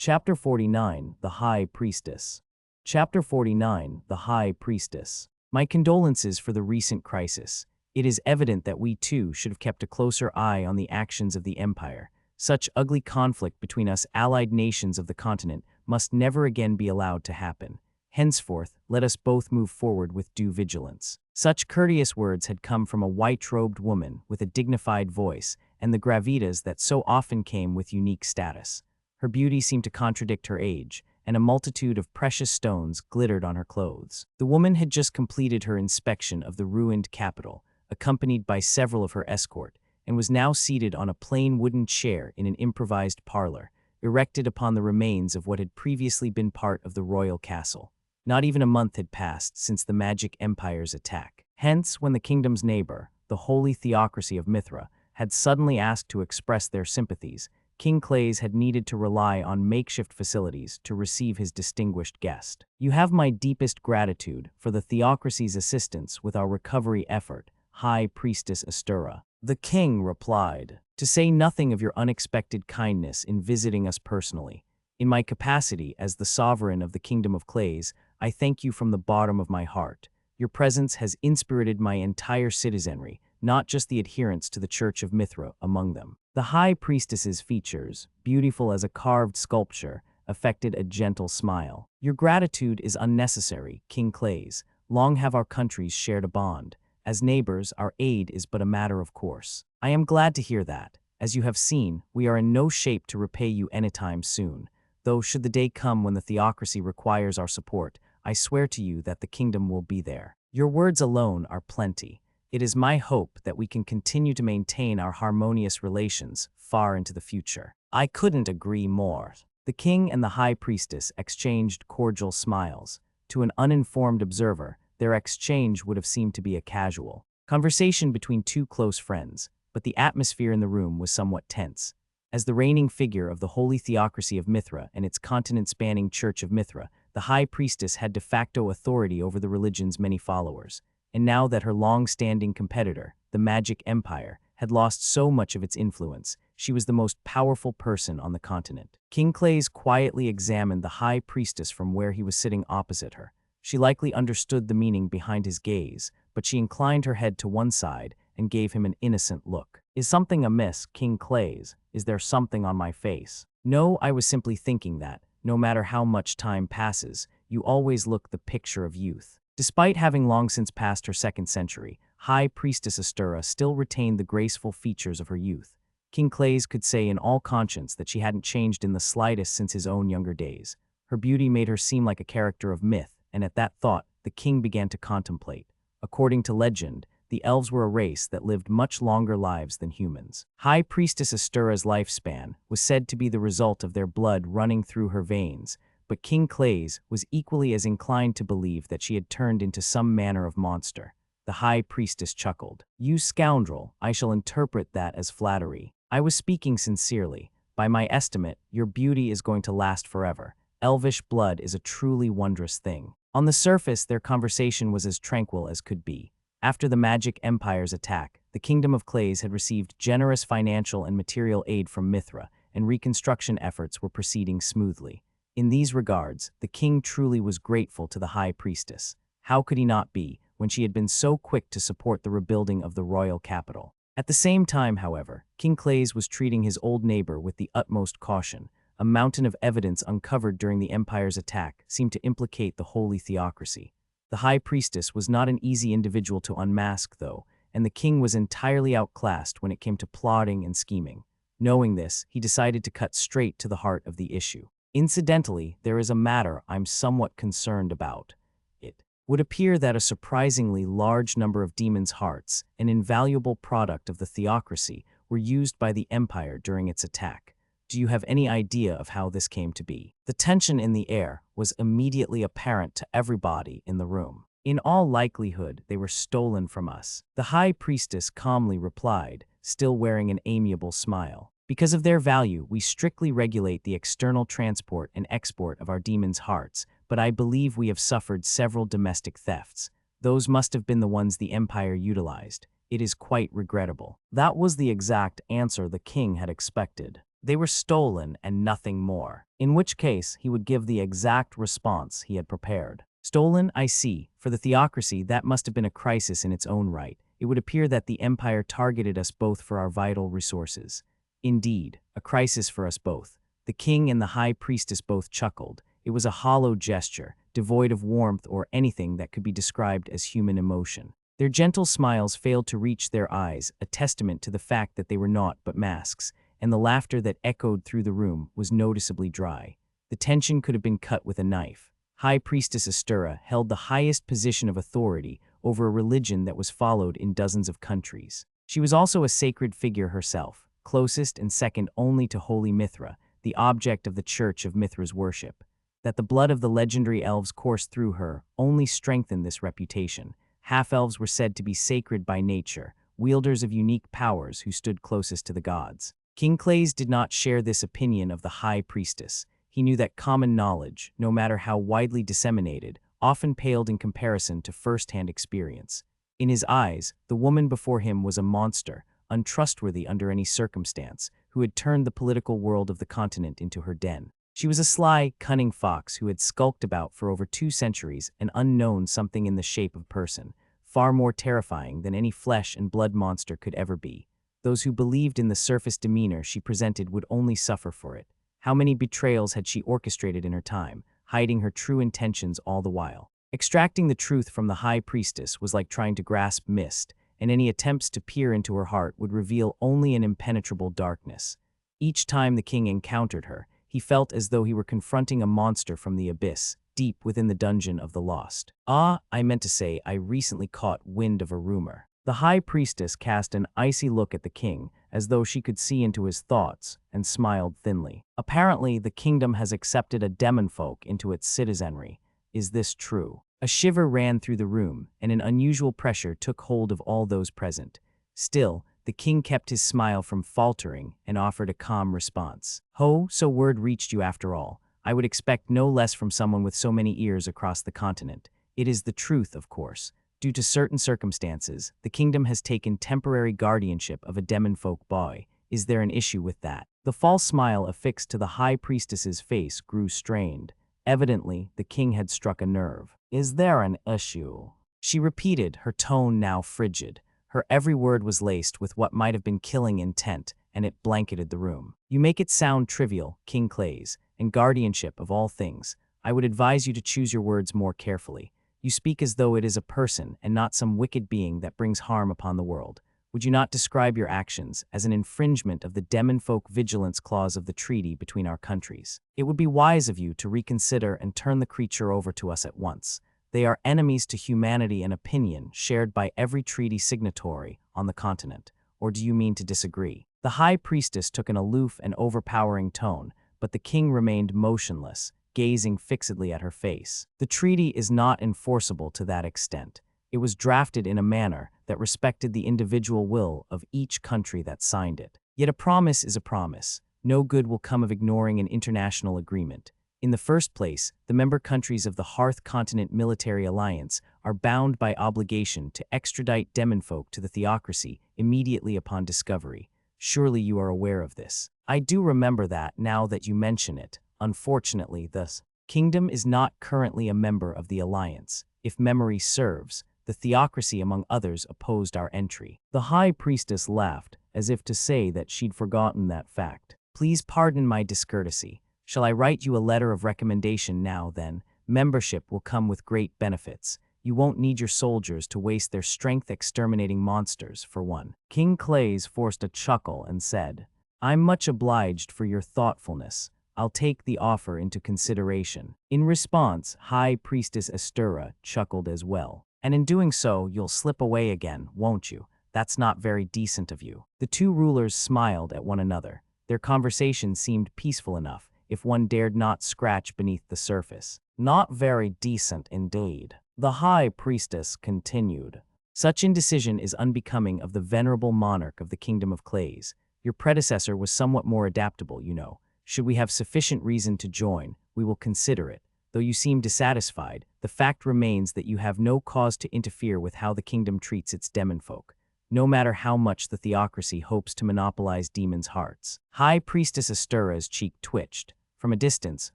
Chapter 49, The High Priestess. Chapter 49, The High Priestess. My condolences for the recent crisis. It is evident that we too should have kept a closer eye on the actions of the Empire. Such ugly conflict between us allied nations of the continent must never again be allowed to happen. Henceforth, let us both move forward with due vigilance. Such courteous words had come from a white-robed woman with a dignified voice, and the gravitas that so often came with unique status. Her beauty seemed to contradict her age, and a multitude of precious stones glittered on her clothes. The woman had just completed her inspection of the ruined capital, accompanied by several of her escort, and was now seated on a plain wooden chair in an improvised parlor, erected upon the remains of what had previously been part of the royal castle. Not even a month had passed since the Magic Empire's attack. Hence, when the kingdom's neighbor, the holy theocracy of Mithra, had suddenly asked to express their sympathies, King Clays had needed to rely on makeshift facilities to receive his distinguished guest. You have my deepest gratitude for the theocracy's assistance with our recovery effort, High Priestess Astura. The king replied, to say nothing of your unexpected kindness in visiting us personally. In my capacity as the sovereign of the Kingdom of Clays, I thank you from the bottom of my heart. Your presence has inspirited my entire citizenry, not just the adherents to the Church of Mithra among them. The High Priestess's features, beautiful as a carved sculpture, affected a gentle smile. Your gratitude is unnecessary, King Clays. Long have our countries shared a bond. As neighbors, our aid is but a matter of course. I am glad to hear that. As you have seen, we are in no shape to repay you anytime soon. Though should the day come when the theocracy requires our support, I swear to you that the kingdom will be there. Your words alone are plenty. It is my hope that we can continue to maintain our harmonious relations far into the future. I couldn't agree more. The king and the high priestess exchanged cordial smiles. To an uninformed observer, their exchange would have seemed to be a casual conversation between two close friends, but the atmosphere in the room was somewhat tense. As the reigning figure of the holy theocracy of Mithra and its continent-spanning Church of Mithra, the high priestess had de facto authority over the religion's many followers. And now that her long-standing competitor, the Magic Empire, had lost so much of its influence, she was the most powerful person on the continent. King Clays quietly examined the high priestess from where he was sitting opposite her. She likely understood the meaning behind his gaze, but she inclined her head to one side and gave him an innocent look. Is something amiss, King Clays? Is there something on my face? No, I was simply thinking that, no matter how much time passes, you always look the picture of youth. Despite having long since passed her second century, High Priestess Astura still retained the graceful features of her youth. King Clays could say in all conscience that she hadn't changed in the slightest since his own younger days. Her beauty made her seem like a character of myth, and at that thought, the king began to contemplate. According to legend, the elves were a race that lived much longer lives than humans. High Priestess Astura's lifespan was said to be the result of their blood running through her veins, but King Clays was equally as inclined to believe that she had turned into some manner of monster. The High Priestess chuckled. You scoundrel, I shall interpret that as flattery. I was speaking sincerely. By my estimate, your beauty is going to last forever. Elvish blood is a truly wondrous thing. On the surface, their conversation was as tranquil as could be. After the Magic Empire's attack, the Kingdom of Clays had received generous financial and material aid from Mithra, and reconstruction efforts were proceeding smoothly. In these regards, the king truly was grateful to the High Priestess. How could he not be, when she had been so quick to support the rebuilding of the royal capital? At the same time, however, King Clays was treating his old neighbor with the utmost caution. A mountain of evidence uncovered during the Empire's attack seemed to implicate the holy theocracy. The High Priestess was not an easy individual to unmask, though, and the king was entirely outclassed when it came to plotting and scheming. Knowing this, he decided to cut straight to the heart of the issue. Incidentally, there is a matter I'm somewhat concerned about. It would appear that a surprisingly large number of demons' hearts, an invaluable product of the theocracy, were used by the Empire during its attack. Do you have any idea of how this came to be? The tension in the air was immediately apparent to everybody in the room. In all likelihood, they were stolen from us. The High Priestess calmly replied, still wearing an amiable smile. Because of their value, we strictly regulate the external transport and export of our demons' hearts, but I believe we have suffered several domestic thefts. Those must have been the ones the Empire utilized. It is quite regrettable. That was the exact answer the king had expected. They were stolen and nothing more. In which case, he would give the exact response he had prepared. Stolen, I see. For the theocracy, that must have been a crisis in its own right. It would appear that the Empire targeted us both for our vital resources. Indeed, a crisis for us both. The king and the high priestess both chuckled. It was a hollow gesture, devoid of warmth or anything that could be described as human emotion. Their gentle smiles failed to reach their eyes, a testament to the fact that they were naught but masks, and the laughter that echoed through the room was noticeably dry. The tension could have been cut with a knife. High Priestess Astura held the highest position of authority over a religion that was followed in dozens of countries. She was also a sacred figure herself, closest and second only to Holy Mithra, the object of the Church of Mithra's worship. That the blood of the legendary elves coursed through her only strengthened this reputation. Half-elves were said to be sacred by nature, wielders of unique powers who stood closest to the gods. King Clays did not share this opinion of the High Priestess. He knew that common knowledge, no matter how widely disseminated, often paled in comparison to first-hand experience. In his eyes, the woman before him was a monster, untrustworthy under any circumstance, who had turned the political world of the continent into her den. She was a sly, cunning fox who had skulked about for over 2 centuries, an unknown something in the shape of person, far more terrifying than any flesh and blood monster could ever be. Those who believed in the surface demeanor she presented would only suffer for it. How many betrayals had she orchestrated in her time, hiding her true intentions all the while? Extracting the truth from the High Priestess was like trying to grasp mist, and any attempts to peer into her heart would reveal only an impenetrable darkness. Each time the king encountered her, he felt as though he were confronting a monster from the abyss, deep within the dungeon of the lost. I meant to say I recently caught wind of a rumor. The High Priestess cast an icy look at the king, as though she could see into his thoughts, and smiled thinly. Apparently, the kingdom has accepted a Demonfolk into its citizenry. Is this true? A shiver ran through the room, and an unusual pressure took hold of all those present. Still, the king kept his smile from faltering and offered a calm response. So word reached you after all. I would expect no less from someone with so many ears across the continent. It is the truth, of course. Due to certain circumstances, the kingdom has taken temporary guardianship of a Demonfolk boy. Is there an issue with that? The false smile affixed to the High Priestess's face grew strained. Evidently, the king had struck a nerve. Is there an issue? She repeated, her tone now frigid. Her every word was laced with what might have been killing intent, and it blanketed the room. You make it sound trivial, King Clays, and guardianship of all things. I would advise you to choose your words more carefully. You speak as though it is a person and not some wicked being that brings harm upon the world. Would you not describe your actions as an infringement of the Demonfolk Vigilance Clause of the treaty between our countries? It would be wise of you to reconsider and turn the creature over to us at once. They are enemies to humanity and opinion shared by every treaty signatory on the continent. Or do you mean to disagree? The High Priestess took an aloof and overpowering tone, but the king remained motionless, gazing fixedly at her face. The treaty is not enforceable to that extent. It was drafted in a manner that respected the individual will of each country that signed it. Yet a promise is a promise. No good will come of ignoring an international agreement. In the first place, the member countries of the Hearth Continent Military Alliance are bound by obligation to extradite Demonfolk to the theocracy immediately upon discovery. Surely you are aware of this. I do remember that now that you mention it. Unfortunately, the kingdom is not currently a member of the alliance. If memory serves, the theocracy among others opposed our entry. The High Priestess laughed, as if to say that she'd forgotten that fact. Please pardon my discourtesy. Shall I write you a letter of recommendation now, then? Membership will come with great benefits. You won't need your soldiers to waste their strength exterminating monsters, for one. King Clays forced a chuckle and said, I'm much obliged for your thoughtfulness. I'll take the offer into consideration. In response, High Priestess Astura chuckled as well. And in doing so, you'll slip away again, won't you? That's not very decent of you. The two rulers smiled at one another. Their conversation seemed peaceful enough, if one dared not scratch beneath the surface. Not very decent indeed. The High Priestess continued. Such indecision is unbecoming of the venerable monarch of the Kingdom of Clays. Your predecessor was somewhat more adaptable, you know. Should we have sufficient reason to join, we will consider it. Though you seem dissatisfied, the fact remains that you have no cause to interfere with how the kingdom treats its Demonfolk. no matter how much the theocracy hopes to monopolize demons' hearts. High Priestess Astura's cheek twitched. From a distance,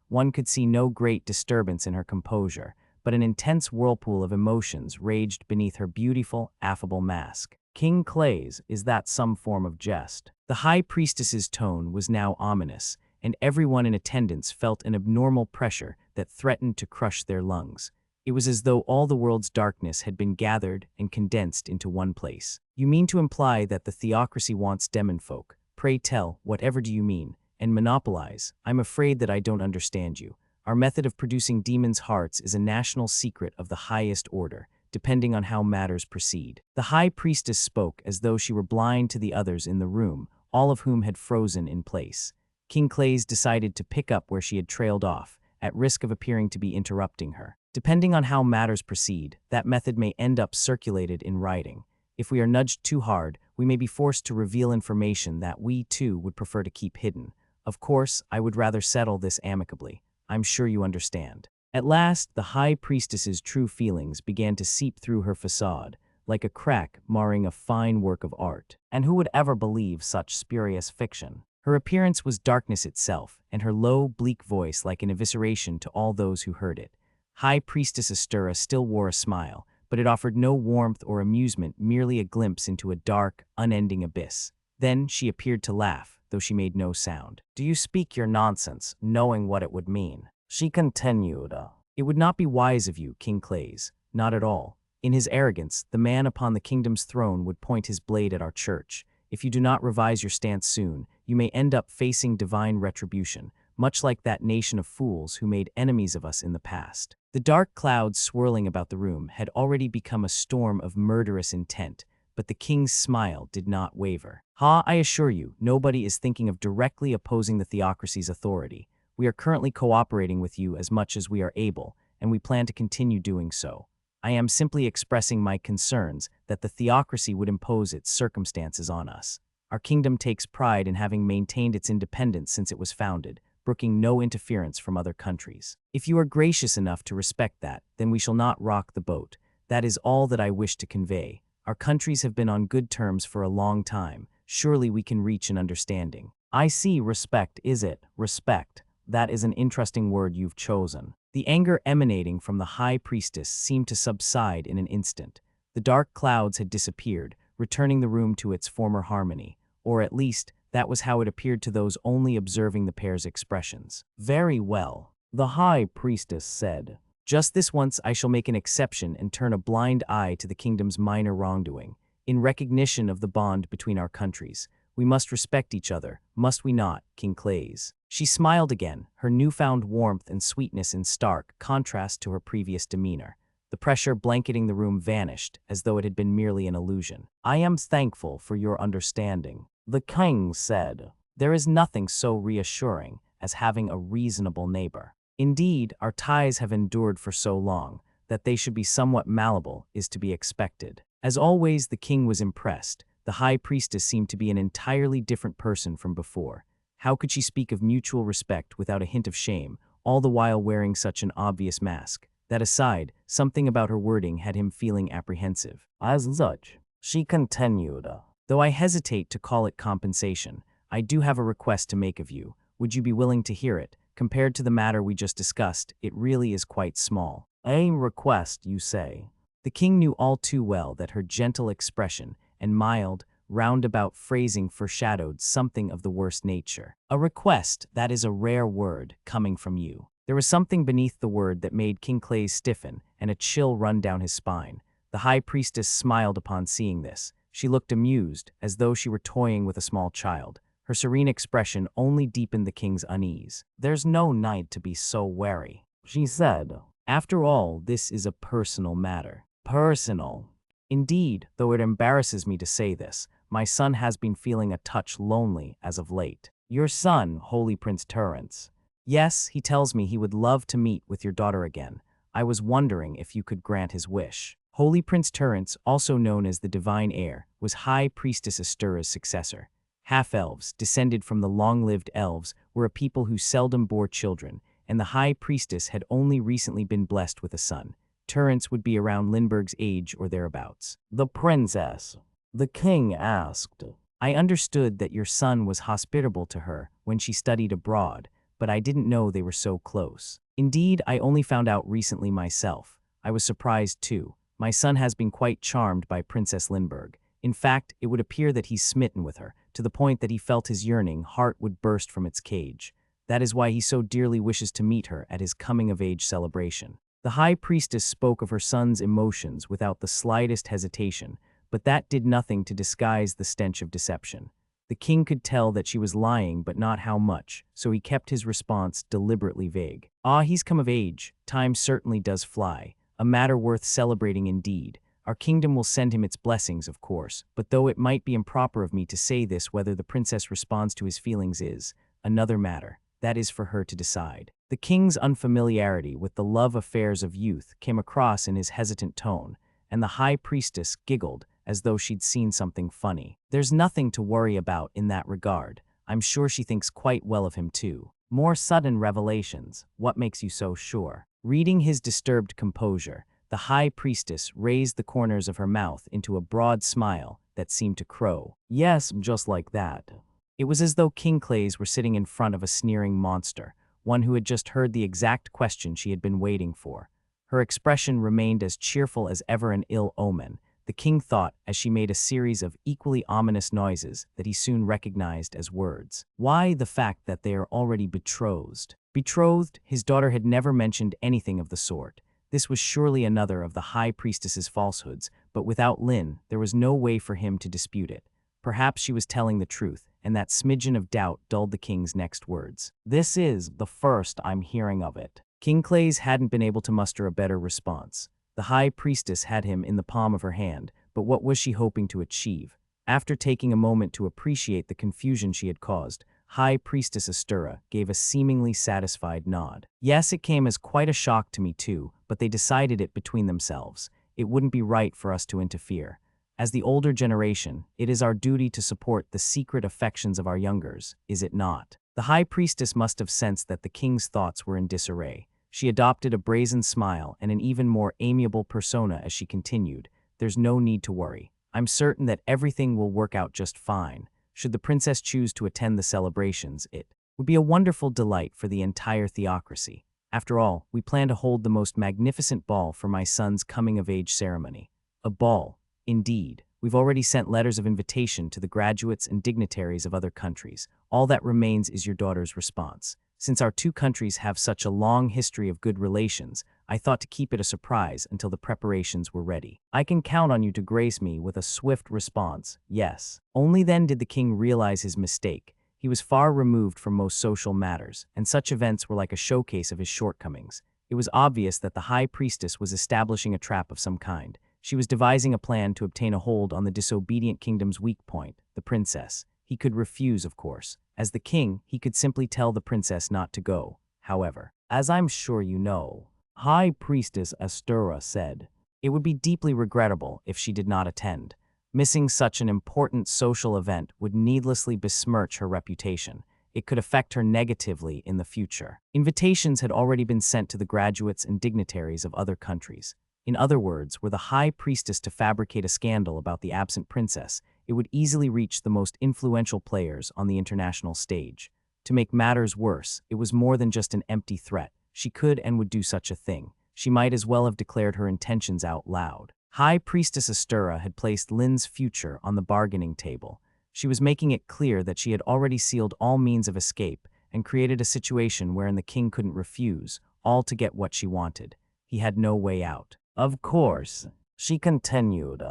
one could see no great disturbance in her composure, but an intense whirlpool of emotions raged beneath her beautiful, affable mask. King Clay's, is that some form of jest? The High Priestess's tone was now ominous, and everyone in attendance felt an abnormal pressure that threatened to crush their lungs. It was as though all the world's darkness had been gathered and condensed into one place. You mean to imply that the theocracy wants Demonfolk? Pray tell, whatever do you mean? And monopolize? I'm afraid that I don't understand you. Our method of producing demons' hearts is a national secret of the highest order, depending on how matters proceed. The High Priestess spoke as though she were blind to the others in the room, all of whom had frozen in place. King Clay's decided to pick up where she had trailed off, at risk of appearing to be interrupting her. Depending on how matters proceed, that method may end up circulated in writing. If we are nudged too hard, we may be forced to reveal information that we, too, would prefer to keep hidden. Of course, I would rather settle this amicably. I'm sure you understand. At last, the High Priestess's true feelings began to seep through her facade, like a crack marring a fine work of art. And who would ever believe such spurious fiction? Her appearance was darkness itself, and her low, bleak voice like an evisceration to all those who heard it. High Priestess Astura still wore a smile, but it offered no warmth or amusement, merely a glimpse into a dark, unending abyss. Then she appeared to laugh, though she made no sound. Do you speak your nonsense, knowing what it would mean? She continued. It would not be wise of you, King Clays, not at all. In his arrogance, the man upon the kingdom's throne would point his blade at our church. If you do not revise your stance soon, you may end up facing divine retribution, much like that nation of fools who made enemies of us in the past. The dark clouds swirling about the room had already become a storm of murderous intent, but the king's smile did not waver. I assure you, nobody is thinking of directly opposing the theocracy's authority. We are currently cooperating with you as much as we are able, and we plan to continue doing so. I am simply expressing my concerns that the theocracy would impose its circumstances on us. Our kingdom takes pride in having maintained its independence since it was founded, brooking no interference from other countries. If you are gracious enough to respect that, then we shall not rock the boat. That is all that I wish to convey. Our countries have been on good terms for a long time. Surely we can reach an understanding. I see, respect, is it? Respect. That is an interesting word you've chosen. The anger emanating from the High Priestess seemed to subside in an instant. The dark clouds had disappeared, returning the room to its former harmony, or at least, that was how it appeared to those only observing the pair's expressions. Very well, the High Priestess said. Just this once I shall make an exception and turn a blind eye to the kingdom's minor wrongdoing. In recognition of the bond between our countries, we must respect each other, must we not, King Clays? She smiled again, her newfound warmth and sweetness in stark contrast to her previous demeanor. The pressure blanketing the room vanished, as though it had been merely an illusion. I am thankful for your understanding. The king said, there is nothing so reassuring as having a reasonable neighbor. Indeed, our ties have endured for so long that they should be somewhat malleable is to be expected. As always, the king was impressed. The High Priestess seemed to be an entirely different person from before. How could she speak of mutual respect without a hint of shame, all the while wearing such an obvious mask? That aside, something about her wording had him feeling apprehensive. As such, she continued, though I hesitate to call it compensation, I do have a request to make of you. Would you be willing to hear it? Compared to the matter we just discussed, it really is quite small. A request, you say? The king knew all too well that her gentle expression and mild, roundabout phrasing foreshadowed something of the worst nature. A request, that is a rare word, coming from you. There was something beneath the word that made King Clays stiffen and a chill run down his spine. The High Priestess smiled upon seeing this. She looked amused, as though she were toying with a small child. Her serene expression only deepened the king's unease. There's no need to be so wary, she said. After all, this is a personal matter. Personal? Indeed, though it embarrasses me to say this, my son has been feeling a touch lonely as of late. Your son, Holy Prince Tirrence. Yes, he tells me he would love to meet with your daughter again. I was wondering if you could grant his wish. Holy Prince Tirrence, also known as the Divine Heir, was High Priestess Astura's successor. Half-elves, descended from the long-lived elves, were a people who seldom bore children, and the High Priestess had only recently been blessed with a son. Tirrence would be around Lindbergh's age or thereabouts. The princess. The king asked. I understood that your son was hospitable to her when she studied abroad, but I didn't know they were so close. Indeed, I only found out recently myself. I was surprised too. My son has been quite charmed by Princess Lindbergh. In fact, it would appear that he's smitten with her, to the point that he felt his yearning heart would burst from its cage. That is why he so dearly wishes to meet her at his coming-of-age celebration. The High Priestess spoke of her son's emotions without the slightest hesitation, but that did nothing to disguise the stench of deception. The king could tell that she was lying, but not how much, so he kept his response deliberately vague. Ah, he's come of age. Time certainly does fly. A matter worth celebrating indeed. Our kingdom will send him its blessings, of course, but though it might be improper of me to say this, whether the princess responds to his feelings is another matter. That is for her to decide. The king's unfamiliarity with the love affairs of youth came across in his hesitant tone, and the High Priestess giggled as though she'd seen something funny. There's nothing to worry about in that regard. I'm sure she thinks quite well of him too. More sudden revelations. What makes you so sure? Reading his disturbed composure, the High Priestess raised the corners of her mouth into a broad smile that seemed to crow. Yes, just like that. It was as though King Clays were sitting in front of a sneering monster, one who had just heard the exact question she had been waiting for. Her expression remained as cheerful as ever an ill omen. The king thought as she made a series of equally ominous noises that he soon recognized as words. Why the fact that they are already betrothed? Betrothed, his daughter had never mentioned anything of the sort. This was surely another of the High Priestess's falsehoods, but without Lynn, there was no way for him to dispute it. Perhaps she was telling the truth, and that smidgen of doubt dulled the king's next words. This is the first I'm hearing of it. King Clays hadn't been able to muster a better response. The High Priestess had him in the palm of her hand, but what was she hoping to achieve? After taking a moment to appreciate the confusion she had caused, High Priestess Astura gave a seemingly satisfied nod. Yes, it came as quite a shock to me too, but they decided it between themselves. It wouldn't be right for us to interfere. As the older generation, it is our duty to support the secret affections of our youngers, is it not? The High Priestess must have sensed that the king's thoughts were in disarray. She adopted a brazen smile and an even more amiable persona as she continued, There's no need to worry. I'm certain that everything will work out just fine. Should the princess choose to attend the celebrations, it would be a wonderful delight for the entire theocracy. After all, we plan to hold the most magnificent ball for my son's coming-of-age ceremony. A ball, indeed. We've already sent letters of invitation to the graduates and dignitaries of other countries. All that remains is your daughter's response. Since our two countries have such a long history of good relations, I thought to keep it a surprise until the preparations were ready. I can count on you to grace me with a swift response, yes. Only then did the king realize his mistake. He was far removed from most social matters, and such events were like a showcase of his shortcomings. It was obvious that the High Priestess was establishing a trap of some kind. She was devising a plan to obtain a hold on the disobedient kingdom's weak point, the princess. He could refuse, of course. As the king, he could simply tell the princess not to go. However, as I'm sure you know, High Priestess Astura said, it would be deeply regrettable if she did not attend. Missing such an important social event would needlessly besmirch her reputation. It could affect her negatively in the future. Invitations had already been sent to the graduates and dignitaries of other countries. In other words, were the High Priestess to fabricate a scandal about the absent princess, it would easily reach the most influential players on the international stage. To make matters worse, it was more than just an empty threat. She could and would do such a thing. She might as well have declared her intentions out loud. High Priestess Astura had placed Lynn's future on the bargaining table. She was making it clear that she had already sealed all means of escape and created a situation wherein the king couldn't refuse, all to get what she wanted. He had no way out. Of course, she continued.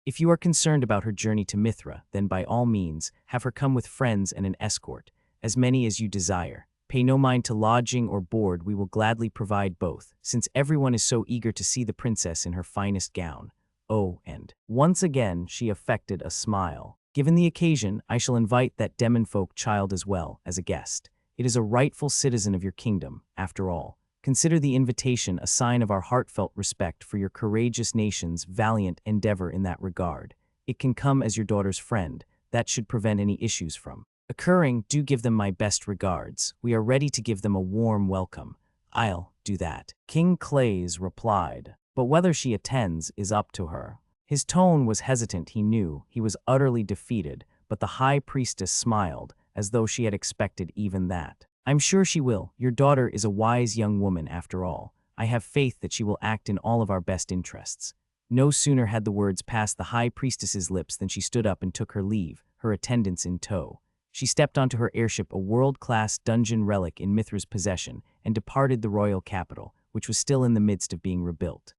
If you are concerned about her journey to Mithra, then by all means, have her come with friends and an escort, as many as you desire. Pay no mind to lodging or board, we will gladly provide both, since everyone is so eager to see the princess in her finest gown. Oh, and once again she affected a smile. Given the occasion, I shall invite that Demonfolk child as well, as a guest. It is a rightful citizen of your kingdom, after all. Consider the invitation a sign of our heartfelt respect for your courageous nation's valiant endeavor in that regard. It can come as your daughter's friend. That should prevent any issues from occurring. Do give them my best regards. We are ready to give them a warm welcome. I'll do that. King Clays replied, but whether she attends is up to her. His tone was hesitant, he knew. He was utterly defeated, but the High Priestess smiled, as though she had expected even that. I'm sure she will. Your daughter is a wise young woman after all. I have faith that she will act in all of our best interests. No sooner had the words passed the High Priestess's lips than she stood up and took her leave, her attendants in tow. She stepped onto her airship, a world-class dungeon relic in Mithra's possession, and departed the royal capital, which was still in the midst of being rebuilt.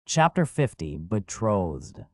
Chapter 50, Betrothed.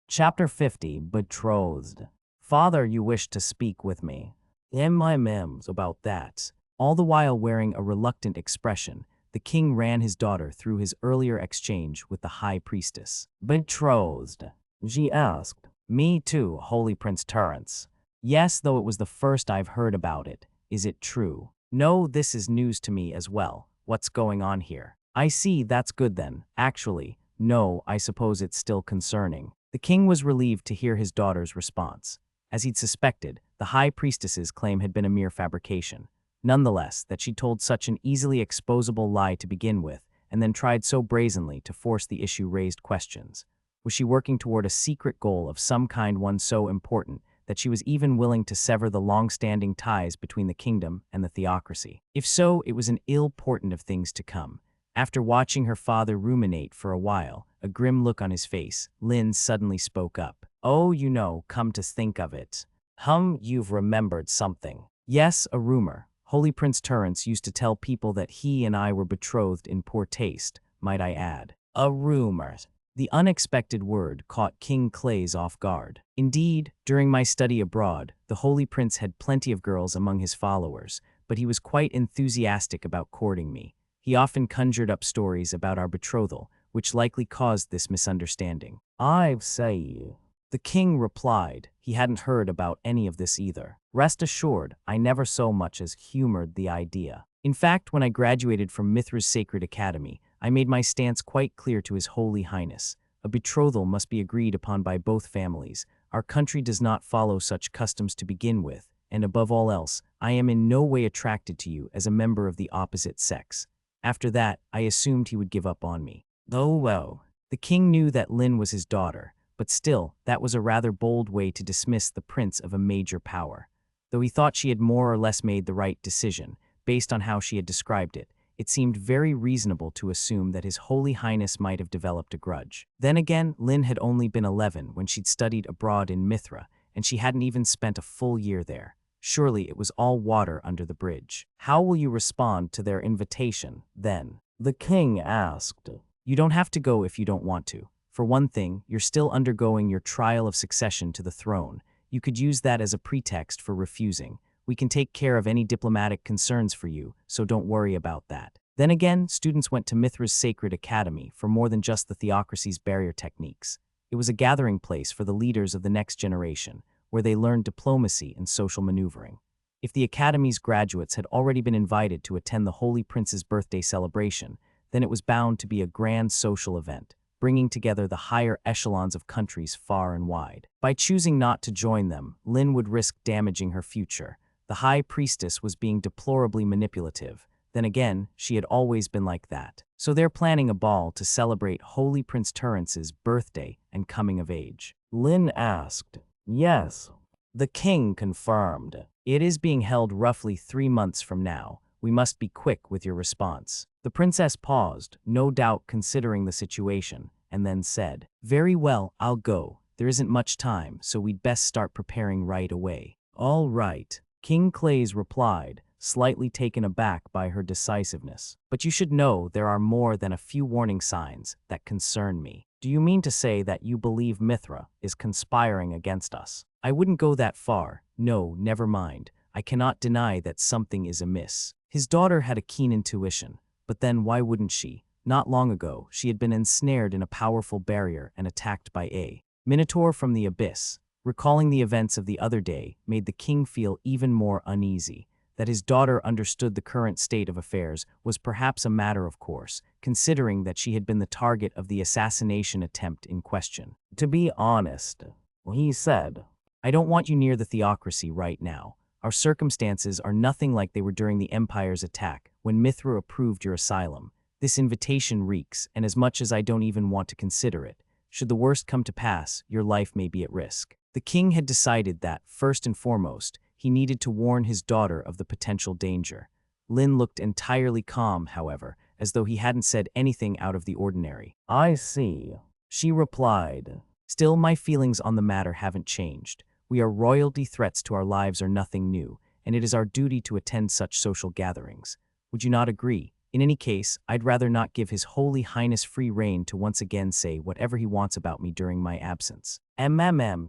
Chapter 50, Betrothed. Father, you wished to speak with me. My mems about that. All the while wearing a reluctant expression, the king ran his daughter through his earlier exchange with the High Priestess. Betrothed? She asked. Me too, Holy Prince Tirrence. Yes, though it was the first I've heard about it. Is it true? No, this is news to me as well. What's going on here? I see, that's good then. Actually, no, I suppose it's still concerning. The king was relieved to hear his daughter's response. As he'd suspected, the High Priestess's claim had been a mere fabrication. Nonetheless, that she told such an easily exposable lie to begin with, and then tried so brazenly to force the issue raised questions. Was she working toward a secret goal of some kind, one so important that she was even willing to sever the long-standing ties between the kingdom and the theocracy? If so, it was an ill portent of things to come. After watching her father ruminate for a while, a grim look on his face, Lynn suddenly spoke up. Oh, you know, come to think of it. You've remembered something. Yes, a rumor. Holy Prince Tirrence used to tell people that he and I were betrothed in poor taste, might I add. A rumor. The unexpected word caught King Clays off guard. Indeed, during my study abroad, the Holy Prince had plenty of girls among his followers, but he was quite enthusiastic about courting me. He often conjured up stories about our betrothal, which likely caused this misunderstanding. I've say. The king replied he hadn't heard about any of this either. Rest assured, I never so much as humored the idea. In fact, when I graduated from Mithra's Sacred Academy, I made my stance quite clear to His Holy Highness. A betrothal must be agreed upon by both families. Our country does not follow such customs to begin with, and above all else, I am in no way attracted to you as a member of the opposite sex. After that, I assumed he would give up on me. Oh well. The king knew that Lynn was his daughter, but still, that was a rather bold way to dismiss the prince of a major power. Though he thought she had more or less made the right decision, based on how she had described it, it seemed very reasonable to assume that His Holy Highness might have developed a grudge. Then again, Lynn had only been 11 when she'd studied abroad in Mithra, and she hadn't even spent a full year there. Surely it was all water under the bridge. How will you respond to their invitation, then? The king asked. You don't have to go if you don't want to. For one thing, you're still undergoing your trial of succession to the throne. You could use that as a pretext for refusing. We can take care of any diplomatic concerns for you, so don't worry about that. Then again, students went to Mithra's Sacred Academy for more than just the theocracy's barrier techniques. It was a gathering place for the leaders of the next generation, where they learned diplomacy and social maneuvering. If the Academy's graduates had already been invited to attend the Holy Prince's birthday celebration, then it was bound to be a grand social event, bringing together the higher echelons of countries far and wide. By choosing not to join them, Lynn would risk damaging her future. The High Priestess was being deplorably manipulative. Then again, she had always been like that. So they're planning a ball to celebrate Holy Prince Tirrence's birthday and coming of age. Lynn asked. Yes. The king confirmed. It is being held roughly 3 months from now. We must be quick with your response. The princess paused, no doubt considering the situation, and then said, Very well, I'll go. There isn't much time, so we'd best start preparing right away. All right, King Clays replied, slightly taken aback by her decisiveness. But you should know there are more than a few warning signs that concern me. Do you mean to say that you believe Mithra is conspiring against us? I wouldn't go that far. No, never mind. I cannot deny that something is amiss. His daughter had a keen intuition, but then why wouldn't she? Not long ago, she had been ensnared in a powerful barrier and attacked by a Minotaur from the abyss. Recalling the events of the other day made the king feel even more uneasy. That his daughter understood the current state of affairs was perhaps a matter of course, considering that she had been the target of the assassination attempt in question. To be honest, he said, I don't want you near the theocracy right now. Our circumstances are nothing like they were during the Empire's attack, when Mithra approved your asylum. This invitation reeks, and as much as I don't even want to consider it, Should the worst come to pass, your life may be at risk. The king had decided that, first and foremost, he needed to warn his daughter of the potential danger. Lin looked entirely calm, however, as though he hadn't said anything out of the ordinary. "I see," she replied. "Still, my feelings on the matter haven't changed. We are royalty, threats to our lives are nothing new, and it is our duty to attend such social gatherings. Would you not agree? In any case, I'd rather not give His Holy Highness free rein to once again say whatever he wants about me during my absence."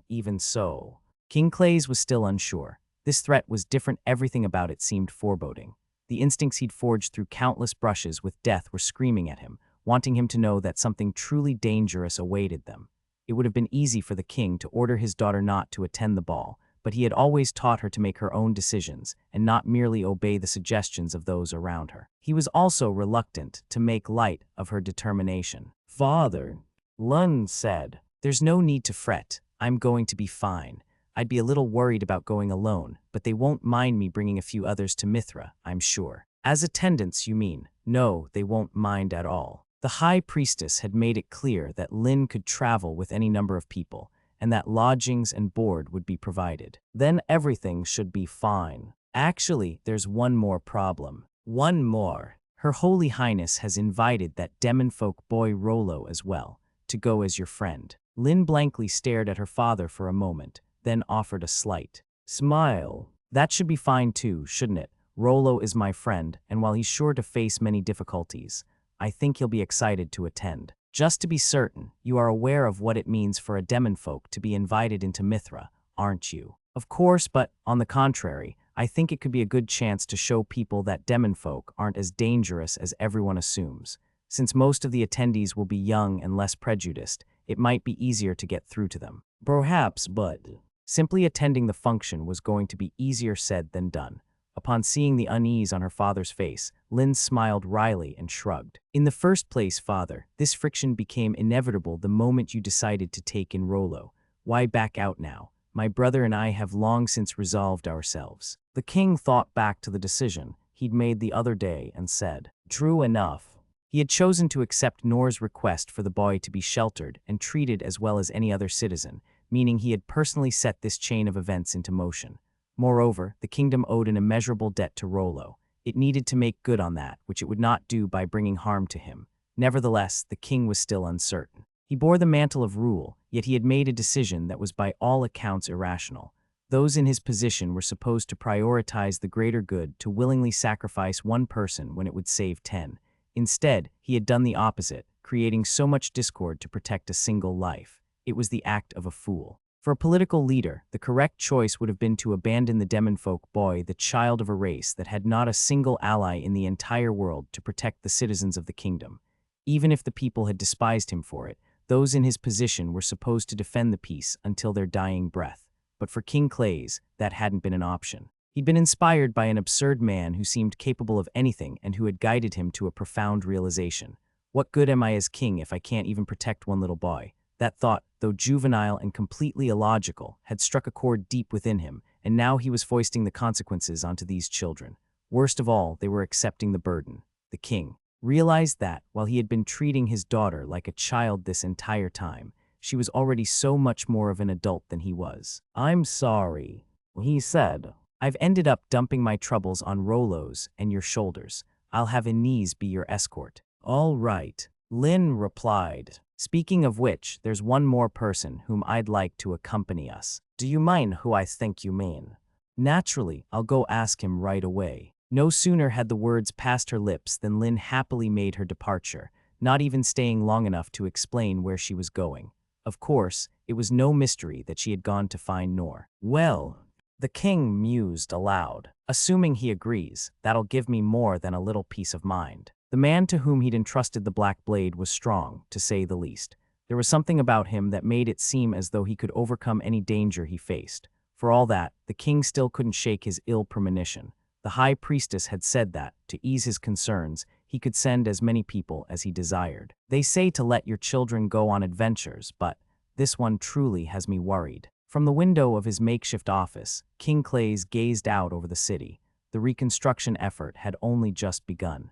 Even so. King Clays was still unsure. This threat was different, everything about it seemed foreboding. The instincts he'd forged through countless brushes with death were screaming at him, wanting him to know that something truly dangerous awaited them. It would have been easy for the king to order his daughter not to attend the ball, but he had always taught her to make her own decisions and not merely obey the suggestions of those around her. He was also reluctant to make light of her determination. "Father," Lun said, "there's no need to fret. I'm going to be fine. I'd be a little worried about going alone, but they won't mind me bringing a few others to Mithra, I'm sure." "As attendants, you mean?" "No, they won't mind at all." The High Priestess had made it clear that Lin could travel with any number of people, and that lodgings and board would be provided. Then everything should be fine. "Actually, there's one more problem." "One more?" "Her Holy Highness has invited that Demonfolk boy Rolo as well, to go as your friend." Lin blankly stared at her father for a moment, then offered a slight smile. "That should be fine too, shouldn't it? Rolo is my friend, and while he's sure to face many difficulties, I think he'll be excited to attend. Just to be certain, you are aware of what it means for a Demonfolk to be invited into Mithra, aren't you?" "Of course, but, on the contrary, I think it could be a good chance to show people that Demonfolk aren't as dangerous as everyone assumes. Since most of the attendees will be young and less prejudiced, it might be easier to get through to them." "Perhaps, but..." Simply attending the function was going to be easier said than done. Upon seeing the unease on her father's face, Lin smiled wryly and shrugged. "In the first place, father, this friction became inevitable the moment you decided to take in Rolo. Why back out now? My brother and I have long since resolved ourselves." The king thought back to the decision he'd made the other day and said, "True enough." He had chosen to accept Noor's request for the boy to be sheltered and treated as well as any other citizen, meaning he had personally set this chain of events into motion. Moreover, the kingdom owed an immeasurable debt to Rolo. It needed to make good on that, which it would not do by bringing harm to him. Nevertheless, the king was still uncertain. He bore the mantle of rule, yet he had made a decision that was by all accounts irrational. Those in his position were supposed to prioritize the greater good to willingly sacrifice one person when it would save 10. Instead, he had done the opposite, creating so much discord to protect a single life. It was the act of a fool. For a political leader, the correct choice would have been to abandon the Demonfolk boy, the child of a race that had not a single ally in the entire world to protect the citizens of the kingdom. Even if the people had despised him for it, those in his position were supposed to defend the peace until their dying breath. But for King Clays, that hadn't been an option. He'd been inspired by an absurd man who seemed capable of anything and who had guided him to a profound realization. What good am I as king if I can't even protect one little boy? That thought, though juvenile and completely illogical, had struck a chord deep within him, and now he was foisting the consequences onto these children. Worst of all, they were accepting the burden. The king realized that, while he had been treating his daughter like a child this entire time, she was already so much more of an adult than he was. "I'm sorry," he said. "I've ended up dumping my troubles on Rolo's and your shoulders. I'll have Inez be your escort." "All right," Lin replied. "Speaking of which, there's one more person whom I'd like to accompany us." "Do you mind who I think you mean?" "Naturally, I'll go ask him right away." No sooner had the words passed her lips than Lin happily made her departure, not even staying long enough to explain where she was going. Of course, it was no mystery that she had gone to find Noor. "Well," the king mused aloud, "assuming he agrees, that'll give me more than a little peace of mind." The man to whom he'd entrusted the Black Blade was strong, to say the least. There was something about him that made it seem as though he could overcome any danger he faced. For all that, the king still couldn't shake his ill premonition. The High Priestess had said that, to ease his concerns, he could send as many people as he desired. "They say to let your children go on adventures, but this one truly has me worried." From the window of his makeshift office, King Clays gazed out over the city. The reconstruction effort had only just begun.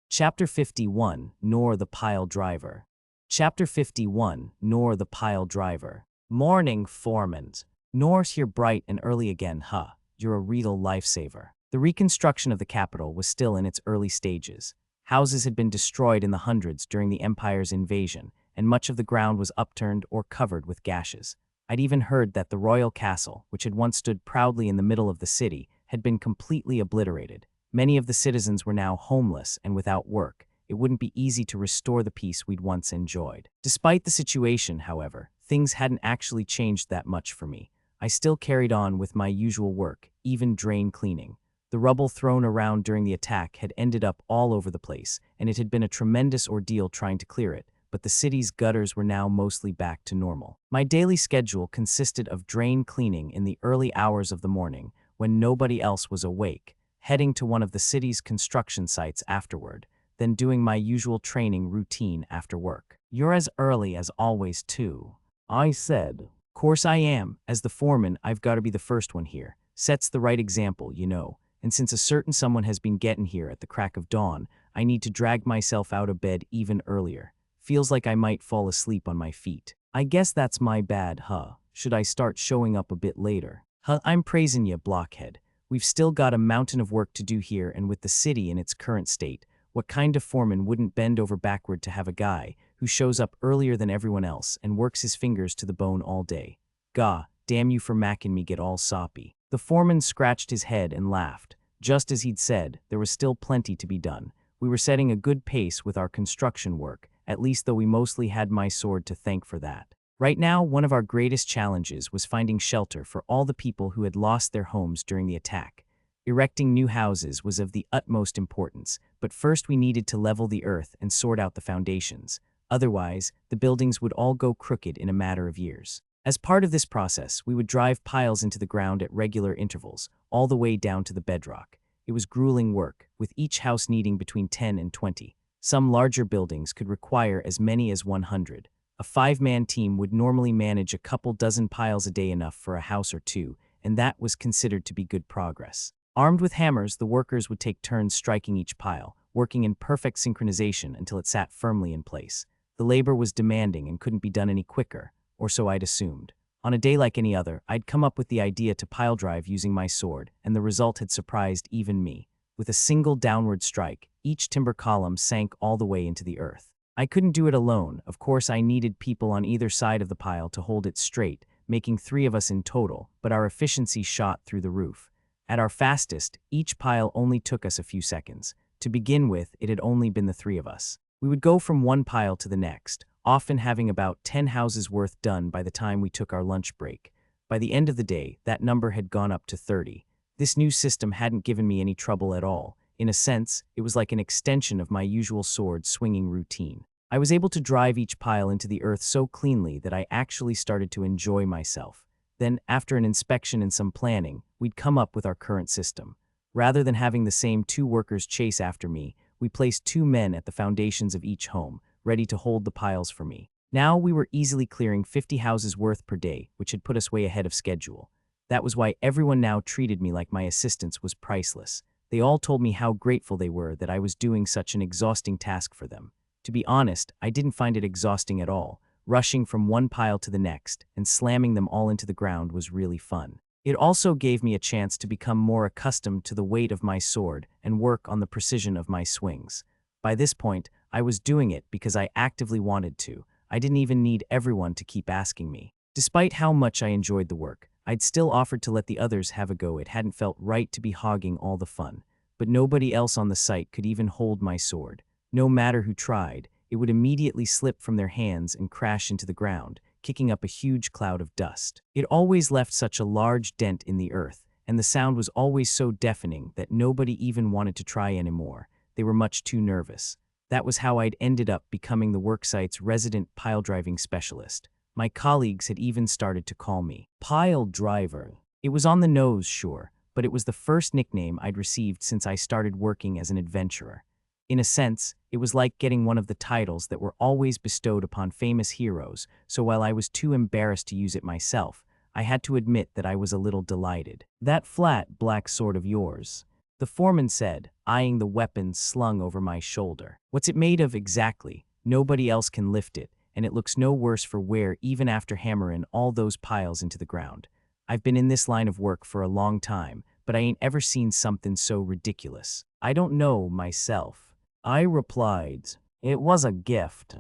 Chapter 51, Noor the Pile Driver. Chapter 51, Noor the Pile Driver. Morning, Foreman. Noor's here bright and early again, huh? You're a real lifesaver. The reconstruction of the capital was still in its early stages. Houses had been destroyed in the hundreds during the Empire's invasion, and much of the ground was upturned or covered with gashes. I'd even heard that the royal castle, which had once stood proudly in the middle of the city, had been completely obliterated. Many of the citizens were now homeless and without work. It wouldn't be easy to restore the peace we'd once enjoyed. Despite the situation, however, things hadn't actually changed that much for me. I still carried on with my usual work, even drain cleaning. The rubble thrown around during the attack had ended up all over the place, and it had been a tremendous ordeal trying to clear it, but the city's gutters were now mostly back to normal. My daily schedule consisted of drain cleaning in the early hours of the morning, when nobody else was awake, heading to one of the city's construction sites afterward, then doing my usual training routine after work. "You're as early as always, too," I said. "Course I am. As the foreman, I've got to be the first one here. Sets the right example, you know. And since a certain someone has been getting here at the crack of dawn, I need to drag myself out of bed even earlier. Feels like I might fall asleep on my feet. I guess that's my bad, huh? Should I start showing up a bit later? Huh, I'm praising you, blockhead. We've still got a mountain of work to do here, and with the city in its current state, what kind of foreman wouldn't bend over backward to have a guy who shows up earlier than everyone else and works his fingers to the bone all day? Gah, damn you for macking me get all soppy." The foreman scratched his head and laughed. Just as he'd said, there was still plenty to be done. We were setting a good pace with our construction work, at least though we mostly had my sword to thank for that. Right now, one of our greatest challenges was finding shelter for all the people who had lost their homes during the attack. Erecting new houses was of the utmost importance, but first we needed to level the earth and sort out the foundations. Otherwise, the buildings would all go crooked in a matter of years. As part of this process, we would drive piles into the ground at regular intervals, all the way down to the bedrock. It was grueling work, with each house needing between 10 and 20. Some larger buildings could require as many as 100. A 5-man team would normally manage a couple dozen piles a day, enough for a house or two, and that was considered to be good progress. Armed with hammers, the workers would take turns striking each pile, working in perfect synchronization until it sat firmly in place. The labor was demanding and couldn't be done any quicker, or so I'd assumed. On a day like any other, I'd come up with the idea to pile drive using my sword, and the result had surprised even me. With a single downward strike, each timber column sank all the way into the earth. I couldn't do it alone. Of course, I needed people on either side of the pile to hold it straight, making 3 of us in total, but our efficiency shot through the roof. At our fastest, each pile only took us a few seconds. To begin with, it had only been the 3 of us. We would go from one pile to the next, often having about 10 houses worth done by the time we took our lunch break. By the end of the day, that number had gone up to 30. This new system hadn't given me any trouble at all. In a sense, it was like an extension of my usual sword swinging routine. I was able to drive each pile into the earth so cleanly that I actually started to enjoy myself. Then, after an inspection and some planning, we'd come up with our current system. Rather than having the same 2 workers chase after me, we placed 2 men at the foundations of each home, ready to hold the piles for me. Now we were easily clearing 50 houses worth per day, which had put us way ahead of schedule. That was why everyone now treated me like my assistance was priceless. They all told me how grateful they were that I was doing such an exhausting task for them. To be honest, I didn't find it exhausting at all. Rushing from one pile to the next and slamming them all into the ground was really fun. It also gave me a chance to become more accustomed to the weight of my sword and work on the precision of my swings. By this point, I was doing it because I actively wanted to. I didn't even need everyone to keep asking me. Despite how much I enjoyed the work, I'd still offered to let the others have a go. It hadn't felt right to be hogging all the fun. But nobody else on the site could even hold my sword. No matter who tried, it would immediately slip from their hands and crash into the ground, kicking up a huge cloud of dust. It always left such a large dent in the earth, and the sound was always so deafening that nobody even wanted to try anymore. They were much too nervous. That was how I'd ended up becoming the worksite's resident pile-driving specialist. My colleagues had even started to call me Pile Driver. It was on the nose, sure, but it was the first nickname I'd received since I started working as an adventurer. In a sense, it was like getting one of the titles that were always bestowed upon famous heroes, so while I was too embarrassed to use it myself, I had to admit that I was a little delighted. "That flat, black sword of yours," the foreman said, eyeing the weapon slung over my shoulder. "What's it made of exactly? Nobody else can lift it, and it looks no worse for wear even after hammering all those piles into the ground. I've been in this line of work for a long time, but I ain't ever seen something so ridiculous. I don't know myself. I replied, "It was a gift."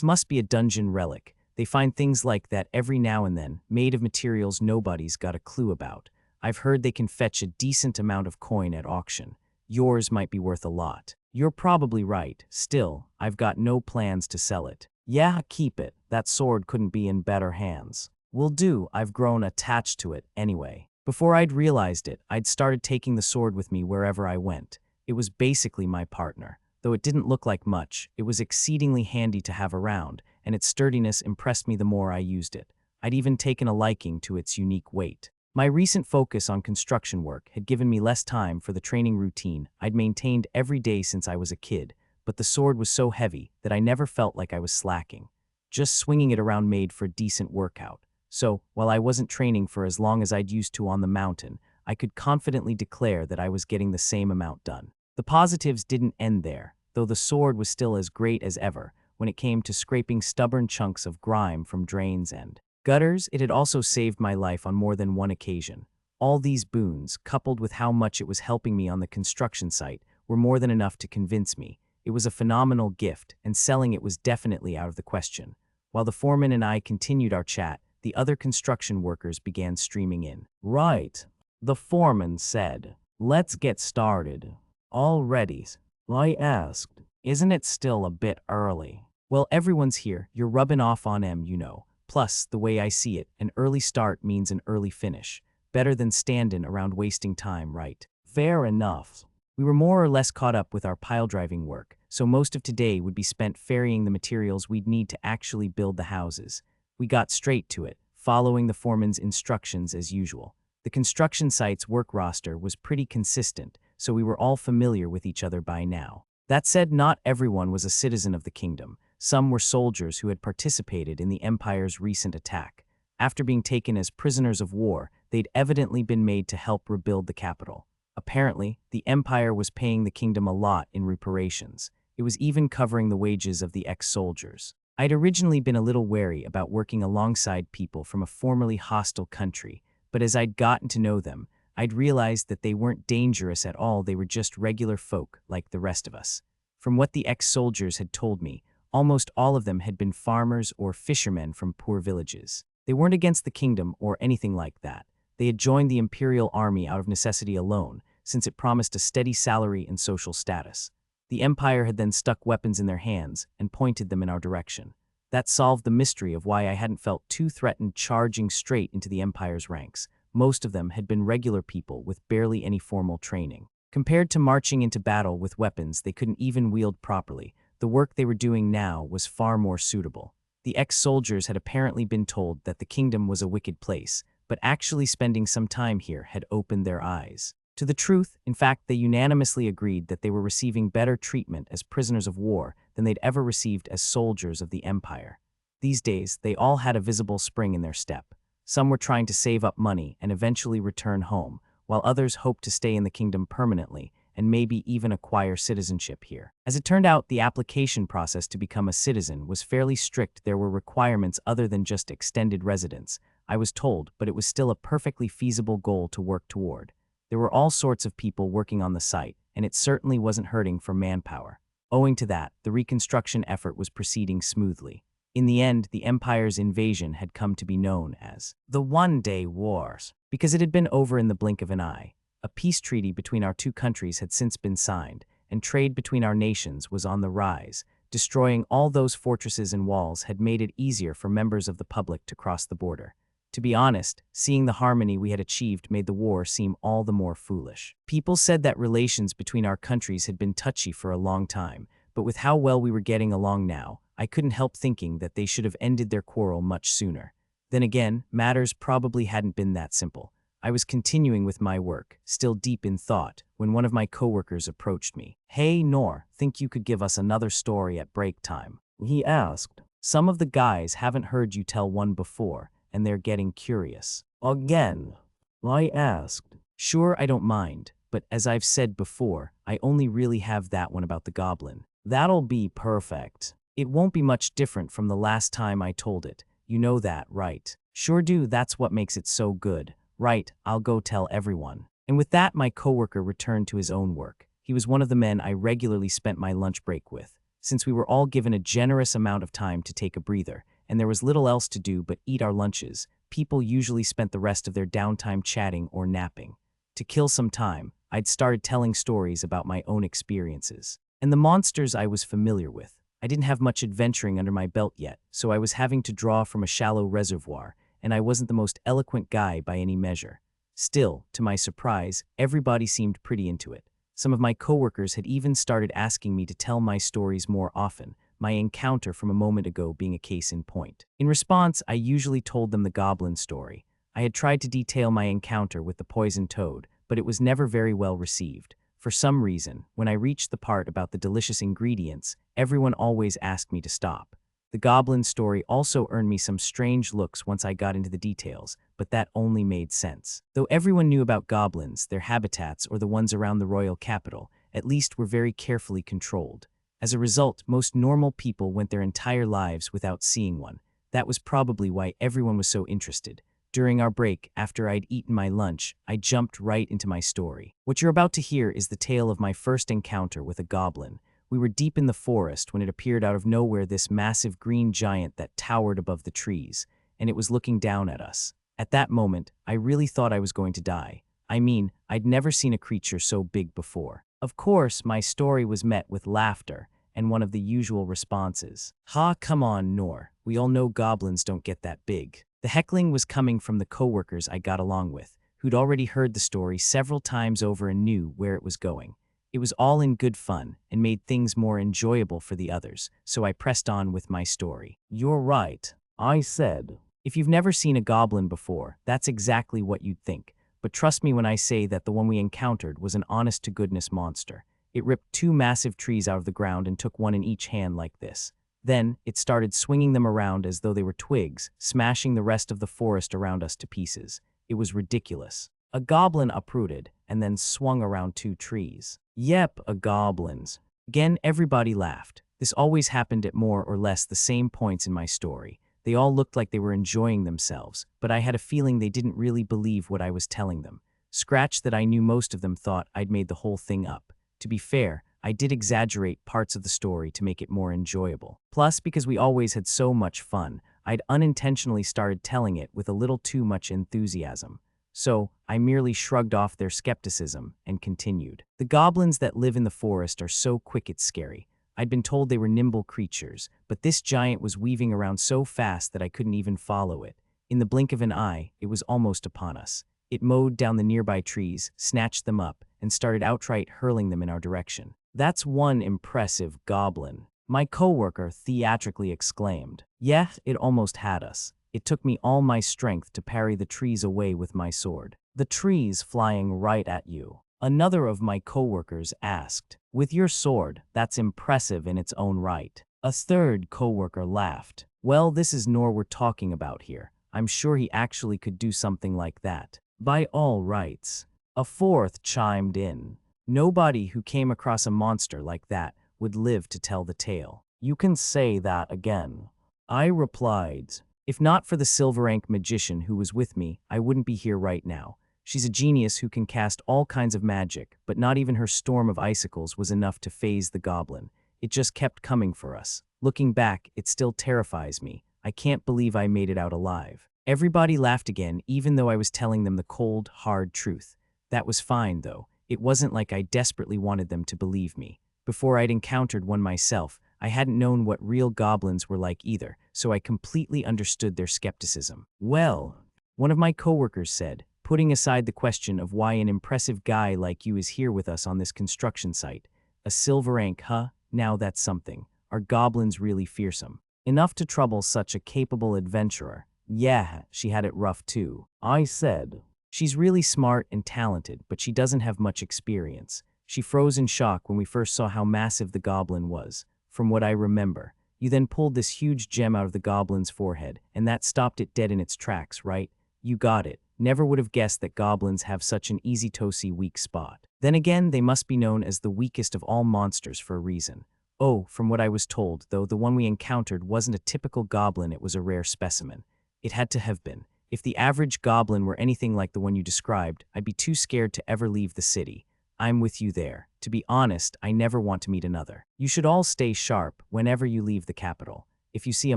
Must be a dungeon relic. They find things like that every now and then, made of materials nobody's got a clue about. I've heard they can fetch a decent amount of coin at auction. Yours might be worth a lot. You're probably right. Still, I've got no plans to sell it. Yeah, keep it. That sword couldn't be in better hands. Will do. I've grown attached to it anyway. Before I'd realized it, I'd started taking the sword with me wherever I went. It was basically my partner. Though it didn't look like much, it was exceedingly handy to have around, and its sturdiness impressed me the more I used it. I'd even taken a liking to its unique weight. My recent focus on construction work had given me less time for the training routine I'd maintained every day since I was a kid, but the sword was so heavy that I never felt like I was slacking. Just swinging it around made for a decent workout. So, while I wasn't training for as long as I'd used to on the mountain, I could confidently declare that I was getting the same amount done. The positives didn't end there, though the sword was still as great as ever when it came to scraping stubborn chunks of grime from drains and gutters. It had also saved my life on more than one occasion. All these boons, coupled with how much it was helping me on the construction site, were more than enough to convince me it was a phenomenal gift, and selling it was definitely out of the question. While the foreman and I continued our chat, the other construction workers began streaming in. "Right," the foreman said. "Let's get started." "All ready?" I asked. "Isn't it still a bit early?" "Well, everyone's here. You're rubbing off on em, you know. Plus, the way I see it, an early start means an early finish. Better than standing around wasting time, right?" "Fair enough." We were more or less caught up with our pile-driving work, so most of today would be spent ferrying the materials we'd need to actually build the houses. We got straight to it, following the foreman's instructions as usual. The construction site's work roster was pretty consistent, so we were all familiar with each other by now. That said, not everyone was a citizen of the kingdom. Some were soldiers who had participated in the Empire's recent attack. After being taken as prisoners of war, they'd evidently been made to help rebuild the capital. Apparently, the Empire was paying the kingdom a lot in reparations. It was even covering the wages of the ex-soldiers. I'd originally been a little wary about working alongside people from a formerly hostile country, but as I'd gotten to know them, I'd realized that they weren't dangerous at all. They were just regular folk like the rest of us. From what the ex-soldiers had told me, almost all of them had been farmers or fishermen from poor villages. They weren't against the kingdom or anything like that. They had joined the imperial army out of necessity alone, since it promised a steady salary and social status. The Empire had then stuck weapons in their hands and pointed them in our direction. That solved the mystery of why I hadn't felt too threatened charging straight into the Empire's ranks. Most of them had been regular people with barely any formal training. Compared to marching into battle with weapons they couldn't even wield properly, the work they were doing now was far more suitable. The ex-soldiers had apparently been told that the kingdom was a wicked place, but actually spending some time here had opened their eyes to the truth. In fact, they unanimously agreed that they were receiving better treatment as prisoners of war than they'd ever received as soldiers of the Empire. These days, they all had a visible spring in their step. Some were trying to save up money and eventually return home, while others hoped to stay in the kingdom permanently and maybe even acquire citizenship here. As it turned out, the application process to become a citizen was fairly strict. There were requirements other than just extended residence, I was told, but it was still a perfectly feasible goal to work toward. There were all sorts of people working on the site, and it certainly wasn't hurting for manpower. Owing to that, the reconstruction effort was proceeding smoothly. In the end, the Empire's invasion had come to be known as the One-Day Wars, because it had been over in the blink of an eye. A peace treaty between our two countries had since been signed, and trade between our nations was on the rise. Destroying all those fortresses and walls had made it easier for members of the public to cross the border. To be honest, seeing the harmony we had achieved made the war seem all the more foolish. People said that relations between our countries had been touchy for a long time, but with how well we were getting along now, I couldn't help thinking that they should have ended their quarrel much sooner. Then again, matters probably hadn't been that simple. I was continuing with my work, still deep in thought, when one of my coworkers approached me. "Hey, Noor, think you could give us another story at break time?" he asked. "Some of the guys haven't heard you tell one before, and they're getting curious." "Again?" I asked. "Sure, I don't mind, but as I've said before, I only really have that one about the goblin." "That'll be perfect." It won't be much different from the last time I told it. You know that, right? Sure do, that's what makes it so good. Right, I'll go tell everyone. And with that, my coworker returned to his own work. He was one of the men I regularly spent my lunch break with, since we were all given a generous amount of time to take a breather, and there was little else to do but eat our lunches. People usually spent the rest of their downtime chatting or napping. To kill some time, I'd started telling stories about my own experiences and the monsters I was familiar with. I didn't have much adventuring under my belt yet, so I was having to draw from a shallow reservoir, and I wasn't the most eloquent guy by any measure. Still, to my surprise, everybody seemed pretty into it. Some of my coworkers had even started asking me to tell my stories more often, my encounter from a moment ago being a case in point. In response, I usually told them the goblin story. I had tried to detail my encounter with the poisoned toad, but it was never very well received. For some reason, when I reached the part about the delicious ingredients, everyone always asked me to stop. The goblin story also earned me some strange looks once I got into the details, but that only made sense. Though everyone knew about goblins, their habitats, or the ones around the royal capital, at least were very carefully controlled. As a result, most normal people went their entire lives without seeing one. That was probably why everyone was so interested. During our break, after I'd eaten my lunch, I jumped right into my story. What you're about to hear is the tale of my first encounter with a goblin. We were deep in the forest when it appeared out of nowhere, this massive green giant that towered above the trees, and it was looking down at us. At that moment, I really thought I was going to die. I mean, I'd never seen a creature so big before. Of course, my story was met with laughter and one of the usual responses. "Ha, come on, Noor. We all know goblins don't get that big." The heckling was coming from the coworkers I got along with, who'd already heard the story several times over and knew where it was going. It was all in good fun and made things more enjoyable for the others, so I pressed on with my story. "You're right," I said. "If you've never seen a goblin before, that's exactly what you'd think. But trust me when I say that the one we encountered was an honest-to-goodness monster. It ripped two massive trees out of the ground and took one in each hand like this. Then, it started swinging them around as though they were twigs, smashing the rest of the forest around us to pieces. It was ridiculous. A goblin uprooted and then swung around two trees. Yep, a goblin's. Again, everybody laughed. This always happened at more or less the same points in my story. They all looked like they were enjoying themselves, but I had a feeling they didn't really believe what I was telling them. Scratch that, I knew most of them thought I'd made the whole thing up. To be fair, I did exaggerate parts of the story to make it more enjoyable. Plus, because we always had so much fun, I'd unintentionally started telling it with a little too much enthusiasm. So, I merely shrugged off their skepticism and continued. The goblins that live in the forest are so quick it's scary. I'd been told they were nimble creatures, but this giant was weaving around so fast that I couldn't even follow it. In the blink of an eye, it was almost upon us. It mowed down the nearby trees, snatched them up, and started outright hurling them in our direction. "That's one impressive goblin," my coworker theatrically exclaimed. "Yeah, it almost had us. It took me all my strength to parry the trees away with my sword." "The trees flying right at you?" another of my coworkers asked. "With your sword, that's impressive in its own right." A third coworker laughed. "Well, this is Noor we're talking about here. I'm sure he actually could do something like that." "By all rights." A fourth chimed in. "Nobody who came across a monster like that would live to tell the tale." "You can say that again," I replied. "If not for the silver-rank magician who was with me, I wouldn't be here right now. She's a genius who can cast all kinds of magic, but not even her storm of icicles was enough to phase the goblin. It just kept coming for us. Looking back, it still terrifies me. I can't believe I made it out alive." Everybody laughed again, even though I was telling them the cold, hard truth. That was fine, though. It wasn't like I desperately wanted them to believe me. Before I'd encountered one myself, I hadn't known what real goblins were like either, so I completely understood their skepticism. "Well," one of my coworkers said, putting aside the question of why an impressive guy like you is here with us on this construction site. "A silver rank, huh? Now that's something. Are goblins really fearsome? Enough to trouble such a capable adventurer?" "Yeah, she had it rough too," I said. "She's really smart and talented, but she doesn't have much experience. She froze in shock when we first saw how massive the goblin was. From what I remember, you then pulled this huge gem out of the goblin's forehead, and that stopped it dead in its tracks, right? You got it. Never would have guessed that goblins have such an easy-to-see weak spot. Then again, they must be known as the weakest of all monsters for a reason. Oh, from what I was told, though, the one we encountered wasn't a typical goblin, it was a rare specimen. It had to have been. If the average goblin were anything like the one you described, I'd be too scared to ever leave the city. I'm with you there. To be honest, I never want to meet another. You should all stay sharp whenever you leave the capital. If you see a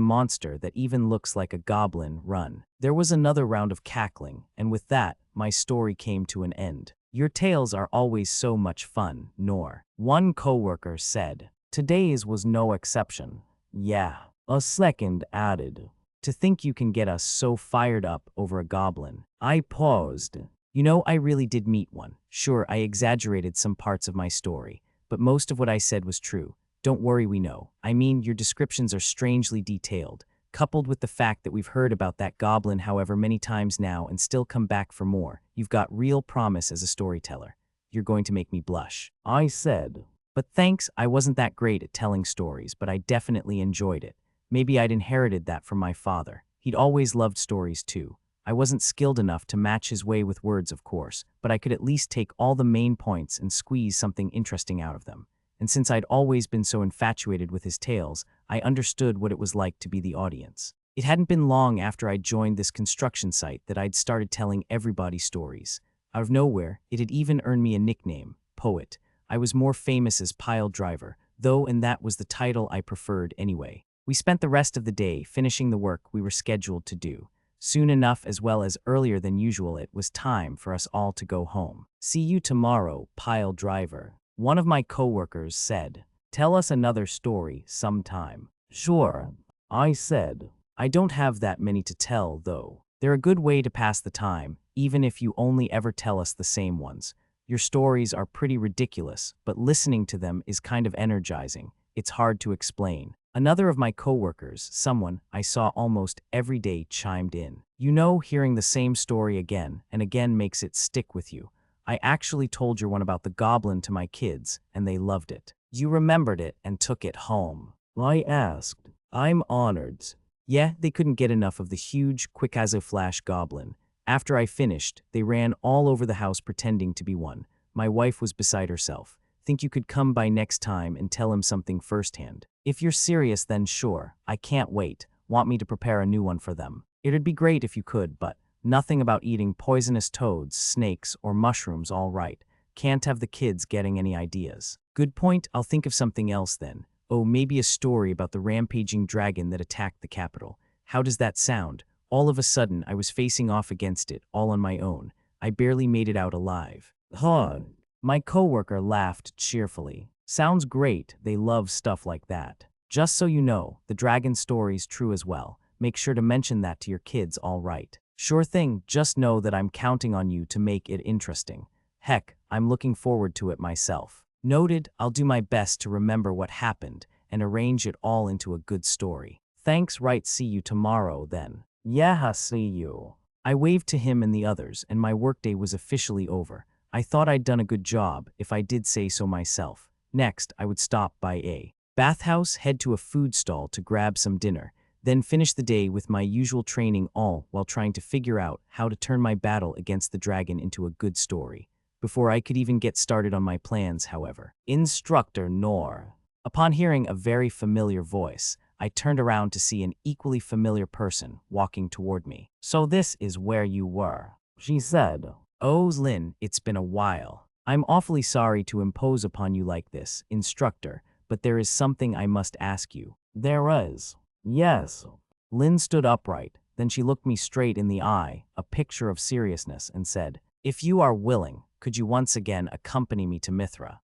monster that even looks like a goblin, run. There was another round of cackling, and with that, my story came to an end. Your tales are always so much fun, Noor. One coworker said. Today's was no exception. Yeah. A second added. To think you can get us so fired up over a goblin. I paused. You know, I really did meet one. Sure, I exaggerated some parts of my story, but most of what I said was true. Don't worry, we know. I mean, your descriptions are strangely detailed, coupled with the fact that we've heard about that goblin however many times now and still come back for more. You've got real promise as a storyteller. You're going to make me blush. I said. But thanks, I wasn't that great at telling stories, but I definitely enjoyed it. Maybe I'd inherited that from my father. He'd always loved stories too. I wasn't skilled enough to match his way with words, of course, but I could at least take all the main points and squeeze something interesting out of them. And since I'd always been so infatuated with his tales, I understood what it was like to be the audience. It hadn't been long after I'd joined this construction site that I'd started telling everybody stories. Out of nowhere, it had even earned me a nickname, Poet. I was more famous as Pile Driver, though, and that was the title I preferred anyway. We spent the rest of the day finishing the work we were scheduled to do. Soon enough, as well as earlier than usual, it was time for us all to go home. See you tomorrow, Pile Driver. One of my coworkers said. Tell us another story sometime. Sure, I said. I don't have that many to tell, though. They're a good way to pass the time, even if you only ever tell us the same ones. Your stories are pretty ridiculous, but listening to them is kind of energizing. It's hard to explain. Another of my coworkers, someone I saw almost every day, chimed in. You know, hearing the same story again and again makes it stick with you. I actually told your one about the goblin to my kids, and they loved it. You remembered it and took it home. I asked. I'm honored. Yeah, they couldn't get enough of the huge, quick-as-a-flash goblin. After I finished, they ran all over the house pretending to be one. My wife was beside herself. Think you could come by next time and tell him something firsthand? If you're serious, then sure. I can't wait. Want me to prepare a new one for them? It'd be great if you could, but nothing about eating poisonous toads, snakes, or mushrooms, all right. Can't have the kids getting any ideas. Good point, I'll think of something else then. Oh, maybe a story about the rampaging dragon that attacked the capital. How does that sound? All of a sudden, I was facing off against it, all on my own. I barely made it out alive. Huh. My coworker laughed cheerfully. Sounds great, they love stuff like that. Just so you know, the dragon story's true as well. Make sure to mention that to your kids, all right. Sure thing, just know that I'm counting on you to make it interesting. Heck, I'm looking forward to it myself. Noted, I'll do my best to remember what happened and arrange it all into a good story. Thanks, right, see you tomorrow then. Yeah, see you. I waved to him and the others, and my workday was officially over. I thought I'd done a good job, if I did say so myself. Next, I would stop by a bathhouse, head to a food stall to grab some dinner, then finish the day with my usual training, all while trying to figure out how to turn my battle against the dragon into a good story. Before I could even get started on my plans, however, Instructor Noor. Upon hearing a very familiar voice, I turned around to see an equally familiar person walking toward me. So this is where you were, she said. Oh, Lynn, it's been a while. I'm awfully sorry to impose upon you like this, Instructor, but there is something I must ask you. There is. Yes. Lynn stood upright, then she looked me straight in the eye, a picture of seriousness, and said, If you are willing, could you once again accompany me to Mithra?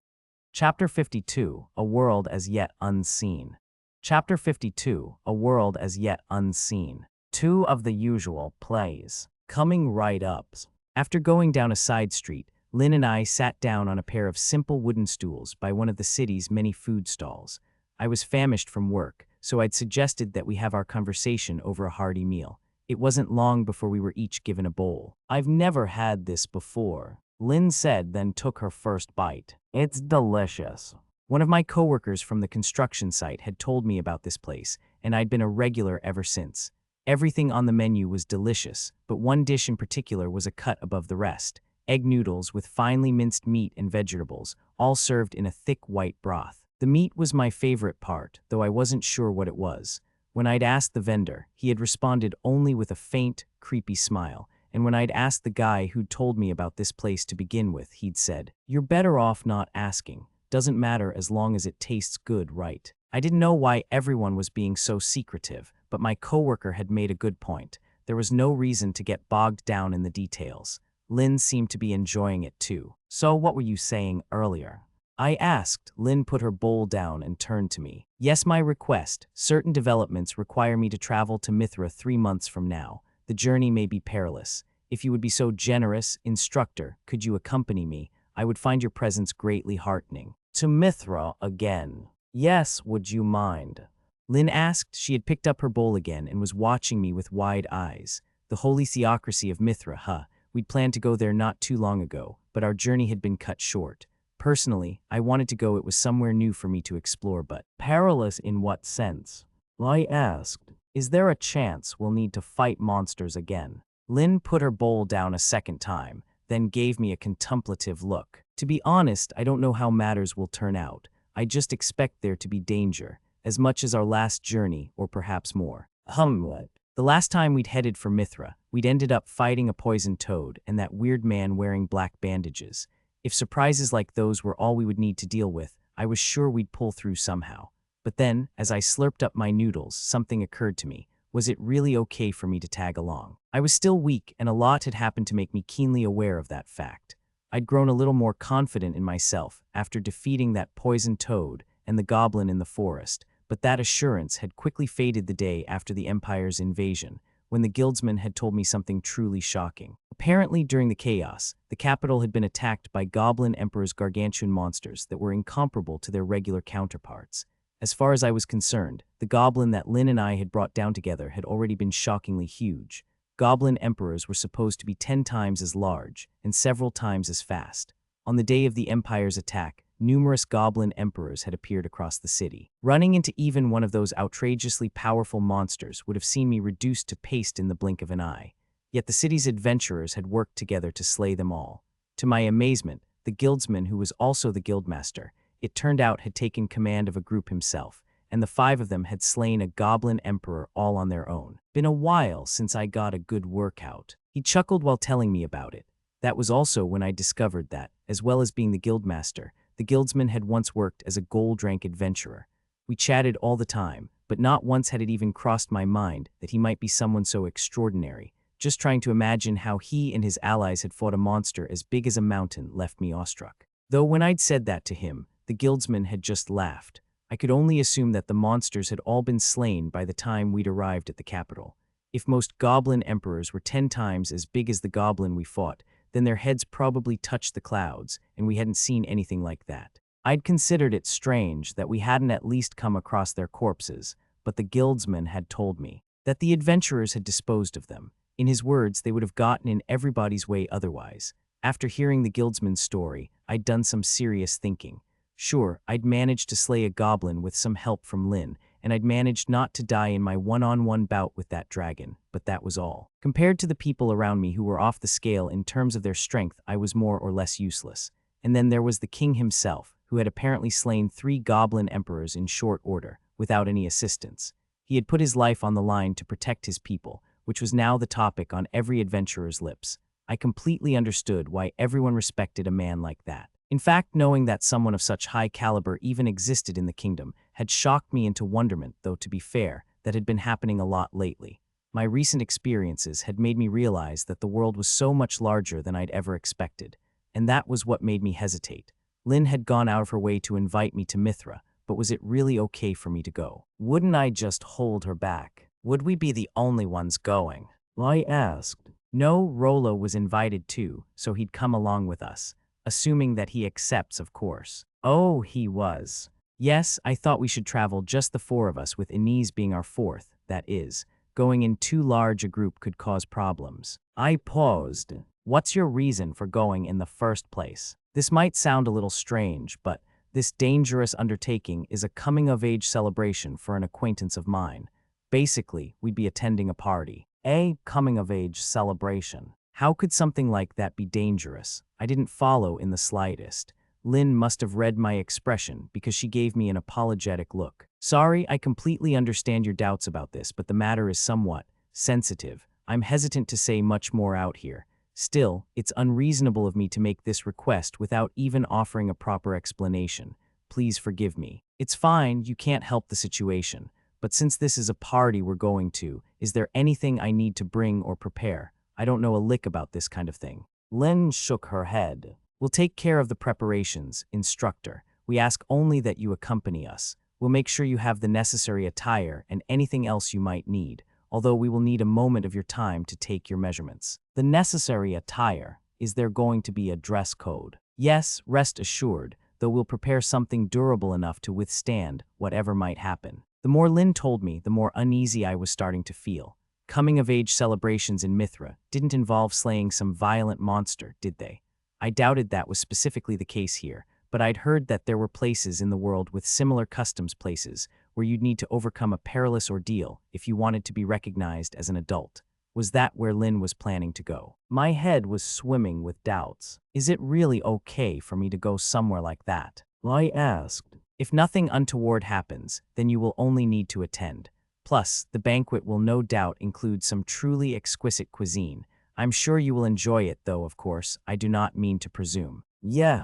Chapter 52, A World as Yet Unseen. Chapter 52, A World as Yet Unseen. Two of the usual plays. Coming right up. After going down a side street, Lynn and I sat down on a pair of simple wooden stools by one of the city's many food stalls. I was famished from work, so I'd suggested that we have our conversation over a hearty meal. It wasn't long before we were each given a bowl. I've never had this before, Lynn said, then took her first bite. It's delicious. One of my coworkers from the construction site had told me about this place, and I'd been a regular ever since. Everything on the menu was delicious, but one dish in particular was a cut above the rest. Egg noodles with finely minced meat and vegetables, all served in a thick white broth. The meat was my favorite part, though I wasn't sure what it was. When I'd asked the vendor, he had responded only with a faint, creepy smile, and when I'd asked the guy who'd told me about this place to begin with, he'd said, "You're better off not asking. Doesn't matter as long as it tastes good, right?" I didn't know why everyone was being so secretive, but my coworker had made a good point. There was no reason to get bogged down in the details. Lynn seemed to be enjoying it too. "So what were you saying earlier?" I asked. Lynn put her bowl down and turned to me. "Yes, my request. Certain developments require me to travel to Mithra 3 months from now. The journey may be perilous. If you would be so generous, Instructor, could you accompany me? I would find your presence greatly heartening." "To Mithra again?" "Yes, would you mind?" Lynn asked. She had picked up her bowl again and was watching me with wide eyes. "The holy theocracy of Mithra, huh? We'd planned to go there not too long ago, but our journey had been cut short. Personally, I wanted to go. It was somewhere new for me to explore, but..." "Perilous in what sense?" I asked. "Is there a chance we'll need to fight monsters again?" Lynn put her bowl down a second time, then gave me a contemplative look. "To be honest, I don't know how matters will turn out. I just expect there to be danger, as much as our last journey, or perhaps more." What? "The last time we'd headed for Mithra, we'd ended up fighting a poisoned toad and that weird man wearing black bandages. If surprises like those were all we would need to deal with, I was sure we'd pull through somehow. But then, as I slurped up my noodles, something occurred to me. Was it really okay for me to tag along? I was still weak, and a lot had happened to make me keenly aware of that fact. I'd grown a little more confident in myself after defeating that poisoned toad and the goblin in the forest, but that assurance had quickly faded the day after the Empire's invasion, when the guildsman had told me something truly shocking. Apparently, during the chaos, the capital had been attacked by Goblin Emperor's gargantuan monsters that were incomparable to their regular counterparts. As far as I was concerned, the goblin that Lynn and I had brought down together had already been shockingly huge. Goblin Emperors were supposed to be 10 times as large and several times as fast. On the day of the Empire's attack, numerous Goblin Emperors had appeared across the city. Running into even one of those outrageously powerful monsters would have seen me reduced to paste in the blink of an eye. Yet the city's adventurers had worked together to slay them all. To my amazement, the guildsman, who was also the guildmaster, it turned out had taken command of a group himself, and the 5 of them had slain a Goblin Emperor all on their own. "Been a while since I got a good workout." He chuckled while telling me about it. That was also when I discovered that, as well as being the guildmaster, the guildsman had once worked as a gold-rank adventurer. We chatted all the time, but not once had it even crossed my mind that he might be someone so extraordinary. Just trying to imagine how he and his allies had fought a monster as big as a mountain left me awestruck. Though when I'd said that to him, the guildsman had just laughed. I could only assume that the monsters had all been slain by the time we'd arrived at the capital. If most Goblin Emperors were 10 times as big as the goblin we fought, then their heads probably touched the clouds, and we hadn't seen anything like that. I'd considered it strange that we hadn't at least come across their corpses, but the guildsman had told me that the adventurers had disposed of them. In his words, they would have gotten in everybody's way otherwise. After hearing the guildsman's story, I'd done some serious thinking. Sure, I'd managed to slay a goblin with some help from Lynn, and I'd managed not to die in my one-on-one bout with that dragon, but that was all. Compared to the people around me who were off the scale in terms of their strength, I was more or less useless. And then there was the king himself, who had apparently slain 3 Goblin Emperors in short order, without any assistance. He had put his life on the line to protect his people, which was now the topic on every adventurer's lips. I completely understood why everyone respected a man like that. In fact, knowing that someone of such high caliber even existed in the kingdom had shocked me into wonderment, though to be fair, that had been happening a lot lately. My recent experiences had made me realize that the world was so much larger than I'd ever expected, and that was what made me hesitate. Lynn had gone out of her way to invite me to Mithra, but was it really okay for me to go? Wouldn't I just hold her back? Would we be the only ones going? I asked. No, Rolo was invited too, so he'd come along with us. Assuming that he accepts, of course. Oh, he was. Yes, I thought we should travel just the 4 of us, with Inez being our 4th, that is. Going in too large a group could cause problems. I paused. What's your reason for going in the first place? This might sound a little strange, but this dangerous undertaking is a coming-of-age celebration for an acquaintance of mine. Basically, we'd be attending a party. A coming-of-age celebration. How could something like that be dangerous? I didn't follow in the slightest. Lynn must have read my expression because she gave me an apologetic look. Sorry, I completely understand your doubts about this, but the matter is somewhat sensitive. I'm hesitant to say much more out here. Still, it's unreasonable of me to make this request without even offering a proper explanation. Please forgive me. It's fine, you can't help the situation. But since this is a party we're going to, is there anything I need to bring or prepare? I don't know a lick about this kind of thing. Lynn shook her head. We'll take care of the preparations, Instructor. We ask only that you accompany us. We'll make sure you have the necessary attire and anything else you might need, although we will need a moment of your time to take your measurements. The necessary attire? Is there going to be a dress code? Yes, rest assured, though we'll prepare something durable enough to withstand whatever might happen. The more Lynn told me, the more uneasy I was starting to feel. Coming-of-age celebrations in Mithra didn't involve slaying some violent monster, did they? I doubted that was specifically the case here, but I'd heard that there were places in the world with similar customs places where you'd need to overcome a perilous ordeal if you wanted to be recognized as an adult. Was that where Lynn was planning to go? My head was swimming with doubts. Is it really okay for me to go somewhere like that? I asked. If nothing untoward happens, then you will only need to attend. Plus, the banquet will no doubt include some truly exquisite cuisine. I'm sure you will enjoy it, though, of course, I do not mean to presume. Yeah.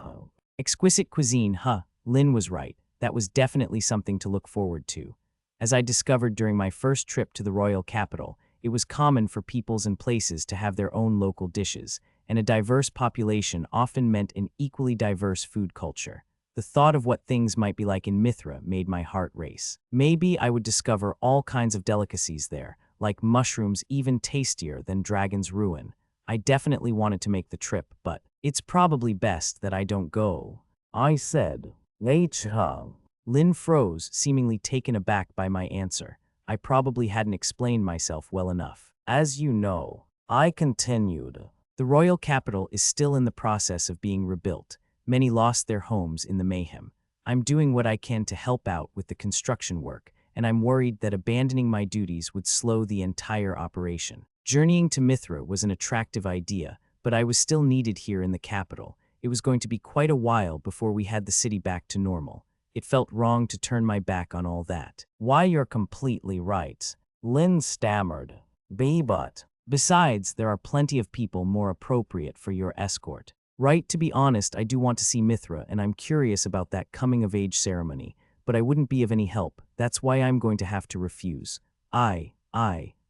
Exquisite cuisine, huh? Lynn was right. That was definitely something to look forward to. As I discovered during my first trip to the royal capital, it was common for peoples and places to have their own local dishes, and a diverse population often meant an equally diverse food culture. The thought of what things might be like in Mithra made my heart race. Maybe I would discover all kinds of delicacies there, like mushrooms even tastier than Dragon's Ruin. I definitely wanted to make the trip, but it's probably best that I don't go. I said, Lynn froze, seemingly taken aback by my answer. I probably hadn't explained myself well enough. As you know, I continued. The royal capital is still in the process of being rebuilt. Many lost their homes in the mayhem. I'm doing what I can to help out with the construction work, and I'm worried that abandoning my duties would slow the entire operation. Journeying to Mithra was an attractive idea, but I was still needed here in the capital. It was going to be quite a while before we had the city back to normal. It felt wrong to turn my back on all that. Why, you're completely right. Lynn stammered. But besides, there are plenty of people more appropriate for your escort. Right, to be honest, I do want to see Mithra, and I'm curious about that coming-of-age ceremony, but I wouldn't be of any help. That's why I'm going to have to refuse. I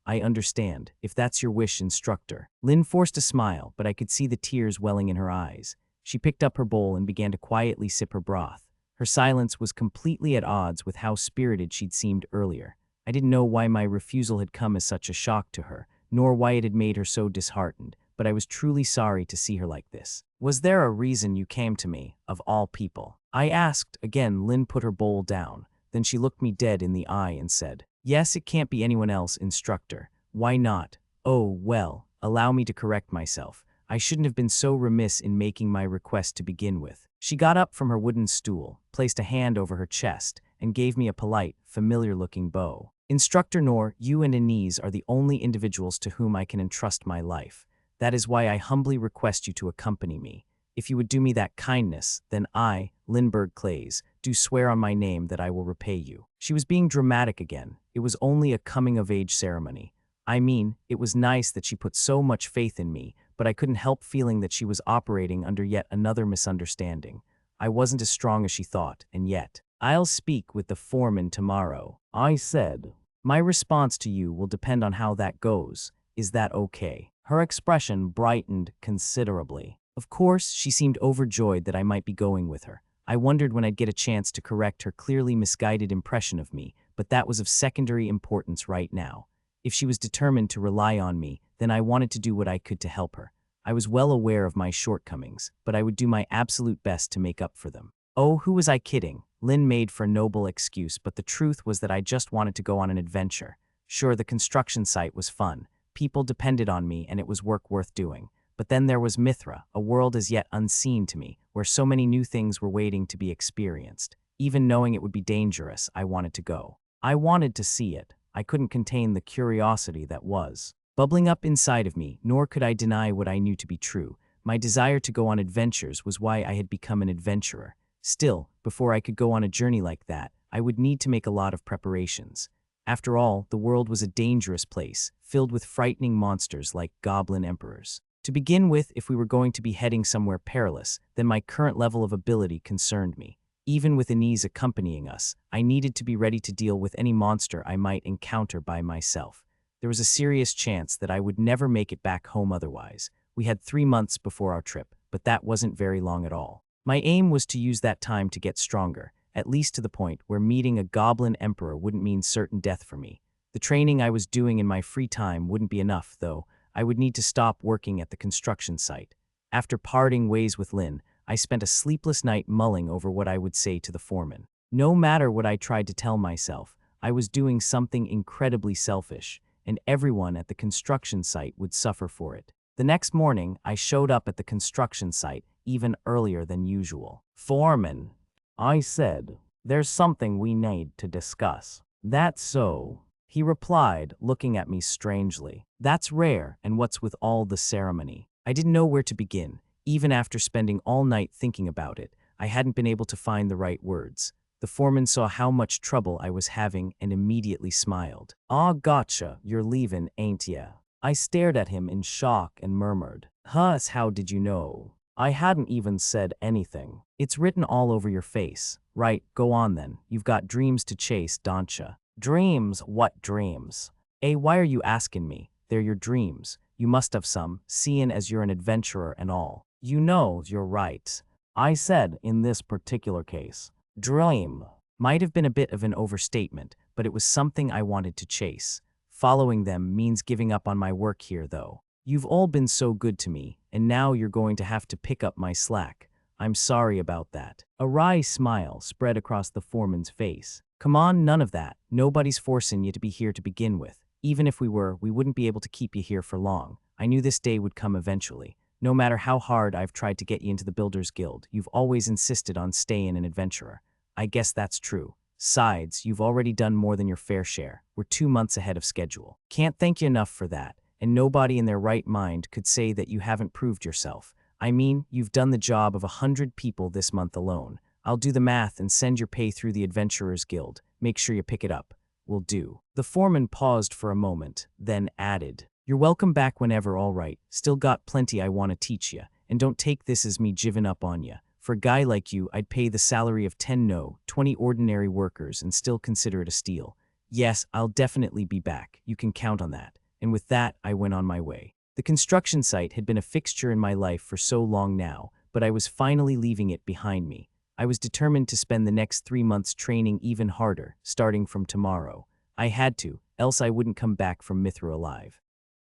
understand, if that's your wish, Instructor. Lynn forced a smile, but I could see the tears welling in her eyes. She picked up her bowl and began to quietly sip her broth. Her silence was completely at odds with how spirited she'd seemed earlier. I didn't know why my refusal had come as such a shock to her, nor why it had made her so disheartened, but I was truly sorry to see her like this. Was there a reason you came to me, of all people? I asked. Again, Lynn put her bowl down. Then she looked me dead in the eye and said, Yes, it can't be anyone else, Instructor. Why not? Oh, well, allow me to correct myself. I shouldn't have been so remiss in making my request to begin with. She got up from her wooden stool, placed a hand over her chest, and gave me a polite, familiar-looking bow. Instructor Noor, you and Inez are the only individuals to whom I can entrust my life. That is why I humbly request you to accompany me. If you would do me that kindness, then I, Lindbergh Clays, do swear on my name that I will repay you. She was being dramatic again. It was only a coming-of-age ceremony. I mean, it was nice that she put so much faith in me, but I couldn't help feeling that she was operating under yet another misunderstanding. I wasn't as strong as she thought, and yet. I'll speak with the foreman tomorrow, I said. My response to you will depend on how that goes. Is that okay? Her expression brightened considerably. Of course, she seemed overjoyed that I might be going with her. I wondered when I'd get a chance to correct her clearly misguided impression of me, but that was of secondary importance right now. If she was determined to rely on me, then I wanted to do what I could to help her. I was well aware of my shortcomings, but I would do my absolute best to make up for them. Oh, who was I kidding? Lynn made for a noble excuse, but the truth was that I just wanted to go on an adventure. Sure, the construction site was fun. People depended on me, and it was work worth doing. But then there was Mithra, a world as yet unseen to me, where so many new things were waiting to be experienced. Even knowing it would be dangerous, I wanted to go. I wanted to see it. I couldn't contain the curiosity that was bubbling up inside of me, nor could I deny what I knew to be true. My desire to go on adventures was why I had become an adventurer. Still, before I could go on a journey like that, I would need to make a lot of preparations. After all, the world was a dangerous place, filled with frightening monsters like goblin emperors. To begin with, if we were going to be heading somewhere perilous, then my current level of ability concerned me. Even with Anise accompanying us, I needed to be ready to deal with any monster I might encounter by myself. There was a serious chance that I would never make it back home otherwise. We had 3 months before our trip, but that wasn't very long at all. My aim was to use that time to get stronger, at least to the point where meeting a goblin emperor wouldn't mean certain death for me. The training I was doing in my free time wouldn't be enough, though. I would need to stop working at the construction site. After parting ways with Lynn, I spent a sleepless night mulling over what I would say to the foreman. No matter what I tried to tell myself, I was doing something incredibly selfish, and everyone at the construction site would suffer for it. The next morning, I showed up at the construction site even earlier than usual. "Foreman," I said, "there's something we need to discuss." "That's so," he replied, looking at me strangely. "That's rare, and what's with all the ceremony?" I didn't know where to begin. Even after spending all night thinking about it, I hadn't been able to find the right words. The foreman saw how much trouble I was having and immediately smiled. "Aw, gotcha, you're leaving, ain't ya?" I stared at him in shock and murmured, "Huss, how did you know?" I hadn't even said anything. "It's written all over your face." "Right, go on then. You've got dreams to chase, don'tcha?" "Dreams? What dreams?" Why are you asking me? They're your dreams. You must have some, seeing as you're an adventurer and all. "You know, you're right," I said in this particular case. "Dream" might have been a bit of an overstatement, but it was something I wanted to chase. Following them means giving up on my work here, though. You've all been so good to me, and now you're going to have to pick up my slack. I'm sorry about that. A wry smile spread across the foreman's face. "Come on, none of that. Nobody's forcing you to be here to begin with. Even if we were, we wouldn't be able to keep you here for long. I knew this day would come eventually. No matter how hard I've tried to get you into the Builders Guild, you've always insisted on staying an adventurer. I guess that's true. Sides, you've already done more than your fair share. We're 2 months ahead of schedule. Can't thank you enough for that, and nobody in their right mind could say that you haven't proved yourself. I mean, you've done the job of 100 people this month alone. I'll do the math and send your pay through the Adventurers Guild. Make sure you pick it up." "Will do." The foreman paused for a moment, then added, "You're welcome back whenever, all right. Still got plenty I want to teach you, and don't take this as me giving up on you. For a guy like you, I'd pay the salary of 20 ordinary workers and still consider it a steal. Yes, I'll definitely be back. You can count on that." And with that, I went on my way. The construction site had been a fixture in my life for so long now, but I was finally leaving it behind me. I was determined to spend the next 3 months training even harder, starting from tomorrow. I had to, else I wouldn't come back from Mithra alive.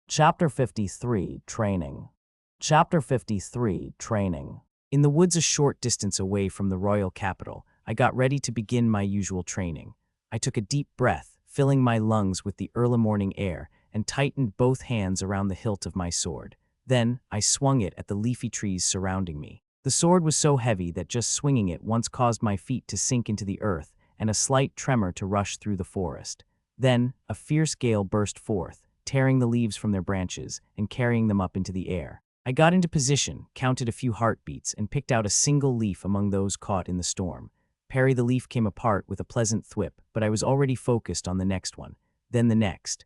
Chapter 53, Training. Chapter 53, Training. In the woods a short distance away from the royal capital, I got ready to begin my usual training. I took a deep breath, filling my lungs with the early morning air, and tightened both hands around the hilt of my sword. Then, I swung it at the leafy trees surrounding me. The sword was so heavy that just swinging it once caused my feet to sink into the earth and a slight tremor to rush through the forest. Then, a fierce gale burst forth, tearing the leaves from their branches and carrying them up into the air. I got into position, counted a few heartbeats, and picked out a single leaf among those caught in the storm. Parry the leaf came apart with a pleasant thwip, but I was already focused on the next one. Then the next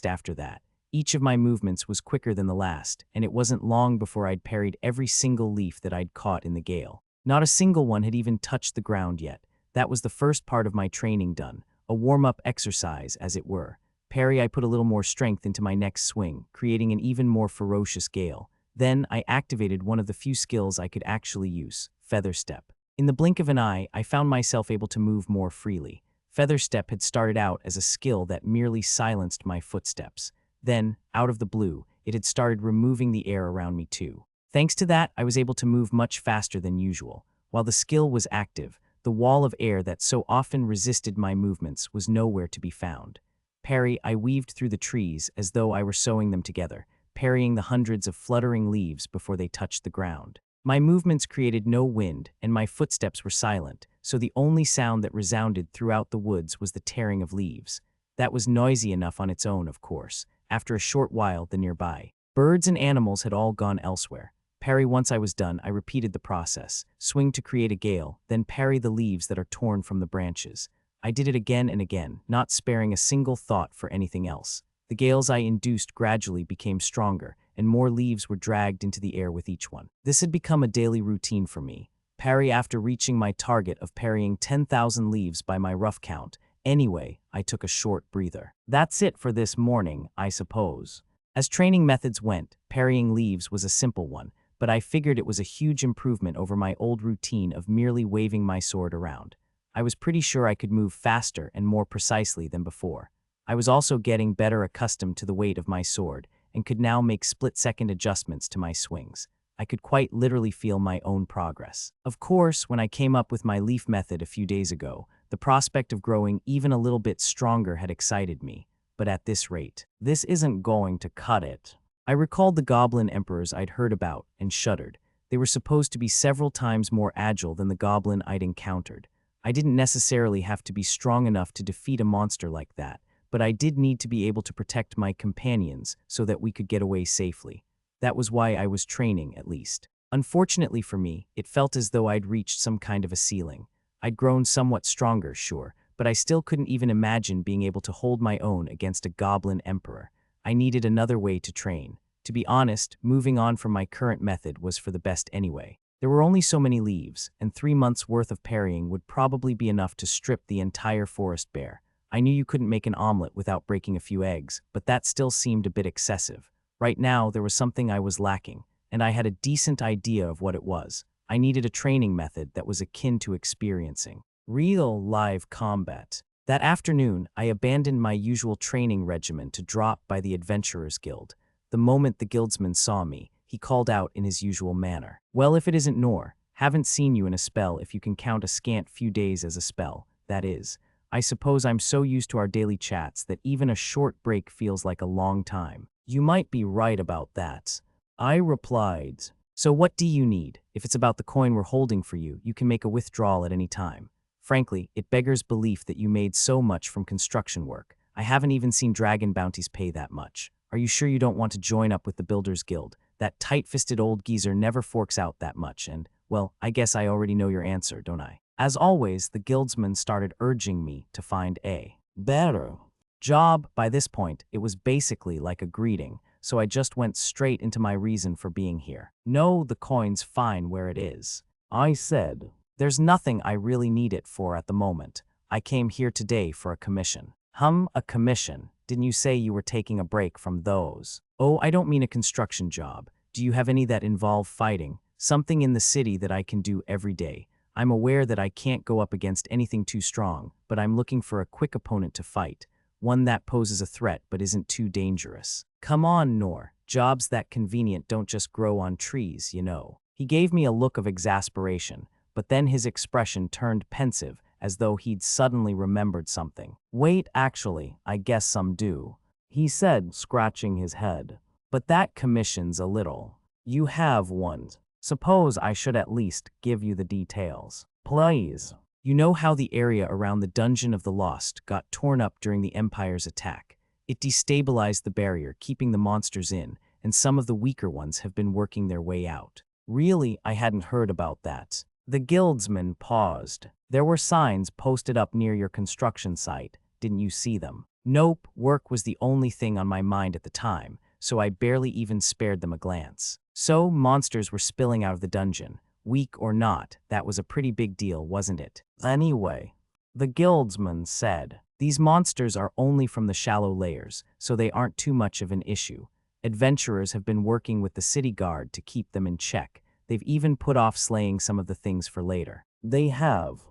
after that. Each of my movements was quicker than the last, and it wasn't long before I'd parried every single leaf that I'd caught in the gale. Not a single one had even touched the ground yet. That was the first part of my training done, a warm-up exercise, as it were. Parry, I put a little more strength into my next swing, creating an even more ferocious gale. Then I activated one of the few skills I could actually use, Feather Step. In the blink of an eye, I found myself able to move more freely. Feather Step had started out as a skill that merely silenced my footsteps. Then, out of the blue, it had started removing the air around me too. Thanks to that, I was able to move much faster than usual. While the skill was active, the wall of air that so often resisted my movements was nowhere to be found. Parry, I weaved through the trees as though I were sewing them together, parrying the hundreds of fluttering leaves before they touched the ground. My movements created no wind, and my footsteps were silent, so the only sound that resounded throughout the woods was the tearing of leaves. That was noisy enough on its own, of course. After a short while, the nearby birds and animals had all gone elsewhere. Parry once I was done, I repeated the process. Swing to create a gale, then parry the leaves that are torn from the branches. I did it again and again, not sparing a single thought for anything else. The gales I induced gradually became stronger, and more leaves were dragged into the air with each one. This had become a daily routine for me. Parry after reaching my target of parrying 10,000 leaves by my rough count. Anyway, I took a short breather. That's it for this morning, I suppose. As training methods went, parrying leaves was a simple one, but I figured it was a huge improvement over my old routine of merely waving my sword around. I was pretty sure I could move faster and more precisely than before. I was also getting better accustomed to the weight of my sword, and could now make split-second adjustments to my swings. I could quite literally feel my own progress. Of course, when I came up with my leaf method a few days ago, the prospect of growing even a little bit stronger had excited me. But at this rate, this isn't going to cut it. I recalled the goblin emperors I'd heard about and shuddered. They were supposed to be several times more agile than the goblin I'd encountered. I didn't necessarily have to be strong enough to defeat a monster like that, but I did need to be able to protect my companions so that we could get away safely. That was why I was training, at least. Unfortunately for me, it felt as though I'd reached some kind of a ceiling. I'd grown somewhat stronger, sure, but I still couldn't even imagine being able to hold my own against a goblin emperor. I needed another way to train. To be honest, moving on from my current method was for the best anyway. There were only so many leaves, and 3 months' worth of parrying would probably be enough to strip the entire forest bare. I knew you couldn't make an omelet without breaking a few eggs, but that still seemed a bit excessive. Right now, there was something I was lacking, and I had a decent idea of what it was. I needed a training method that was akin to experiencing real live combat. That afternoon, I abandoned my usual training regimen to drop by the Adventurers Guild. The moment the guildsman saw me, he called out in his usual manner. "Well, if it isn't Noor, haven't seen you in a spell if you can count a scant few days as a spell, that is. I suppose I'm so used to our daily chats that even a short break feels like a long time." "You might be right about that," I replied. "So what do you need? If it's about the coin we're holding for you, you can make a withdrawal at any time. Frankly, it beggars belief that you made so much from construction work. I haven't even seen dragon bounties pay that much. Are you sure you don't want to join up with the Builders Guild? That tight-fisted old geezer never forks out that much, and, well, I guess I already know your answer, don't I?" As always, the guildsman started urging me to find a better job. By this point, it was basically like a greeting, so I just went straight into my reason for being here. "No, the coin's fine where it is," I said. "There's nothing I really need it for at the moment. I came here today for a commission." A commission? Didn't you say you were taking a break from those?" "Oh, I don't mean a construction job. Do you have any that involve fighting? Something in the city that I can do every day. I'm aware that I can't go up against anything too strong, but I'm looking for a quick opponent to fight. One that poses a threat but isn't too dangerous." "Come on, Noor. Jobs that convenient don't just grow on trees, you know." He gave me a look of exasperation, but then his expression turned pensive, as though he'd suddenly remembered something. "Wait, actually, I guess some do," he said, scratching his head. "But that commission's a little. You have one. Suppose I should at least give you the details." "Please." "You know how the area around the Dungeon of the Lost got torn up during the Empire's attack? It destabilized the barrier, keeping the monsters in, and some of the weaker ones have been working their way out." "Really? I hadn't heard about that." The guildsman paused. "There were signs posted up near your construction site. Didn't you see them?" "Nope, work was the only thing on my mind at the time, so I barely even spared them a glance." "So, monsters were spilling out of the dungeon. Weak or not, that was a pretty big deal, wasn't it?" "Anyway," the guildsman said, "these monsters are only from the shallow layers, so they aren't too much of an issue. Adventurers have been working with the city guard to keep them in check. They've even put off slaying some of the things for later." "They have?"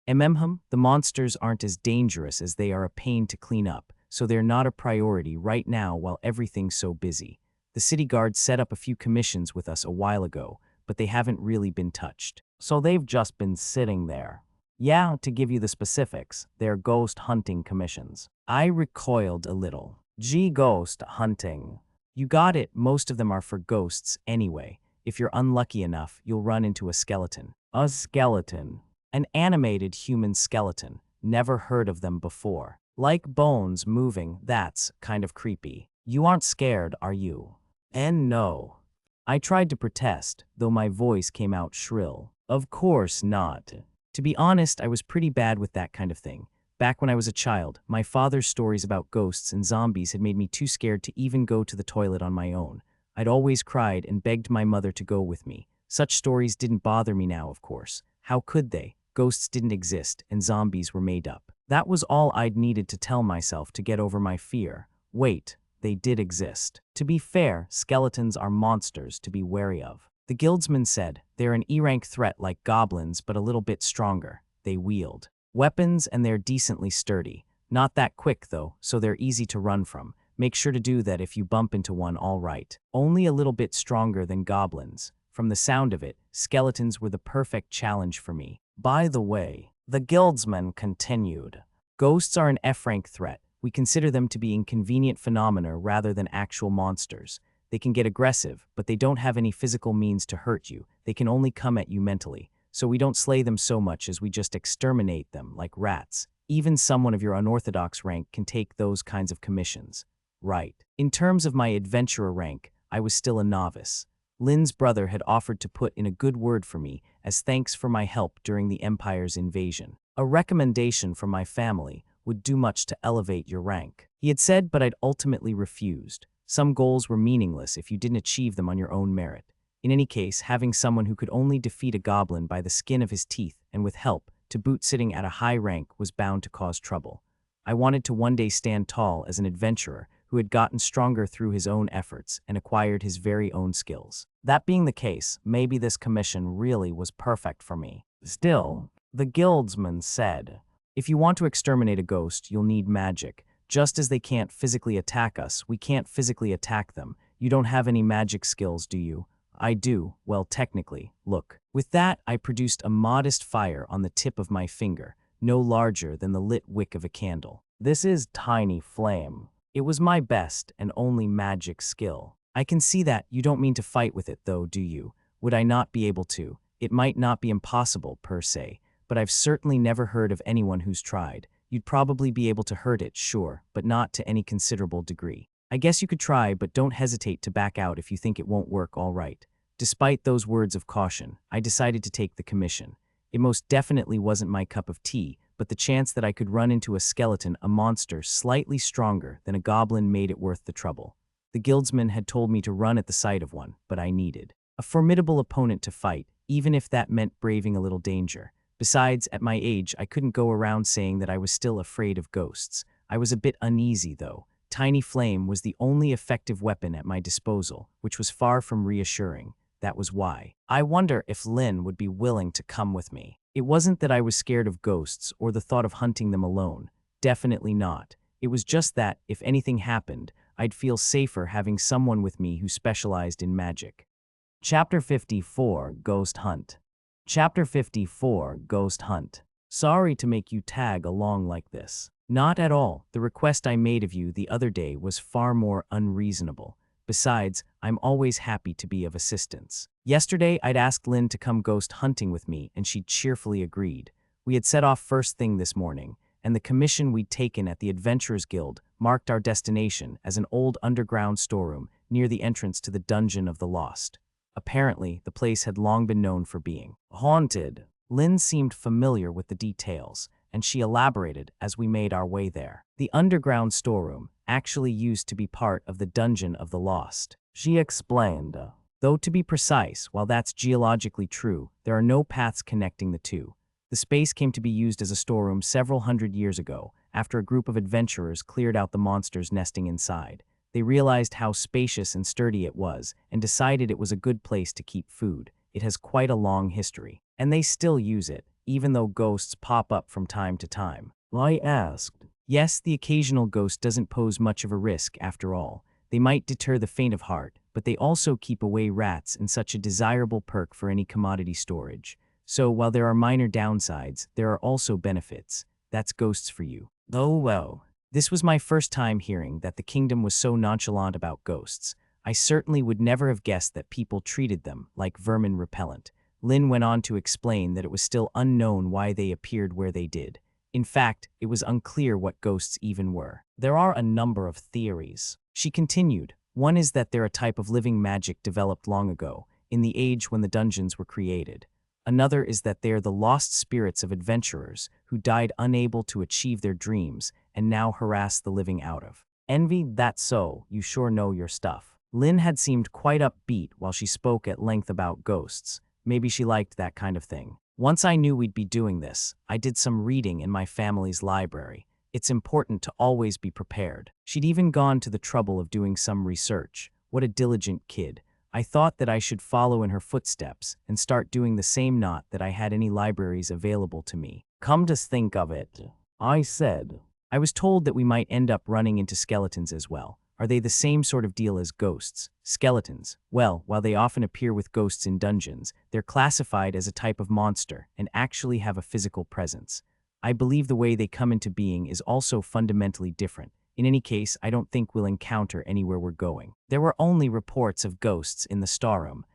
The monsters aren't as dangerous as they are a pain to clean up, so they're not a priority right now while everything's so busy. The city guard set up a few commissions with us a while ago, but they haven't really been touched. "So they've just been sitting there?" "Yeah, to give you the specifics, they're ghost hunting commissions." I recoiled a little. Ghost hunting. You got it, most of them are for ghosts anyway. If you're unlucky enough, you'll run into a skeleton. A skeleton? An animated human skeleton. Never heard of them before. Like bones moving, that's kind of creepy. You aren't scared, are you? And no. I tried to protest, though my voice came out shrill. Of course not. To be honest, I was pretty bad with that kind of thing. Back when I was a child, my father's stories about ghosts and zombies had made me too scared to even go to the toilet on my own. I'd always cried and begged my mother to go with me. Such stories didn't bother me now, of course. How could they? Ghosts didn't exist, and zombies were made up. That was all I'd needed to tell myself to get over my fear. Wait, they did exist. To be fair, skeletons are monsters to be wary of. The guildsman said, they're an E-rank threat like goblins, but a little bit stronger. They wield weapons and they're decently sturdy. Not that quick though, so they're easy to run from. Make sure to do that if you bump into one, all right. Only a little bit stronger than goblins. From the sound of it, skeletons were the perfect challenge for me. By the way, the guildsman continued, ghosts are an F-rank threat. We consider them to be inconvenient phenomena rather than actual monsters. They can get aggressive, but they don't have any physical means to hurt you. They can only come at you mentally. So we don't slay them so much as we just exterminate them like rats. Even someone of your unorthodox rank can take those kinds of commissions. Right. In terms of my adventurer rank, I was still a novice. Lynn's brother had offered to put in a good word for me as thanks for my help during the Empire's invasion. A recommendation from my family would do much to elevate your rank. He had said, but I'd ultimately refused. Some goals were meaningless if you didn't achieve them on your own merit. In any case, having someone who could only defeat a goblin by the skin of his teeth and with help, to boot sitting at a high rank, was bound to cause trouble. I wanted to one day stand tall as an adventurer who had gotten stronger through his own efforts and acquired his very own skills. That being the case, maybe this commission really was perfect for me. Still, the guildsman said, if you want to exterminate a ghost, you'll need magic. Just as they can't physically attack us, we can't physically attack them. You don't have any magic skills, do you? I do, well, technically. Look. With that, I produced a modest fire on the tip of my finger, no larger than the lit wick of a candle. This is tiny flame. It was my best and only magic skill. I can see that. You don't mean to fight with it, though, do you? Would I not be able to? It might not be impossible, per se, but I've certainly never heard of anyone who's tried. You'd probably be able to hurt it, sure, but not to any considerable degree. I guess you could try, but don't hesitate to back out if you think it won't work all right. Despite those words of caution, I decided to take the commission. It most definitely wasn't my cup of tea, but the chance that I could run into a skeleton, a monster slightly stronger than a goblin, made it worth the trouble. The guildsman had told me to run at the sight of one, but I needed a formidable opponent to fight, even if that meant braving a little danger. Besides, at my age, I couldn't go around saying that I was still afraid of ghosts. I was a bit uneasy, though. Tiny flame was the only effective weapon at my disposal, which was far from reassuring. That was why. I wonder if Lynn would be willing to come with me. It wasn't that I was scared of ghosts or the thought of hunting them alone. Definitely not. It was just that, if anything happened, I'd feel safer having someone with me who specialized in magic. Chapter 54, Ghost Hunt. Chapter 54, Ghost Hunt. Sorry to make you tag along like this. Not at all. The request I made of you the other day was far more unreasonable. Besides, I'm always happy to be of assistance. Yesterday, I'd asked Lynn to come ghost hunting with me, and she'd cheerfully agreed. We had set off first thing this morning, and the commission we'd taken at the Adventurers Guild marked our destination as an old underground storeroom near the entrance to the Dungeon of the Lost. Apparently, the place had long been known for being haunted. Lynn seemed familiar with the details, and she elaborated as we made our way there. The underground storeroom actually used to be part of the Dungeon of the Lost. She explained, though to be precise, while that's geologically true, there are no paths connecting the two. The space came to be used as a storeroom several hundred years ago, after a group of adventurers cleared out the monsters nesting inside. They realized how spacious and sturdy it was, and decided it was a good place to keep food. It has quite a long history, and they still use it, even though ghosts pop up from time to time. I asked. Yes, the occasional ghost doesn't pose much of a risk after all. They might deter the faint of heart, but they also keep away rats, and such a desirable perk for any commodity storage. So while there are minor downsides, there are also benefits. That's ghosts for you. Oh well. This was my first time hearing that the kingdom was so nonchalant about ghosts. I certainly would never have guessed that people treated them like vermin repellent. Lynn went on to explain that it was still unknown why they appeared where they did. In fact, it was unclear what ghosts even were. There are a number of theories. She continued, One is that they're a type of living magic developed long ago, in the age when the dungeons were created. Another is that they are the lost spirits of adventurers who died unable to achieve their dreams and now harass the living out of. Envy, that's so, you sure know your stuff. Lynn had seemed quite upbeat while she spoke at length about ghosts. Maybe she liked that kind of thing. Once I knew we'd be doing this, I did some reading in my family's library. It's important to always be prepared. She'd even gone to the trouble of doing some research. What a diligent kid. I thought that I should follow in her footsteps and start doing the same, not that I had any libraries available to me. Come to think of it, I said. I was told that we might end up running into skeletons as well. Are they the same sort of deal as ghosts? Skeletons. Well, while they often appear with ghosts in dungeons, they're classified as a type of monster and actually have a physical presence. I believe the way they come into being is also fundamentally different. In any case, I don't think we'll encounter anywhere we're going. There were only reports of ghosts in the storeroom.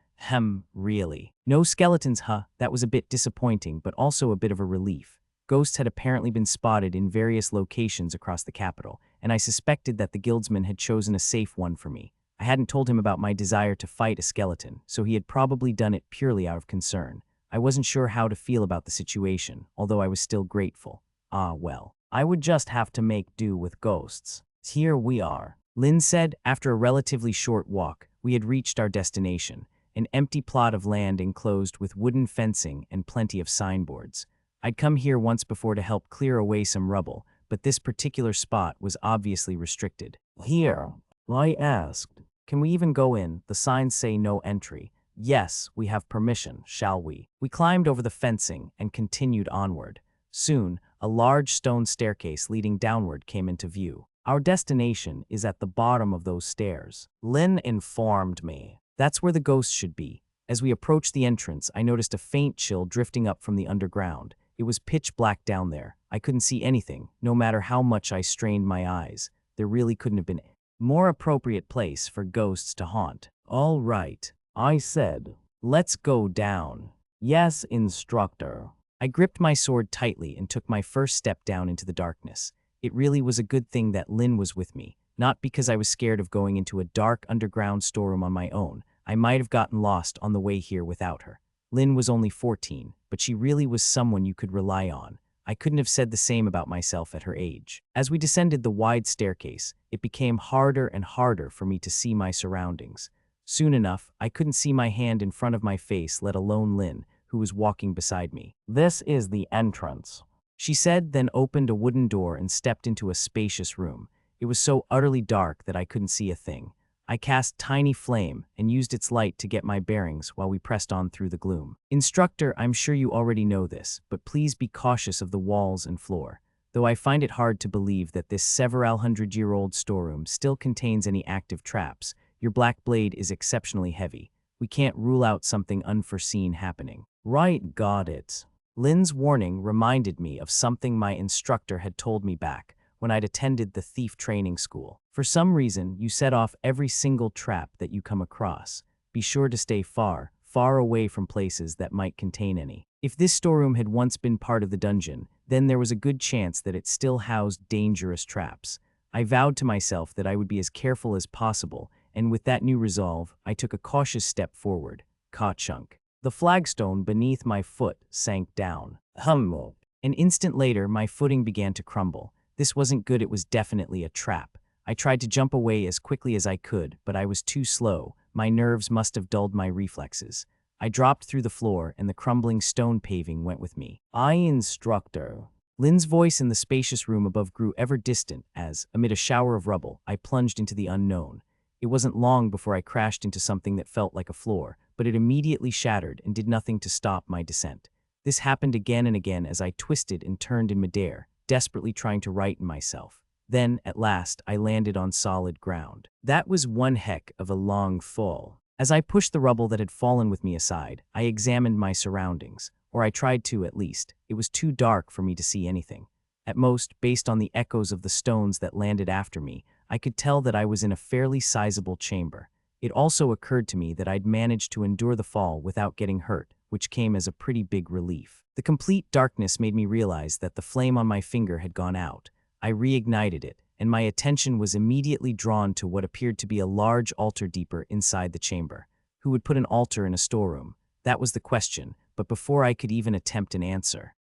Really? No skeletons, huh? That was a bit disappointing, but also a bit of a relief. Ghosts had apparently been spotted in various locations across the capital, and I suspected that the guildsman had chosen a safe one for me. I hadn't told him about my desire to fight a skeleton, so he had probably done it purely out of concern. I wasn't sure how to feel about the situation, although I was still grateful. Well, I would just have to make do with ghosts. Here we are, Lynn said. After a relatively short walk, we had reached our destination, an empty plot of land enclosed with wooden fencing and plenty of signboards. I'd come here once before to help clear away some rubble, but this particular spot was obviously restricted. Here, I asked, can we even go in? The signs say no entry. Yes, we have permission, shall we? We climbed over the fencing and continued onward. Soon, a large stone staircase leading downward came into view. Our destination is at the bottom of those stairs, Lynn informed me. That's where the ghosts should be. As we approached the entrance, I noticed a faint chill drifting up from the underground. It was pitch black down there. I couldn't see anything, no matter how much I strained my eyes. There really couldn't have been a more appropriate place for ghosts to haunt. All right, I said. Let's go down. Yes, Instructor. I gripped my sword tightly and took my first step down into the darkness. It really was a good thing that Lynn was with me, not because I was scared of going into a dark underground storeroom on my own. I might have gotten lost on the way here without her. Lynn was only 14, but she really was someone you could rely on. I couldn't have said the same about myself at her age. As we descended the wide staircase, it became harder and harder for me to see my surroundings. Soon enough, I couldn't see my hand in front of my face, let alone Lynn, who was walking beside me. This is the entrance, she said, then opened a wooden door and stepped into a spacious room. It was so utterly dark that I couldn't see a thing. I cast tiny flame and used its light to get my bearings while we pressed on through the gloom. Instructor, I'm sure you already know this, but please be cautious of the walls and floor. Though I find it hard to believe that this several hundred-year-old storeroom still contains any active traps, your black blade is exceptionally heavy. We can't rule out something unforeseen happening. Right, got it. Lynn's warning reminded me of something my instructor had told me back when I'd attended the thief training school. For some reason, you set off every single trap that you come across. Be sure to stay far, far away from places that might contain any. If this storeroom had once been part of the dungeon, then there was a good chance that it still housed dangerous traps. I vowed to myself that I would be as careful as possible, and with that new resolve, I took a cautious step forward. Ka-chunk. The flagstone beneath my foot sank down. An instant later, my footing began to crumble. This wasn't good, it was definitely a trap. I tried to jump away as quickly as I could, but I was too slow. My nerves must have dulled my reflexes. I dropped through the floor, and the crumbling stone paving went with me. Instructor. Lynn's voice in the spacious room above grew ever distant as, amid a shower of rubble, I plunged into the unknown. It wasn't long before I crashed into something that felt like a floor, but it immediately shattered and did nothing to stop my descent. This happened again and again as I twisted and turned in midair, desperately trying to righten myself. Then, at last, I landed on solid ground. That was one heck of a long fall. As I pushed the rubble that had fallen with me aside, I examined my surroundings, or I tried to at least. It was too dark for me to see anything. At most, based on the echoes of the stones that landed after me, I could tell that I was in a fairly sizable chamber. It also occurred to me that I'd managed to endure the fall without getting hurt, which came as a pretty big relief. The complete darkness made me realize that the flame on my finger had gone out. I reignited it, and my attention was immediately drawn to what appeared to be a large altar deeper inside the chamber. Who would put an altar in a storeroom? That was the question, but before I could even attempt an answer,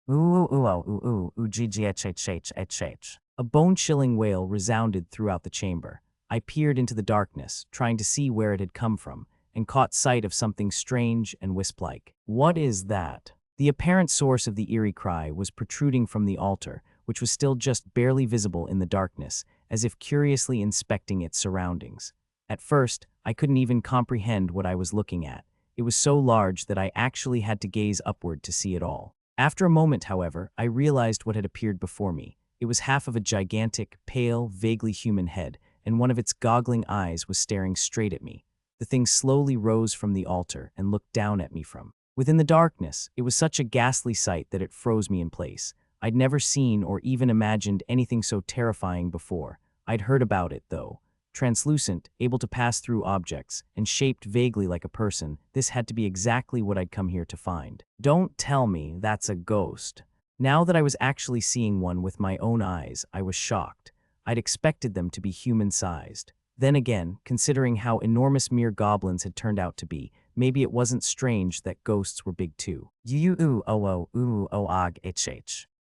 a bone-chilling wail resounded throughout the chamber. I peered into the darkness, trying to see where it had come from, and caught sight of something strange and wisp-like. What is that? The apparent source of the eerie cry was protruding from the altar, which was still just barely visible in the darkness, as if curiously inspecting its surroundings. At first, I couldn't even comprehend what I was looking at. It was so large that I actually had to gaze upward to see it all. After a moment, however, I realized what had appeared before me. It was half of a gigantic, pale, vaguely human head, and one of its goggling eyes was staring straight at me. The thing slowly rose from the altar and looked down at me from within the darkness. It was such a ghastly sight that it froze me in place. I'd never seen or even imagined anything so terrifying before. I'd heard about it, though. Translucent, able to pass through objects, and shaped vaguely like a person, this had to be exactly what I'd come here to find. Don't tell me that's a ghost. Now that I was actually seeing one with my own eyes, I was shocked. I'd expected them to be human-sized. Then again, considering how enormous mere goblins had turned out to be, maybe it wasn't strange that ghosts were big too.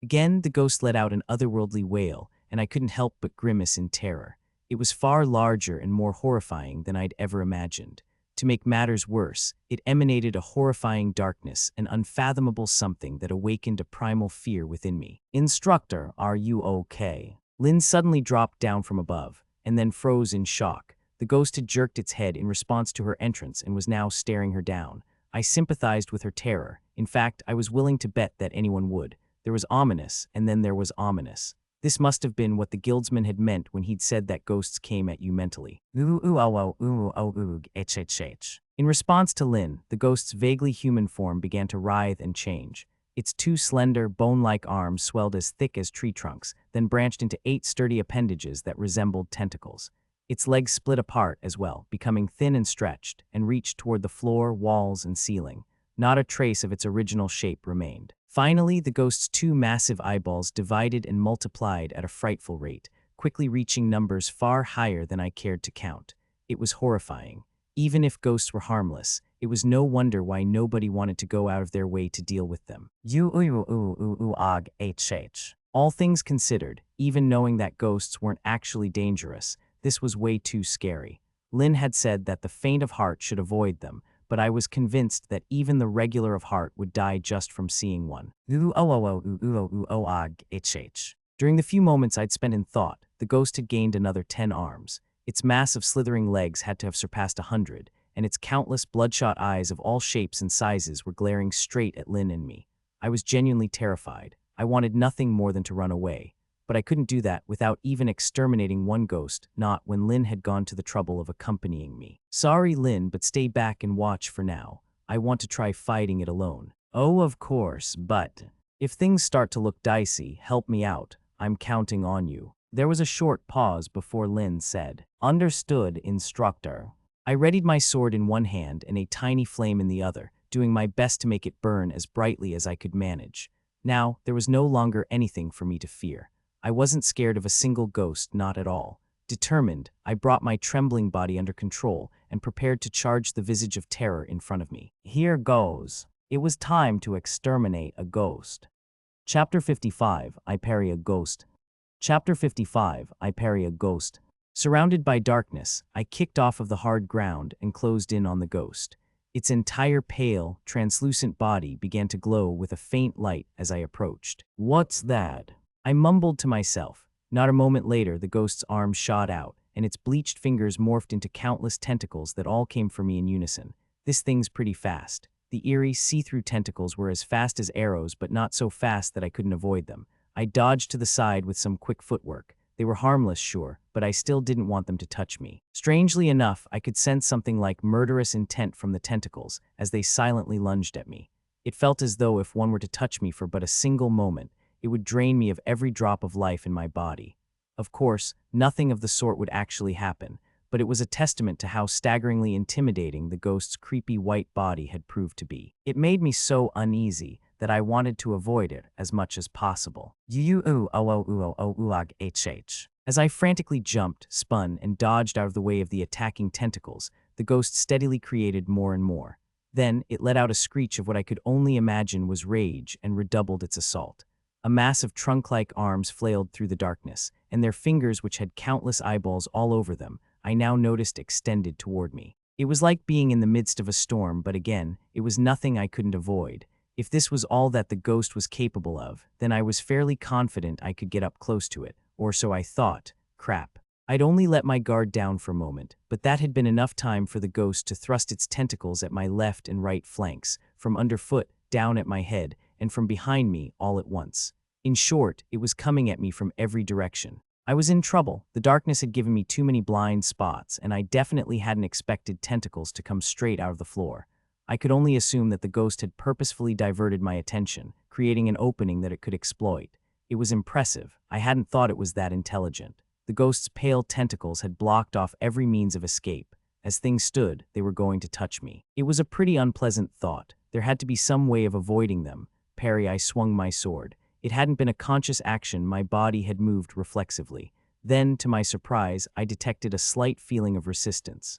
Again, the ghost let out an otherworldly wail, and I couldn't help but grimace in terror. It was far larger and more horrifying than I'd ever imagined. To make matters worse, it emanated a horrifying darkness, an unfathomable something that awakened a primal fear within me. Instructor, are you okay? Lynn suddenly dropped down from above, and then froze in shock. The ghost had jerked its head in response to her entrance and was now staring her down. I sympathized with her terror. In fact, I was willing to bet that anyone would. There was ominous, and then there was ominous. This must have been what the guildsman had meant when he'd said that ghosts came at you mentally. In response to Lynn, the ghost's vaguely human form began to writhe and change. Its two slender, bone-like arms swelled as thick as tree trunks, then branched into 8 sturdy appendages that resembled tentacles. Its legs split apart as well, becoming thin and stretched, and reached toward the floor, walls, and ceiling. Not a trace of its original shape remained. Finally, the ghost's 2 massive eyeballs divided and multiplied at a frightful rate, quickly reaching numbers far higher than I cared to count. It was horrifying. Even if ghosts were harmless, it was no wonder why nobody wanted to go out of their way to deal with them. All things considered, even knowing that ghosts weren't actually dangerous, this was way too scary. Lynn had said that the faint of heart should avoid them, but I was convinced that even the regular of heart would die just from seeing one. During the few moments I'd spent in thought, the ghost had gained another 10 arms. Its massive slithering legs had to have surpassed 100, and its countless bloodshot eyes of all shapes and sizes were glaring straight at Lynn and me. I was genuinely terrified. I wanted nothing more than to run away. But I couldn't do that without even exterminating one ghost, not when Lynn had gone to the trouble of accompanying me. Sorry, Lynn, but stay back and watch for now. I want to try fighting it alone. Oh, of course, but if things start to look dicey, help me out. I'm counting on you. There was a short pause before Lynn said, Understood, Instructor. I readied my sword in one hand and a tiny flame in the other, doing my best to make it burn as brightly as I could manage. Now, there was no longer anything for me to fear. I wasn't scared of a single ghost, not at all. Determined, I brought my trembling body under control and prepared to charge the visage of terror in front of me. Here goes. It was time to exterminate a ghost. Chapter 55, I Parry a Ghost. Chapter 55, I Parry a Ghost. Surrounded by darkness, I kicked off of the hard ground and closed in on the ghost. Its entire pale, translucent body began to glow with a faint light as I approached. What's that? I mumbled to myself. Not a moment later, the ghost's arms shot out, and its bleached fingers morphed into countless tentacles that all came for me in unison. This thing's pretty fast. The eerie, see-through tentacles were as fast as arrows, but not so fast that I couldn't avoid them. I dodged to the side with some quick footwork. They were harmless, sure, but I still didn't want them to touch me. Strangely enough, I could sense something like murderous intent from the tentacles as they silently lunged at me. It felt as though if one were to touch me for but a single moment, it would drain me of every drop of life in my body. Of course, nothing of the sort would actually happen, but it was a testament to how staggeringly intimidating the ghost's creepy white body had proved to be. It made me so uneasy that I wanted to avoid it as much as possible. As I frantically jumped, spun, and dodged out of the way of the attacking tentacles, the ghost steadily created more and more. Then, it let out a screech of what I could only imagine was rage and redoubled its assault. A mass of trunk-like arms flailed through the darkness, and their fingers, which had countless eyeballs all over them, I now noticed extended toward me. It was like being in the midst of a storm, but again, it was nothing I couldn't avoid. If this was all that the ghost was capable of, then I was fairly confident I could get up close to it, or so I thought. Crap. I'd only let my guard down for a moment, but that had been enough time for the ghost to thrust its tentacles at my left and right flanks, from underfoot, down at my head, and from behind me all at once. In short, it was coming at me from every direction. I was in trouble. The darkness had given me too many blind spots, and I definitely hadn't expected tentacles to come straight out of the floor. I could only assume that the ghost had purposefully diverted my attention, creating an opening that it could exploit. It was impressive. I hadn't thought it was that intelligent. The ghost's pale tentacles had blocked off every means of escape. As things stood, they were going to touch me. It was a pretty unpleasant thought. There had to be some way of avoiding them. Parry, I swung my sword. It hadn't been a conscious action, my body had moved reflexively. Then, to my surprise, I detected a slight feeling of resistance.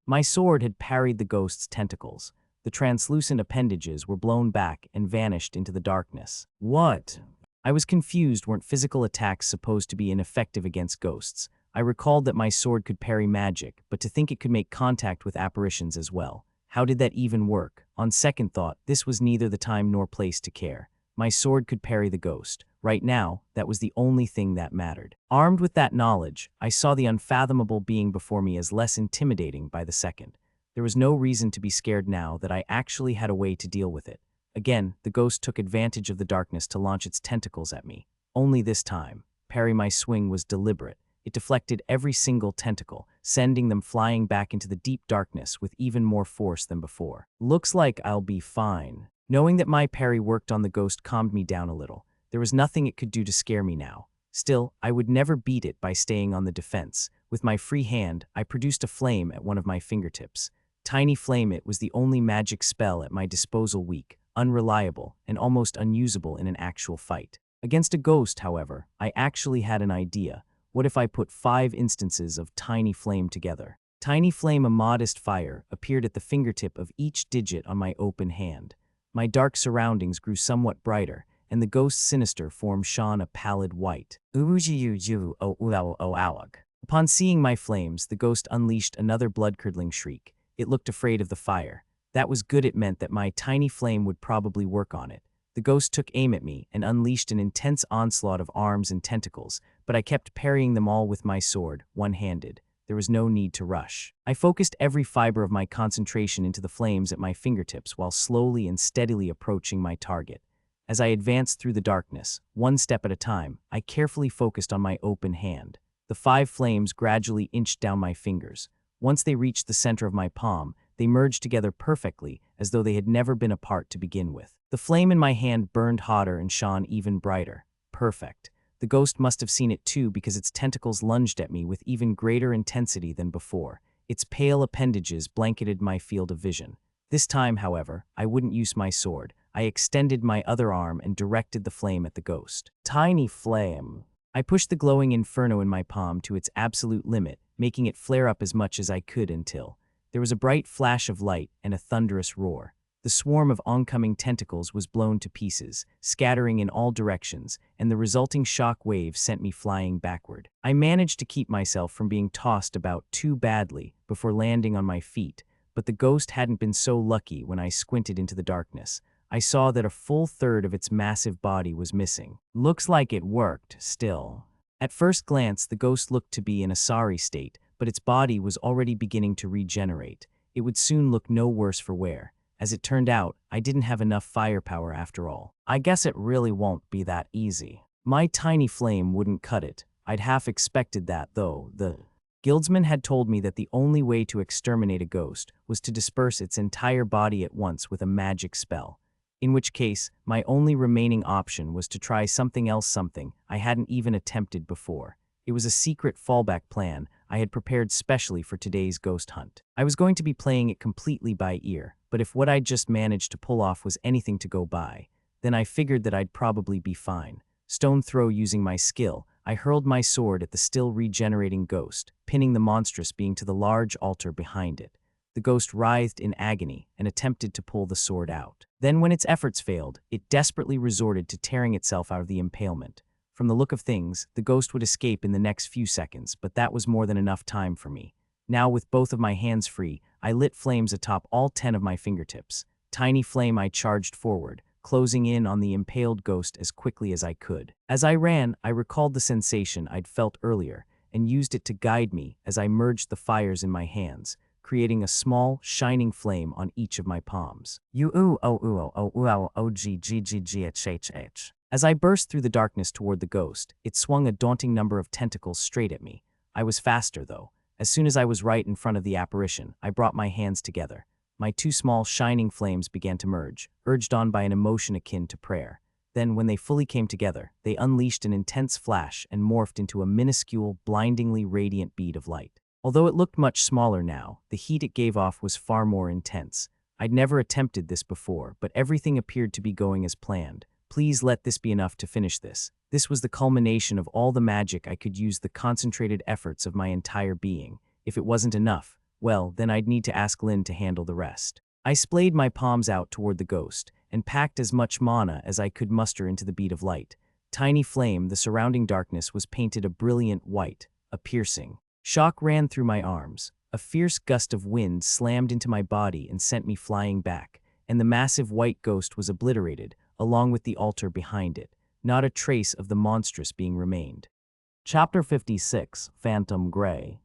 My sword had parried the ghost's tentacles. The translucent appendages were blown back and vanished into the darkness. What? I was confused. Weren't physical attacks supposed to be ineffective against ghosts? I recalled that my sword could parry magic, but to think it could make contact with apparitions as well. How did that even work? On second thought, this was neither the time nor place to care. My sword could parry the ghost. Right now, that was the only thing that mattered. Armed with that knowledge, I saw the unfathomable being before me as less intimidating by the second. There was no reason to be scared now that I actually had a way to deal with it. Again, the ghost took advantage of the darkness to launch its tentacles at me. Only this time, parry my swing was deliberate. It deflected every single tentacle, sending them flying back into the deep darkness with even more force than before. Looks like I'll be fine. Knowing that my parry worked on the ghost calmed me down a little. There was nothing it could do to scare me now. Still, I would never beat it by staying on the defense. With my free hand, I produced a flame at one of my fingertips. Tiny Flame It was the only magic spell at my disposal, weak, unreliable, and almost unusable in an actual fight. Against a ghost, however, I actually had an idea. What if I put 5 instances of Tiny Flame together? Tiny Flame, a modest fire, appeared at the fingertip of each digit on my open hand. My dark surroundings grew somewhat brighter, and the ghost's sinister form shone a pallid white. Upon seeing my flames, the ghost unleashed another blood-curdling shriek. It looked afraid of the fire. That was good. It meant that my tiny flame would probably work on it. The ghost took aim at me and unleashed an intense onslaught of arms and tentacles, but I kept parrying them all with my sword, one-handed. There was no need to rush. I focused every fiber of my concentration into the flames at my fingertips while slowly and steadily approaching my target. As I advanced through the darkness, one step at a time, I carefully focused on my open hand. The 5 flames gradually inched down my fingers. Once they reached the center of my palm, they merged together perfectly, as though they had never been apart to begin with. The flame in my hand burned hotter and shone even brighter. Perfect. The ghost must have seen it too, because its tentacles lunged at me with even greater intensity than before. Its pale appendages blanketed my field of vision. This time, however, I wouldn't use my sword. I extended my other arm and directed the flame at the ghost. Tiny Flame. I pushed the glowing inferno in my palm to its absolute limit, making it flare up as much as I could until there was a bright flash of light and a thunderous roar. The swarm of oncoming tentacles was blown to pieces, scattering in all directions, and the resulting shock wave sent me flying backward. I managed to keep myself from being tossed about too badly before landing on my feet, but the ghost hadn't been so lucky. When I squinted into the darkness, I saw that a full third of its massive body was missing. Looks like it worked, still. At first glance, the ghost looked to be in a sorry state, but its body was already beginning to regenerate. It would soon look no worse for wear. As it turned out, I didn't have enough firepower after all. I guess it really won't be that easy. My tiny flame wouldn't cut it. I'd half expected that, though. The guildsman had told me that the only way to exterminate a ghost was to disperse its entire body at once with a magic spell. In which case, my only remaining option was to try something else, something I hadn't even attempted before. It was a secret fallback plan I had prepared specially for today's ghost hunt. I was going to be playing it completely by ear, but if what I'd just managed to pull off was anything to go by, then I figured that I'd probably be fine. Stone throw using my skill, I hurled my sword at the still regenerating ghost, pinning the monstrous being to the large altar behind it. The ghost writhed in agony and attempted to pull the sword out. Then when its efforts failed, it desperately resorted to tearing itself out of the impalement. From the look of things, the ghost would escape in the next few seconds, but that was more than enough time for me. Now, with both of my hands free, I lit flames atop all 10 of my fingertips. Tiny flame, I charged forward, closing in on the impaled ghost as quickly as I could. As I ran, I recalled the sensation I'd felt earlier and used it to guide me as I merged the fires in my hands, creating a small, shining flame on each of my palms. As I burst through the darkness toward the ghost, it swung a daunting number of tentacles straight at me. I was faster, though. As soon as I was right in front of the apparition, I brought my hands together. My two small, shining flames began to merge, urged on by an emotion akin to prayer. Then, when they fully came together, they unleashed an intense flash and morphed into a minuscule, blindingly radiant bead of light. Although it looked much smaller now, the heat it gave off was far more intense. I'd never attempted this before, but everything appeared to be going as planned. Please let this be enough to finish this. This was the culmination of all the magic I could use, the concentrated efforts of my entire being. If it wasn't enough, well, then I'd need to ask Lynn to handle the rest. I splayed my palms out toward the ghost and packed as much mana as I could muster into the bead of light. Tiny flame, the surrounding darkness was painted a brilliant white, a piercing. Shock ran through my arms. A fierce gust of wind slammed into my body and sent me flying back, and the massive white ghost was obliterated, along with the altar behind it. Not a trace of the monstrous being remained. Chapter 56, Phantom Grey.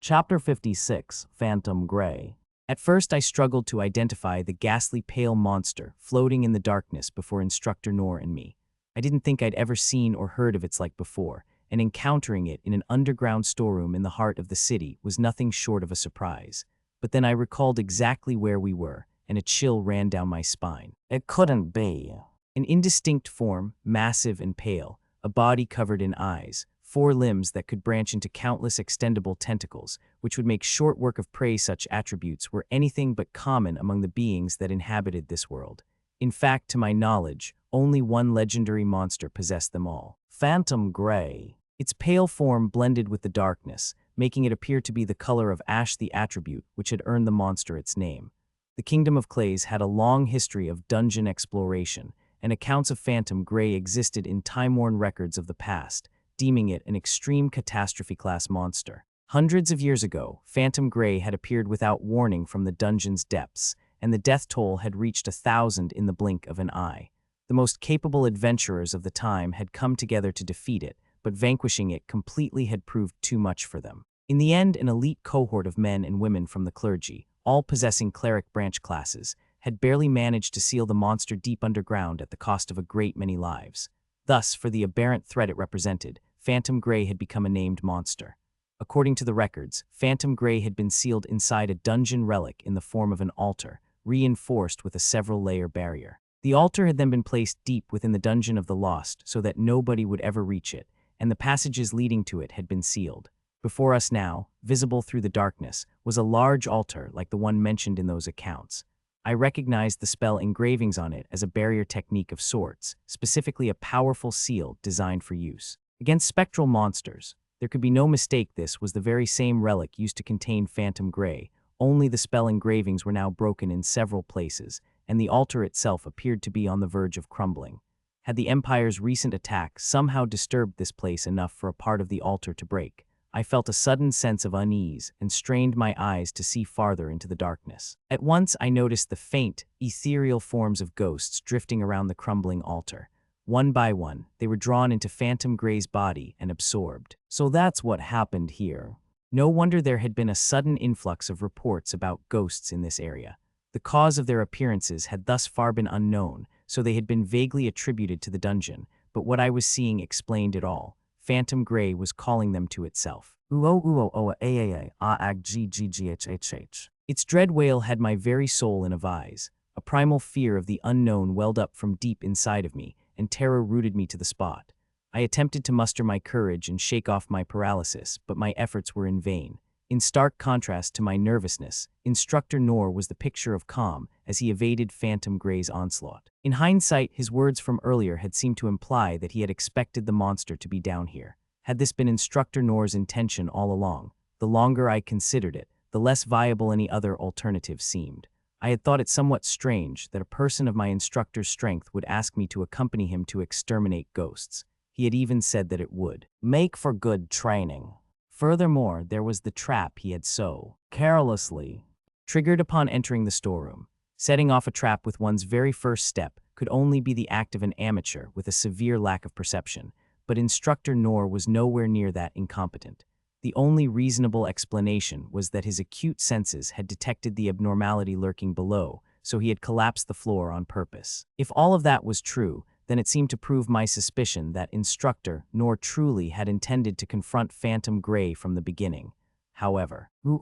Chapter 56, Phantom Grey. At first I struggled to identify the ghastly pale monster floating in the darkness before Instructor Noor and me. I didn't think I'd ever seen or heard of its like before, and encountering it in an underground storeroom in the heart of the city was nothing short of a surprise. But then I recalled exactly where we were, and a chill ran down my spine. It couldn't be. An indistinct form, massive and pale, a body covered in eyes, 4 limbs that could branch into countless extendable tentacles, which would make short work of prey. Such attributes were anything but common among the beings that inhabited this world. In fact, to my knowledge, only one legendary monster possessed them all. Phantom Grey. Its pale form blended with the darkness, making it appear to be the color of ash, the attribute which had earned the monster its name. The Kingdom of Clays had a long history of dungeon exploration, and accounts of Phantom Grey existed in time-worn records of the past, deeming it an extreme catastrophe-class monster. Hundreds of years ago, Phantom Grey had appeared without warning from the dungeon's depths, and the death toll had reached 1,000 in the blink of an eye. The most capable adventurers of the time had come together to defeat it, but vanquishing it completely had proved too much for them. In the end, an elite cohort of men and women from the clergy, all possessing cleric branch classes, had barely managed to seal the monster deep underground at the cost of a great many lives. Thus, for the aberrant threat it represented, Phantom Grey had become a named monster. According to the records, Phantom Grey had been sealed inside a dungeon relic in the form of an altar, reinforced with a several-layer barrier. The altar had then been placed deep within the Dungeon of the Lost so that nobody would ever reach it, and the passages leading to it had been sealed. Before us now, visible through the darkness, was a large altar like the one mentioned in those accounts. I recognized the spell engravings on it as a barrier technique of sorts, specifically a powerful seal designed for use against spectral monsters. There could be no mistake, this was the very same relic used to contain Phantom Grey, only the spell engravings were now broken in several places, and the altar itself appeared to be on the verge of crumbling. Had the Empire's recent attack somehow disturbed this place enough for a part of the altar to break? I felt a sudden sense of unease and strained my eyes to see farther into the darkness. At once I noticed the faint, ethereal forms of ghosts drifting around the crumbling altar. One by one, they were drawn into Phantom Grey's body and absorbed. So that's what happened here. No wonder there had been a sudden influx of reports about ghosts in this area. The cause of their appearances had thus far been unknown, so they had been vaguely attributed to the dungeon, but what I was seeing explained it all. Phantom Grey was calling them to itself. Its dread wail had my very soul in a vise. A primal fear of the unknown welled up from deep inside of me, and terror rooted me to the spot. I attempted to muster my courage and shake off my paralysis, but my efforts were in vain. In stark contrast to my nervousness, Instructor Noor was the picture of calm as he evaded Phantom Grey's onslaught. In hindsight, his words from earlier had seemed to imply that he had expected the monster to be down here. Had this been Instructor Noor's intention all along, the longer I considered it, the less viable any other alternative seemed. I had thought it somewhat strange that a person of my instructor's strength would ask me to accompany him to exterminate ghosts. He had even said that it would make for good training. Furthermore, there was the trap he had so carelessly triggered upon entering the storeroom. Setting off a trap with one's very first step could only be the act of an amateur with a severe lack of perception, but Instructor Noor was nowhere near that incompetent. The only reasonable explanation was that his acute senses had detected the abnormality lurking below, so he had collapsed the floor on purpose. If all of that was true, then it seemed to prove my suspicion that Instructor Noor truly had intended to confront Phantom Grey from the beginning. However, the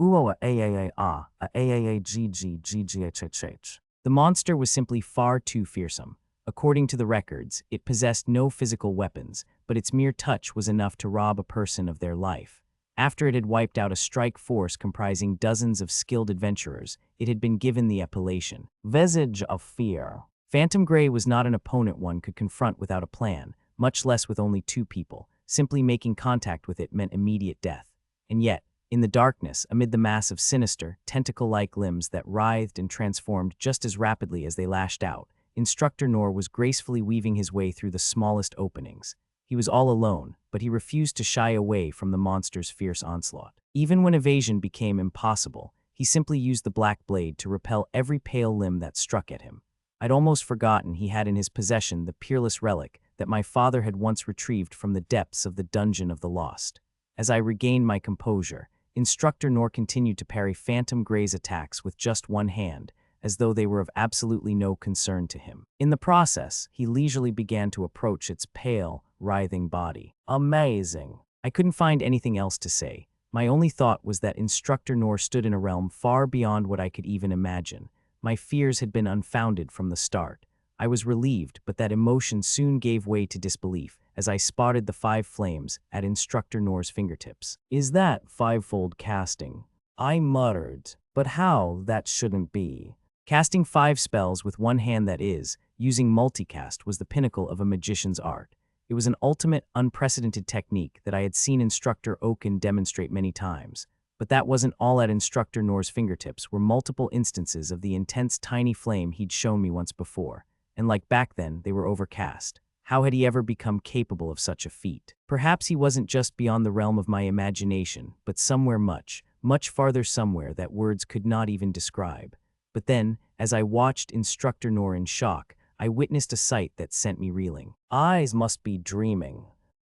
monster was simply far too fearsome. According to the records, it possessed no physical weapons, but its mere touch was enough to rob a person of their life. After it had wiped out a strike force comprising dozens of skilled adventurers, it had been given the appellation, Visage of Fear. Phantom Grey was not an opponent one could confront without a plan, much less with only two people. Simply making contact with it meant immediate death. And yet, in the darkness, amid the mass of sinister, tentacle-like limbs that writhed and transformed just as rapidly as they lashed out, Instructor Noor was gracefully weaving his way through the smallest openings. He was all alone, but he refused to shy away from the monster's fierce onslaught. Even when evasion became impossible, he simply used the black blade to repel every pale limb that struck at him. I'd almost forgotten he had in his possession the peerless relic that my father had once retrieved from the depths of the Dungeon of the Lost. As I regained my composure, Instructor Noor continued to parry Phantom Grey's attacks with just one hand, as though they were of absolutely no concern to him. In the process, he leisurely began to approach its pale, writhing body. Amazing. I couldn't find anything else to say. My only thought was that Instructor Noor stood in a realm far beyond what I could even imagine. My fears had been unfounded from the start. I was relieved, but that emotion soon gave way to disbelief as I spotted the 5 flames at Instructor Noor's fingertips. Is that 5-fold casting? I muttered. But how? That shouldn't be. Casting 5 spells with one hand, that is, using multicast, was the pinnacle of a magician's art. It was an ultimate, unprecedented technique that I had seen Instructor Oaken demonstrate many times. But that wasn't all. At Instructor Noor's fingertips were multiple instances of the intense tiny flame he'd shown me once before, and like back then, they were overcast. How had he ever become capable of such a feat? Perhaps he wasn't just beyond the realm of my imagination, but somewhere much, much farther, somewhere that words could not even describe. But then, as I watched Instructor Noor in shock, I witnessed a sight that sent me reeling. Eyes must be dreaming.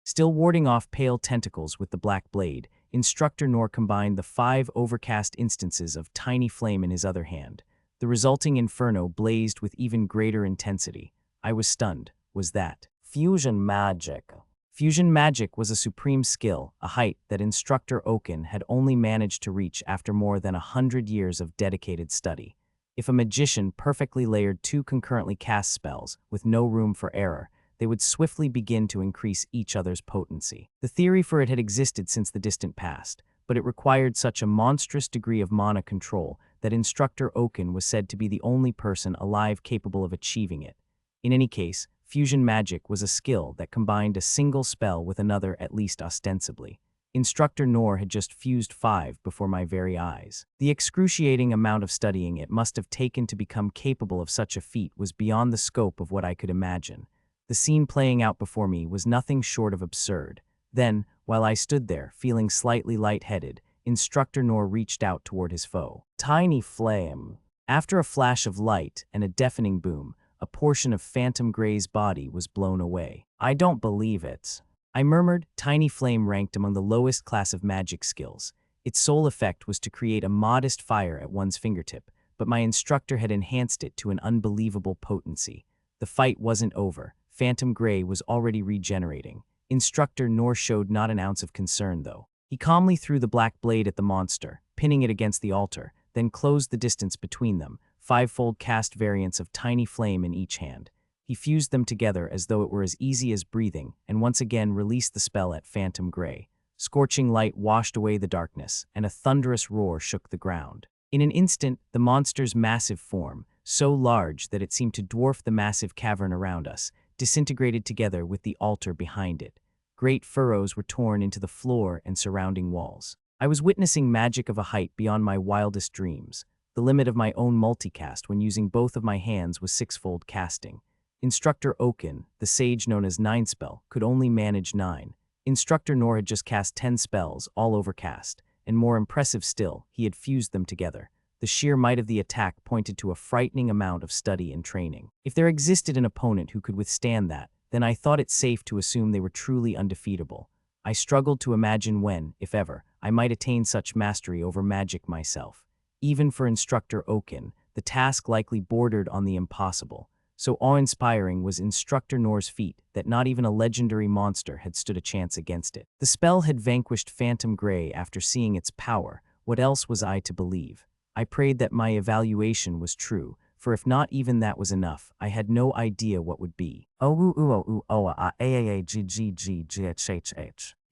Still warding off pale tentacles with the black blade, Instructor Noor combined the 5 overcast instances of tiny flame in his other hand. The resulting inferno blazed with even greater intensity. I was stunned. Was that fusion magic? Fusion magic was a supreme skill, a height that Instructor Oaken had only managed to reach after more than 100 years of dedicated study. If a magician perfectly layered 2 concurrently cast spells with no room for error, they would swiftly begin to increase each other's potency. The theory for it had existed since the distant past, but it required such a monstrous degree of mana control that Instructor Oaken was said to be the only person alive capable of achieving it. In any case, fusion magic was a skill that combined a single spell with another, at least ostensibly. Instructor Noor had just fused 5 before my very eyes. The excruciating amount of studying it must have taken to become capable of such a feat was beyond the scope of what I could imagine. The scene playing out before me was nothing short of absurd. Then, while I stood there, feeling slightly lightheaded, Instructor Noor reached out toward his foe. Tiny flame. After a flash of light and a deafening boom, a portion of Phantom Grey's body was blown away. I don't believe it. I murmured. Tiny flame ranked among the lowest class of magic skills. Its sole effect was to create a modest fire at one's fingertip, but my instructor had enhanced it to an unbelievable potency. The fight wasn't over. Phantom Grey was already regenerating. Instructor Noor showed not an ounce of concern, though. He calmly threw the black blade at the monster, pinning it against the altar, then closed the distance between them, 5-fold cast variants of tiny flame in each hand. He fused them together as though it were as easy as breathing, and once again released the spell at Phantom Grey. Scorching light washed away the darkness, and a thunderous roar shook the ground. In an instant, the monster's massive form, so large that it seemed to dwarf the massive cavern around us, disintegrated together with the altar behind it. Great furrows were torn into the floor and surrounding walls. I was witnessing magic of a height beyond my wildest dreams. The limit of my own multicast when using both of my hands was sixfold casting. Instructor Oaken, the sage known as Nine Spell, could only manage 9. Instructor Noor had just cast 10 spells, all overcast, and more impressive still, he had fused them together. The sheer might of the attack pointed to a frightening amount of study and training. If there existed an opponent who could withstand that, then I thought it safe to assume they were truly undefeatable. I struggled to imagine when, if ever, I might attain such mastery over magic myself. Even for Instructor Oaken, the task likely bordered on the impossible. So awe-inspiring was Instructor Noor's feat that not even a legendary monster had stood a chance against it. The spell had vanquished Phantom Grey after seeing its power. What else was I to believe? I prayed that my evaluation was true, for if not even that was enough, I had no idea what would be.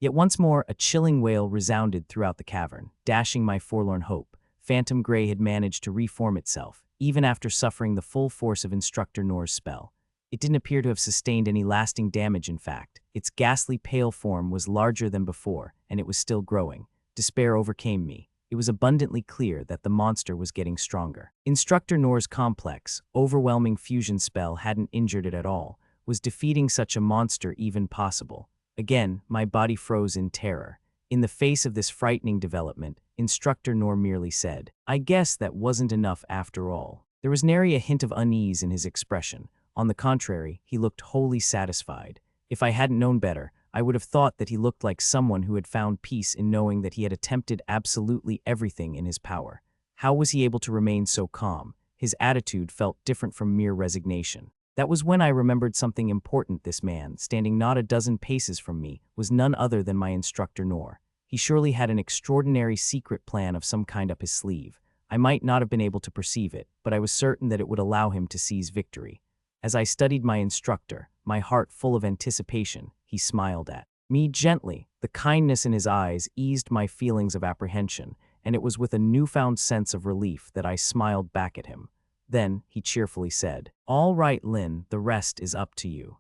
Yet once more, a chilling wail resounded throughout the cavern, dashing my forlorn hope. Phantom Grey had managed to reform itself, even after suffering the full force of Instructor Noor's spell. It didn't appear to have sustained any lasting damage, in fact. Its ghastly pale form was larger than before, and it was still growing. Despair overcame me. It was abundantly clear that the monster was getting stronger. Instructor Noor's complex, overwhelming fusion spell hadn't injured it at all. Was defeating such a monster even possible? Again, my body froze in terror. In the face of this frightening development, Instructor Noor merely said, "I guess that wasn't enough after all." There was nary a hint of unease in his expression. On the contrary, he looked wholly satisfied. If I hadn't known better, I would have thought that he looked like someone who had found peace in knowing that he had attempted absolutely everything in his power. How was he able to remain so calm? His attitude felt different from mere resignation. That was when I remembered something important. This man, standing not a dozen paces from me, was none other than my Instructor Noor. He surely had an extraordinary secret plan of some kind up his sleeve. I might not have been able to perceive it, but I was certain that it would allow him to seize victory. As I studied my instructor, my heart full of anticipation, he smiled at me gently. The kindness in his eyes eased my feelings of apprehension, and it was with a newfound sense of relief that I smiled back at him. Then, he cheerfully said, "All right, Lin, the rest is up to you."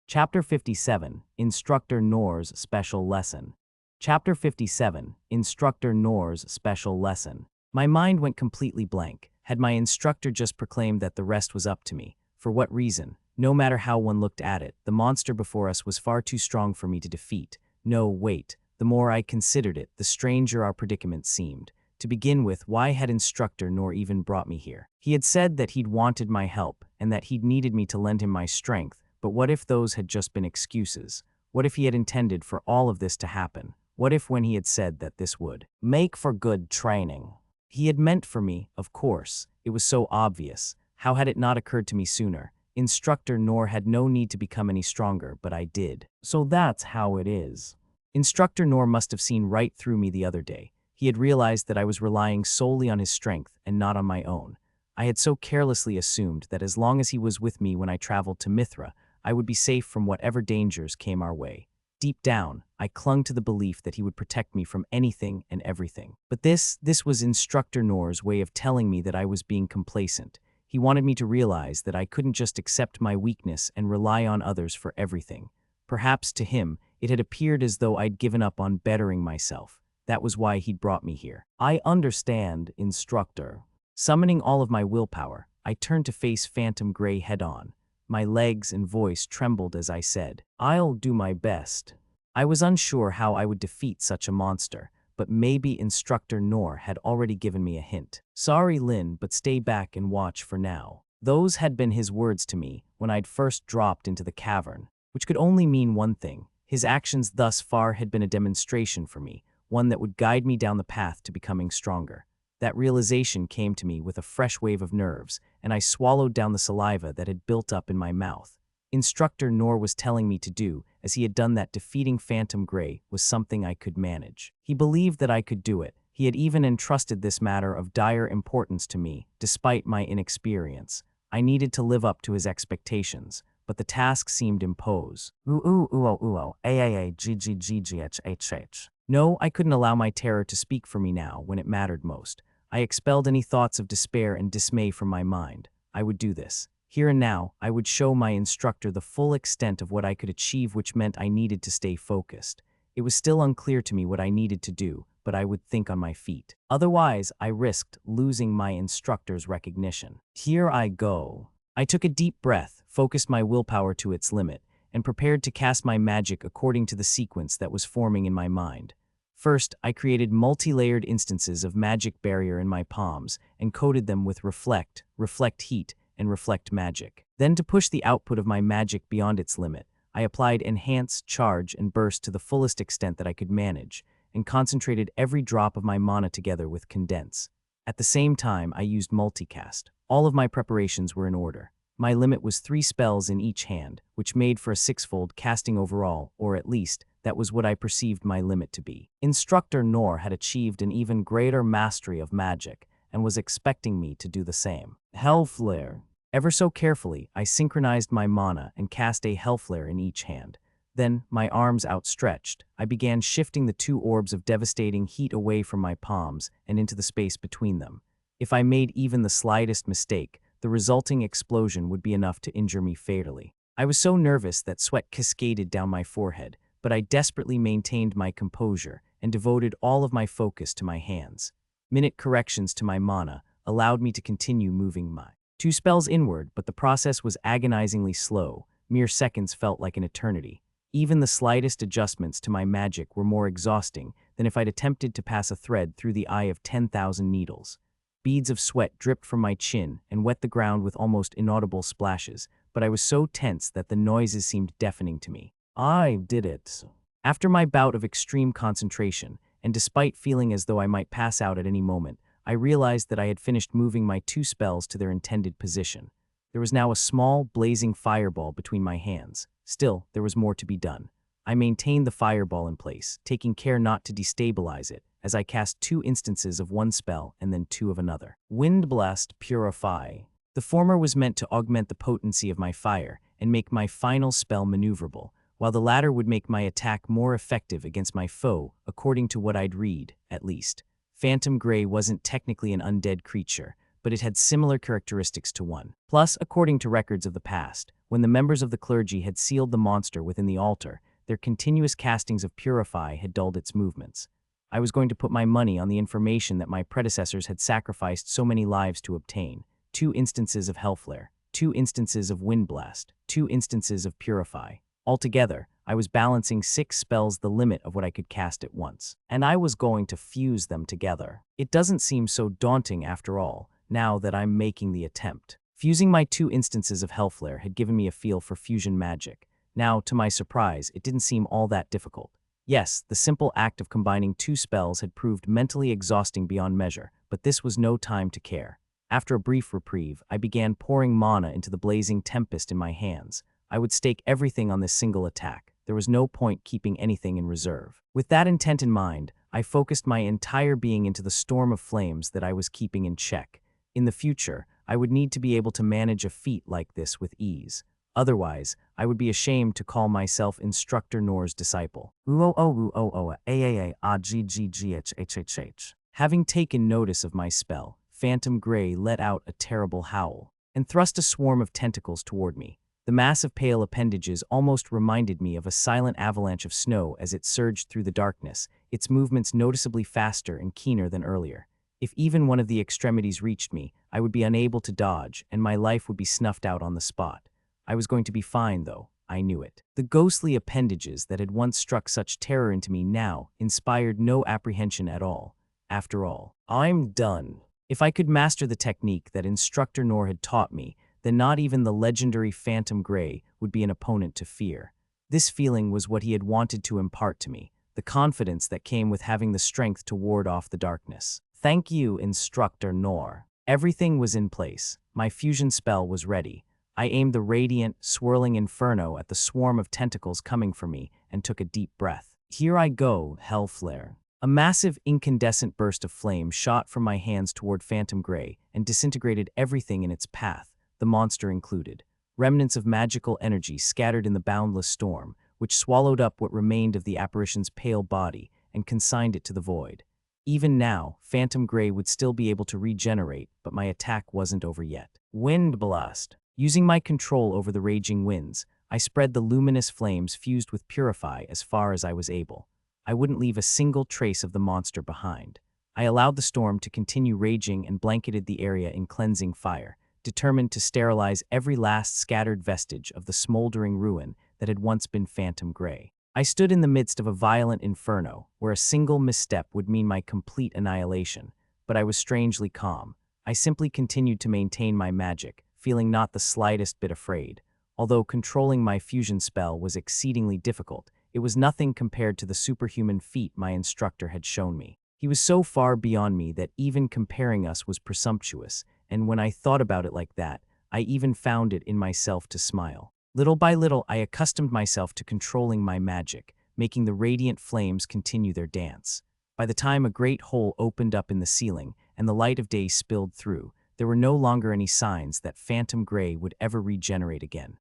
Chapter 57, Instructor Noor's Special Lesson. Chapter 57, Instructor Noor's Special Lesson. My mind went completely blank. Had my instructor just proclaimed that the rest was up to me? For what reason? No matter how one looked at it, the monster before us was far too strong for me to defeat. No, wait. The more I considered it, the stranger our predicament seemed. To begin with, why had Instructor Noor even brought me here? He had said that he'd wanted my help, and that he'd needed me to lend him my strength, but what if those had just been excuses? What if he had intended for all of this to happen? What if when he had said that this would make for good training? He had meant for me, of course. It was so obvious. How had it not occurred to me sooner? Instructor Noor had no need to become any stronger, but I did. So that's how it is. Instructor Noor must have seen right through me the other day. He had realized that I was relying solely on his strength and not on my own. I had so carelessly assumed that as long as he was with me when I traveled to Mithra, I would be safe from whatever dangers came our way. Deep down, I clung to the belief that he would protect me from anything and everything. But this was Instructor Noor's way of telling me that I was being complacent. He wanted me to realize that I couldn't just accept my weakness and rely on others for everything. Perhaps to him, it had appeared as though I'd given up on bettering myself. That was why he'd brought me here. "I understand, Instructor." Summoning all of my willpower, I turned to face Phantom Grey head-on. My legs and voice trembled as I said, "I'll do my best." I was unsure how I would defeat such a monster, but maybe Instructor Noor had already given me a hint. "Sorry, Lin, but stay back and watch for now." Those had been his words to me when I'd first dropped into the cavern, which could only mean one thing. His actions thus far had been a demonstration for me, one that would guide me down the path to becoming stronger. That realization came to me with a fresh wave of nerves, and I swallowed down the saliva that had built up in my mouth. Instructor Noor was telling me to do, as he had done that defeating Phantom Grey, was something I could manage. He believed that I could do it. He had even entrusted this matter of dire importance to me, despite my inexperience. I needed to live up to his expectations. but the task seemed impose. No, I couldn't allow my terror to speak for me now when it mattered most. I expelled any thoughts of despair and dismay from my mind. I would do this. Here and now, I would show my instructor the full extent of what I could achieve, which meant I needed to stay focused. It was still unclear to me what I needed to do, but I would think on my feet. Otherwise, I risked losing my instructor's recognition. Here I go. I took a deep breath, focused my willpower to its limit, and prepared to cast my magic according to the sequence that was forming in my mind. First, I created multi-layered instances of magic barrier in my palms and coated them with reflect heat, and reflect magic. Then, to push the output of my magic beyond its limit, I applied enhance, charge, and burst to the fullest extent that I could manage, and concentrated every drop of my mana together with condense. At the same time, I used multicast. All of my preparations were in order. My limit was 3 spells in each hand, which made for a 6-fold casting overall, or at least, that was what I perceived my limit to be. Instructor Noor had achieved an even greater mastery of magic, and was expecting me to do the same. Hellflare. Ever so carefully, I synchronized my mana and cast a Hellflare in each hand. Then, my arms outstretched, I began shifting the 2 orbs of devastating heat away from my palms and into the space between them. If I made even the slightest mistake, the resulting explosion would be enough to injure me fatally. I was so nervous that sweat cascaded down my forehead, but I desperately maintained my composure and devoted all of my focus to my hands. Minute corrections to my mana allowed me to continue moving my 2 spells inward, but the process was agonizingly slow. Mere seconds felt like an eternity. Even the slightest adjustments to my magic were more exhausting than if I'd attempted to pass a thread through the eye of 10,000 needles. Beads of sweat dripped from my chin and wet the ground with almost inaudible splashes, but I was so tense that the noises seemed deafening to me. I did it. After my bout of extreme concentration, and despite feeling as though I might pass out at any moment, I realized that I had finished moving my 2 spells to their intended position. There was now a small, blazing fireball between my hands. Still, there was more to be done. I maintained the fireball in place, taking care not to destabilize it, as I cast 2 instances of one spell and then 2 of another. Windblast Purify. The former was meant to augment the potency of my fire and make my final spell maneuverable, while the latter would make my attack more effective against my foe, according to what I'd read, at least. Phantom Grey wasn't technically an undead creature, but it had similar characteristics to one. Plus, according to records of the past, when the members of the clergy had sealed the monster within the altar, their continuous castings of Purify had dulled its movements. I was going to put my money on the information that my predecessors had sacrificed so many lives to obtain. 2 instances of Hellflare, 2 instances of Windblast, 2 instances of Purify. Altogether, I was balancing 6 spells, the limit of what I could cast at once. And I was going to fuse them together. It doesn't seem so daunting after all, now that I'm making the attempt. Fusing my 2 instances of Hellflare had given me a feel for fusion magic. Now, to my surprise, it didn't seem all that difficult. Yes, the simple act of combining 2 spells had proved mentally exhausting beyond measure, but this was no time to care. After a brief reprieve, I began pouring mana into the blazing tempest in my hands. I would stake everything on this single attack. There was no point keeping anything in reserve. With that intent in mind, I focused my entire being into the storm of flames that I was keeping in check. In the future, I would need to be able to manage a feat like this with ease. Otherwise, I would be ashamed to call myself Instructor Noor's disciple. Having taken notice of my spell, Phantom Grey let out a terrible howl and thrust a swarm of tentacles toward me. The massive pale appendages almost reminded me of a silent avalanche of snow as it surged through the darkness, its movements noticeably faster and keener than earlier. If even one of the extremities reached me, I would be unable to dodge, and my life would be snuffed out on the spot. I was going to be fine, though. I knew it. The ghostly appendages that had once struck such terror into me now inspired no apprehension at all. After all, I'm done. If I could master the technique that Instructor Noor had taught me, then not even the legendary Phantom Grey would be an opponent to fear. This feeling was what he had wanted to impart to me, the confidence that came with having the strength to ward off the darkness. Thank you, Instructor Noor. Everything was in place. My fusion spell was ready. I aimed the radiant, swirling inferno at the swarm of tentacles coming for me and took a deep breath. Here I go, Hellflare. A massive, incandescent burst of flame shot from my hands toward Phantom Grey and disintegrated everything in its path, the monster included. remnants of magical energy scattered in the boundless storm, which swallowed up what remained of the apparition's pale body and consigned it to the void. Even now, Phantom Gray would still be able to regenerate, but my attack wasn't over yet. Wind Blast. Using my control over the raging winds, I spread the luminous flames fused with Purify as far as I was able. I wouldn't leave a single trace of the monster behind. I allowed the storm to continue raging and blanketed the area in cleansing fire, determined to sterilize every last scattered vestige of the smoldering ruin that had once been Phantom Gray. I stood in the midst of a violent inferno, where a single misstep would mean my complete annihilation, but I was strangely calm. I simply continued to maintain my magic, feeling not the slightest bit afraid. Although controlling my fusion spell was exceedingly difficult, it was nothing compared to the superhuman feat my instructor had shown me. He was so far beyond me that even comparing us was presumptuous, and when I thought about it like that, I even found it in myself to smile. Little by little, I accustomed myself to controlling my magic, making the radiant flames continue their dance. By the time a great hole opened up in the ceiling and the light of day spilled through, there were no longer any signs that Phantom Gray would ever regenerate again.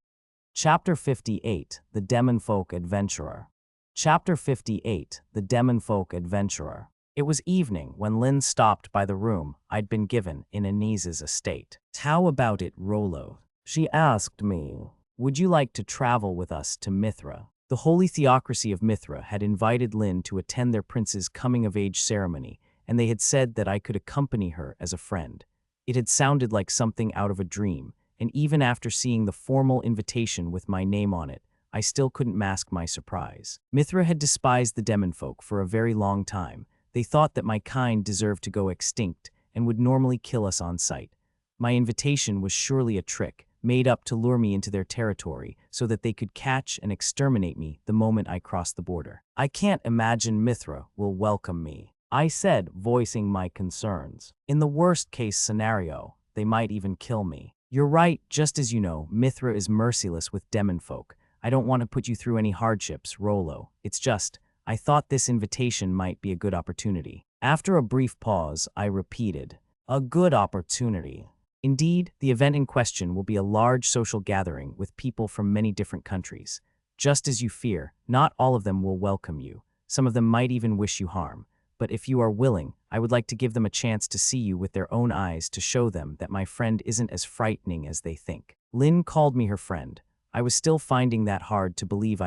Chapter 58, The Demonfolk Adventurer. Chapter 58, The Demonfolk Adventurer. It was evening when Lynn stopped by the room I'd been given in Anis's estate. "How about it, Rolo?" she asked me. "Would you like to travel with us to Mithra?" The holy theocracy of Mithra had invited Lynn to attend their prince's coming-of-age ceremony, and they had said that I could accompany her as a friend. It had sounded like something out of a dream, and even after seeing the formal invitation with my name on it, I still couldn't mask my surprise. Mithra had despised the Demonfolk for a very long time. They thought that my kind deserved to go extinct and would normally kill us on sight. My invitation was surely a trick, made up to lure me into their territory so that they could catch and exterminate me the moment I crossed the border. "I can't imagine Mithra will welcome me," I said, voicing my concerns. "In the worst-case scenario, they might even kill me." "You're right, just as you know, Mithra is merciless with Demonfolk. I don't want to put you through any hardships, Rolo. It's just, I thought this invitation might be a good opportunity." After a brief pause, I repeated, "A good opportunity." Indeed, the event in question will be a large social gathering with people from many different countries. Just as you fear, not all of them will welcome you. Some of them might even wish you harm. But if you are willing, I would like to give them a chance to see you with their own eyes to show them that my friend isn't as frightening as they think. Lynn called me her friend. I was still finding that hard to believe.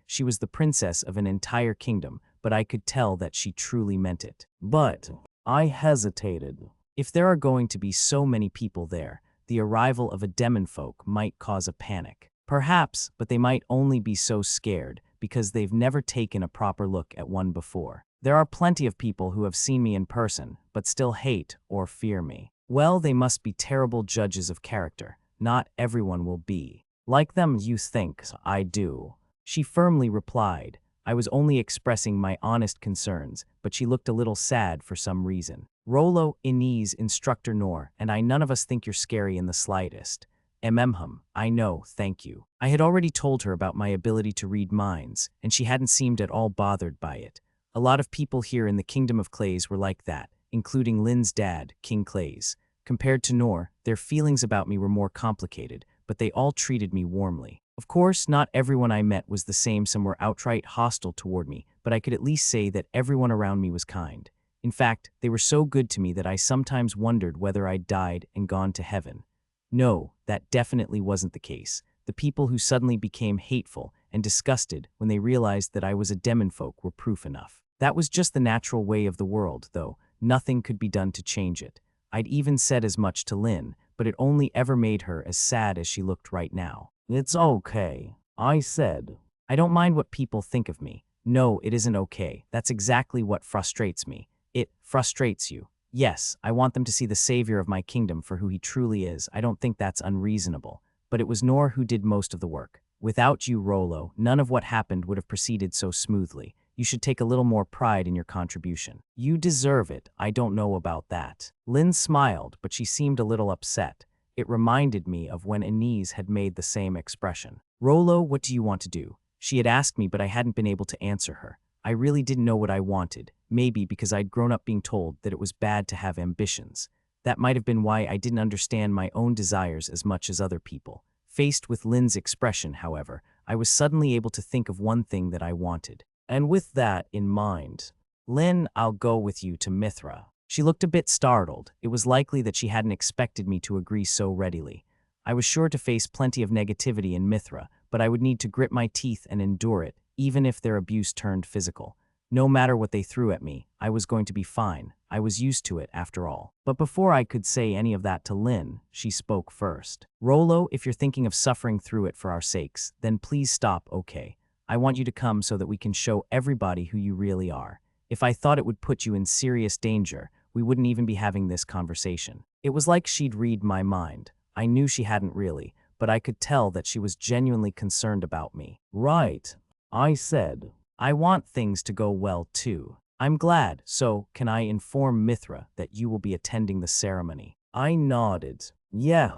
She was the princess of an entire kingdom, but I could tell that she truly meant it. But I hesitated. If there are going to be so many people there, the arrival of a Demonfolk might cause a panic. Perhaps, but they might only be so scared because they've never taken a proper look at one before. There are plenty of people who have seen me in person, but still hate or fear me. Well, they must be terrible judges of character. Not everyone will be like them. "You think I do," she firmly replied. I was only expressing my honest concerns, but she looked a little sad for some reason. "Rolo, Anis, Instructor Noor, and I, none of us think you're scary in the slightest." I know, thank you." I had already told her about my ability to read minds, and she hadn't seemed at all bothered by it. A lot of people here in the Kingdom of Clays were like that, including Lynn's dad, King Clays. Compared to Noor, their feelings about me were more complicated, but they all treated me warmly. Of course, not everyone I met was the same. Some were outright hostile toward me, but I could at least say that everyone around me was kind. In fact, they were so good to me that I sometimes wondered whether I'd died and gone to heaven. No, that definitely wasn't the case. The people who suddenly became hateful and disgusted when they realized that I was a Demonfolk were proof enough. That was just the natural way of the world, though. Nothing could be done to change it. I'd even said as much to Lynn, but it only ever made her as sad as she looked right now. "It's okay," I said. "I don't mind what people think of me." "No, it isn't okay. That's exactly what frustrates me." "It frustrates you?" "Yes, I want them to see the savior of my kingdom for who he truly is. I don't think that's unreasonable. But it was Noor who did most of the work. Without you, Rolo, none of what happened would have proceeded so smoothly. You should take a little more pride in your contribution." "You deserve it. I don't know about that." Lynn smiled, but she seemed a little upset. It reminded me of when Anis had made the same expression. "Rolo, what do you want to do?" She had asked me, but I hadn't been able to answer her. I really didn't know what I wanted, maybe because I'd grown up being told that it was bad to have ambitions. That might have been why I didn't understand my own desires as much as other people. Faced with Lynn's expression, however, I was suddenly able to think of one thing that I wanted. And with that in mind, Lynn, I'll go with you to Mithra. She looked a bit startled. It was likely that she hadn't expected me to agree so readily. I was sure to face plenty of negativity in Mithra, but I would need to grit my teeth and endure it, even if their abuse turned physical. No matter what they threw at me, I was going to be fine. I was used to it, after all. But before I could say any of that to Lynn, she spoke first. Rolo, if you're thinking of suffering through it for our sakes, then please stop, okay? I want you to come so that we can show everybody who you really are. If I thought it would put you in serious danger, we wouldn't even be having this conversation. It was like she'd read my mind. I knew she hadn't really, but I could tell that she was genuinely concerned about me. Right, I said. I want things to go well too. I'm glad, so can I inform Mithra that you will be attending the ceremony? I nodded. Yeah.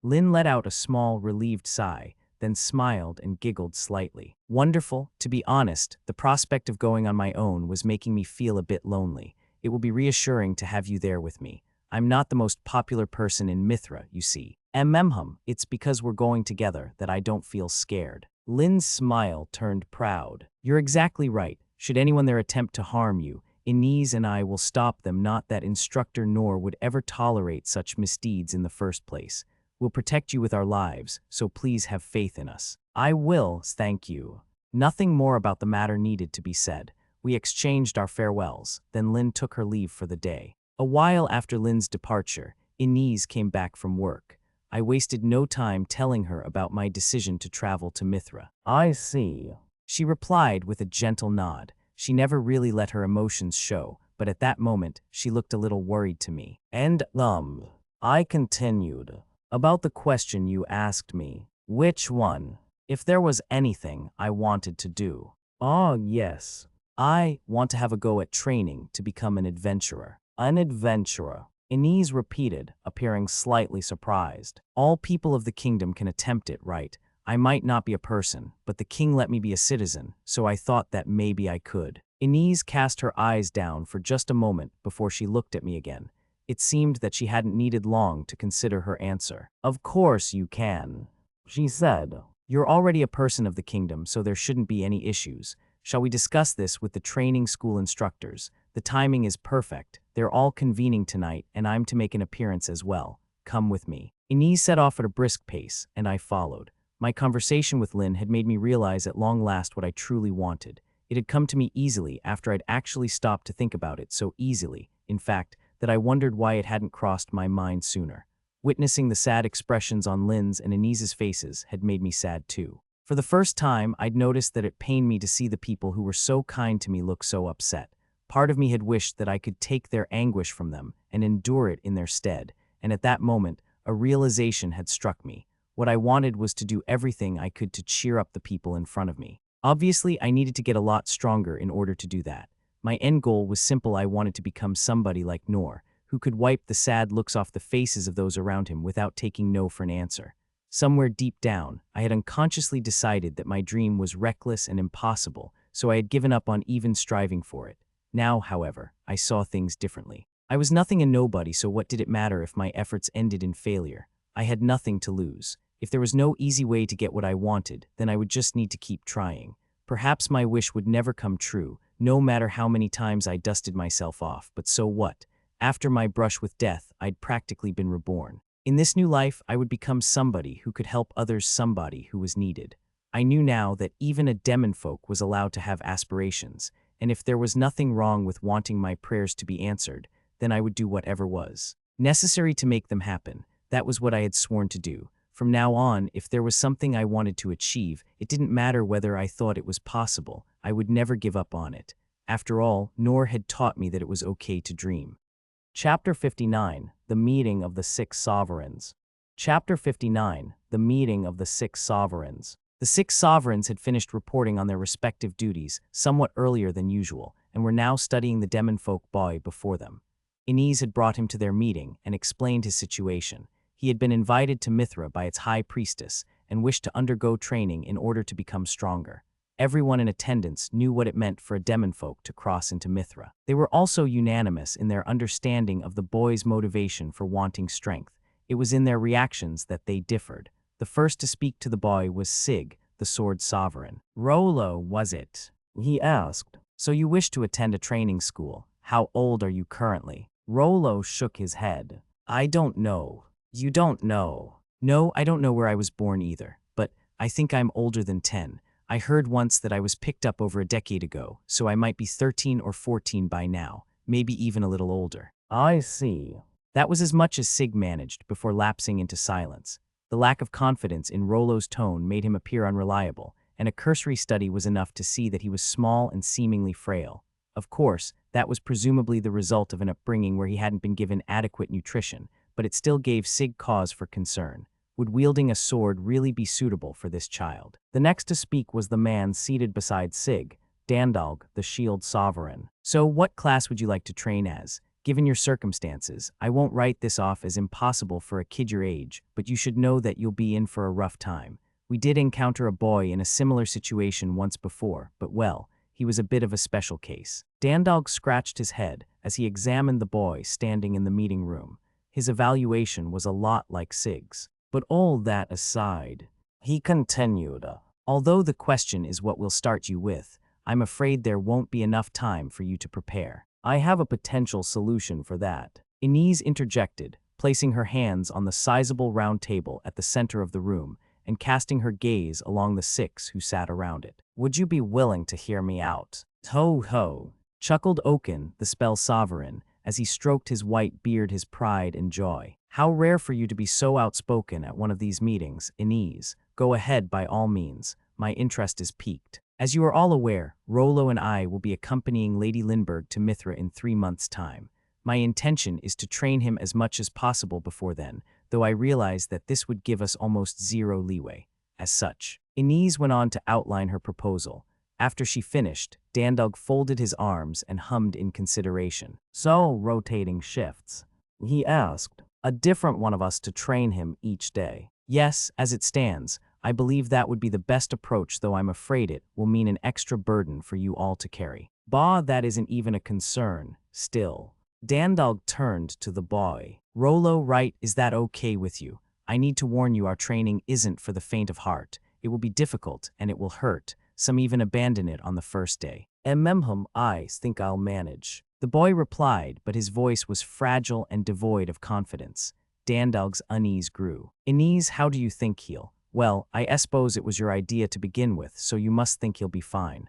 Lynn let out a small, relieved sigh, then smiled and giggled slightly. Wonderful. To be honest, the prospect of going on my own was making me feel a bit lonely. It will be reassuring to have you there with me. I'm not the most popular person in Mithra, you see. It's because we're going together that I don't feel scared. Lynn's smile turned proud. You're exactly right. Should anyone there attempt to harm you, Inez and I will stop them. Not that Instructor Noor would ever tolerate such misdeeds in the first place. We'll protect you with our lives, so please have faith in us. I will, thank you. Nothing more about the matter needed to be said. We exchanged our farewells, then Lynn took her leave for the day. A while after Lynn's departure, Inez came back from work. I wasted no time telling her about my decision to travel to Mithra. I see. She replied with a gentle nod. She never really let her emotions show, but at that moment, she looked a little worried to me. And, I continued. About the question you asked me. Which one? If there was anything I wanted to do. Ah, yes. I want to have a go at training to become an adventurer. An adventurer. Inez repeated, appearing slightly surprised. All people of the kingdom can attempt it, right? I might not be a person, but the king let me be a citizen, so I thought that maybe I could. Inez cast her eyes down for just a moment before she looked at me again. It seemed that she hadn't needed long to consider her answer. Of course you can, she said. You're already a person of the kingdom, so there shouldn't be any issues. Shall we discuss this with the training school instructors? The timing is perfect. They're all convening tonight, and I'm to make an appearance as well. Come with me. Inez set off at a brisk pace, and I followed. My conversation with Lynn had made me realize at long last what I truly wanted. It had come to me easily after I'd actually stopped to think about it so easily, in fact, that I wondered why it hadn't crossed my mind sooner. Witnessing the sad expressions on Lynn's and Inez's faces had made me sad too. For the first time, I'd noticed that it pained me to see the people who were so kind to me look so upset. Part of me had wished that I could take their anguish from them and endure it in their stead, and at that moment, a realization had struck me. What I wanted was to do everything I could to cheer up the people in front of me. Obviously, I needed to get a lot stronger in order to do that. My end goal was simple. I wanted to become somebody like Noor, who could wipe the sad looks off the faces of those around him without taking no for an answer. Somewhere deep down, I had unconsciously decided that my dream was reckless and impossible, so I had given up on even striving for it. Now, however, I saw things differently. I was nothing and nobody, so what did it matter if my efforts ended in failure? I had nothing to lose. If there was no easy way to get what I wanted, then I would just need to keep trying. Perhaps my wish would never come true, no matter how many times I dusted myself off, but so what? After my brush with death, I'd practically been reborn. In this new life, I would become somebody who could help others, somebody who was needed. I knew now that even a Demonfolk was allowed to have aspirations, and if there was nothing wrong with wanting my prayers to be answered, then I would do whatever was necessary to make them happen. That was what I had sworn to do. From now on, if there was something I wanted to achieve, it didn't matter whether I thought it was possible. I would never give up on it. After all, Noor had taught me that it was okay to dream. Chapter 59, The Meeting of the Six Sovereigns. Chapter 59, The Meeting of the Six Sovereigns. The six sovereigns had finished reporting on their respective duties somewhat earlier than usual, and were now studying the Demonfolk boy before them. Inez had brought him to their meeting and explained his situation. He had been invited to Mithra by its High Priestess and wished to undergo training in order to become stronger. Everyone in attendance knew what it meant for a Demonfolk to cross into Mithra. They were also unanimous in their understanding of the boy's motivation for wanting strength. It was in their reactions that they differed. The first to speak to the boy was Sig, the sword sovereign. Rolo, was it? He asked. So you wish to attend a training school. How old are you currently? Rolo shook his head. I don't know. You don't know? No, I don't know where I was born either, but I think I'm older than 10. I heard once that I was picked up over a decade ago, so I might be 13 or 14 by now, maybe even a little older. I see. That was as much as Sig managed before lapsing into silence. The lack of confidence in Rolo's tone made him appear unreliable, and a cursory study was enough to see that he was small and seemingly frail. Of course, that was presumably the result of an upbringing where he hadn't been given adequate nutrition, but it still gave Sig cause for concern. Would wielding a sword really be suitable for this child? The next to speak was the man seated beside Sig, Dandalg, the shield sovereign. So what class would you like to train as? Given your circumstances, I won't write this off as impossible for a kid your age, but you should know that you'll be in for a rough time. We did encounter a boy in a similar situation once before, but well, he was a bit of a special case. Dandalg scratched his head as he examined the boy standing in the meeting room. His evaluation was a lot like Sig's. But all that aside, he continued, although the question is what we'll start you with, I'm afraid there won't be enough time for you to prepare. I have a potential solution for that. Inez interjected, placing her hands on the sizable round table at the center of the room and casting her gaze along the 6 who sat around it. Would you be willing to hear me out? Ho ho, chuckled Oaken, the spell sovereign, as he stroked his white beard, his pride and joy. How rare for you to be so outspoken at one of these meetings, Inez. Go ahead by all means. My interest is piqued. As you are all aware, Rolo and I will be accompanying Lady Lindbergh to Mithra in 3 months' time. My intention is to train him as much as possible before then, though I realize that this would give us almost zero leeway. As such, Inez went on to outline her proposal. After she finished, Dandalg folded his arms and hummed in consideration. So, rotating shifts? He asked. A different one of us to train him each day. Yes, as it stands, I believe that would be the best approach, though I'm afraid it will mean an extra burden for you all to carry. Bah, that isn't even a concern, still. Dandalg turned to the boy. Rolo, right, is that okay with you? I need to warn you, our training isn't for the faint of heart. It will be difficult, and it will hurt. Some even abandon it on the first day. I think I'll manage. The boy replied, but his voice was fragile and devoid of confidence. Dandalg's unease grew. Inez, how do you think he'll? Well, I suppose it was your idea to begin with, so you must think he'll be fine.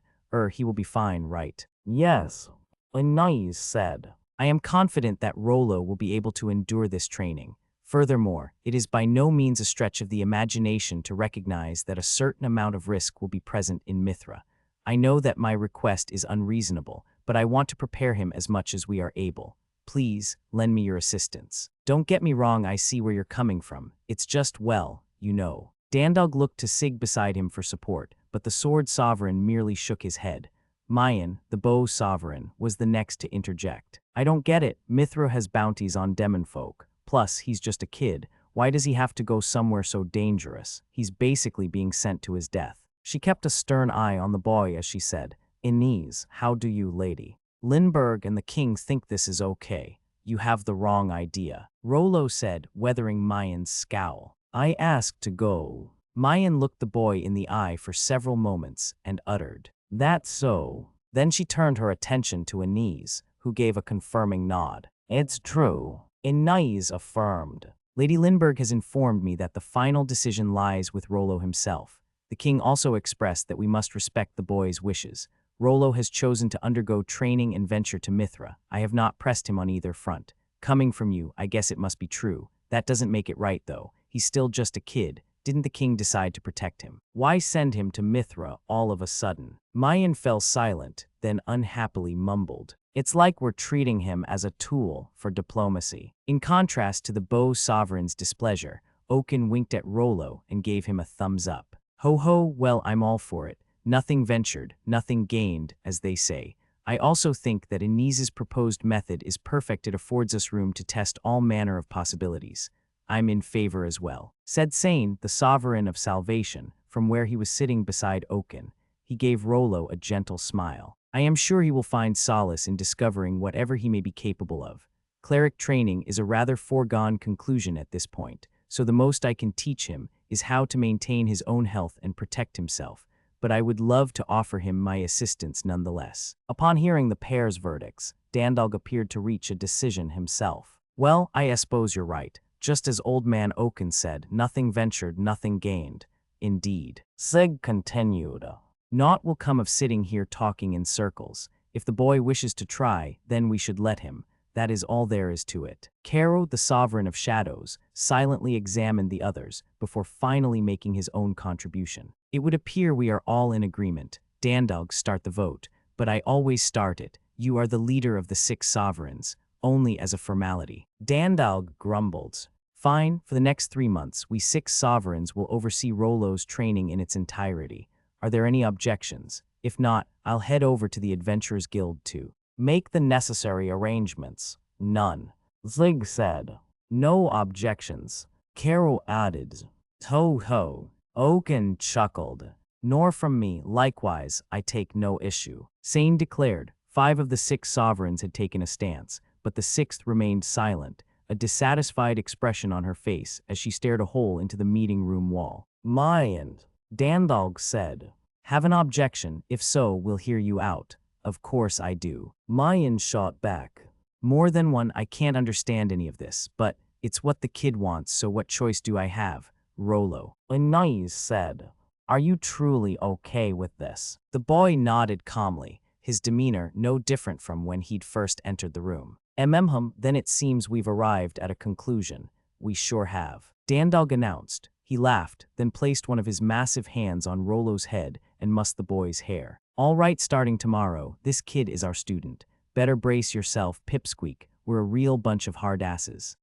He will be fine, right? Yes, Inez said. I am confident that Rolo will be able to endure this training. Furthermore, it is by no means a stretch of the imagination to recognize that a certain amount of risk will be present in Mithra. I know that my request is unreasonable, but I want to prepare him as much as we are able. Please, lend me your assistance. Don't get me wrong, I see where you're coming from. It's just, well, you know. Dandalg looked to Sig beside him for support, but the sword sovereign merely shook his head. Mayan, the bow sovereign, was the next to interject. I don't get it. Mithra has bounties on Demonfolk. Plus, he's just a kid. Why does he have to go somewhere so dangerous? He's basically being sent to his death. She kept a stern eye on the boy as she said, Inez, how do you, Lady Lindbergh and the king think this is okay? You have the wrong idea. Rolo said, weathering Mayan's scowl. I asked to go. Mayan looked the boy in the eye for several moments and uttered, that's so. Then she turned her attention to Inez, who gave a confirming nod. It's true. Inez affirmed. Lady Lindbergh has informed me that the final decision lies with Rolo himself. The king also expressed that we must respect the boy's wishes. Rolo has chosen to undergo training and venture to Mithra. I have not pressed him on either front. Coming from you, I guess it must be true. That doesn't make it right, though. He's still just a kid. Didn't the king decide to protect him? Why send him to Mithra all of a sudden? Mayan fell silent, then unhappily mumbled. It's like we're treating him as a tool for diplomacy. In contrast to the bow sovereign's displeasure, Oaken winked at Rolo and gave him a thumbs up. Ho ho, well, I'm all for it. Nothing ventured, nothing gained, as they say. I also think that Inez's proposed method is perfect. It affords us room to test all manner of possibilities. I'm in favor as well, said Sane, the sovereign of salvation, from where he was sitting beside Oaken. He gave Rolo a gentle smile. I am sure he will find solace in discovering whatever he may be capable of. Cleric training is a rather foregone conclusion at this point, so the most I can teach him is how to maintain his own health and protect himself, but I would love to offer him my assistance nonetheless." Upon hearing the pair's verdicts, Dandalg appeared to reach a decision himself. "Well, I suppose you're right. Just as Old Man Oaken said, nothing ventured, nothing gained." Indeed. Sig continued. "Naught will come of sitting here talking in circles. If the boy wishes to try, then we should let him. That is all there is to it." Caro, the Sovereign of Shadows, silently examined the others before finally making his own contribution. "It would appear we are all in agreement. Dandalg, start the vote, but I always start it. You are the leader of the 6 sovereigns, only as a formality." Dandalg grumbled. "Fine, for the next 3 months, we 6 sovereigns will oversee Rolo's training in its entirety. Are there any objections? If not, I'll head over to the Adventurers Guild to make the necessary arrangements." "None," Zig said. "No objections," Caro added. Ho-ho, Oaken chuckled. "Nor from me, likewise, I take no issue." Sane declared. 5 of the 6 sovereigns had taken a stance, but the 6th remained silent, a dissatisfied expression on her face as she stared a hole into the meeting room wall. "Mind," Dandalg said. "Have an objection? If so, we'll hear you out." "Of course I do." Mayan shot back. "More than one. I can't understand any of this, but it's what the kid wants, so what choice do I have?" Rolo. Anais said. "Are you truly okay with this?" The boy nodded calmly, his demeanor no different from when he'd first entered the room. Then it seems we've arrived at a conclusion." "We sure have," Dandalg announced. He laughed, then placed one of his massive hands on Rolo's head and mussed the boy's hair. "All right, starting tomorrow, this kid is our student. Better brace yourself, Pipsqueak. We're a real bunch of hard asses."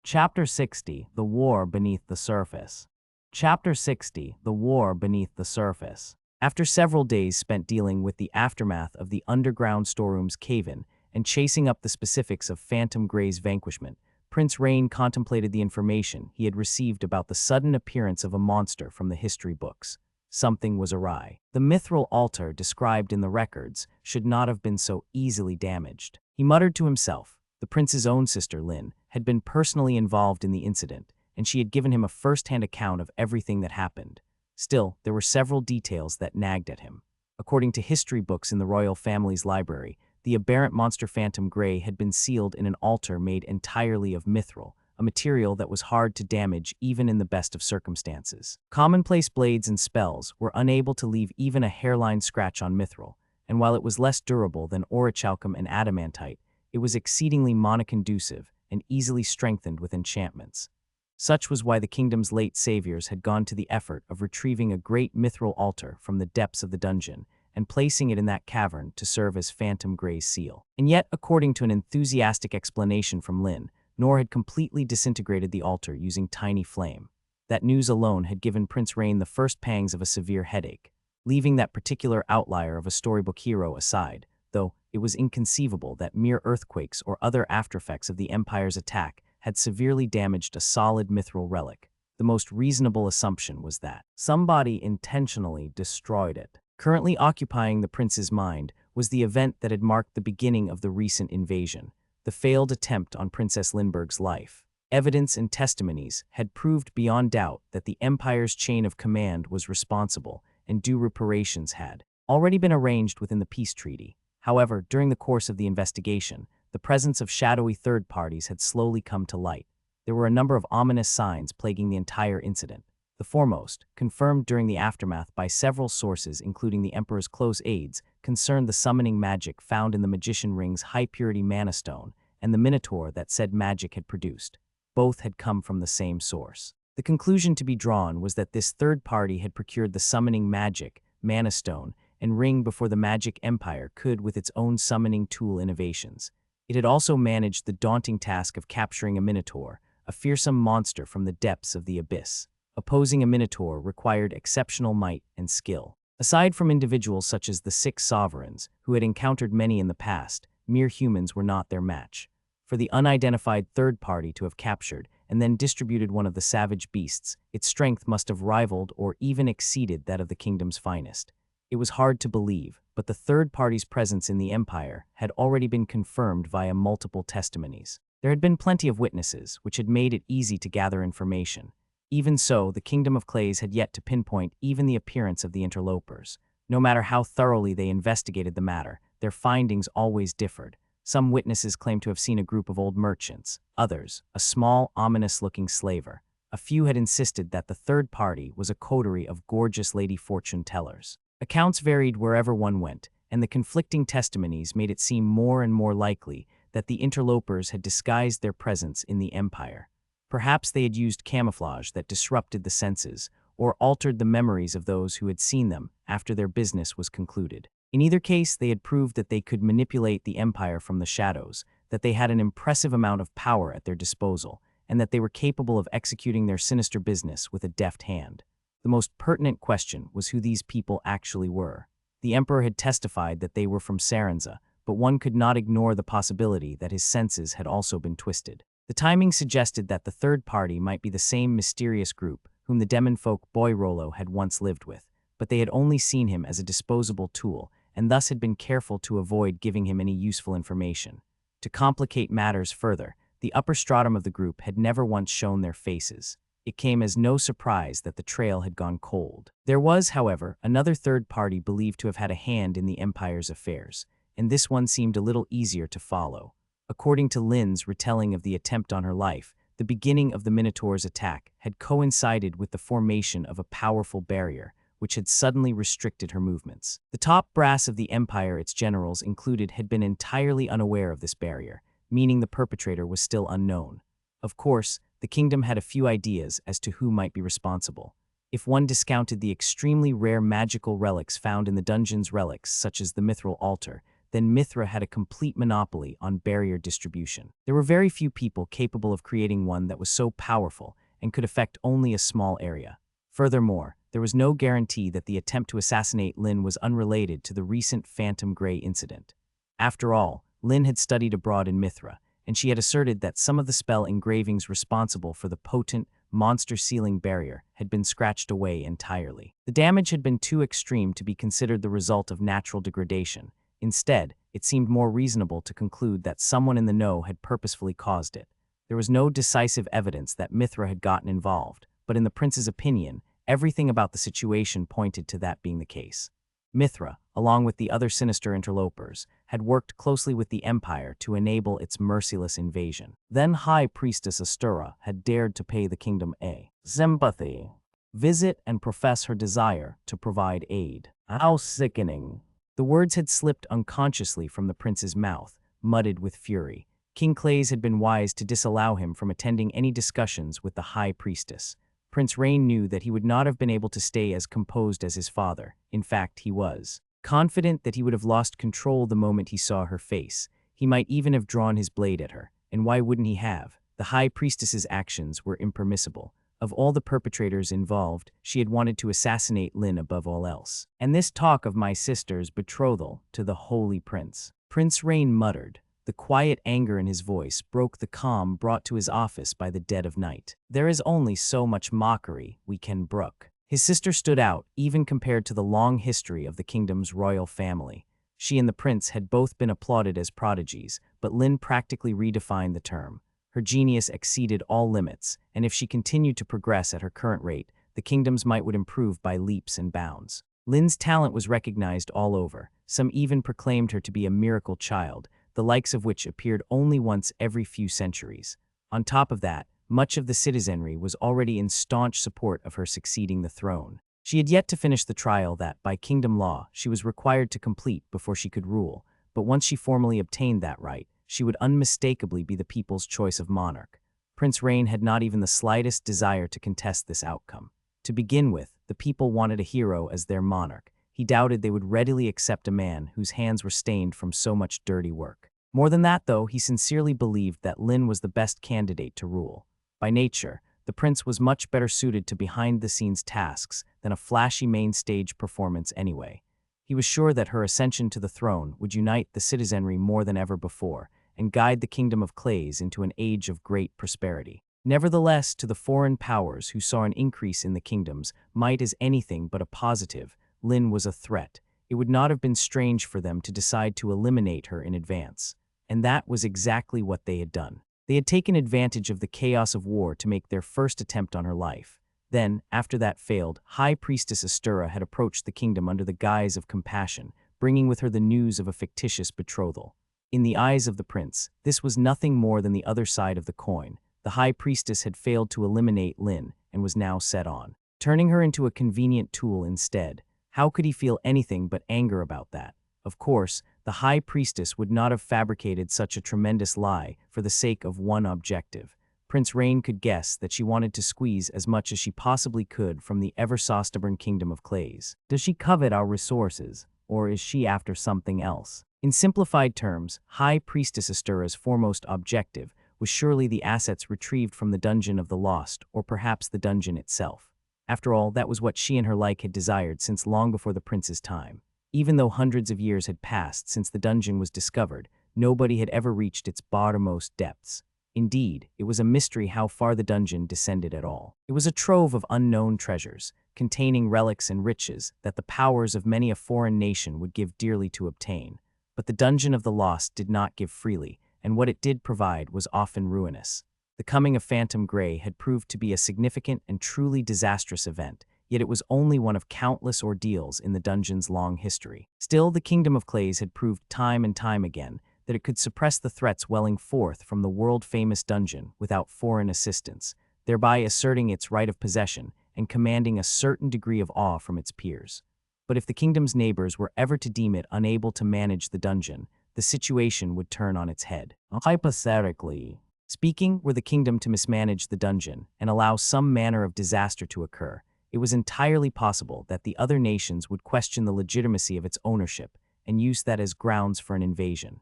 Chapter 60, The War Beneath the Surface. Chapter 60, The War Beneath the Surface. After several days spent dealing with the aftermath of the underground storeroom's cave-in and chasing up the specifics of Phantom Grey's vanquishment, Prince Rain contemplated the information he had received about the sudden appearance of a monster from the history books. Something was awry. The mithril altar described in the records should not have been so easily damaged. He muttered to himself. The prince's own sister, Lynn, had been personally involved in the incident, and she had given him a first-hand account of everything that happened. Still, there were several details that nagged at him. According to history books in the royal family's library, the aberrant monster Phantom Grey had been sealed in an altar made entirely of mithril, a material that was hard to damage even in the best of circumstances. Commonplace blades and spells were unable to leave even a hairline scratch on mithril, and while it was less durable than orichalcum and adamantite, it was exceedingly mana-conducive and easily strengthened with enchantments. Such was why the kingdom's late saviors had gone to the effort of retrieving a great mithril altar from the depths of the dungeon and placing it in that cavern to serve as Phantom Grey's seal. And yet, according to an enthusiastic explanation from Lynn, Noor had completely disintegrated the altar using tiny flame. That news alone had given Prince Rain the first pangs of a severe headache. Leaving that particular outlier of a storybook hero aside, though, it was inconceivable that mere earthquakes or other aftereffects of the Empire's attack had severely damaged a solid mithril relic. The most reasonable assumption was that somebody intentionally destroyed it. Currently occupying the prince's mind was the event that had marked the beginning of the recent invasion, the failed attempt on Princess Lindbergh's life. Evidence and testimonies had proved beyond doubt that the Empire's chain of command was responsible, and due reparations had already been arranged within the peace treaty. However, during the course of the investigation, the presence of shadowy third parties had slowly come to light. There were a number of ominous signs plaguing the entire incident. The foremost, confirmed during the aftermath by several sources including the Emperor's close aides, concerned the summoning magic found in the Magician Ring's high-purity mana stone and the Minotaur that said magic had produced. Both had come from the same source. The conclusion to be drawn was that this third party had procured the summoning magic, mana stone, and ring before the Magic Empire could with its own summoning tool innovations. It had also managed the daunting task of capturing a Minotaur, a fearsome monster from the depths of the abyss. Opposing a Minotaur required exceptional might and skill. Aside from individuals such as the 6 sovereigns, who had encountered many in the past, mere humans were not their match. For the unidentified third party to have captured and then distributed one of the savage beasts, its strength must have rivaled or even exceeded that of the kingdom's finest. It was hard to believe, but the third party's presence in the Empire had already been confirmed via multiple testimonies. There had been plenty of witnesses, which had made it easy to gather information. Even so, the Kingdom of Clays had yet to pinpoint even the appearance of the interlopers. No matter how thoroughly they investigated the matter, their findings always differed. Some witnesses claimed to have seen a group of old merchants, others, a small, ominous-looking slaver. A few had insisted that the third party was a coterie of gorgeous lady fortune-tellers. Accounts varied wherever one went, and the conflicting testimonies made it seem more and more likely that the interlopers had disguised their presence in the Empire. Perhaps they had used camouflage that disrupted the senses, or altered the memories of those who had seen them after their business was concluded. In either case, they had proved that they could manipulate the Empire from the shadows, that they had an impressive amount of power at their disposal, and that they were capable of executing their sinister business with a deft hand. The most pertinent question was who these people actually were. The Emperor had testified that they were from Sarenza, but one could not ignore the possibility that his senses had also been twisted. The timing suggested that the third party might be the same mysterious group whom the Demonfolk boy Rolo had once lived with, but they had only seen him as a disposable tool and thus had been careful to avoid giving him any useful information. To complicate matters further, the upper stratum of the group had never once shown their faces. It came as no surprise that the trail had gone cold. There was, however, another third party believed to have had a hand in the Empire's affairs, and this one seemed a little easier to follow. According to Lynn's retelling of the attempt on her life, the beginning of the Minotaur's attack had coincided with the formation of a powerful barrier, which had suddenly restricted her movements. The top brass of the Empire, its generals included, had been entirely unaware of this barrier, meaning the perpetrator was still unknown. Of course, the kingdom had a few ideas as to who might be responsible. If one discounted the extremely rare magical relics found in the dungeon's relics, such as the Mithril altar, then Mithra had a complete monopoly on barrier distribution. There were very few people capable of creating one that was so powerful and could affect only a small area. Furthermore, there was no guarantee that the attempt to assassinate Lynn was unrelated to the recent Phantom Grey incident. After all, Lynn had studied abroad in Mithra, and she had asserted that some of the spell engravings responsible for the potent, monster-sealing barrier had been scratched away entirely. The damage had been too extreme to be considered the result of natural degradation. Instead, it seemed more reasonable to conclude that someone in the know had purposefully caused it. There was no decisive evidence that Mithra had gotten involved, but in the prince's opinion, everything about the situation pointed to that being the case. Mithra, along with the other sinister interlopers, had worked closely with the Empire to enable its merciless invasion. Then High Priestess Astura had dared to pay the kingdom a sympathy visit and profess her desire to provide aid. How sickening! The words had slipped unconsciously from the prince's mouth, muddied with fury. King Clays had been wise to disallow him from attending any discussions with the High Priestess. Prince Rain knew that he would not have been able to stay as composed as his father. In fact, he was confident that he would have lost control the moment he saw her face. He might even have drawn his blade at her, and why wouldn't he have? The High Priestess's actions were impermissible. Of all the perpetrators involved, she had wanted to assassinate Lynn above all else. And this talk of my sister's betrothal to the Holy Prince. Prince Rain muttered. The quiet anger in his voice broke the calm brought to his office by the dead of night. There is only so much mockery we can brook. His sister stood out, even compared to the long history of the kingdom's royal family. She and the prince had both been applauded as prodigies, but Lynn practically redefined the term. Her genius exceeded all limits, and if she continued to progress at her current rate, the kingdom's might would improve by leaps and bounds. Lynn's talent was recognized all over. Some even proclaimed her to be a miracle child, the likes of which appeared only once every few centuries. On top of that, much of the citizenry was already in staunch support of her succeeding the throne. She had yet to finish the trial that, by kingdom law, she was required to complete before she could rule, but once she formally obtained that right, she would unmistakably be the people's choice of monarch. Prince Rain had not even the slightest desire to contest this outcome. To begin with, the people wanted a hero as their monarch. He doubted they would readily accept a man whose hands were stained from so much dirty work. More than that, though, he sincerely believed that Lynn was the best candidate to rule. By nature, the prince was much better suited to behind-the-scenes tasks than a flashy main stage performance anyway. He was sure that her ascension to the throne would unite the citizenry more than ever before, and guide the kingdom of Clays into an age of great prosperity. Nevertheless, to the foreign powers who saw an increase in the kingdom's might as anything but a positive, Lynn was a threat. It would not have been strange for them to decide to eliminate her in advance. And that was exactly what they had done. They had taken advantage of the chaos of war to make their first attempt on her life. Then, after that failed, High Priestess Astura had approached the kingdom under the guise of compassion, bringing with her the news of a fictitious betrothal. In the eyes of the prince, this was nothing more than the other side of the coin. The High Priestess had failed to eliminate Lin and was now set on turning her into a convenient tool instead. How could he feel anything but anger about that? Of course, the High Priestess would not have fabricated such a tremendous lie for the sake of one objective. Prince Rain could guess that she wanted to squeeze as much as she possibly could from the ever-so-stubborn kingdom of clays. Does she covet our resources, or is she after something else? In simplified terms, High Priestess Astura's foremost objective was surely the assets retrieved from the Dungeon of the Lost, or perhaps the dungeon itself. After all, that was what she and her like had desired since long before the prince's time. Even though hundreds of years had passed since the dungeon was discovered, nobody had ever reached its bottommost depths. Indeed, it was a mystery how far the dungeon descended at all. It was a trove of unknown treasures, containing relics and riches that the powers of many a foreign nation would give dearly to obtain. But the Dungeon of the Lost did not give freely, and what it did provide was often ruinous. The coming of Phantom Grey had proved to be a significant and truly disastrous event, yet it was only one of countless ordeals in the dungeon's long history. Still, the Kingdom of Clays had proved time and time again that it could suppress the threats welling forth from the world-famous dungeon without foreign assistance, thereby asserting its right of possession and commanding a certain degree of awe from its peers. But if the kingdom's neighbors were ever to deem it unable to manage the dungeon, the situation would turn on its head. Hypothetically speaking, were the kingdom to mismanage the dungeon and allow some manner of disaster to occur, it was entirely possible that the other nations would question the legitimacy of its ownership and use that as grounds for an invasion.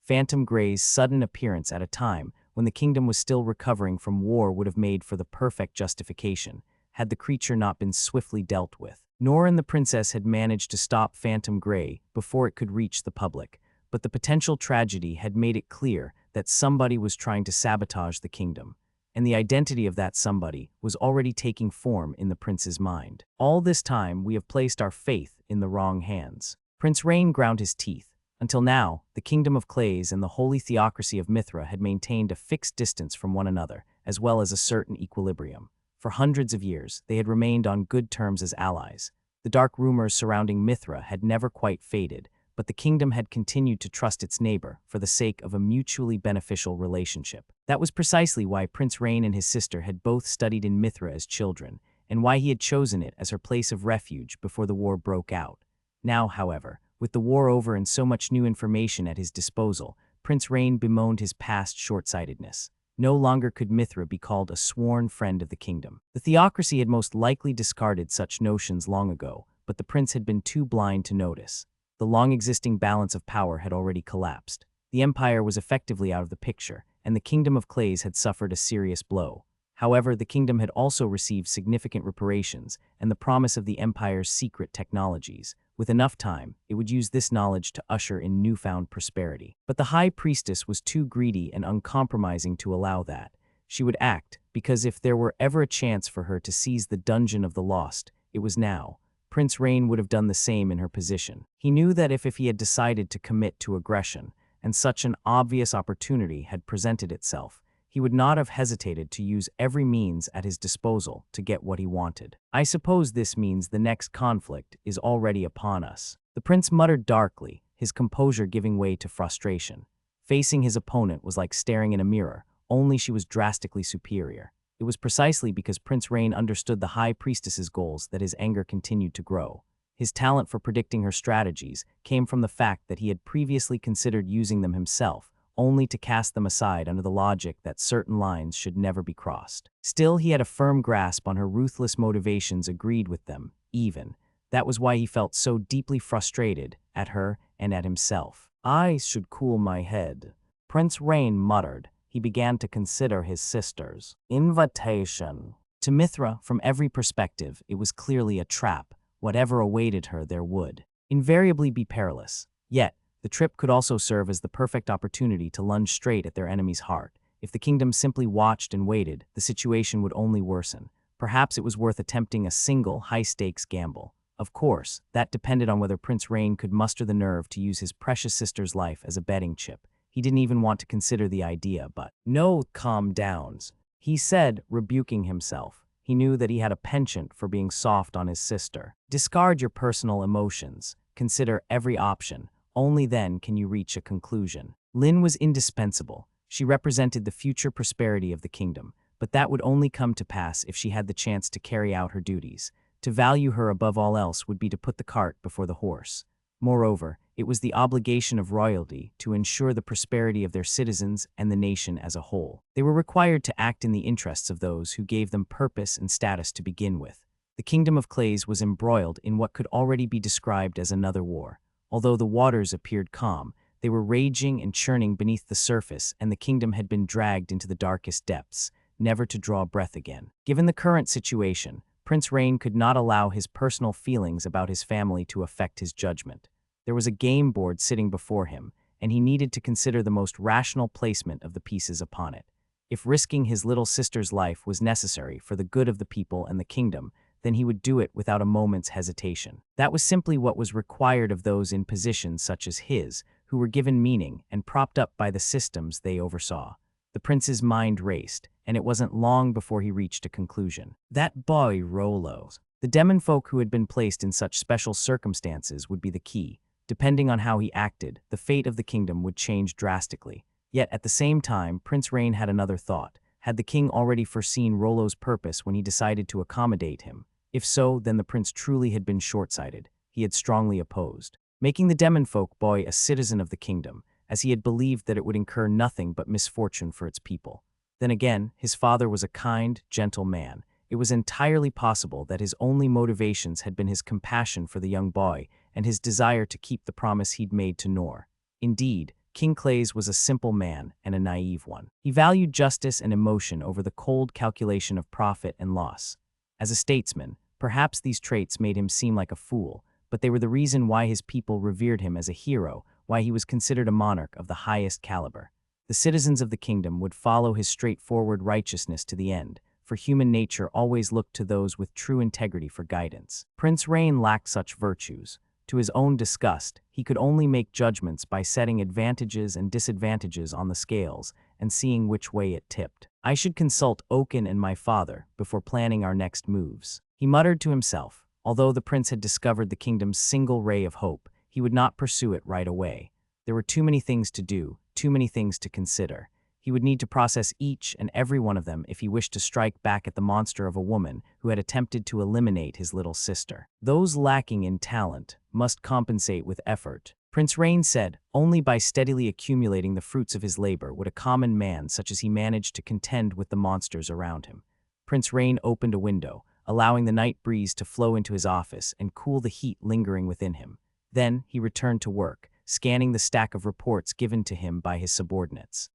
Phantom Grey's sudden appearance at a time when the kingdom was still recovering from war would have made for the perfect justification, had the creature not been swiftly dealt with. Noor and the princess had managed to stop Phantom Grey before it could reach the public, but the potential tragedy had made it clear that somebody was trying to sabotage the kingdom, and the identity of that somebody was already taking form in the prince's mind. All this time, we have placed our faith in the wrong hands. Prince Rain ground his teeth. Until now, the Kingdom of Clays and the holy theocracy of Mithra had maintained a fixed distance from one another, as well as a certain equilibrium. For hundreds of years, they had remained on good terms as allies. The dark rumors surrounding Mithra had never quite faded, but the kingdom had continued to trust its neighbor for the sake of a mutually beneficial relationship. That was precisely why Prince Rain and his sister had both studied in Mithra as children, and why he had chosen it as her place of refuge before the war broke out. Now, however, with the war over and so much new information at his disposal, Prince Rain bemoaned his past short-sightedness. No longer could Mithra be called a sworn friend of the kingdom. The theocracy had most likely discarded such notions long ago, but the prince had been too blind to notice. The long-existing balance of power had already collapsed. The empire was effectively out of the picture, and the Kingdom of Clays had suffered a serious blow. However, the kingdom had also received significant reparations and the promise of the empire's secret technologies. With enough time, it would use this knowledge to usher in newfound prosperity. But the High Priestess was too greedy and uncompromising to allow that. She would act, because if there were ever a chance for her to seize the Dungeon of the Lost, it was now. Prince Rain would have done the same in her position. He knew that if he had decided to commit to aggression, and such an obvious opportunity had presented itself, he would not have hesitated to use every means at his disposal to get what he wanted. I suppose this means the next conflict is already upon us. The prince muttered darkly, his composure giving way to frustration. Facing his opponent was like staring in a mirror, only she was drastically superior. It was precisely because Prince Rain understood the High Priestess's goals that his anger continued to grow. His talent for predicting her strategies came from the fact that he had previously considered using them himself, only to cast them aside under the logic that certain lines should never be crossed. Still, he had a firm grasp on her ruthless motivations, agreed with them, even. That was why he felt so deeply frustrated at her and at himself. I should cool my head, Prince Rain muttered. He began to consider his sister's invitation. To Mithra, from every perspective, it was clearly a trap. Whatever awaited her there would invariably be perilous. Yet, the trip could also serve as the perfect opportunity to lunge straight at their enemy's heart. If the kingdom simply watched and waited, the situation would only worsen. Perhaps it was worth attempting a single high-stakes gamble. Of course, that depended on whether Prince Rain could muster the nerve to use his precious sister's life as a betting chip. He didn't even want to consider the idea, but no, calm downs, he said, rebuking himself. he knew that he had a penchant for being soft on his sister. Discard your personal emotions. Consider every option. Only then can you reach a conclusion. Lin was indispensable. She represented the future prosperity of the kingdom, but that would only come to pass if she had the chance to carry out her duties. To value her above all else would be to put the cart before the horse. Moreover, it was the obligation of royalty to ensure the prosperity of their citizens and the nation as a whole. They were required to act in the interests of those who gave them purpose and status to begin with. The Kingdom of Clays was embroiled in what could already be described as another war. Although the waters appeared calm, they were raging and churning beneath the surface, and the kingdom had been dragged into the darkest depths, never to draw breath again. Given the current situation, Prince Rain could not allow his personal feelings about his family to affect his judgment. There was a game board sitting before him, and he needed to consider the most rational placement of the pieces upon it. If risking his little sister's life was necessary for the good of the people and the kingdom, then he would do it without a moment's hesitation. That was simply what was required of those in positions such as his, who were given meaning and propped up by the systems they oversaw. The prince's mind raced, and it wasn't long before he reached a conclusion. That boy Rolo. The Demonfolk who had been placed in such special circumstances would be the key. Depending on how he acted, the fate of the kingdom would change drastically. Yet at the same time, Prince Rain had another thought. Had the king already foreseen Rolo's purpose when he decided to accommodate him? If so, then the prince truly had been short-sighted. He had strongly opposed making the Demonfolk boy a citizen of the kingdom, as he had believed that it would incur nothing but misfortune for its people. Then again, his father was a kind, gentle man. It was entirely possible that his only motivations had been his compassion for the young boy and his desire to keep the promise he'd made to Noor. Indeed, King Clays was a simple man and a naive one. He valued justice and emotion over the cold calculation of profit and loss. As a statesman, perhaps these traits made him seem like a fool, but they were the reason why his people revered him as a hero, why he was considered a monarch of the highest caliber. The citizens of the kingdom would follow his straightforward righteousness to the end, for human nature always looked to those with true integrity for guidance. Prince Rain lacked such virtues. To his own disgust, he could only make judgments by setting advantages and disadvantages on the scales and seeing which way it tipped. I should consult Oaken and my father before planning our next moves, he muttered to himself. Although the prince had discovered the kingdom's single ray of hope, he would not pursue it right away. There were too many things to do, too many things to consider. He would need to process each and every one of them if he wished to strike back at the monster of a woman who had attempted to eliminate his little sister. Those lacking in talent must compensate with effort. Prince Rain said, only by steadily accumulating the fruits of his labor would a common man such as he manage to contend with the monsters around him. Prince Rain opened a window, allowing the night breeze to flow into his office and cool the heat lingering within him. Then he returned to work, scanning the stack of reports given to him by his subordinates.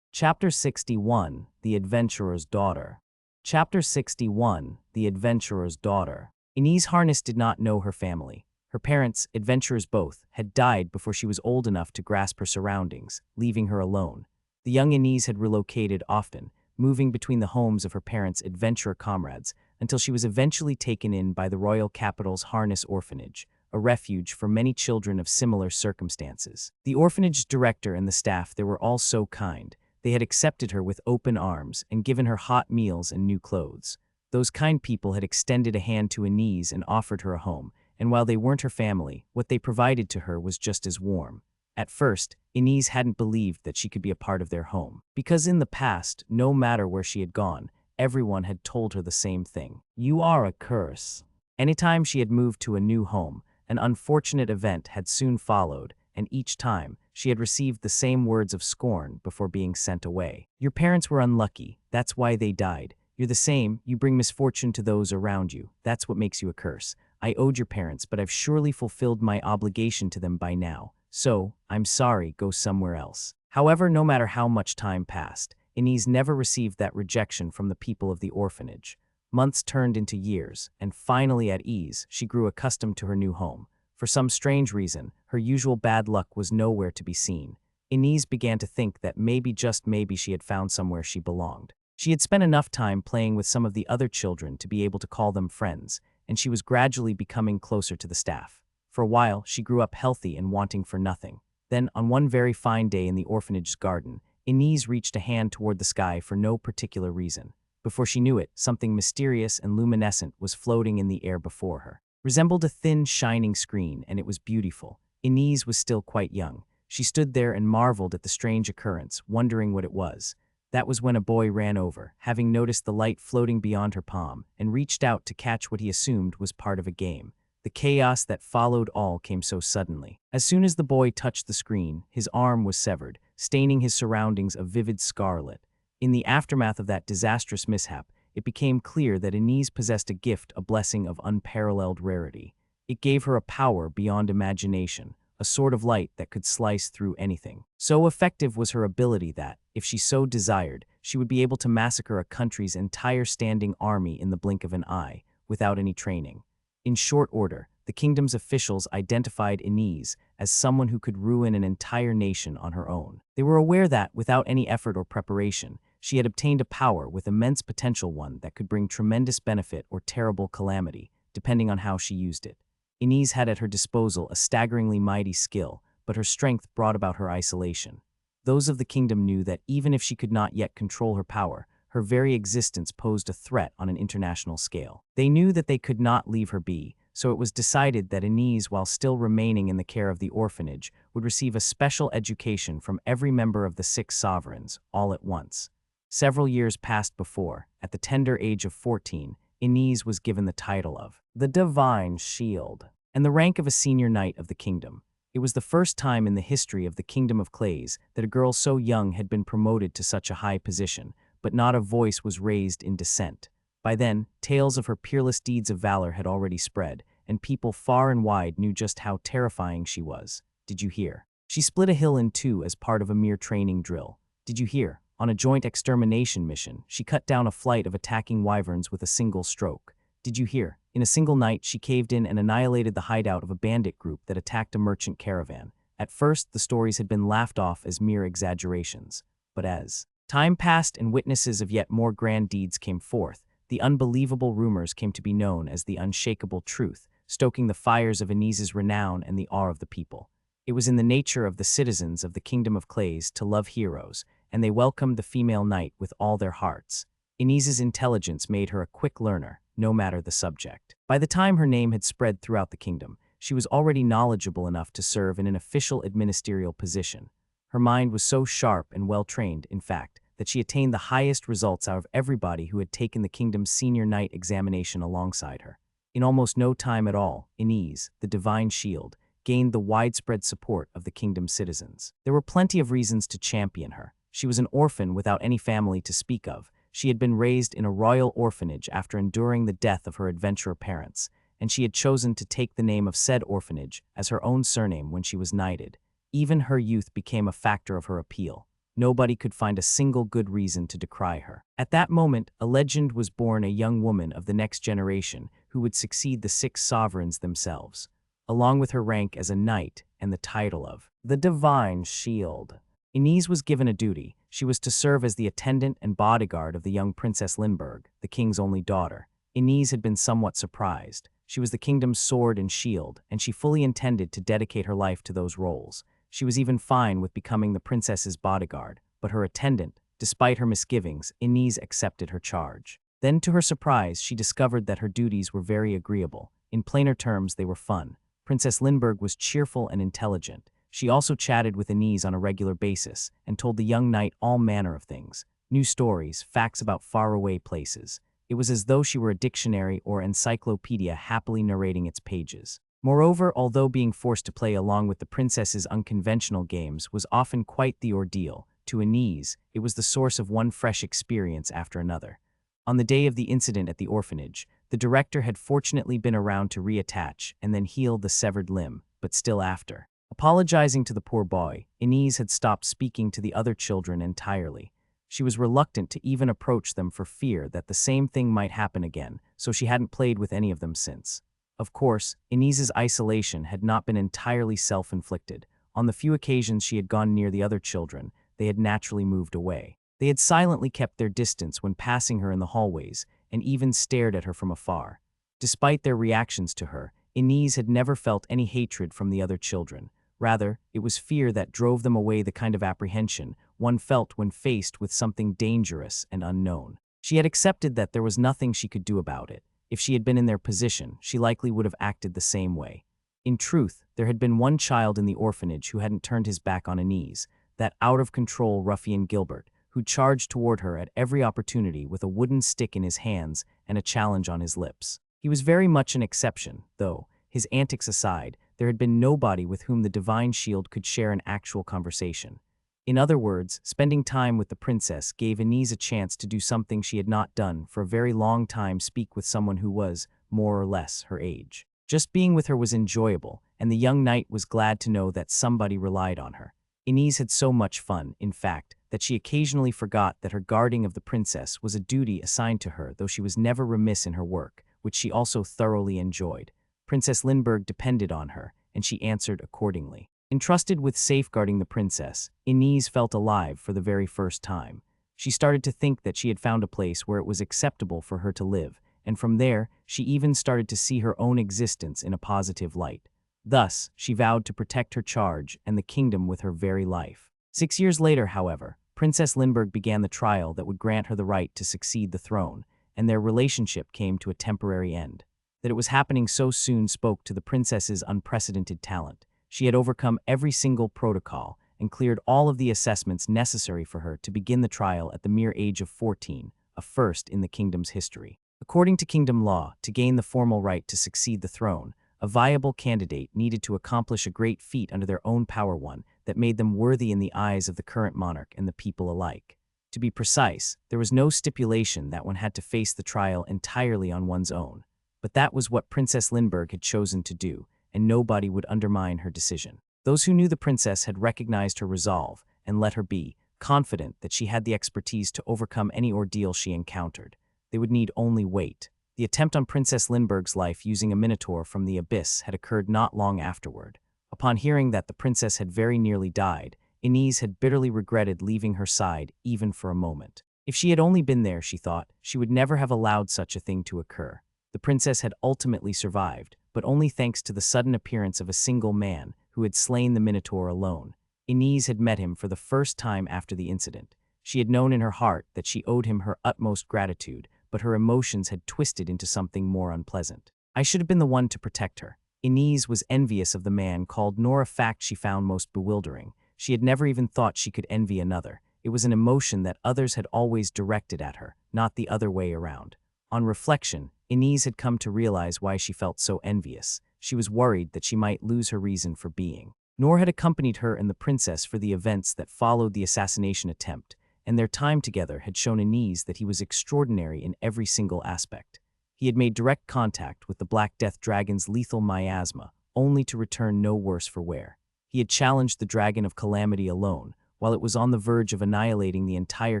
Chapter 61, The Adventurer's Daughter. Chapter 61, The Adventurer's Daughter. Inez Harness did not know her family. Her parents, adventurers both, had died before she was old enough to grasp her surroundings, leaving her alone. The young Inez had relocated often, moving between the homes of her parents' adventurer comrades, until she was eventually taken in by the royal capital's Harness Orphanage, a refuge for many children of similar circumstances. The orphanage's director and the staff there were all so kind. They had accepted her with open arms and given her hot meals and new clothes. Those kind people had extended a hand to Inez and offered her a home, and while they weren't her family, what they provided to her was just as warm. At first, Inez hadn't believed that she could be a part of their home, because in the past, no matter where she had gone, everyone had told her the same thing. You are a curse. Anytime she had moved to a new home, an unfortunate event had soon followed, and each time, she had received the same words of scorn before being sent away. Your parents were unlucky, that's why they died. You're the same, you bring misfortune to those around you, that's what makes you a curse. I owed your parents, but I've surely fulfilled my obligation to them by now. So, I'm sorry, go somewhere else. However, no matter how much time passed, Inez never received that rejection from the people of the orphanage. Months turned into years, and finally at ease, she grew accustomed to her new home. For some strange reason, her usual bad luck was nowhere to be seen. Inez began to think that maybe, just maybe, she had found somewhere she belonged. She had spent enough time playing with some of the other children to be able to call them friends, and she was gradually becoming closer to the staff. For a while, she grew up healthy and wanting for nothing. Then, on one very fine day in the orphanage's garden, Inez reached a hand toward the sky for no particular reason. Before she knew it, something mysterious and luminescent was floating in the air before her. Resembled a thin, shining screen, and it was beautiful. Inez was still quite young. She stood there and marveled at the strange occurrence, wondering what it was. That was when a boy ran over, having noticed the light floating beyond her palm, and reached out to catch what he assumed was part of a game. The chaos that followed all came so suddenly. As soon as the boy touched the screen, his arm was severed, staining his surroundings a vivid scarlet. In the aftermath of that disastrous mishap, it became clear that Inez possessed a gift, a blessing of unparalleled rarity. It gave her a power beyond imagination, a sort of light that could slice through anything. So effective was her ability that, if she so desired, she would be able to massacre a country's entire standing army in the blink of an eye, without any training. In short order, the kingdom's officials identified Inez as someone who could ruin an entire nation on her own. They were aware that, without any effort or preparation, she had obtained a power with immense potential, one that could bring tremendous benefit or terrible calamity, depending on how she used it. Inez had at her disposal a staggeringly mighty skill, but her strength brought about her isolation. Those of the kingdom knew that even if she could not yet control her power, her very existence posed a threat on an international scale. They knew that they could not leave her be, so it was decided that Inez, while still remaining in the care of the orphanage, would receive a special education from every member of the 6 sovereigns, all at once. Several years passed before, at the tender age of 14, Inez was given the title of the Divine Shield and the rank of a senior knight of the kingdom. It was the first time in the history of the Kingdom of Clays that a girl so young had been promoted to such a high position, but not a voice was raised in dissent. By then, tales of her peerless deeds of valor had already spread, and people far and wide knew just how terrifying she was. Did you hear? She split a hill in two as part of a mere training drill. Did you hear? On a joint extermination mission, she cut down a flight of attacking wyverns with a single stroke. Did you hear? In a single night, she caved in and annihilated the hideout of a bandit group that attacked a merchant caravan. At first, the stories had been laughed off as mere exaggerations. But as time passed and witnesses of yet more grand deeds came forth, the unbelievable rumors came to be known as the unshakable truth, stoking the fires of Inez's renown and the awe of the people. It was in the nature of the citizens of the Kingdom of Clays to love heroes, and they welcomed the female knight with all their hearts. Inez's intelligence made her a quick learner, no matter the subject. By the time her name had spread throughout the kingdom, she was already knowledgeable enough to serve in an official administrative position. Her mind was so sharp and well-trained, in fact, that she attained the highest results out of everybody who had taken the kingdom's senior knight examination alongside her. In almost no time at all, Inez, the Divine Shield, gained the widespread support of the kingdom's citizens. There were plenty of reasons to champion her. She was an orphan without any family to speak of. She had been raised in a royal orphanage after enduring the death of her adventurer parents, and she had chosen to take the name of said orphanage as her own surname when she was knighted. Even her youth became a factor of her appeal. Nobody could find a single good reason to decry her. At that moment, a legend was born, a young woman of the next generation who would succeed the 6 sovereigns themselves, along with her rank as a knight and the title of the Divine Shield. Inez was given a duty. She was to serve as the attendant and bodyguard of the young Princess Lindbergh, the king's only daughter. Inez had been somewhat surprised. She was the kingdom's sword and shield, and she fully intended to dedicate her life to those roles. She was even fine with becoming the princess's bodyguard, but her attendant, despite her misgivings, Inez accepted her charge. Then, to her surprise, she discovered that her duties were very agreeable. In plainer terms, they were fun. Princess Lindbergh was cheerful and intelligent. She also chatted with Inez on a regular basis and told the young knight all manner of things, new stories, facts about faraway places. It was as though she were a dictionary or encyclopedia happily narrating its pages. Moreover, although being forced to play along with the princess's unconventional games was often quite the ordeal, to Inez, it was the source of one fresh experience after another. On the day of the incident at the orphanage, the director had fortunately been around to reattach and then heal the severed limb, but still after apologizing to the poor boy, Inez had stopped speaking to the other children entirely. She was reluctant to even approach them for fear that the same thing might happen again, so she hadn't played with any of them since. Of course, Inez's isolation had not been entirely self-inflicted. On the few occasions she had gone near the other children, they had naturally moved away. They had silently kept their distance when passing her in the hallways, and even stared at her from afar. Despite their reactions to her, Inez had never felt any hatred from the other children. Rather, it was fear that drove them away, the kind of apprehension one felt when faced with something dangerous and unknown. She had accepted that there was nothing she could do about it. If she had been in their position, she likely would have acted the same way. In truth, there had been one child in the orphanage who hadn't turned his back on Inez, that out-of-control ruffian Gilbert, who charged toward her at every opportunity with a wooden stick in his hands and a challenge on his lips. He was very much an exception, though, his antics aside, there had been nobody with whom the divine shield could share an actual conversation. In other words, spending time with the princess gave Inez a chance to do something she had not done for a very long time: speak with someone who was, more or less, her age. Just being with her was enjoyable, and the young knight was glad to know that somebody relied on her. Inez had so much fun, in fact, that she occasionally forgot that her guarding of the princess was a duty assigned to her, though she was never remiss in her work, which she also thoroughly enjoyed. Princess Lindbergh depended on her, and she answered accordingly. Entrusted with safeguarding the princess, Inez felt alive for the very first time. She started to think that she had found a place where it was acceptable for her to live, and from there, she even started to see her own existence in a positive light. Thus, she vowed to protect her charge and the kingdom with her very life. 6 years later, however, Princess Lindbergh began the trial that would grant her the right to succeed the throne, and their relationship came to a temporary end. That it was happening so soon spoke to the princess's unprecedented talent. She had overcome every single protocol and cleared all of the assessments necessary for her to begin the trial at the mere age of 14, a first in the kingdom's history. According to kingdom law, to gain the formal right to succeed the throne, a viable candidate needed to accomplish a great feat under their own power, one that made them worthy in the eyes of the current monarch and the people alike. To be precise, there was no stipulation that one had to face the trial entirely on one's own. But that was what Princess Lindbergh had chosen to do, and nobody would undermine her decision. Those who knew the princess had recognized her resolve and let her be, confident that she had the expertise to overcome any ordeal she encountered. They would need only wait. The attempt on Princess Lindbergh's life using a minotaur from the abyss had occurred not long afterward. Upon hearing that the princess had very nearly died, Inez had bitterly regretted leaving her side even for a moment. If she had only been there, she thought, she would never have allowed such a thing to occur. The princess had ultimately survived, but only thanks to the sudden appearance of a single man who had slain the Minotaur alone. Inez had met him for the first time after the incident. She had known in her heart that she owed him her utmost gratitude, but her emotions had twisted into something more unpleasant. I should have been the one to protect her. Inez was envious of the man called Noor, a fact she found most bewildering. She had never even thought she could envy another. It was an emotion that others had always directed at her, not the other way around. On reflection, Inez had come to realize why she felt so envious. She was worried that she might lose her reason for being. Noor had accompanied her and the princess for the events that followed the assassination attempt, and their time together had shown Inez that he was extraordinary in every single aspect. He had made direct contact with the Black Death Dragon's lethal miasma, only to return no worse for wear. He had challenged the Dragon of Calamity alone, while it was on the verge of annihilating the entire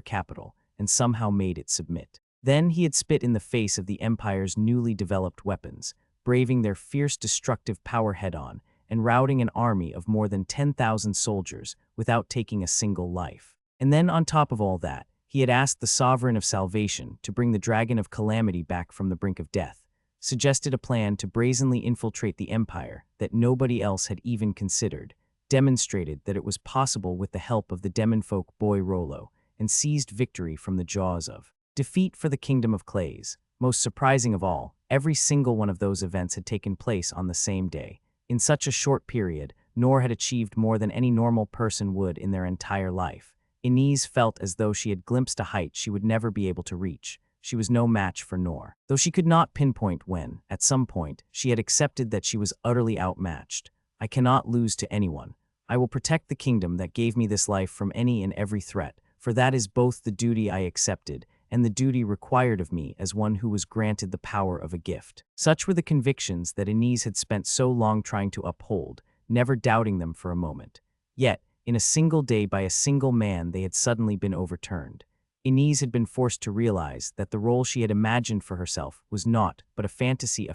capital, and somehow made it submit. Then he had spit in the face of the Empire's newly developed weapons, braving their fierce destructive power head-on, and routing an army of more than 10,000 soldiers without taking a single life. And then on top of all that, he had asked the Sovereign of Salvation to bring the Dragon of Calamity back from the brink of death, suggested a plan to brazenly infiltrate the Empire that nobody else had even considered, demonstrated that it was possible with the help of the Demonfolk boy Rolo, and seized victory from the jaws of defeat for the Kingdom of Clays. Most surprising of all, every single one of those events had taken place on the same day. In such a short period, Noor had achieved more than any normal person would in their entire life. Inez felt as though she had glimpsed a height she would never be able to reach. She was no match for Noor, though she could not pinpoint when, at some point, she had accepted that she was utterly outmatched. I cannot lose to anyone. I will protect the kingdom that gave me this life from any and every threat, for that is both the duty I accepted and the duty required of me as one who was granted the power of a gift. Such were the convictions that Inez had spent so long trying to uphold, never doubting them for a moment. Yet, in a single day by a single man they had suddenly been overturned. Inez had been forced to realize that the role she had imagined for herself was naught but a fantasy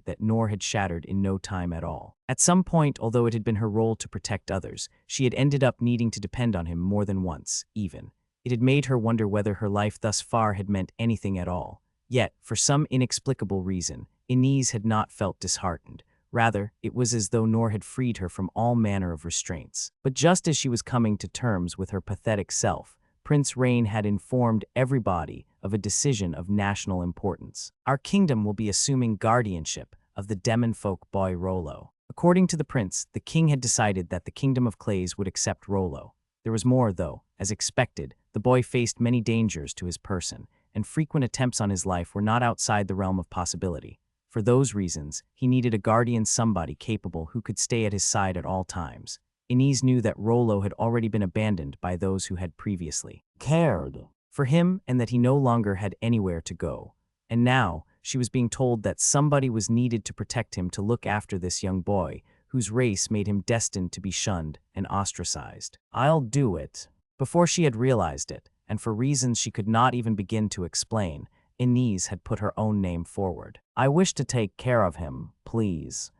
that Noor had shattered in no time at all. At some point, although it had been her role to protect others, she had ended up needing to depend on him more than once, even. It had made her wonder whether her life thus far had meant anything at all. Yet, for some inexplicable reason, Inez had not felt disheartened. Rather, it was as though Noor had freed her from all manner of restraints. But just as she was coming to terms with her pathetic self, Prince Rain had informed everybody of a decision of national importance. Our kingdom will be assuming guardianship of the Demonfolk boy Rolo. According to the prince, the king had decided that the kingdom of clays would accept Rolo. There was more, though. As expected, the boy faced many dangers to his person, and frequent attempts on his life were not outside the realm of possibility. For those reasons, he needed a guardian, somebody capable who could stay at his side at all times. Inez knew that Rolo had already been abandoned by those who had previously cared for him and that he no longer had anywhere to go. And now, she was being told that somebody was needed to protect him, to look after this young boy, whose race made him destined to be shunned and ostracized. "I'll do it." Before she had realized it, and for reasons she could not even begin to explain, Inez had put her own name forward. "I wish to take care of him, please."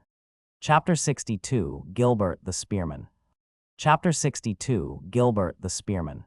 Chapter 62, Gilbert the Spearman. Chapter 62, Gilbert the Spearman.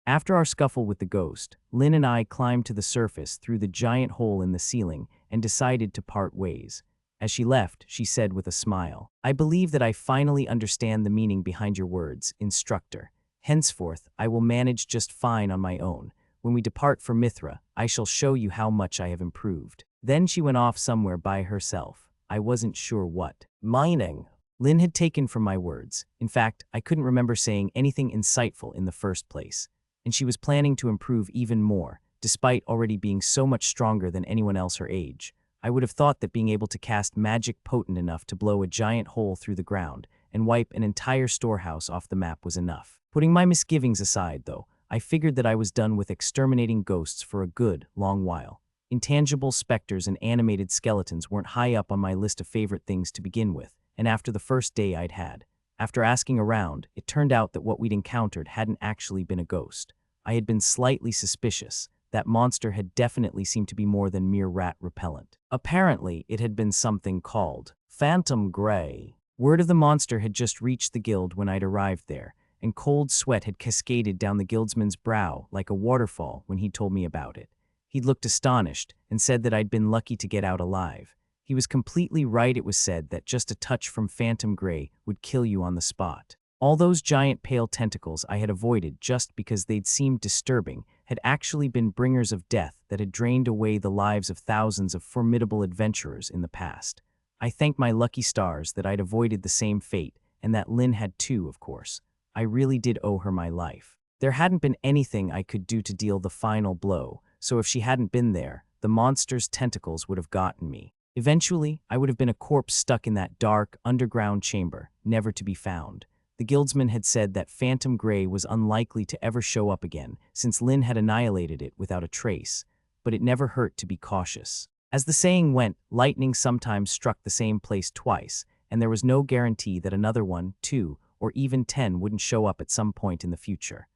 After our scuffle with the ghost, Lynn and I climbed to the surface through the giant hole in the ceiling and decided to part ways. As she left, she said with a smile, "I believe that I finally understand the meaning behind your words, Instructor. Henceforth, I will manage just fine on my own. When we depart for Mithra, I shall show you how much I have improved." Then she went off somewhere by herself. I wasn't sure what. Mining. Lynn had taken from my words. In fact, I couldn't remember saying anything insightful in the first place. And she was planning to improve even more, despite already being so much stronger than anyone else her age. I would have thought that being able to cast magic potent enough to blow a giant hole through the ground and wipe an entire storehouse off the map was enough. Putting my misgivings aside, though, I figured that I was done with exterminating ghosts for a good, long while. Intangible specters and animated skeletons weren't high up on my list of favorite things to begin with, and after the first day I'd had. After asking around, it turned out that what we'd encountered hadn't actually been a ghost. I had been slightly suspicious. That monster had definitely seemed to be more than mere rat repellent. Apparently, it had been something called Phantom Grey. Word of the monster had just reached the guild when I'd arrived there, and cold sweat had cascaded down the guildsman's brow like a waterfall when he told me about it. He'd looked astonished and said that I'd been lucky to get out alive. He was completely right. It was said that just a touch from Phantom Grey would kill you on the spot. All those giant pale tentacles I had avoided just because they'd seemed disturbing had actually been bringers of death that had drained away the lives of thousands of formidable adventurers in the past. I thanked my lucky stars that I'd avoided the same fate, and that Lynn had too, of course. I really did owe her my life. There hadn't been anything I could do to deal the final blow, so if she hadn't been there, the monster's tentacles would have gotten me. Eventually, I would have been a corpse stuck in that dark, underground chamber, never to be found. The guildsman had said that Phantom Grey was unlikely to ever show up again, since Lynn had annihilated it without a trace, but it never hurt to be cautious. As the saying went, lightning sometimes struck the same place twice, and there was no guarantee that another one, 2, or even 10 wouldn't show up at some point in the future.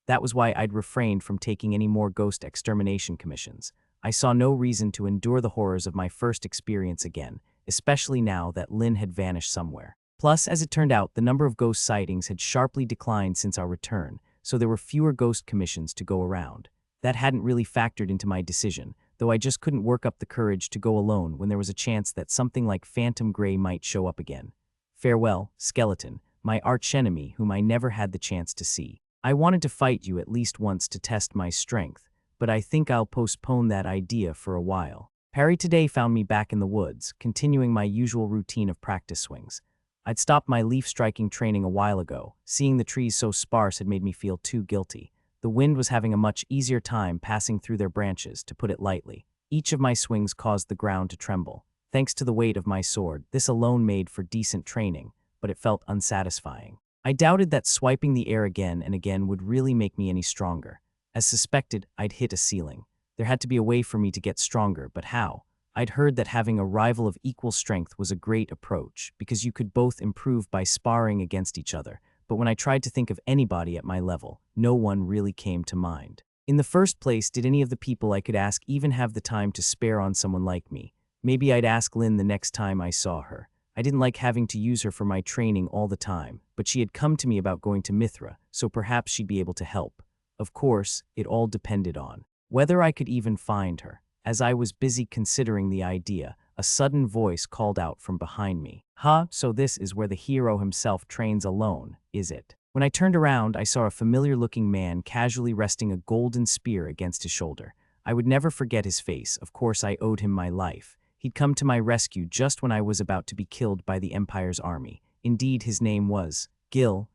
That was why I'd refrained from taking any more ghost extermination commissions. I saw no reason to endure the horrors of my first experience again, especially now that Lynn had vanished somewhere. Plus, as it turned out, the number of ghost sightings had sharply declined since our return, so there were fewer ghost commissions to go around. That hadn't really factored into my decision, though I just couldn't work up the courage to go alone when there was a chance that something like Phantom Grey might show up again. Farewell, Skeleton, my archenemy whom I never had the chance to see. I wanted to fight you at least once to test my strength, but I think I'll postpone that idea for a while. Parry today found me back in the woods, continuing my usual routine of practice swings. I'd stopped my leaf-striking training a while ago. Seeing the trees so sparse had made me feel too guilty. The wind was having a much easier time passing through their branches, to put it lightly. Each of my swings caused the ground to tremble. Thanks to the weight of my sword, this alone made for decent training, but it felt unsatisfying. I doubted that swiping the air again and again would really make me any stronger. As suspected, I'd hit a ceiling. There had to be a way for me to get stronger, but how? I'd heard that having a rival of equal strength was a great approach, because you could both improve by sparring against each other, but when I tried to think of anybody at my level, no one really came to mind. In the first place, did any of the people I could ask even have the time to spare on someone like me? Maybe I'd ask Lynn the next time I saw her. I didn't like having to use her for my training all the time, but she had come to me about going to Mithra, so perhaps she'd be able to help. Of course, it all depended on whether I could even find her. As I was busy considering the idea, a sudden voice called out from behind me. "Huh, so this is where the hero himself trains alone, is it?" When I turned around, I saw a familiar-looking man casually resting a golden spear against his shoulder. I would never forget his face. Of course, I owed him my life. He'd come to my rescue just when I was about to be killed by the Empire's army. Indeed, his name was Gil.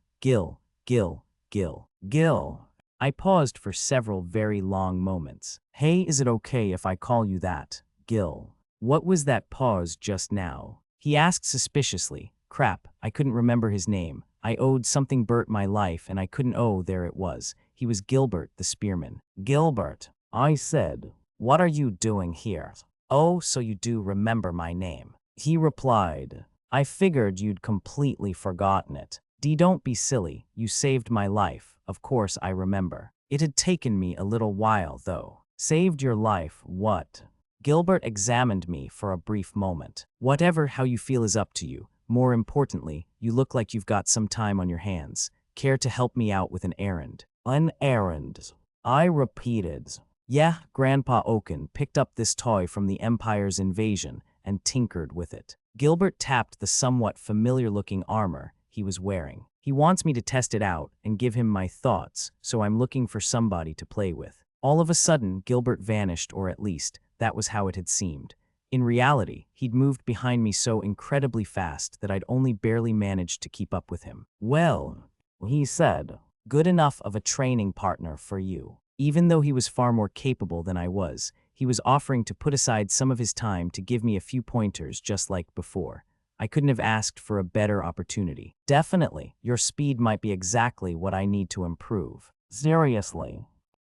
I paused for several very long moments. Hey, is it okay if I call you that, Gil? What was that pause just now? He asked suspiciously. Crap, I couldn't remember his name. I owed something Bert my life and I couldn't. Oh, there it was. He was Gilbert, the Spearman. Gilbert, I said. What are you doing here? Oh, so you do remember my name. He replied. I figured you'd completely forgotten it. Don't be silly. You saved my life. Of course I remember. It had taken me a little while, though. Saved your life, what? Gilbert examined me for a brief moment. Whatever how you feel is up to you. More importantly, you look like you've got some time on your hands. Care to help me out with an errand? An errand? I repeated. Yeah, Grandpa Oaken picked up this toy from the Empire's invasion and tinkered with it. Gilbert tapped the somewhat familiar-looking armor he was wearing. He wants me to test it out and give him my thoughts, so I'm looking for somebody to play with. All of a sudden, Gilbert vanished, or at least, that was how it had seemed. In reality, he'd moved behind me so incredibly fast that I'd only barely managed to keep up with him. Well, he said, good enough of a training partner for you. Even though he was far more capable than I was, he was offering to put aside some of his time to give me a few pointers just like before. I couldn't have asked for a better opportunity. Definitely, your speed might be exactly what I need to improve. Seriously?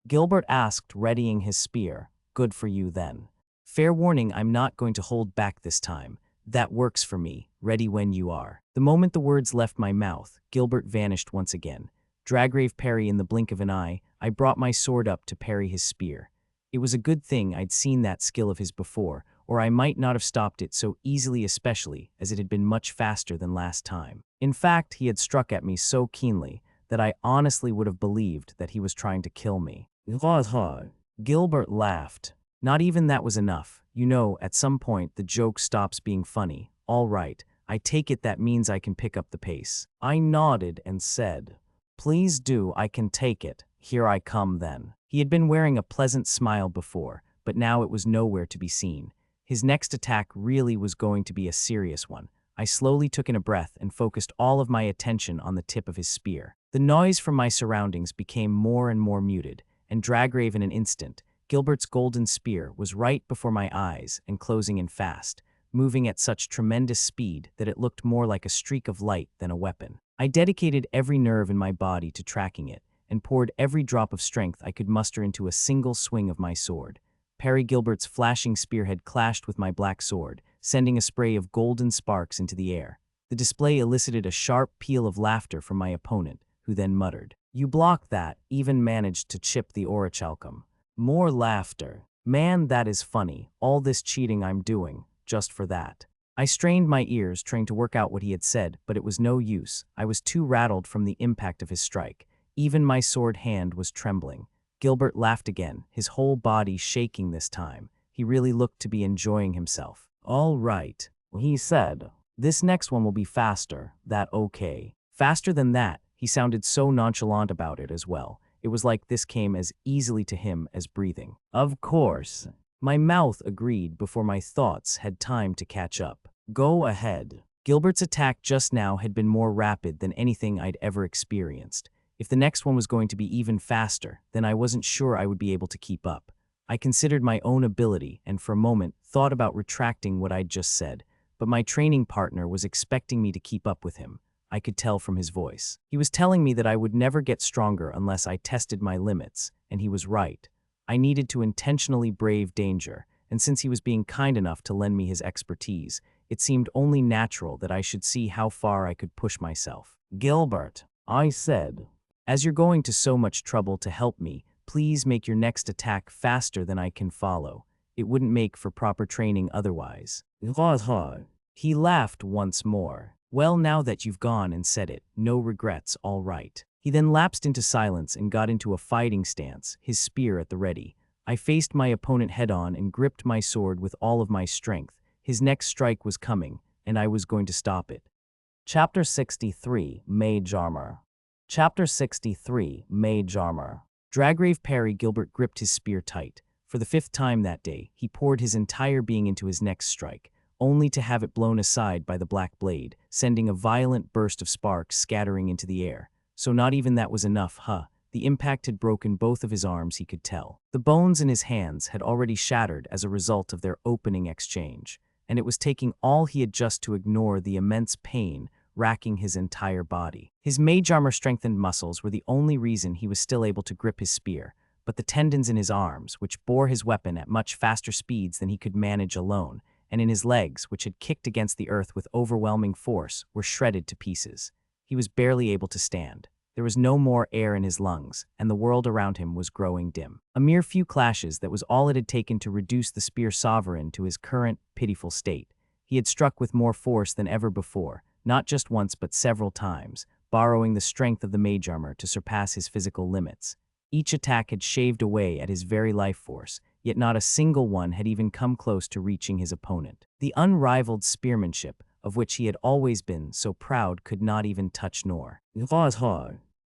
Gilbert asked, readying his spear. Good for you then. Fair warning, I'm not going to hold back this time. That works for me. Ready when you are. The moment the words left my mouth, Gilbert vanished once again. Dragrave parry in the blink of an eye, I brought my sword up to parry his spear. It was a good thing I'd seen that skill of his before, or I might not have stopped it so easily, especially as it had been much faster than last time. In fact, he had struck at me so keenly that I honestly would have believed that he was trying to kill me. Gilbert laughed. Not even that was enough. You know, at some point the joke stops being funny. All right, I take it that means I can pick up the pace. I nodded and said, please do, I can take it. Here I come then. He had been wearing a pleasant smile before, but now it was nowhere to be seen. His next attack really was going to be a serious one. I slowly took in a breath and focused all of my attention on the tip of his spear. The noise from my surroundings became more and more muted, and Dragrave in an instant. Gilbert's golden spear was right before my eyes and closing in fast, moving at such tremendous speed that it looked more like a streak of light than a weapon. I dedicated every nerve in my body to tracking it and poured every drop of strength I could muster into a single swing of my sword. Parry Gilbert's flashing spearhead clashed with my black sword, sending a spray of golden sparks into the air. The display elicited a sharp peal of laughter from my opponent, who then muttered, "You blocked that, even managed to chip the orichalcum." More laughter. Man, that is funny. All this cheating I'm doing, just for that. I strained my ears, trying to work out what he had said, but it was no use. I was too rattled from the impact of his strike. Even my sword hand was trembling. Gilbert laughed again, his whole body shaking this time. He really looked to be enjoying himself. All right, he said. This next one will be faster. That okay? Faster than that. He sounded so nonchalant about it as well. It was like this came as easily to him as breathing. Of course. My mouth agreed before my thoughts had time to catch up. Go ahead. Gilbert's attack just now had been more rapid than anything I'd ever experienced. If the next one was going to be even faster, then I wasn't sure I would be able to keep up. I considered my own ability and for a moment thought about retracting what I'd just said, but my training partner was expecting me to keep up with him. I could tell from his voice. He was telling me that I would never get stronger unless I tested my limits, and he was right. I needed to intentionally brave danger, and since he was being kind enough to lend me his expertise, it seemed only natural that I should see how far I could push myself. Gilbert, I said, as you're going to so much trouble to help me, please make your next attack faster than I can follow. It wouldn't make for proper training otherwise. He laughed once more. Well, now that you've gone and said it, no regrets, all right. He then lapsed into silence and got into a fighting stance, his spear at the ready. I faced my opponent head-on and gripped my sword with all of my strength. His next strike was coming, and I was going to stop it. Chapter 63, Magearmor. Chapter 63, Magearmor. Dragrave parry Gilbert gripped his spear tight. For the 5th time that day, he poured his entire being into his next strike, only to have it blown aside by the black blade, sending a violent burst of sparks scattering into the air. So not even that was enough, The impact had broken both of his arms, he could tell. The bones in his hands had already shattered as a result of their opening exchange, and it was taking all he had just to ignore the immense pain racking his entire body. His Magearmor strengthened muscles were the only reason he was still able to grip his spear, but the tendons in his arms, which bore his weapon at much faster speeds than he could manage alone, and in his legs, which had kicked against the earth with overwhelming force, were shredded to pieces. He was barely able to stand. There was no more air in his lungs, and the world around him was growing dim. A mere few clashes, that was all it had taken to reduce the Spear Sovereign to his current, pitiful state. He had struck with more force than ever before, not just once but several times, borrowing the strength of the Magearmor to surpass his physical limits. Each attack had shaved away at his very life force, yet not a single one had even come close to reaching his opponent. The unrivaled spearmanship, of which he had always been so proud, could not even touch Noor.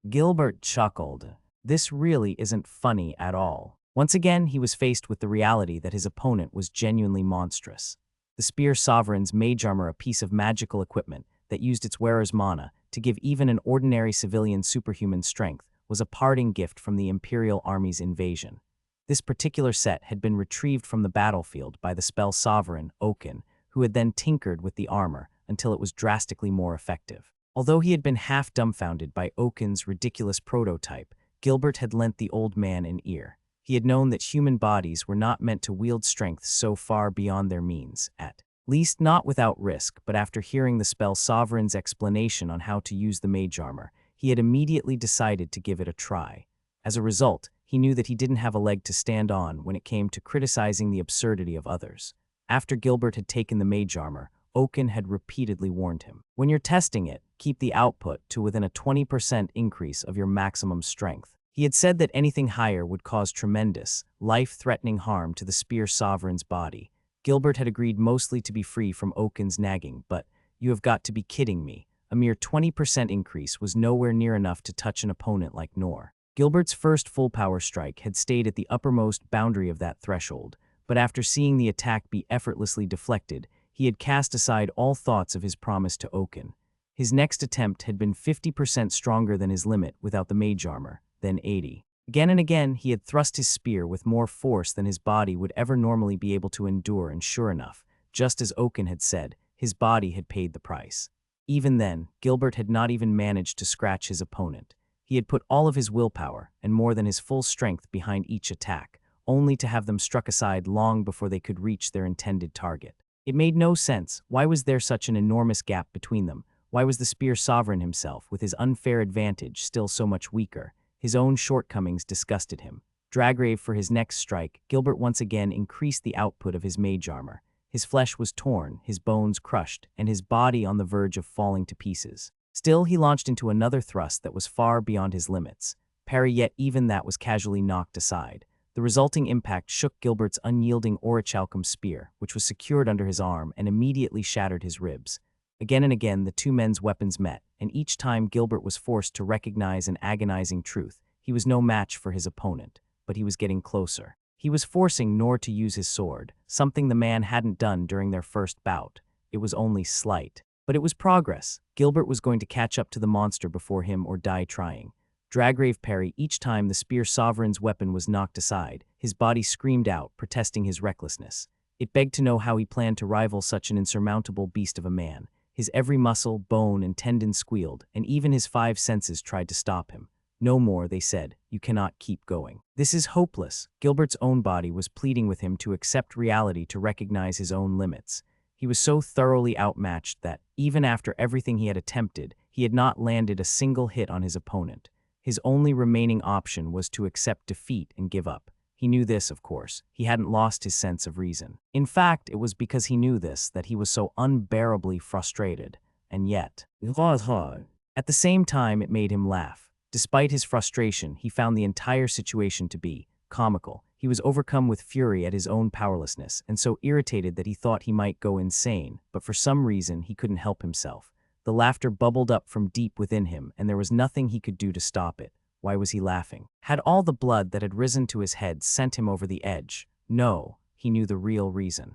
Gilbert chuckled. This really isn't funny at all. Once again, he was faced with the reality that his opponent was genuinely monstrous. The Spear Sovereign's Magearmor, a piece of magical equipment that used its wearer's mana to give even an ordinary civilian superhuman strength, was a parting gift from the Imperial Army's invasion. This particular set had been retrieved from the battlefield by the spell sovereign, Oaken, who had then tinkered with the armor until it was drastically more effective. Although he had been half dumbfounded by Oaken's ridiculous prototype, Gilbert had lent the old man an ear. He had known that human bodies were not meant to wield strength so far beyond their means, at least not without risk, but after hearing the spell sovereign's explanation on how to use the Magearmor, he had immediately decided to give it a try. As a result, he knew that he didn't have a leg to stand on when it came to criticizing the absurdity of others. After Gilbert had taken the Magearmor, Oaken had repeatedly warned him, when you're testing it, keep the output to within a 20% increase of your maximum strength. He had said that anything higher would cause tremendous, life-threatening harm to the Spear Sovereign's body. Gilbert had agreed mostly to be free from Oaken's nagging, but you have got to be kidding me. A mere 20% increase was nowhere near enough to touch an opponent like Noor. Gilbert's first full-power strike had stayed at the uppermost boundary of that threshold, but after seeing the attack be effortlessly deflected, he had cast aside all thoughts of his promise to Oaken. His next attempt had been 50% stronger than his limit without the Magearmor, then 80. Again and again, he had thrust his spear with more force than his body would ever normally be able to endure, and sure enough, just as Oaken had said, his body had paid the price. Even then, Gilbert had not even managed to scratch his opponent. He had put all of his willpower, and more than his full strength, behind each attack, only to have them struck aside long before they could reach their intended target. It made no sense. Why was there such an enormous gap between them? Why was the Spear Sovereign himself, with his unfair advantage, still so much weaker? His own shortcomings disgusted him. Dragrave for his next strike, Gilbert once again increased the output of his Magearmor. His flesh was torn, his bones crushed, and his body on the verge of falling to pieces. Still, he launched into another thrust that was far beyond his limits. Parry, yet even that was casually knocked aside. The resulting impact shook Gilbert's unyielding orichalcum spear, which was secured under his arm, and immediately shattered his ribs. Again and again, the two men's weapons met, and each time Gilbert was forced to recognize an agonizing truth. He was no match for his opponent, but he was getting closer. He was forcing Noor to use his sword, something the man hadn't done during their first bout. It was only slight, but it was progress. Gilbert was going to catch up to the monster before him or die trying. Dragrave parry each time the Spear Sovereign's weapon was knocked aside. His body screamed out, protesting his recklessness. It begged to know how he planned to rival such an insurmountable beast of a man. His every muscle, bone, and tendon squealed, and even his 5 senses tried to stop him. No more, they said. You cannot keep going. This is hopeless. Gilbert's own body was pleading with him to accept reality, to recognize his own limits. He was so thoroughly outmatched that, even after everything he had attempted, he had not landed a single hit on his opponent. His only remaining option was to accept defeat and give up. He knew this, of course. He hadn't lost his sense of reason. In fact, it was because he knew this that he was so unbearably frustrated. And yet, at the same time, it made him laugh. Despite his frustration, he found the entire situation to be comical. He was overcome with fury at his own powerlessness, and so irritated that he thought he might go insane, but for some reason he couldn't help himself. The laughter bubbled up from deep within him, and there was nothing he could do to stop it. Why was he laughing? Had all the blood that had risen to his head sent him over the edge? No, he knew the real reason.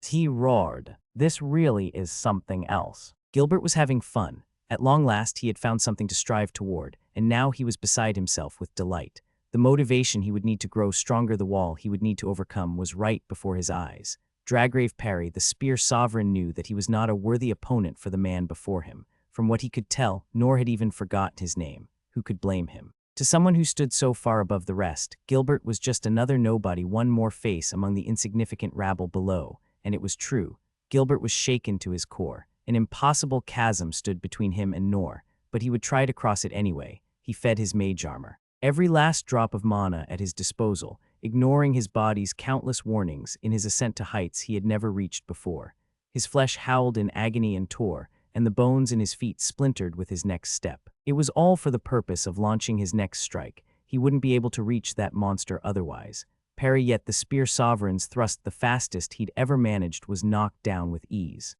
He roared. This really is something else. Gilbert was having fun. At long last, he had found something to strive toward, and now he was beside himself with delight. The motivation he would need to grow stronger, the wall he would need to overcome, was right before his eyes. Dragrave Parry, the spear sovereign, knew that he was not a worthy opponent for the man before him. From what he could tell, Noor had even forgotten his name. Who could blame him? To someone who stood so far above the rest, Gilbert was just another nobody, one more face among the insignificant rabble below. And it was true. Gilbert was shaken to his core. An impossible chasm stood between him and Noor, but he would try to cross it anyway. He fed his Magearmor. Every last drop of mana at his disposal, ignoring his body's countless warnings in his ascent to heights he had never reached before. His flesh howled in agony and tore, and the bones in his feet splintered with his next step. It was all for the purpose of launching his next strike. He wouldn't be able to reach that monster otherwise. Parry, yet the spear sovereign's thrust, the fastest he'd ever managed, was knocked down with ease.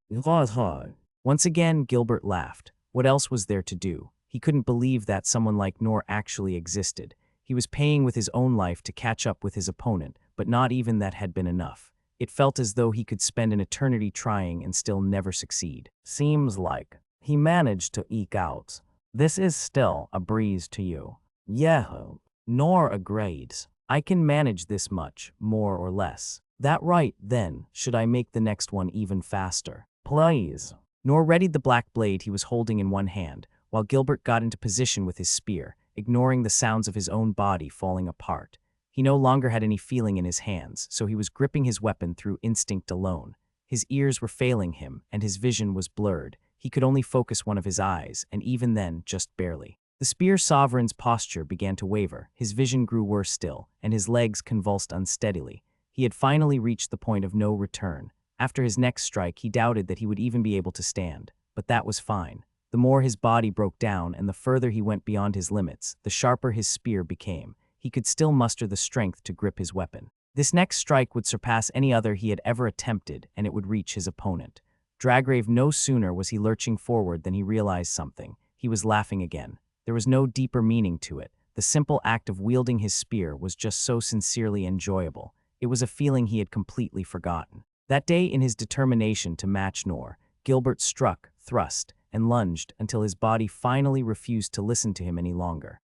Once again, Gilbert laughed. What else was there to do? He couldn't believe that someone like Noor actually existed. He was paying with his own life to catch up with his opponent, but not even that had been enough. It felt as though he could spend an eternity trying and still never succeed. Seems like he managed to eke out. This is still a breeze to you. Yeah, Noor agreed. I can manage this much, more or less. That right, then, should I make the next one even faster? Please. Noor readied the black blade he was holding in one hand, while Gilbert got into position with his spear, ignoring the sounds of his own body falling apart. He no longer had any feeling in his hands, so he was gripping his weapon through instinct alone. His ears were failing him, and his vision was blurred. He could only focus one of his eyes, and even then, just barely. The spear sovereign's posture began to waver, his vision grew worse still, and his legs convulsed unsteadily. He had finally reached the point of no return. After his next strike, he doubted that he would even be able to stand. But that was fine. The more his body broke down and the further he went beyond his limits, the sharper his spear became. He could still muster the strength to grip his weapon. This next strike would surpass any other he had ever attempted, and it would reach his opponent. Dragrave, no sooner was he lurching forward than he realized something. He was laughing again. There was no deeper meaning to it. The simple act of wielding his spear was just so sincerely enjoyable. It was a feeling he had completely forgotten. That day, in his determination to match Noor, Gilbert struck, thrust, and lunged until his body finally refused to listen to him any longer.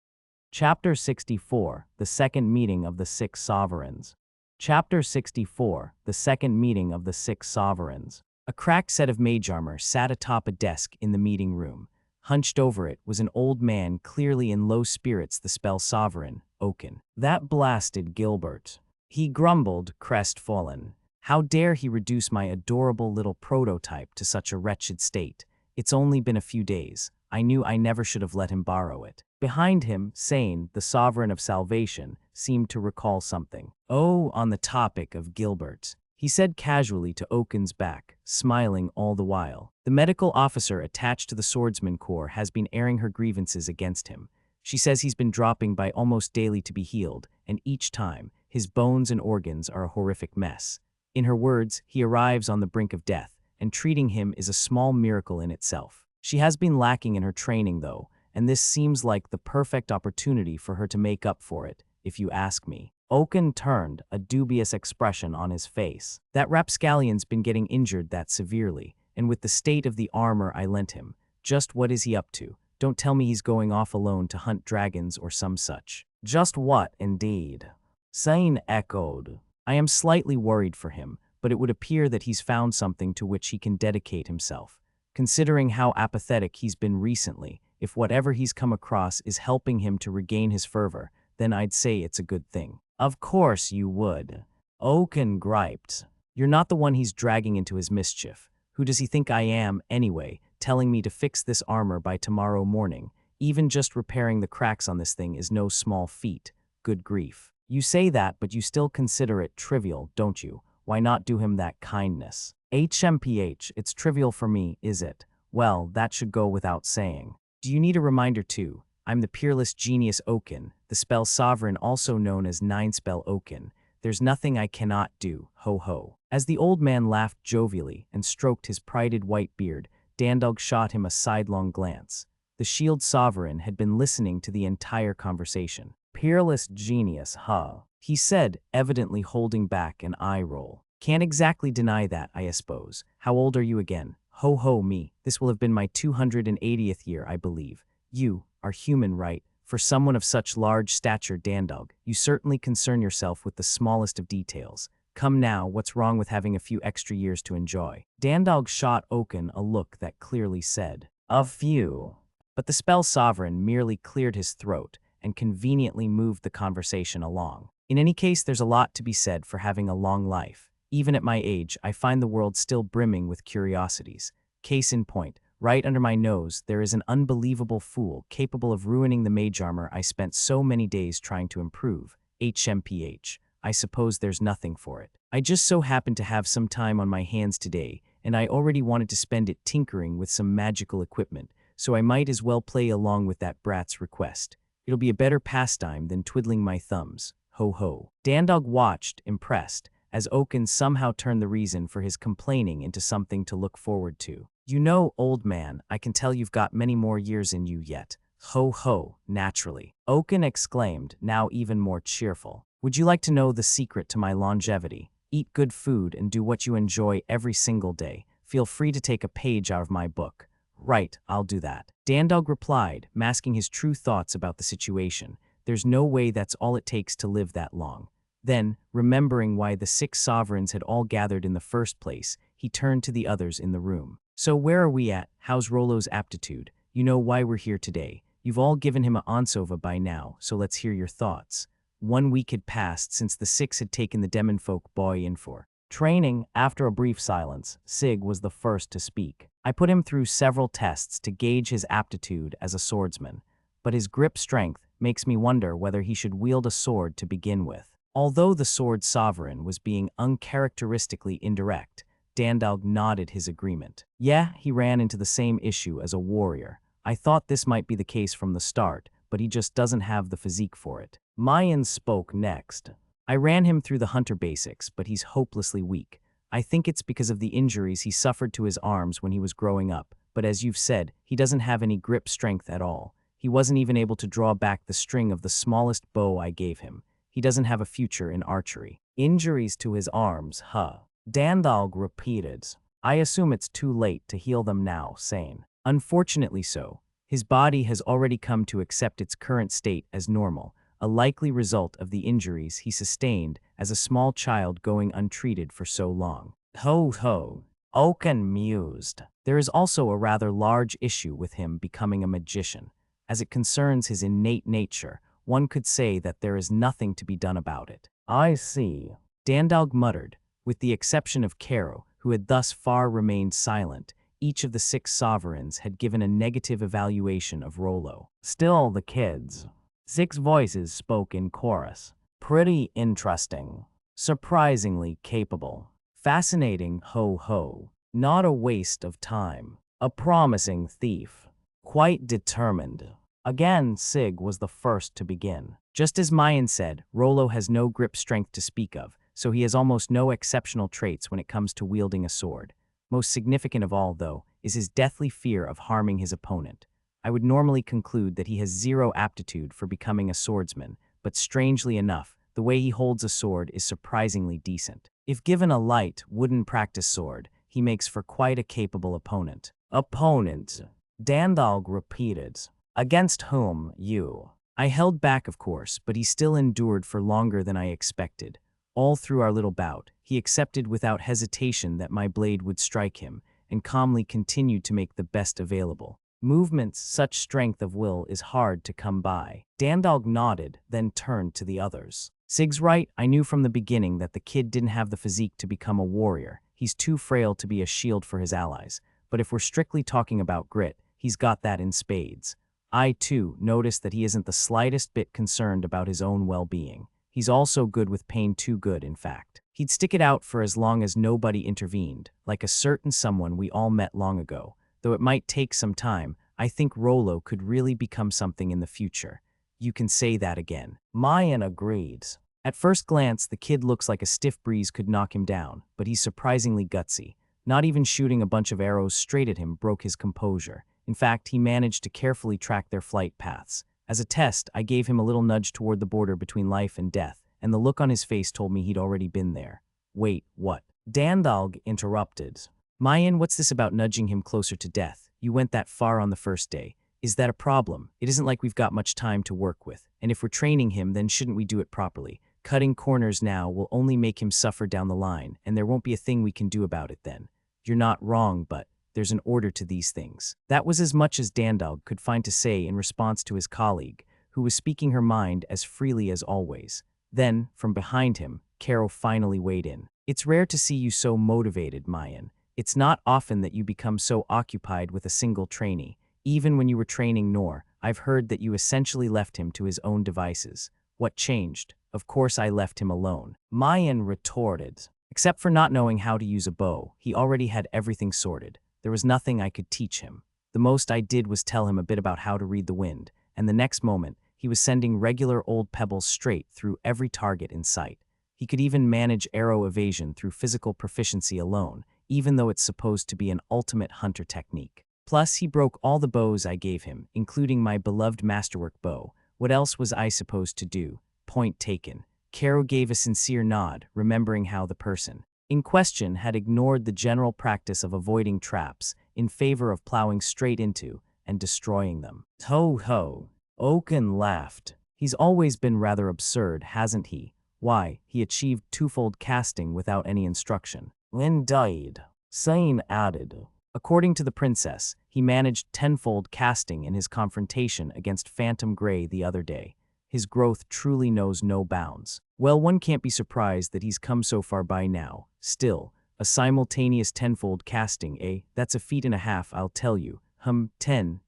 Chapter 64, The Second Meeting of the Six Sovereigns. Chapter 64, The Second Meeting of the Six Sovereigns. A cracked set of Magearmor sat atop a desk in the meeting room. Hunched over it was an old man, clearly in low spirits, the spell sovereign, Oaken. That blasted Gilbert. He grumbled, crestfallen. How dare he reduce my adorable little prototype to such a wretched state? It's only been a few days. I knew I never should have let him borrow it. Behind him, Sane, the sovereign of salvation, seemed to recall something. Oh, on the topic of Gilbert, he said casually to Oaken's back, smiling all the while. The medical officer attached to the swordsman corps has been airing her grievances against him. She says he's been dropping by almost daily to be healed, and each time, his bones and organs are a horrific mess. In her words, he arrives on the brink of death, and treating him is a small miracle in itself. She has been lacking in her training, though, and this seems like the perfect opportunity for her to make up for it, if you ask me. Oaken turned, a dubious expression on his face. That rapscallion's been getting injured that severely, and with the state of the armor I lent him, just what is he up to? Don't tell me he's going off alone to hunt dragons or some such. Just what, indeed? Sane echoed. I am slightly worried for him, but it would appear that he's found something to which he can dedicate himself. Considering how apathetic he's been recently, if whatever he's come across is helping him to regain his fervor, then I'd say it's a good thing. Of course you would. Oaken griped. You're not the one he's dragging into his mischief. Who does he think I am, anyway, telling me to fix this armor by tomorrow morning? Even just repairing the cracks on this thing is no small feat. Good grief. You say that, but you still consider it trivial, don't you? Why not do him that kindness? HMPH, it's trivial for me, is it? Well, that should go without saying. Do you need a reminder too? I'm the peerless genius Oaken, the spell sovereign, also known as Nine-Spell Oaken. There's nothing I cannot do, ho ho. As the old man laughed jovially and stroked his prided white beard, Dandog shot him a sidelong glance. The shield sovereign had been listening to the entire conversation. Peerless genius, huh? he said, evidently holding back an eye roll. Can't exactly deny that, I suppose. How old are you again? Ho ho me, this will have been my 280th year, I believe. You are human, right? For someone of such large stature, Dandog, you certainly concern yourself with the smallest of details. Come now, what's wrong with having a few extra years to enjoy? Dandog shot Oaken a look that clearly said, a few. But the spell sovereign merely cleared his throat and conveniently moved the conversation along. In any case, there's a lot to be said for having a long life. Even at my age, I find the world still brimming with curiosities. Case in point, right under my nose, there is an unbelievable fool capable of ruining the Magearmor I spent so many days trying to improve. HMPH. I suppose there's nothing for it. I just so happen to have some time on my hands today, and I already wanted to spend it tinkering with some magical equipment, so I might as well play along with that brat's request. It'll be a better pastime than twiddling my thumbs. Ho ho. Dandog watched, impressed, as Oaken somehow turned the reason for his complaining into something to look forward to. You know, old man, I can tell you've got many more years in you yet. Ho ho, naturally. Oaken exclaimed, now even more cheerful. Would you like to know the secret to my longevity? Eat good food and do what you enjoy every single day. Feel free to take a page out of my book. Right, I'll do that. Dandog replied, masking his true thoughts about the situation. There's no way that's all it takes to live that long. Then, remembering why the 6 sovereigns had all gathered in the first place, he turned to the others in the room. So where are we at? How's Rolo's aptitude? You know why we're here today. You've all given him a onsova by now, so let's hear your thoughts. 1 week had passed since the 6 had taken the Demonfolk boy in for training. After a brief silence, Sig was the first to speak. I put him through several tests to gauge his aptitude as a swordsman, but his grip strength makes me wonder whether he should wield a sword to begin with. Although the sword sovereign was being uncharacteristically indirect, Dandog nodded his agreement. Yeah, he ran into the same issue as a warrior. I thought this might be the case from the start, but he just doesn't have the physique for it. Mayan spoke next. I ran him through the hunter basics, but he's hopelessly weak. I think it's because of the injuries he suffered to his arms when he was growing up, but as you've said, he doesn't have any grip strength at all. He wasn't even able to draw back the string of the smallest bow I gave him. He doesn't have a future in archery. Injuries to his arms, huh? Dandog repeated. I assume it's too late to heal them now, sane. Unfortunately so. His body has already come to accept its current state as normal, a likely result of the injuries he sustained as a small child going untreated for so long. Ho ho. Oaken mused. There is also a rather large issue with him becoming a magician. As it concerns his innate nature, one could say that there is nothing to be done about it. I see. Dandog muttered. With the exception of Caro, who had thus far remained silent, each of the 6 sovereigns had given a negative evaluation of Rolo. Still the kids. 6 voices spoke in chorus. Pretty interesting. Surprisingly capable. Fascinating, ho ho. Not a waste of time. A promising thief. Quite determined. Again, Sig was the first to begin. Just as Mayan said, Rolo has no grip strength to speak of, so he has almost no exceptional traits when it comes to wielding a sword. Most significant of all, though, is his deathly fear of harming his opponent. I would normally conclude that he has 0 aptitude for becoming a swordsman, but strangely enough, the way he holds a sword is surprisingly decent. If given a light, wooden practice sword, he makes for quite a capable opponent. Opponent. Dandog repeated. Against whom, you? I held back, of course, but he still endured for longer than I expected. All through our little bout, he accepted without hesitation that my blade would strike him, and calmly continued to make the best available. Movements, such strength of will is hard to come by. Dandog nodded, then turned to the others. Sig's right, I knew from the beginning that the kid didn't have the physique to become a warrior. He's too frail to be a shield for his allies. But if we're strictly talking about grit, he's got that in spades. I, too, noticed that he isn't the slightest bit concerned about his own well-being. He's also good with pain, too good, in fact. He'd stick it out for as long as nobody intervened, like a certain someone we all met long ago. Though it might take some time, I think Rolo could really become something in the future. You can say that again. Mayan agreed. At first glance, the kid looks like a stiff breeze could knock him down, but he's surprisingly gutsy. Not even shooting a bunch of arrows straight at him broke his composure. In fact, he managed to carefully track their flight paths. As a test, I gave him a little nudge toward the border between life and death, and the look on his face told me he'd already been there. Wait, what? Dandalg interrupted. Mayan, what's this about nudging him closer to death? You went that far on the first day. Is that a problem? It isn't like we've got much time to work with, and if we're training him, then shouldn't we do it properly? Cutting corners now will only make him suffer down the line, and there won't be a thing we can do about it then. You're not wrong, but there's an order to these things. That was as much as Dandalg could find to say in response to his colleague, who was speaking her mind as freely as always. Then, from behind him, Caro finally weighed in. It's rare to see you so motivated, Mayan. It's not often that you become so occupied with a single trainee. Even when you were training Noor, I've heard that you essentially left him to his own devices. What changed? Of course I left him alone. Mayan retorted. Except for not knowing how to use a bow, he already had everything sorted. There was nothing I could teach him. The most I did was tell him a bit about how to read the wind, and the next moment, he was sending regular old pebbles straight through every target in sight. He could even manage arrow evasion through physical proficiency alone, even though it's supposed to be an ultimate hunter technique. Plus, he broke all the bows I gave him, including my beloved masterwork bow. What else was I supposed to do? Point taken. Caro gave a sincere nod, remembering how the person in question had ignored the general practice of avoiding traps in favor of plowing straight into and destroying them. Ho ho. Oaken laughed. He's always been rather absurd, hasn't he? Why, he achieved twofold casting without any instruction. Indeed. Sane added. According to the princess, he managed tenfold casting in his confrontation against Phantom Grey the other day. His growth truly knows no bounds. Well, one can't be surprised that he's come so far by now. Still, a simultaneous tenfold casting, eh? That's a feat and a half, I'll tell you. 10.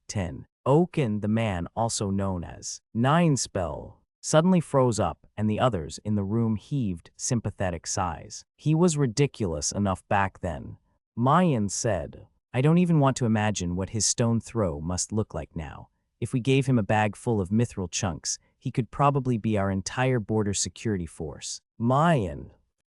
Oaken, the man also known as Nine Spell, suddenly froze up, and the others in the room heaved sympathetic sighs. He was ridiculous enough back then. Mayan said, I don't even want to imagine what his stone throw must look like now. If we gave him a bag full of mithril chunks, he could probably be our entire border security force. Mayan.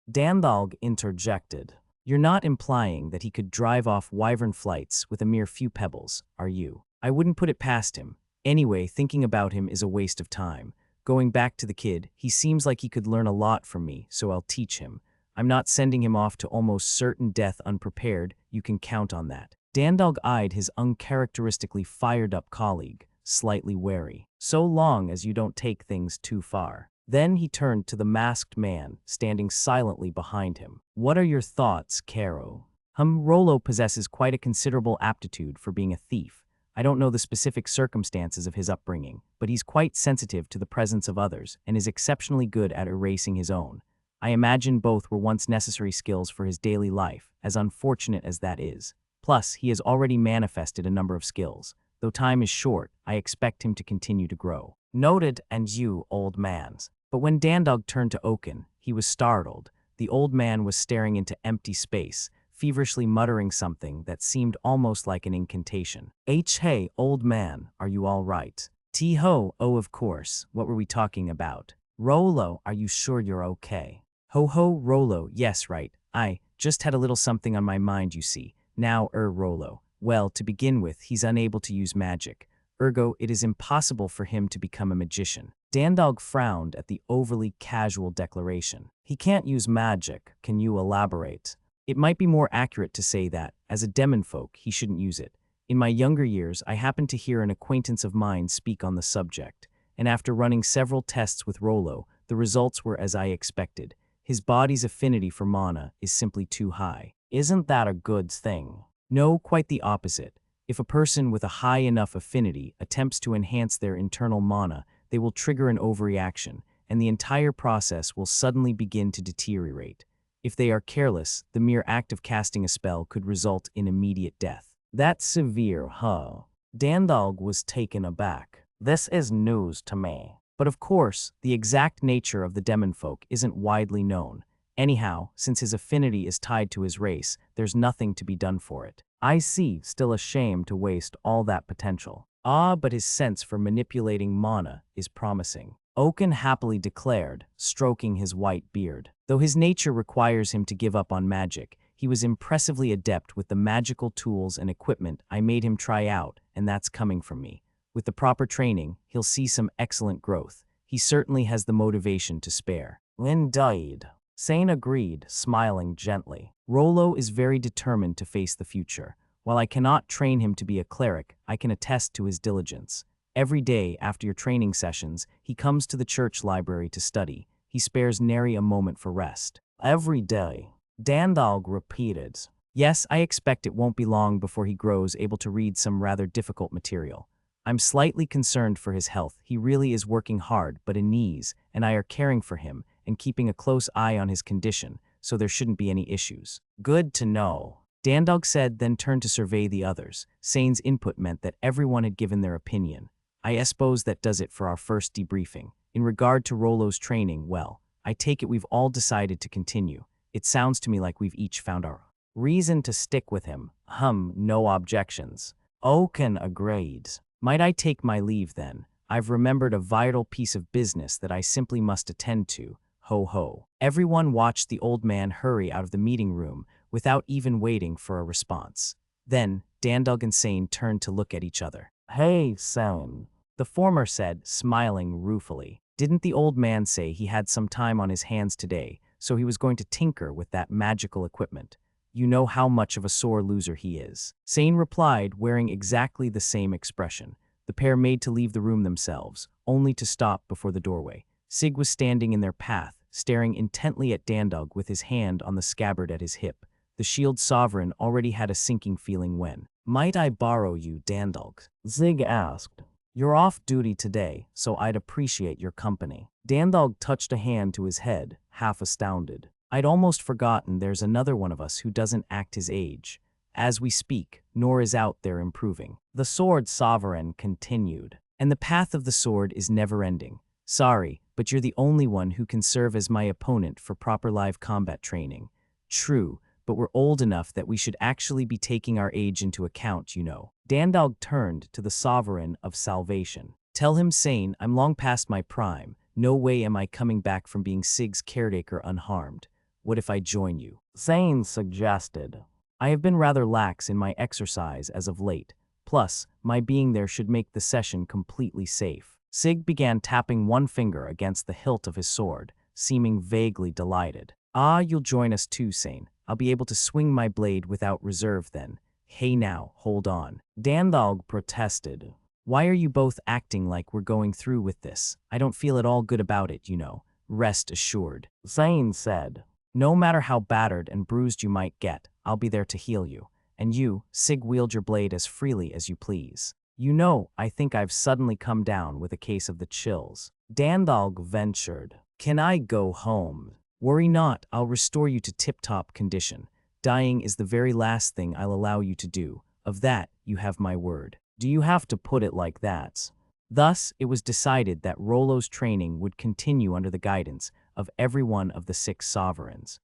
Dandalg interjected. You're not implying that he could drive off wyvern flights with a mere few pebbles, are you? I wouldn't put it past him. Anyway, thinking about him is a waste of time. Going back to the kid, he seems like he could learn a lot from me, so I'll teach him. I'm not sending him off to almost certain death unprepared, you can count on that. Dandalg eyed his uncharacteristically fired-up colleague, slightly wary. So long as you don't take things too far. Then he turned to the masked man, standing silently behind him. What are your thoughts, Caro? Rolo possesses quite a considerable aptitude for being a thief. I don't know the specific circumstances of his upbringing, but he's quite sensitive to the presence of others and is exceptionally good at erasing his own. I imagine both were once necessary skills for his daily life, as unfortunate as that is. Plus, he has already manifested a number of skills. Though time is short, I expect him to continue to grow. Noted, and you, old mans. But when Dandalg turned to Oaken, he was startled. The old man was staring into empty space, feverishly muttering something that seemed almost like an incantation. Hey, old man, are you all right? T-ho, oh of course, what were we talking about? Rolo, are you sure you're okay? Ho, Rolo, yes, right. I just had a little something on my mind, you see. Now, Rolo. Well, to begin with, he's unable to use magic. Ergo, it is impossible for him to become a magician. Dandalg frowned at the overly casual declaration. He can't use magic. Can you elaborate? It might be more accurate to say that, as a Demonfolk, he shouldn't use it. In my younger years, I happened to hear an acquaintance of mine speak on the subject, and after running several tests with Rolo, the results were as I expected. His body's affinity for mana is simply too high. Isn't that a good thing? No, quite the opposite. If a person with a high enough affinity attempts to enhance their internal mana, they will trigger an overreaction, and the entire process will suddenly begin to deteriorate. If they are careless, the mere act of casting a spell could result in immediate death. That's severe, huh? Dandalg was taken aback. This is news to me. But of course, the exact nature of the Demonfolk isn't widely known. Anyhow, since his affinity is tied to his race, there's nothing to be done for it. I see, still a shame to waste all that potential. But his sense for manipulating mana is promising. Oaken happily declared, stroking his white beard. Though his nature requires him to give up on magic, he was impressively adept with the magical tools and equipment I made him try out, and that's coming from me. With the proper training, he'll see some excellent growth. He certainly has the motivation to spare. Indeed. Sane agreed, smiling gently. Rolo is very determined to face the future. While I cannot train him to be a cleric, I can attest to his diligence. Every day after your training sessions, he comes to the church library to study. He spares nary a moment for rest. Every day. Dandalg repeated. Yes, I expect it won't be long before he grows able to read some rather difficult material. I'm slightly concerned for his health. He really is working hard, but Anise and I are caring for him and keeping a close eye on his condition, so there shouldn't be any issues. Good to know. Dandalg said, then turned to survey the others. Sane's input meant that everyone had given their opinion. I suppose that does it for our first debriefing. In regard to Rolo's training, well, I take it we've all decided to continue. It sounds to me like we've each found our reason to stick with him. No objections. Oaken agreed. Might I take my leave then? I've remembered a vital piece of business that I simply must attend to. Ho ho. Everyone watched the old man hurry out of the meeting room without even waiting for a response. Then, Dandalg and Sane turned to look at each other. Hey, Sane. The former said, smiling ruefully. Didn't the old man say he had some time on his hands today, so he was going to tinker with that magical equipment? You know how much of a sore loser he is. Sane replied, wearing exactly the same expression. The pair made to leave the room themselves, only to stop before the doorway. Sig was standing in their path, staring intently at Dandalg with his hand on the scabbard at his hip. The shield sovereign already had a sinking feeling when. Might I borrow you, Dandalg? Zig asked. You're off duty today, so I'd appreciate your company. Dandalg touched a hand to his head, half astounded. I'd almost forgotten there's another one of us who doesn't act his age. As we speak, Noor is out there improving. The sword sovereign continued. And the path of the sword is never-ending. Sorry, but you're the only one who can serve as my opponent for proper live combat training. True, but we're old enough that we should actually be taking our age into account, you know. Dandalg turned to the Sovereign of Salvation. Tell him, Sane, I'm long past my prime. No way am I coming back from being Sig's caretaker unharmed. What if I join you? Sane suggested. I have been rather lax in my exercise as of late. Plus, my being there should make the session completely safe. Sig began tapping one finger against the hilt of his sword, seeming vaguely delighted. Ah, you'll join us too, Sane. I'll be able to swing my blade without reserve then. Hey now, hold on. Dandalg protested. Why are you both acting like we're going through with this? I don't feel at all good about it, you know. Rest assured. Sane said. No matter how battered and bruised you might get, I'll be there to heal you. And you, Sig, wield your blade as freely as you please. You know, I think I've suddenly come down with a case of the chills. Dandalg ventured. Can I go home? Worry not, I'll restore you to tip-top condition. Dying is the very last thing I'll allow you to do. Of that, you have my word. Do you have to put it like that? Thus, it was decided that Rolo's training would continue under the guidance of every one of the 6 sovereigns.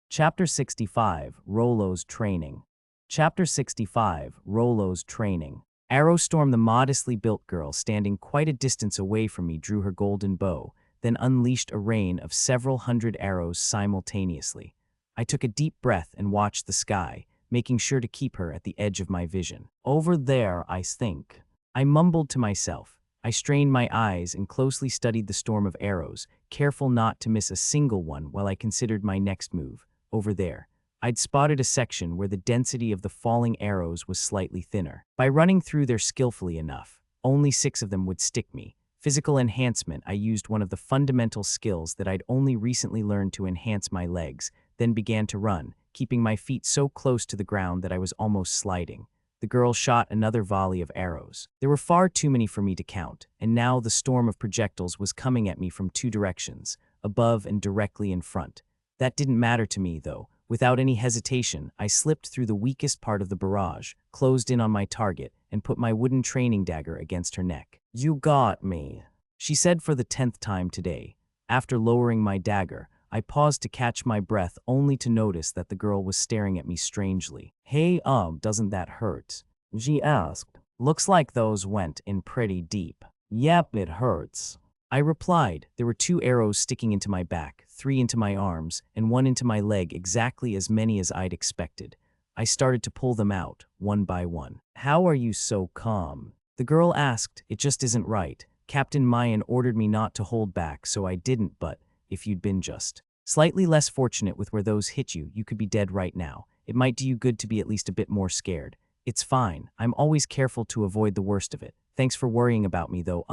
Chapter 65, Rolo's Training. Chapter 65, Rolo's Training. Arrowstorm, the modestly built girl standing quite a distance away from me, drew her golden bow, then unleashed a rain of several hundred arrows simultaneously. I took a deep breath and watched the sky, making sure to keep her at the edge of my vision. Over there, I think. I mumbled to myself. I strained my eyes and closely studied the storm of arrows, careful not to miss a single one while I considered my next move. Over there. I'd spotted a section where the density of the falling arrows was slightly thinner. By running through there skillfully enough, only 6 of them would stick me. Physical enhancement, I used one of the fundamental skills that I'd only recently learned to enhance my legs, then began to run, keeping my feet so close to the ground that I was almost sliding. The girl shot another volley of arrows. There were far too many for me to count, and now the storm of projectiles was coming at me from 2 directions, above and directly in front. That didn't matter to me, though. Without any hesitation, I slipped through the weakest part of the barrage, closed in on my target, and put my wooden training dagger against her neck. You got me, she said for the 10th time today. After lowering my dagger, I paused to catch my breath only to notice that the girl was staring at me strangely. Hey, doesn't that hurt? She asked. Looks like those went in pretty deep. Yep, it hurts. I replied. There were 2 arrows sticking into my back, 3 into my arms, and 1 into my leg, exactly as many as I'd expected. I started to pull them out, one by one. How are you so calm? The girl asked. It just isn't right. Captain Mayan ordered me not to hold back, so I didn't, but if you'd been just slightly less fortunate with where those hit you, you could be dead right now. It might do you good to be at least a bit more scared. It's fine. I'm always careful to avoid the worst of it. Thanks for worrying about me, though.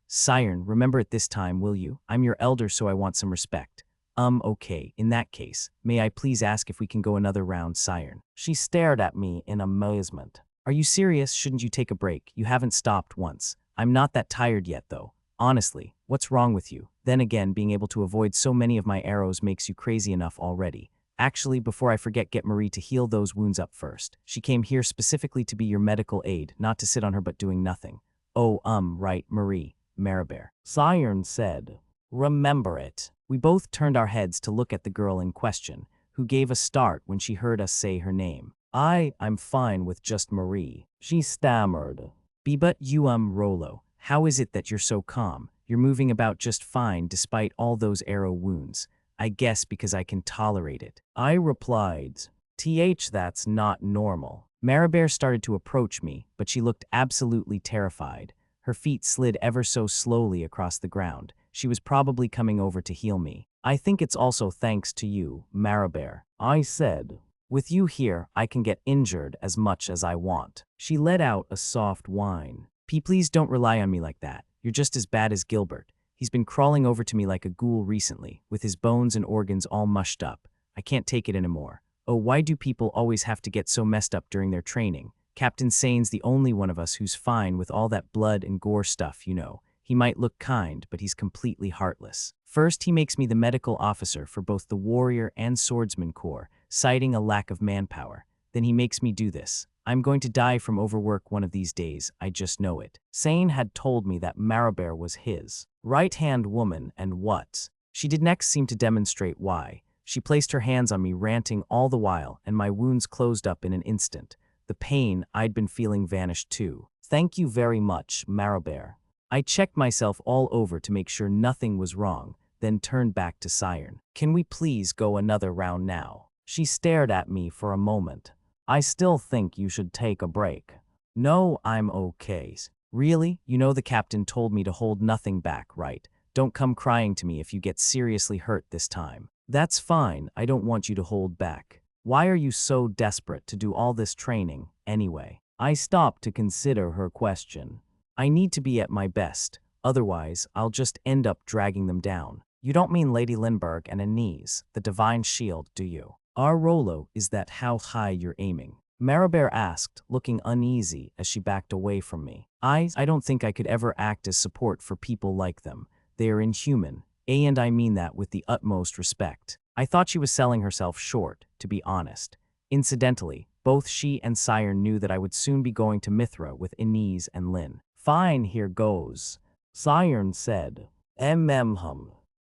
Siren, remember it this time, will you? I'm your elder, so I want some respect. Okay. In that case, may I please ask if we can go another round, Siren? She stared at me in amazement. Are you serious? Shouldn't you take a break? You haven't stopped once. I'm not that tired yet, though. Honestly, what's wrong with you? Then again, being able to avoid so many of my arrows makes you crazy enough already. Actually, before I forget, get Marie to heal those wounds up first. She came here specifically to be your medical aid, not to sit on her butt doing nothing. Oh, right, Marie, Maribel. Siren said. Remember it. We both turned our heads to look at the girl in question, who gave a start when she heard us say her name. I'm fine with just Marie. She stammered. But you, Rolo, how is it that you're so calm? You're moving about just fine despite all those arrow wounds. I guess because I can tolerate it. I replied, that's not normal. Maribel started to approach me, but she looked absolutely terrified. Her feet slid ever so slowly across the ground. She was probably coming over to heal me. I think it's also thanks to you, Maribel. I said, with you here, I can get injured as much as I want. She let out a soft whine. Please don't rely on me like that. You're just as bad as Gilbert. He's been crawling over to me like a ghoul recently, with his bones and organs all mushed up. I can't take it anymore. Oh, why do people always have to get so messed up during their training? Captain Sane's the only one of us who's fine with all that blood and gore stuff, you know. He might look kind, but he's completely heartless. First, he makes me the medical officer for both the warrior and swordsman corps, citing a lack of manpower. Then he makes me do this. I'm going to die from overwork one of these days, I just know it. Sane had told me that Maribel was his right-hand woman, and what she did next seemed to demonstrate why. She placed her hands on me, ranting all the while, and my wounds closed up in an instant. The pain I'd been feeling vanished too. Thank you very much, Maribel. I checked myself all over to make sure nothing was wrong, then turned back to Siren. Can we please go another round now? She stared at me for a moment. I still think you should take a break. No, I'm okay. Really? You know the captain told me to hold nothing back, right? Don't come crying to me if you get seriously hurt this time. That's fine, I don't want you to hold back. Why are you so desperate to do all this training, anyway? I stopped to consider her question. I need to be at my best, otherwise I'll just end up dragging them down. You don't mean Lady Lindbergh and Anise, the divine shield, do you? Our Rolo, is that how high you're aiming? Maribel asked, looking uneasy as she backed away from me. I don't think I could ever act as support for people like them. They are inhuman, and I mean that with the utmost respect. I thought she was selling herself short, to be honest. Incidentally, both she and Siren knew that I would soon be going to Mithra with Anise and Lynn. Fine, here goes. Siren said.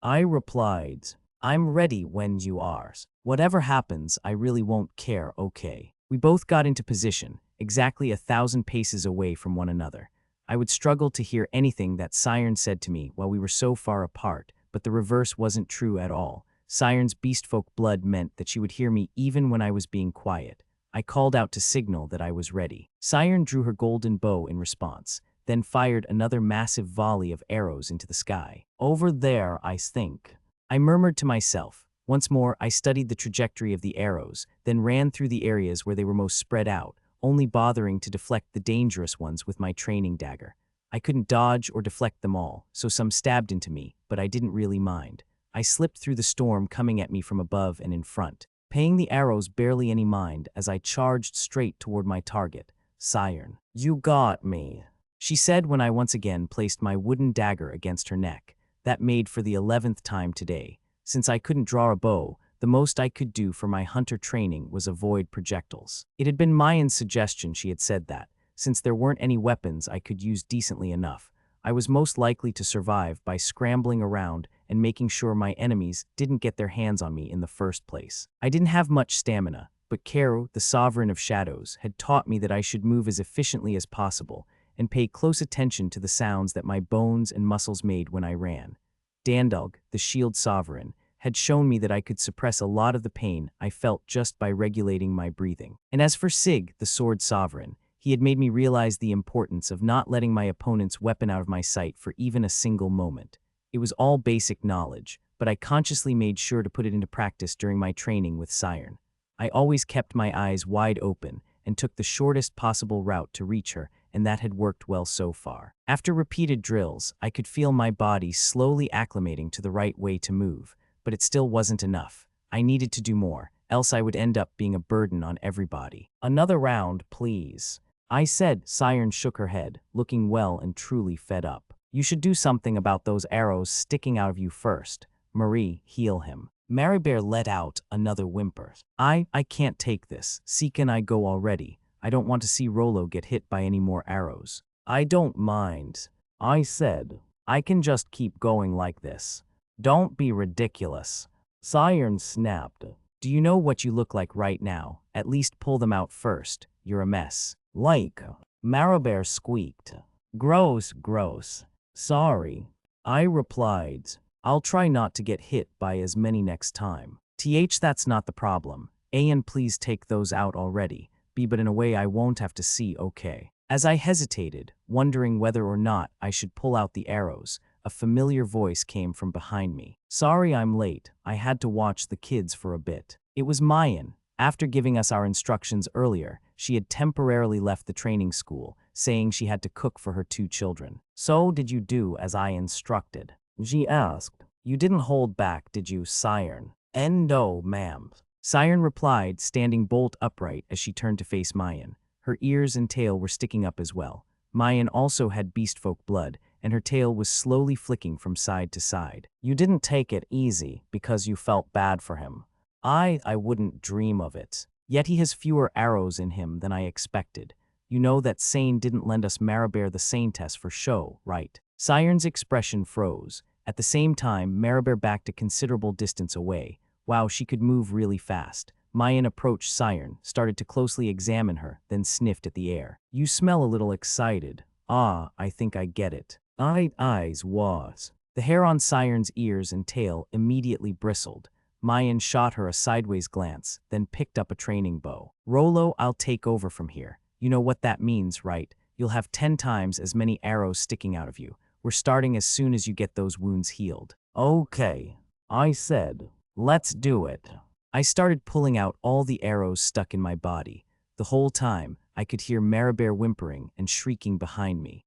I replied, I'm ready when you are. Whatever happens, I really won't care, okay? We both got into position, exactly 1,000 paces away from one another. I would struggle to hear anything that Siren said to me while we were so far apart, but the reverse wasn't true at all. Siren's beastfolk blood meant that she would hear me even when I was being quiet. I called out to signal that I was ready. Siren drew her golden bow in response, then fired another massive volley of arrows into the sky. Over there, I think. I murmured to myself. Once more, I studied the trajectory of the arrows, then ran through the areas where they were most spread out, only bothering to deflect the dangerous ones with my training dagger. I couldn't dodge or deflect them all, so some stabbed into me, but I didn't really mind. I slipped through the storm coming at me from above and in front, paying the arrows barely any mind as I charged straight toward my target, Siren. You got me, she said when I once again placed my wooden dagger against her neck. That made for the 11th time today. Since I couldn't draw a bow, the most I could do for my hunter training was avoid projectiles. It had been Mayan's suggestion she had said that, since there weren't any weapons I could use decently enough, I was most likely to survive by scrambling around and making sure my enemies didn't get their hands on me in the first place. I didn't have much stamina, but Kero, the Sovereign of Shadows, had taught me that I should move as efficiently as possible and pay close attention to the sounds that my bones and muscles made when I ran. Dandalg, the Shield Sovereign, had shown me that I could suppress a lot of the pain I felt just by regulating my breathing. And as for Sig, the Sword Sovereign, He had made me realize the importance of not letting my opponent's weapon out of my sight for even a single moment. It was all basic knowledge, but I consciously made sure to put it into practice during my training with Siren. I always kept my eyes wide open and took the shortest possible route to reach her, and that had worked well so far. After repeated drills, I could feel my body slowly acclimating to the right way to move, but it still wasn't enough. I needed to do more, else I would end up being a burden on everybody. "Another round, please," I said. Siren shook her head, looking well and truly fed up. "You should do something about those arrows sticking out of you first. Marie, heal him." Magearmor let out another whimper. I can't take this. See, can I go already? I don't want to see Rolo get hit by any more arrows." "I don't mind," I said. "I can just keep going like this." "Don't be ridiculous," Siren snapped. "Do you know what you look like right now? At least pull them out first. You're a mess." "Like," Magearmor squeaked. "Gross, gross." "Sorry," I replied. "I'll try not to get hit by as many next time." That's not the problem. And please take those out already. B, but in a way I won't have to see, okay?" As I hesitated, wondering whether or not I should pull out the arrows, a familiar voice came from behind me. "Sorry I'm late. I had to watch the kids for a bit." It was Mayan. After giving us our instructions earlier, she had temporarily left the training school, saying she had to cook for her 2 children. "So did you do as I instructed?" she asked. "You didn't hold back, did you, Siren?" "No, ma'am," Siren replied, standing bolt upright as she turned to face Mayan. Her ears and tail were sticking up as well. Mayan also had beastfolk blood, and her tail was slowly flicking from side to side. "You didn't take it easy because you felt bad for him." I wouldn't dream of it. Yet he has fewer arrows in him than I expected. You know that Sane didn't lend us Magearmor the Saintess for show, right?" Siren's expression froze. At the same time, Magearmor backed a considerable distance away. Wow, she could move really fast. Mayan approached Siren, started to closely examine her, then sniffed at the air. "You smell a little excited." "Ah, I think I get it." Eyes was. The hair on Siren's ears and tail immediately bristled. Mayan shot her a sideways glance, then picked up a training bow. "Rolo, I'll take over from here. You know what that means, right? You'll have 10 times as many arrows sticking out of you. We're starting as soon as you get those wounds healed." "Okay," I said. "Let's do it." I started pulling out all the arrows stuck in my body. The whole time, I could hear Magearmor whimpering and shrieking behind me.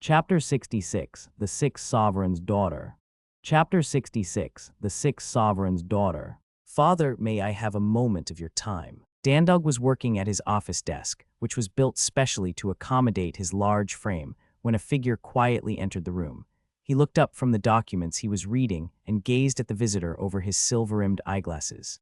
Chapter 66, The Six Sovereign's Daughter. Chapter 66, The Six Sovereign's Daughter. "Father, may I have a moment of your time?" Dandog was working at his office desk, which was built specially to accommodate his large frame, when a figure quietly entered the room. He looked up from the documents he was reading and gazed at the visitor over his silver-rimmed eyeglasses.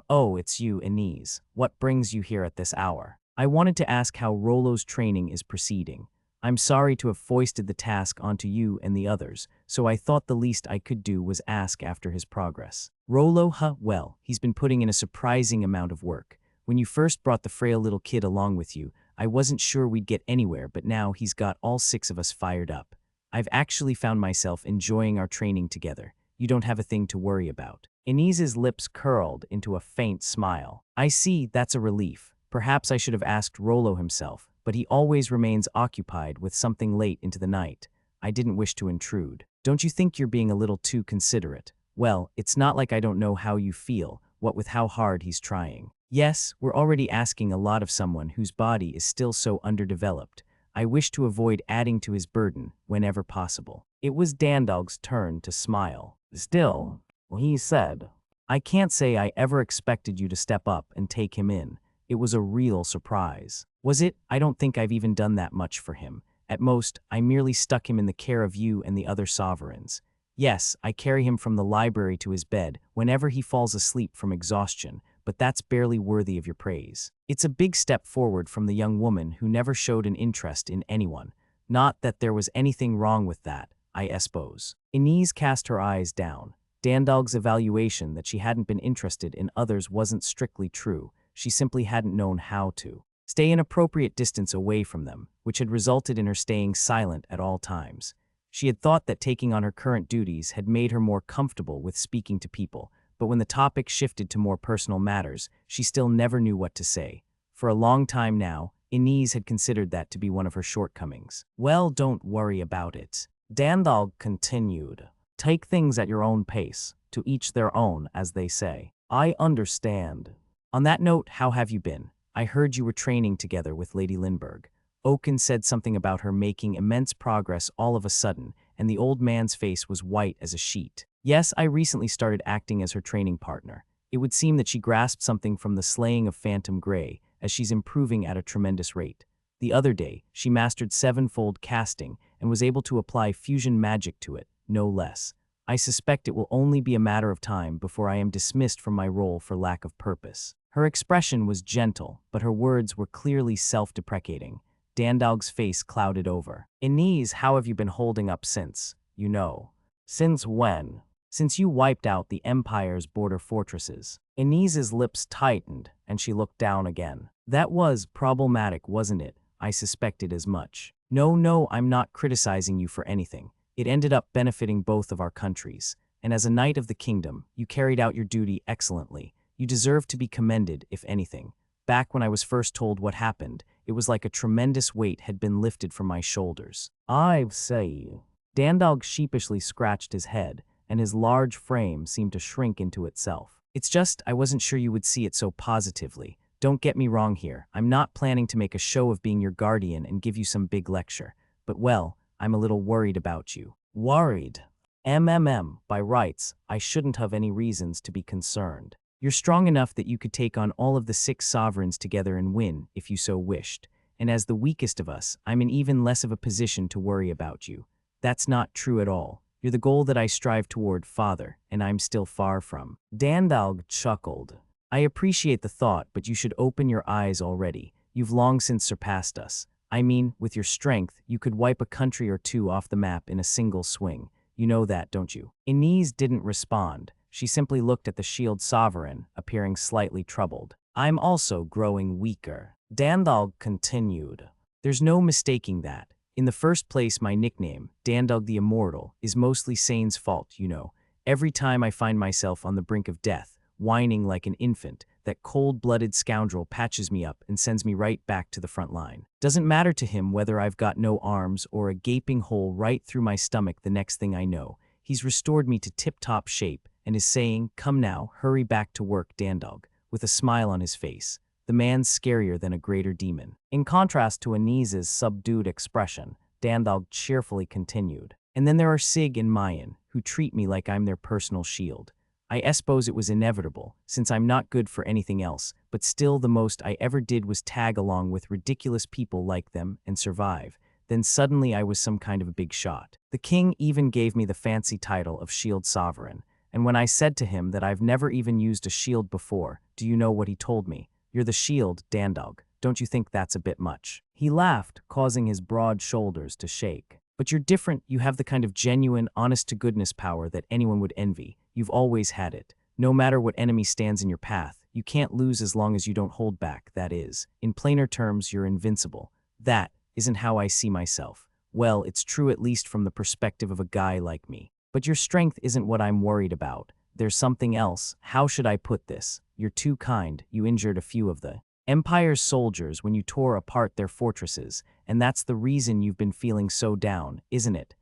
"Oh, it's you, Inez. What brings you here at this hour?" "I wanted to ask how Rolo's training is proceeding. I'm sorry to have foisted the task onto you and the others, so I thought the least I could do was ask after his progress." "Rolo, well, he's been putting in a surprising amount of work. When you first brought the frail little kid along with you, I wasn't sure we'd get anywhere, but now he's got all 6 of us fired up. I've actually found myself enjoying our training together. You don't have a thing to worry about." Inez's lips curled into a faint smile. "I see, that's a relief. Perhaps I should have asked Rolo himself, but he always remains occupied with something late into the night. I didn't wish to intrude." "Don't you think you're being a little too considerate?" "Well, it's not like I don't know how you feel, what with how hard he's trying." "Yes, we're already asking a lot of someone whose body is still so underdeveloped. I wish to avoid adding to his burden whenever possible." It was Dandog's turn to smile. "Still," he said, "I can't say I ever expected you to step up and take him in. It was a real surprise." "Was it? I don't think I've even done that much for him. At most, I merely stuck him in the care of you and the other sovereigns. Yes, I carry him from the library to his bed whenever he falls asleep from exhaustion, but that's barely worthy of your praise. It's a big step forward from the young woman who never showed an interest in anyone. Not that there was anything wrong with that, I suppose." Inez cast her eyes down. Dandog's evaluation that she hadn't been interested in others wasn't strictly true. She simply hadn't known how to stay an appropriate distance away from them, which had resulted in her staying silent at all times. She had thought that taking on her current duties had made her more comfortable with speaking to people, but when the topic shifted to more personal matters, she still never knew what to say. For a long time now, Inez had considered that to be one of her shortcomings. Well, don't worry about it. Dandog continued. Take things at your own pace, to each their own, as they say. I understand. On that note, how have you been? I heard you were training together with Lady Lindbergh. Oaken said something about her making immense progress all of a sudden, and the old man's face was white as a sheet. Yes, I recently started acting as her training partner. It would seem that she grasped something from the slaying of Phantom Grey, as she's improving at a tremendous rate. The other day, she mastered sevenfold casting and was able to apply fusion magic to it, no less. I suspect it will only be a matter of time before I am dismissed from my role for lack of purpose. Her expression was gentle, but her words were clearly self-deprecating. Dandog's face clouded over. Inez, how have you been holding up since, you know? Since when? Since you wiped out the Empire's border fortresses. Inez's lips tightened, and she looked down again. That was problematic, wasn't it? I suspected as much. No, I'm not criticizing you for anything. It ended up benefiting both of our countries. And as a knight of the kingdom, you carried out your duty excellently. You deserve to be commended, if anything. Back when I was first told what happened, it was like a tremendous weight had been lifted from my shoulders. I say. Dandog sheepishly scratched his head, and his large frame seemed to shrink into itself. It's just, I wasn't sure you would see it so positively. Don't get me wrong here. I'm not planning to make a show of being your guardian and give you some big lecture. But well, I'm a little worried about you. Worried? By rights, I shouldn't have any reasons to be concerned. You're strong enough that you could take on all of the 6 sovereigns together and win, if you so wished. And as the weakest of us, I'm in even less of a position to worry about you. That's not true at all. You're the goal that I strive toward, father, and I'm still far from. Dandog chuckled. I appreciate the thought, but you should open your eyes already. You've long since surpassed us. I mean, with your strength, you could wipe a country or two off the map in a single swing. You know that, don't you? Inez didn't respond. She simply looked at the shield sovereign, appearing slightly troubled. I'm also growing weaker. Dandog continued. There's no mistaking that. In the first place, my nickname, Dandog the Immortal, is mostly Sane's fault, you know. Every time I find myself on the brink of death, whining like an infant, that cold-blooded scoundrel patches me up and sends me right back to the front line. Doesn't matter to him whether I've got no arms or a gaping hole right through my stomach. The next thing I know, he's restored me to tip-top shape and is saying, come now, hurry back to work, Dandog, with a smile on his face. The man's scarier than a greater demon. In contrast to Inez's subdued expression, Dandog cheerfully continued. And then there are Sig and Mayan, who treat me like I'm their personal shield. I suppose it was inevitable, since I'm not good for anything else, but still the most I ever did was tag along with ridiculous people like them and survive. Then suddenly I was some kind of a big shot. The king even gave me the fancy title of Shield Sovereign, and when I said to him that I've never even used a shield before, do you know what he told me? You're the shield, Dandog. Don't you think that's a bit much? He laughed, causing his broad shoulders to shake. But you're different. You have the kind of genuine, honest-to-goodness power that anyone would envy. You've always had it. No matter what enemy stands in your path, you can't lose as long as you don't hold back, that is. In plainer terms, you're invincible. That isn't how I see myself. Well, it's true at least from the perspective of a guy like me. But your strength isn't what I'm worried about. There's something else. How should I put this? You're too kind. You injured a few of the Empire's soldiers when you tore apart their fortresses, and that's the reason you've been feeling so down, isn't it?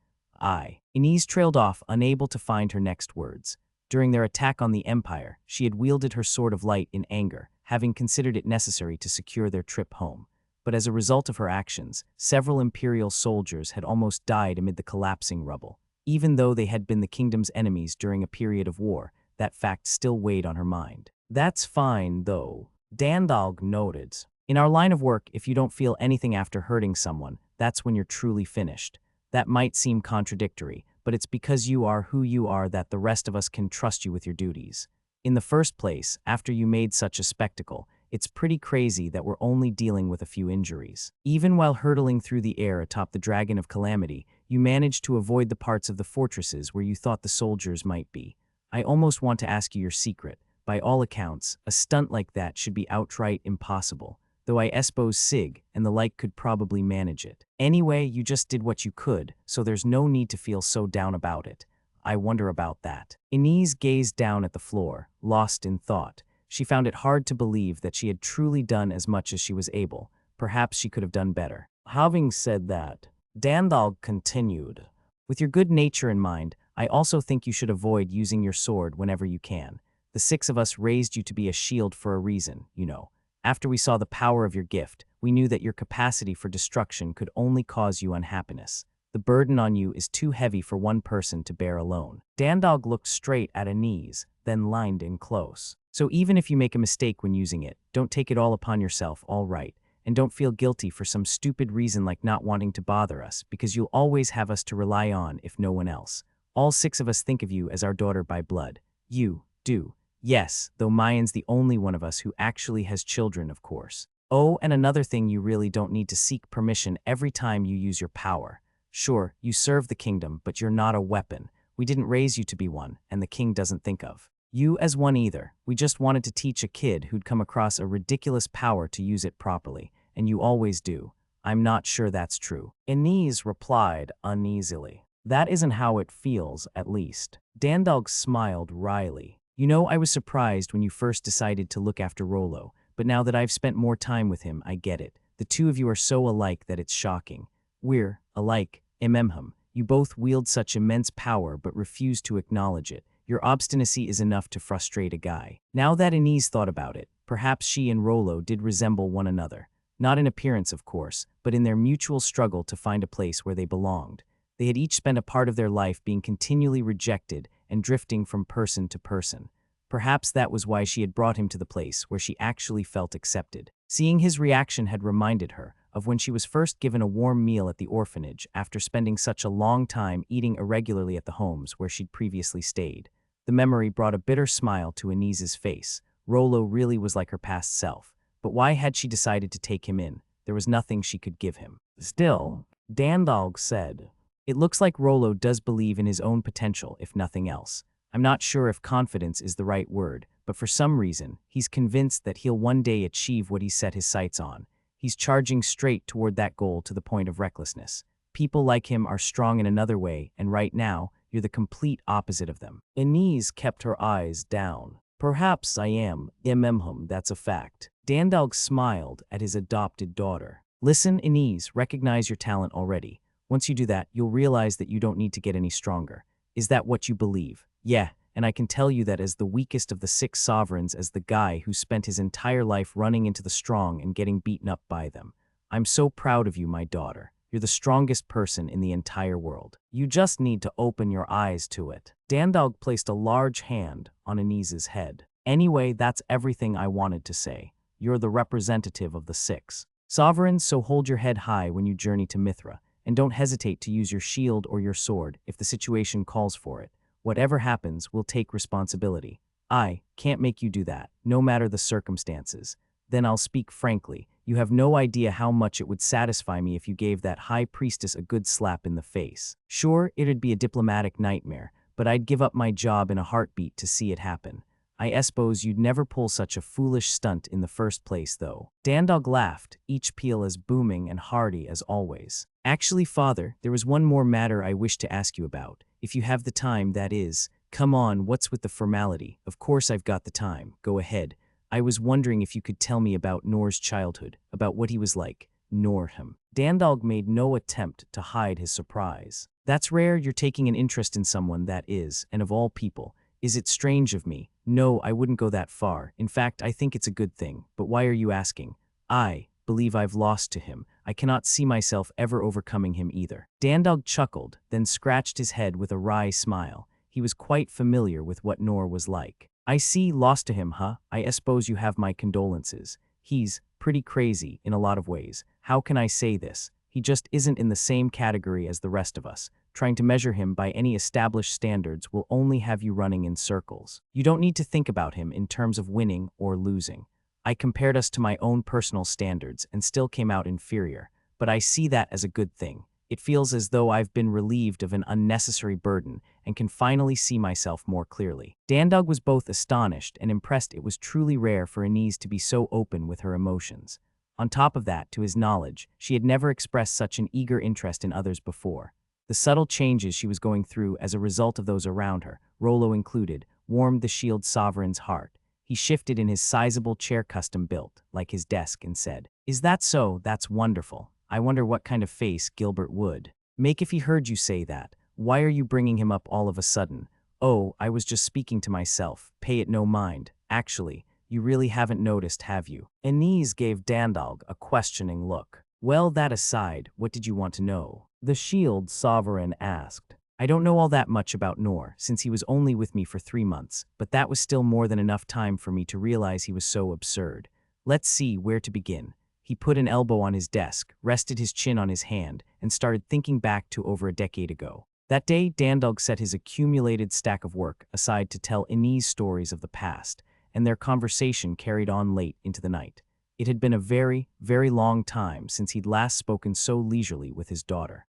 Inez trailed off, unable to find her next words. During their attack on the Empire, she had wielded her sword of light in anger, having considered it necessary to secure their trip home. But as a result of her actions, several Imperial soldiers had almost died amid the collapsing rubble. Even though they had been the kingdom's enemies during a period of war, that fact still weighed on her mind. That's fine, though, Dandog noted. In our line of work, if you don't feel anything after hurting someone, that's when you're truly finished. That might seem contradictory, but it's because you are who you are that the rest of us can trust you with your duties. In the first place, after you made such a spectacle, it's pretty crazy that we're only dealing with a few injuries. Even while hurtling through the air atop the Dragon of Calamity, you managed to avoid the parts of the fortresses where you thought the soldiers might be. I almost want to ask you your secret. By all accounts, a stunt like that should be outright impossible, though I suppose Sig and the like could probably manage it. Anyway, you just did what you could, so there's no need to feel so down about it. I wonder about that. Inez gazed down at the floor, lost in thought. She found it hard to believe that she had truly done as much as she was able. perhaps she could have done better. Having said that, Dandalg continued, with your good nature in mind, I also think you should avoid using your sword whenever you can. The 6 of us raised you to be a shield for a reason, you know. After we saw the power of your gift, we knew that your capacity for destruction could only cause you unhappiness. The burden on you is too heavy for one person to bear alone. Dandalg looked straight at Anise, then lined in close. So even if you make a mistake when using it, don't take it all upon yourself, all right? And don't feel guilty for some stupid reason like not wanting to bother us, because you'll always have us to rely on if no one else. All 6 of us think of you as our daughter by blood. You do. Yes, though Mayan's the only one of us who actually has children, of course. Oh, and another thing, you really don't need to seek permission every time you use your power. Sure, you serve the kingdom, but you're not a weapon. We didn't raise you to be one, and the king doesn't think of you as one either. We just wanted to teach a kid who'd come across a ridiculous power to use it properly, and you always do. I'm not sure that's true. Anise replied uneasily. That isn't how it feels, at least. Dandalg smiled wryly. You know, I was surprised when you first decided to look after Rolo, but now that I've spent more time with him, I get it. The 2 of you are so alike that it's shocking. We're alike, Ememham. You both wield such immense power but refuse to acknowledge it. Your obstinacy is enough to frustrate a guy. Now that Anise thought about it, perhaps she and Rolo did resemble one another. Not in appearance, of course, but in their mutual struggle to find a place where they belonged. They had each spent a part of their life being continually rejected and drifting from person to person. Perhaps that was why she had brought him to the place where she actually felt accepted. Seeing his reaction had reminded her of when she was first given a warm meal at the orphanage after spending such a long time eating irregularly at the homes where she'd previously stayed. The memory brought a bitter smile to Anise's face. Rolo really was like her past self. But why had she decided to take him in? There was nothing she could give him. Still, Dandalg said, it looks like Rolo does believe in his own potential, if nothing else. I'm not sure if confidence is the right word, but for some reason, he's convinced that he'll one day achieve what he's set his sights on. He's charging straight toward that goal to the point of recklessness. People like him are strong in another way, and right now, you're the complete opposite of them. Anise kept her eyes down. Perhaps I am, Ememham, that's a fact. Dandalg smiled at his adopted daughter. Listen, Anise, recognize your talent already. Once you do that, you'll realize that you don't need to get any stronger. Is that what you believe? Yeah, and I can tell you that as the weakest of the 6 sovereigns, as the guy who spent his entire life running into the strong and getting beaten up by them. I'm so proud of you, my daughter. You're the strongest person in the entire world. You just need to open your eyes to it. Dandalg placed a large hand on Anise's head. Anyway, that's everything I wanted to say. You're the representative of the 6 sovereigns, so hold your head high when you journey to Mithra, and don't hesitate to use your shield or your sword if the situation calls for it. Whatever happens, we'll take responsibility. I can't make you do that, no matter the circumstances. Then I'll speak frankly. You have no idea how much it would satisfy me if you gave that High Priestess a good slap in the face. Sure, it'd be a diplomatic nightmare, but I'd give up my job in a heartbeat to see it happen. I suppose you'd never pull such a foolish stunt in the first place, though. Dandalg laughed, each peal as booming and hearty as always. Actually, Father, there was one more matter I wish to ask you about. If you have the time, that is. Come on, what's with the formality? Of course I've got the time. Go ahead. I was wondering if you could tell me about Noor's childhood, about what he was like. Noorham. Dandalg made no attempt to hide his surprise. That's rare, you're taking an interest in someone, that is, and of all people. Is it strange of me? No, I wouldn't go that far. In fact, I think it's a good thing. But why are you asking? I believe I've lost to him. I cannot see myself ever overcoming him either. Dandalg chuckled, then scratched his head with a wry smile. He was quite familiar with what Noor was like. I see, lost to him, huh? I suppose you have my condolences. He's pretty crazy in a lot of ways. How can I say this? He just isn't in the same category as the rest of us. Trying to measure him by any established standards will only have you running in circles. You don't need to think about him in terms of winning or losing. I compared us to my own personal standards and still came out inferior, but I see that as a good thing. It feels as though I've been relieved of an unnecessary burden and can finally see myself more clearly. Dandalg was both astonished and impressed. It was truly rare for Anise to be so open with her emotions. On top of that, to his knowledge, she had never expressed such an eager interest in others before. The subtle changes she was going through as a result of those around her, Rolo included, warmed the Shield Sovereign's heart. He shifted in his sizable chair custom built, like his desk, and said, Is that so? That's wonderful. I wonder what kind of face Gilbert would make if he heard you say that. Why are you bringing him up all of a sudden? Oh, I was just speaking to myself. Pay it no mind. Actually, you really haven't noticed, have you? Inez gave Dandalg a questioning look. Well, that aside, what did you want to know? The Shield Sovereign asked. I don't know all that much about Noor, since he was only with me for 3 months, but that was still more than enough time for me to realize he was so absurd. Let's see where to begin. He put an elbow on his desk, rested his chin on his hand, and started thinking back to over a decade ago. That day, Dandalg set his accumulated stack of work aside to tell Inez stories of the past, and their conversation carried on late into the night. It had been a very, very long time since he'd last spoken so leisurely with his daughter.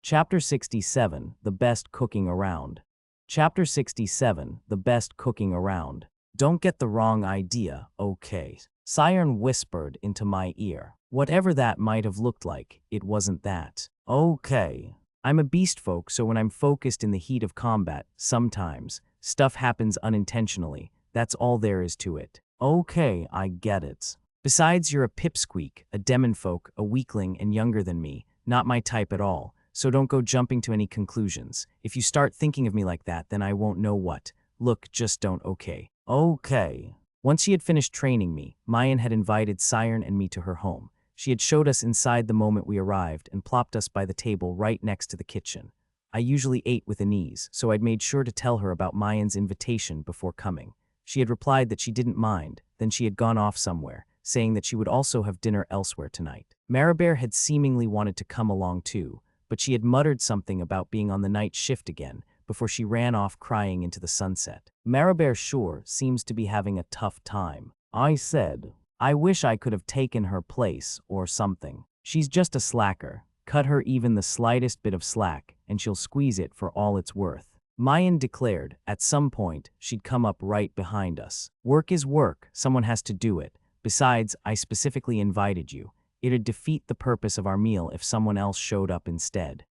Chapter 67, The Best Cooking Around. Chapter 67, The Best Cooking Around. Don't get the wrong idea, okay? Siren whispered into my ear. Whatever that might have looked like, it wasn't that. Okay. I'm a beast folk, so when I'm focused in the heat of combat, sometimes, stuff happens unintentionally. That's all there is to it. Okay, I get it. Besides, you're a pipsqueak, a Demonfolk, a weakling, and younger than me. Not my type at all, so don't go jumping to any conclusions. If you start thinking of me like that, then I won't know what. Look, just don't, okay? Okay. Once she had finished training me, Mayan had invited Siren and me to her home. She had showed us inside the moment we arrived and plopped us by the table right next to the kitchen. I usually ate with Inez, so I'd made sure to tell her about Mayan's invitation before coming. She had replied that she didn't mind, then she had gone off somewhere, saying that she would also have dinner elsewhere tonight. Maribert had seemingly wanted to come along too, but she had muttered something about being on the night shift again before she ran off crying into the sunset. Maribert sure seems to be having a tough time. I said, I wish I could have taken her place or something. She's just a slacker. Cut her even the slightest bit of slack, and she'll squeeze it for all it's worth. Mayan declared at some point she'd come up right behind us. Work is work, someone has to do it. Besides, I specifically invited you. It'd defeat the purpose of our meal if someone else showed up instead.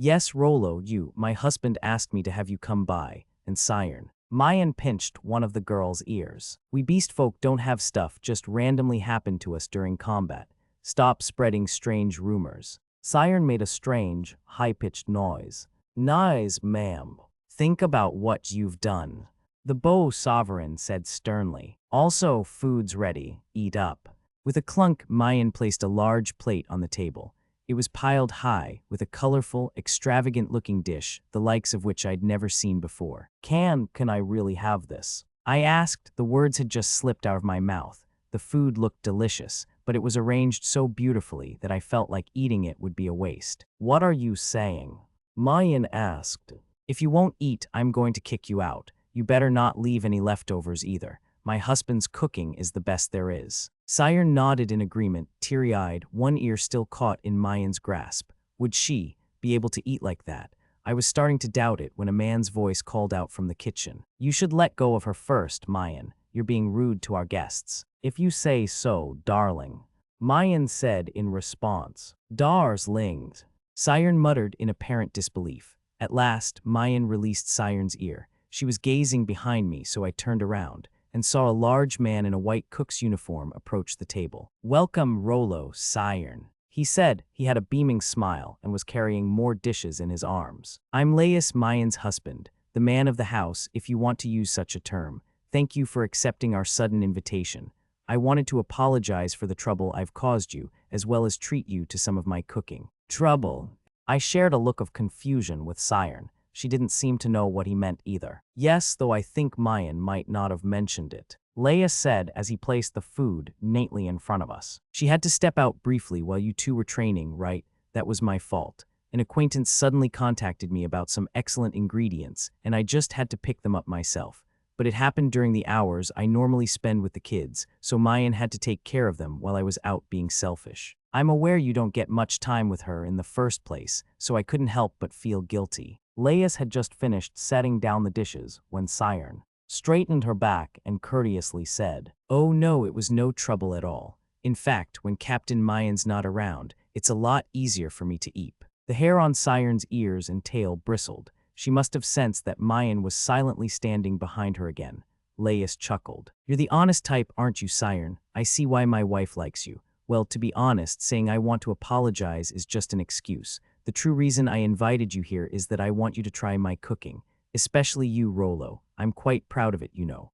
Yes, Rolo, my husband asked me to have you come by, and Siren. Mayan pinched one of the girl's ears. We beast folk don't have stuff just randomly happen to us during combat. Stop spreading strange rumors. Siren made a strange, high-pitched noise. Nice, ma'am. Think about what you've done. The Bow Sovereign said sternly. Also, food's ready. Eat up. With a clunk, Mayan placed a large plate on the table. It was piled high with a colorful, extravagant-looking dish, the likes of which I'd never seen before. Can I really have this? I asked. The words had just slipped out of my mouth. The food looked delicious, but it was arranged so beautifully that I felt like eating it would be a waste. What are you saying? Mayan asked. If you won't eat, I'm going to kick you out. You better not leave any leftovers either. My husband's cooking is the best there is. Siren nodded in agreement, teary-eyed, one ear still caught in Mayan's grasp. Would she be able to eat like that? I was starting to doubt it when a man's voice called out from the kitchen. You should let go of her first, Mayan. You're being rude to our guests. If you say so, darling. Mayan said in response. Darslings. Siren muttered in apparent disbelief. At last, Mayan released Siren's ear. She was gazing behind me, so I turned around and saw a large man in a white cook's uniform approach the table. Welcome, Rolo, Siren. He said. He had a beaming smile and was carrying more dishes in his arms. I'm Laius, Mayan's husband, the man of the house, if you want to use such a term. Thank you for accepting our sudden invitation. I wanted to apologize for the trouble I've caused you, as well as treat you to some of my cooking. Trouble? I shared a look of confusion with Siren. She didn't seem to know what he meant either. Yes, though I think Mayan might not have mentioned it. Leia said as he placed the food neatly in front of us. She had to step out briefly while you two were training, right? That was my fault. An acquaintance suddenly contacted me about some excellent ingredients, and I just had to pick them up myself. But it happened during the hours I normally spend with the kids, so Mayan had to take care of them while I was out being selfish. I'm aware you don't get much time with her in the first place, so I couldn't help but feel guilty. Laius had just finished setting down the dishes when Siren straightened her back and courteously said, Oh no, it was no trouble at all. In fact, when Captain Mayan's not around, it's a lot easier for me to eat. The hair on Siren's ears and tail bristled. She must have sensed that Mayan was silently standing behind her again. Laius chuckled. You're the honest type, aren't you, Siren? I see why my wife likes you. Well, to be honest, saying I want to apologize is just an excuse. The true reason I invited you here is that I want you to try my cooking. Especially you, Rolo. I'm quite proud of it, you know.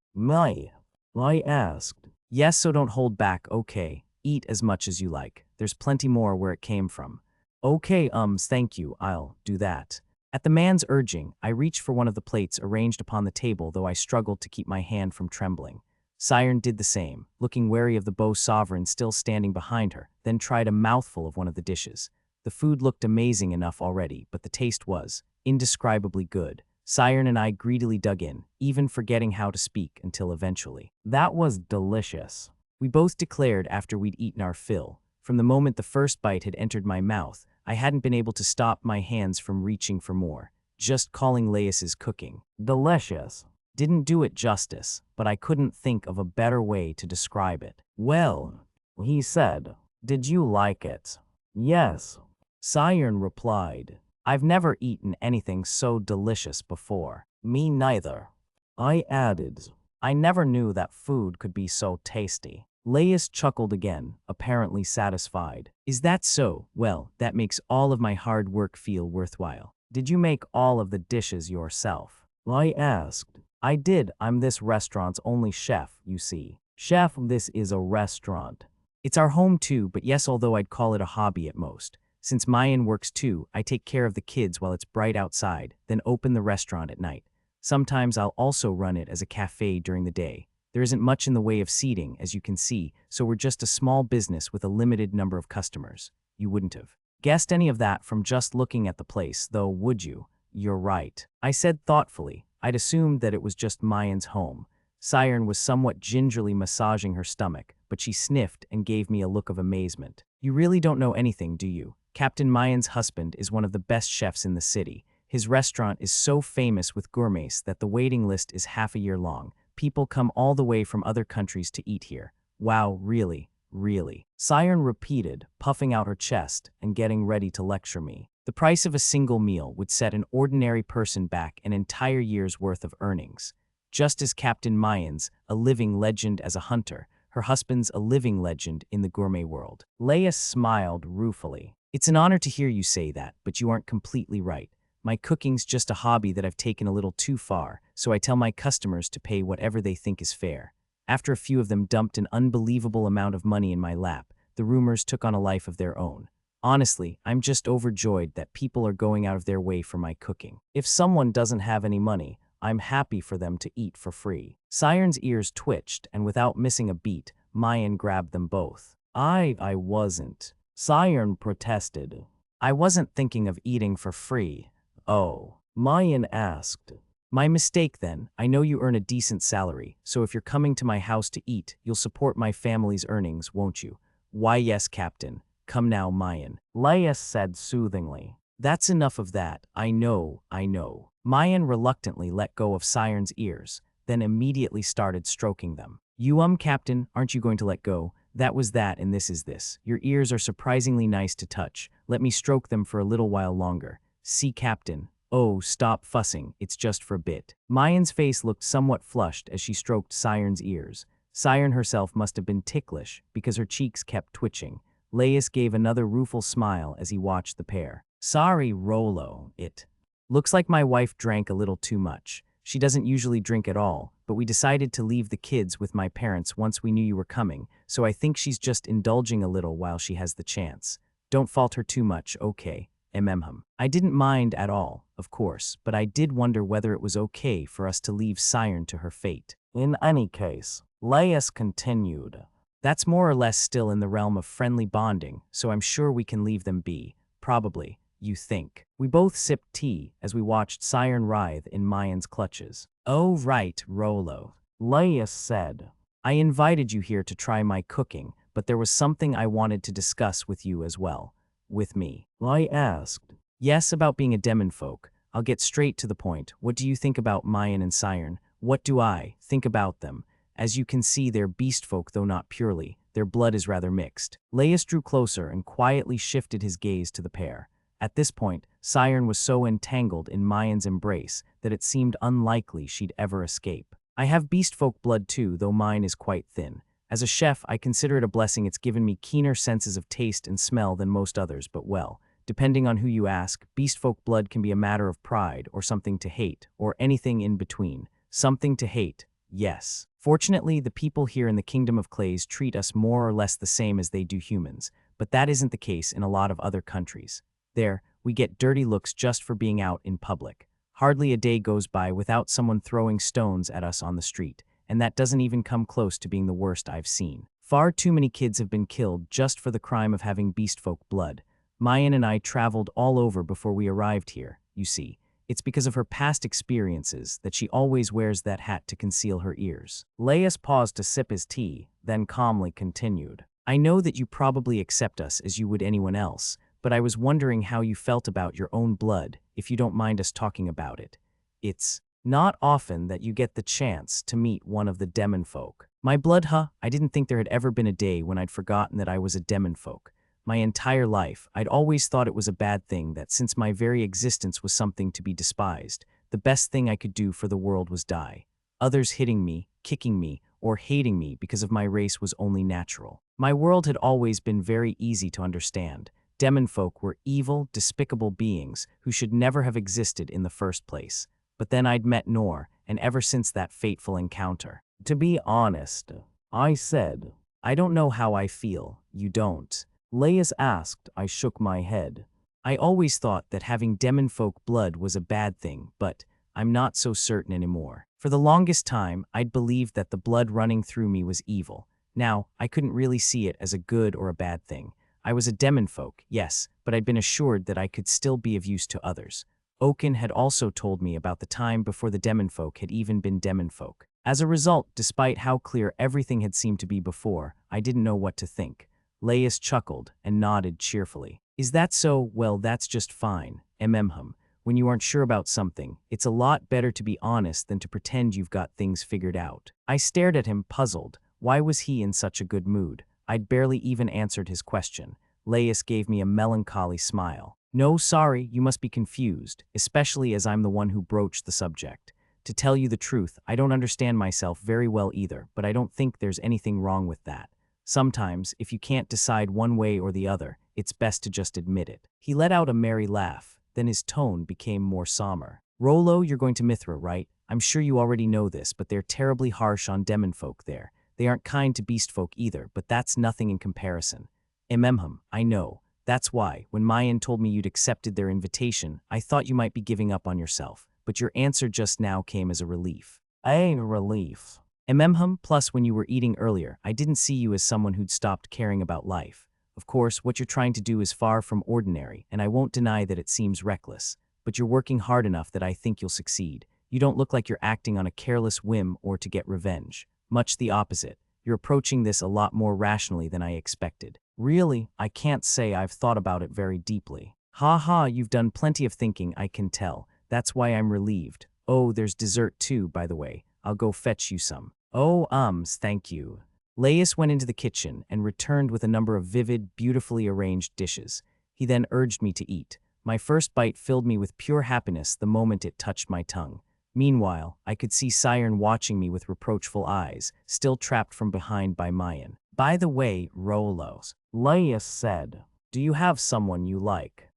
I asked. Yes, so don't hold back, okay. Eat as much as you like. There's plenty more where it came from. Okay, thank you, I'll do that. At the man's urging, I reached for one of the plates arranged upon the table, though I struggled to keep my hand from trembling. Siren did the same, looking wary of the bow sovereign still standing behind her, then tried a mouthful of one of the dishes. The food looked amazing enough already, but the taste was indescribably good. Siren and I greedily dug in, even forgetting how to speak until eventually. That was delicious. We both declared after we'd eaten our fill. From the moment the first bite had entered my mouth, I hadn't been able to stop my hands from reaching for more, just calling Lais's cooking delicious. Didn't do it justice, but I couldn't think of a better way to describe it. Well, he said, did you like it? Yes. Siren replied, I've never eaten anything so delicious before. Me neither. I added, I never knew that food could be so tasty. Lais chuckled again, apparently satisfied. Is that so? Well, that makes all of my hard work feel worthwhile. Did you make all of the dishes yourself? I asked. I did. I'm this restaurant's only chef, you see. Chef, this is a restaurant. It's our home too, but yes, although I'd call it a hobby at most. Since Mayan works too, I take care of the kids while it's bright outside, then open the restaurant at night. Sometimes I'll also run it as a cafe during the day. There isn't much in the way of seating, as you can see, so we're just a small business with a limited number of customers. You wouldn't have guessed any of that from just looking at the place, though, would you? You're right. I said thoughtfully. I'd assumed that it was just Mayan's home. Siren was somewhat gingerly massaging her stomach, but she sniffed and gave me a look of amazement. You really don't know anything, do you? Captain Mayan's husband is one of the best chefs in the city. His restaurant is so famous with gourmets that the waiting list is half a year long. People come all the way from other countries to eat here. Wow, really, really. Siren repeated, puffing out her chest and getting ready to lecture me. The price of a single meal would set an ordinary person back an entire year's worth of earnings. Just as Captain Mayan's, a living legend as a hunter, her husband's a living legend in the gourmet world. Lais smiled ruefully. It's an honor to hear you say that, but you aren't completely right. My cooking's just a hobby that I've taken a little too far, so I tell my customers to pay whatever they think is fair. After a few of them dumped an unbelievable amount of money in my lap, the rumors took on a life of their own. Honestly, I'm just overjoyed that people are going out of their way for my cooking. If someone doesn't have any money, I'm happy for them to eat for free. Siren's ears twitched, and without missing a beat, Mayan grabbed them both. I wasn't. Siren protested. I wasn't thinking of eating for free. Oh, Mayan asked. My mistake then. I know you earn a decent salary, so if you're coming to my house to eat, you'll support my family's earnings, won't you? Why yes, Captain. Come now, Mayan. Lais said soothingly. That's enough of that. I know. Mayan reluctantly let go of Siren's ears, then immediately started stroking them. You Captain, aren't you going to let go? That was that and this is this. Your ears are surprisingly nice to touch. Let me stroke them for a little while longer. See, Captain. Oh, stop fussing. It's just for a bit. Mayan's face looked somewhat flushed as she stroked Siren's ears. Siren herself must have been ticklish because her cheeks kept twitching. Lais gave another rueful smile as he watched the pair. Sorry, Rolo, it looks like my wife drank a little too much. She doesn't usually drink at all, but we decided to leave the kids with my parents once we knew you were coming, so I think she's just indulging a little while she has the chance. Don't fault her too much, okay? I didn't mind at all, of course, but I did wonder whether it was okay for us to leave Siren to her fate. In any case, Lais continued. That's more or less still in the realm of friendly bonding, so I'm sure we can leave them be. Probably, you think. We both sipped tea as we watched Siren writhe in Mayan's clutches. Oh right, Rolo. Lais said. I invited you here to try my cooking, but there was something I wanted to discuss with you as well. With me. I asked. Yes, about being a Demonfolk. I'll get straight to the point. What do you think about Mayan and Siren? What do I think about them? As you can see, they're beastfolk, though not purely. Their blood is rather mixed. Lais drew closer and quietly shifted his gaze to the pair. At this point, Siren was so entangled in Mayan's embrace that it seemed unlikely she'd ever escape. I have beastfolk blood too, though mine is quite thin. As a chef, I consider it a blessing. It's given me keener senses of taste and smell than most others, but well, depending on who you ask, beastfolk blood can be a matter of pride or something to hate, or anything in between. Something to hate, yes. Fortunately, the people here in the Kingdom of Clays treat us more or less the same as they do humans, but that isn't the case in a lot of other countries. There, we get dirty looks just for being out in public. Hardly a day goes by without someone throwing stones at us on the street, and that doesn't even come close to being the worst I've seen. Far too many kids have been killed just for the crime of having beastfolk blood. Mayan and I traveled all over before we arrived here, you see. It's because of her past experiences that she always wears that hat to conceal her ears. Laius paused to sip his tea, then calmly continued. I know that you probably accept us as you would anyone else, but I was wondering how you felt about your own blood, if you don't mind us talking about it. It's not often that you get the chance to meet one of the Demonfolk. My blood, huh? I didn't think there had ever been a day when I'd forgotten that I was a Demonfolk. My entire life, I'd always thought it was a bad thing that since my very existence was something to be despised, the best thing I could do for the world was die. Others hitting me, kicking me, or hating me because of my race was only natural. My world had always been very easy to understand. Demonfolk were evil, despicable beings who should never have existed in the first place. But then I'd met Noor, and ever since that fateful encounter. To be honest, I said, I don't know how I feel, you don't. Laius asked. I shook my head. I always thought that having Demonfolk blood was a bad thing, but I'm not so certain anymore. For the longest time, I'd believed that the blood running through me was evil. Now, I couldn't really see it as a good or a bad thing. I was a Demonfolk, yes, but I'd been assured that I could still be of use to others. Oaken had also told me about the time before the Demonfolk had even been Demonfolk. As a result, despite how clear everything had seemed to be before, I didn't know what to think. Laius chuckled and nodded cheerfully. Is that so? Well, that's just fine. When you aren't sure about something, it's a lot better to be honest than to pretend you've got things figured out. I stared at him, puzzled. Why was he in such a good mood? I'd barely even answered his question. Laius gave me a melancholy smile. No, sorry, you must be confused, especially as I'm the one who broached the subject. To tell you the truth, I don't understand myself very well either, but I don't think there's anything wrong with that. Sometimes, if you can't decide one way or the other, it's best to just admit it. He let out a merry laugh, then his tone became more somber. Rolo, you're going to Mithra, right? I'm sure you already know this, but they're terribly harsh on Demonfolk there. They aren't kind to beastfolk either, but that's nothing in comparison. I know. That's why, when Mayan told me you'd accepted their invitation, I thought you might be giving up on yourself, but your answer just now came as a relief. A relief. Plus when you were eating earlier, I didn't see you as someone who'd stopped caring about life. Of course, what you're trying to do is far from ordinary, and I won't deny that it seems reckless, but you're working hard enough that I think you'll succeed. You don't look like you're acting on a careless whim or to get revenge. Much the opposite. You're approaching this a lot more rationally than I expected. Really, I can't say I've thought about it very deeply. You've done plenty of thinking, I can tell. That's why I'm relieved. Oh, there's dessert too, by the way. I'll go fetch you some. Oh, thank you. Laius went into the kitchen and returned with a number of vivid, beautifully arranged dishes. He then urged me to eat. My first bite filled me with pure happiness the moment it touched my tongue. Meanwhile, I could see Siren watching me with reproachful eyes, still trapped from behind by Mayan. By the way, Rolo, Laius said, do you have someone you like?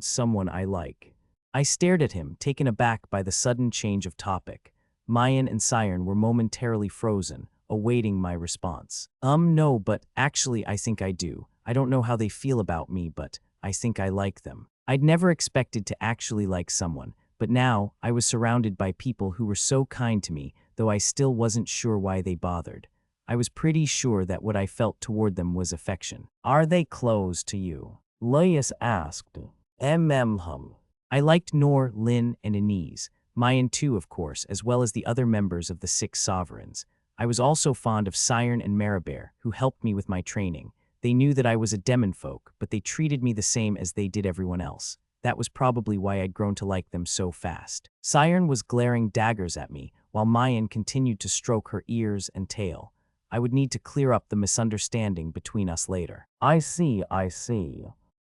Someone I like. I stared at him, taken aback by the sudden change of topic. Mayan and Siren were momentarily frozen, awaiting my response. No, but actually I think I do. I don't know how they feel about me, but I think I like them. I'd never expected to actually like someone, but now I was surrounded by people who were so kind to me, though I still wasn't sure why they bothered. I was pretty sure that what I felt toward them was affection. Are they close to you? Laius asked. I liked Noor, Lin, and Inez. Mayan too, of course, as well as the other members of the 6 sovereigns. I was also fond of Siren and Maribert, who helped me with my training. They knew that I was a Demonfolk, but they treated me the same as they did everyone else. That was probably why I'd grown to like them so fast. Siren was glaring daggers at me, while Mayan continued to stroke her ears and tail. I would need to clear up the misunderstanding between us later. I see.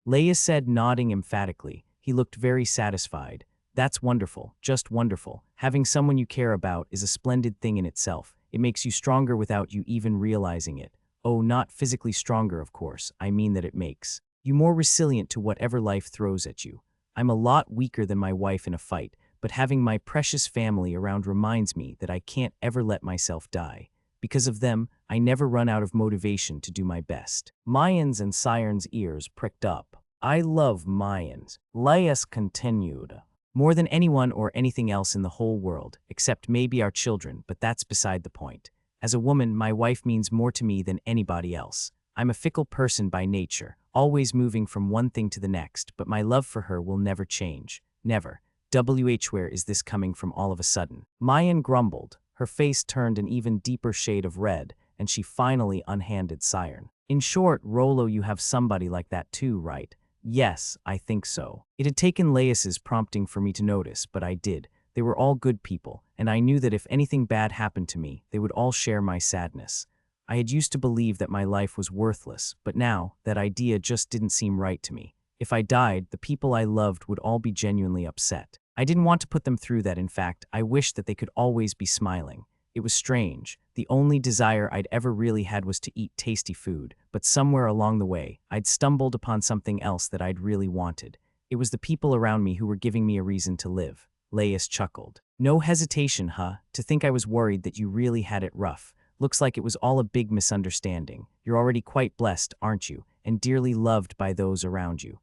Laius said, nodding emphatically. He looked very satisfied. That's wonderful, just wonderful. Having someone you care about is a splendid thing in itself. It makes you stronger without you even realizing it. Oh, not physically stronger, of course. I mean that it makes you more resilient to whatever life throws at you. I'm a lot weaker than my wife in a fight, but having my precious family around reminds me that I can't ever let myself die. Because of them, I never run out of motivation to do my best. Mayans and Siren's ears pricked up. I love Mayans, Laius continued. More than anyone or anything else in the whole world, except maybe our children, but that's beside the point. As a woman, my wife means more to me than anybody else. I'm a fickle person by nature, always moving from one thing to the next, but my love for her will never change. Never. Where is this coming from all of a sudden? Mayan grumbled. Her face turned an even deeper shade of red, and she finally unhanded Siren. In short, Rolo, you have somebody like that too, right? Yes, I think so. It had taken Laius's prompting for me to notice, but I did. They were all good people, and I knew that if anything bad happened to me, they would all share my sadness. I had used to believe that my life was worthless, but now, that idea just didn't seem right to me. If I died, the people I loved would all be genuinely upset. I didn't want to put them through that. In fact, I wished that they could always be smiling. It was strange. The only desire I'd ever really had was to eat tasty food, but somewhere along the way, I'd stumbled upon something else that I'd really wanted. It was the people around me who were giving me a reason to live. Laius chuckled. No hesitation, huh? To think I was worried that you really had it rough. Looks like it was all a big misunderstanding. You're already quite blessed, aren't you? And dearly loved by those around you.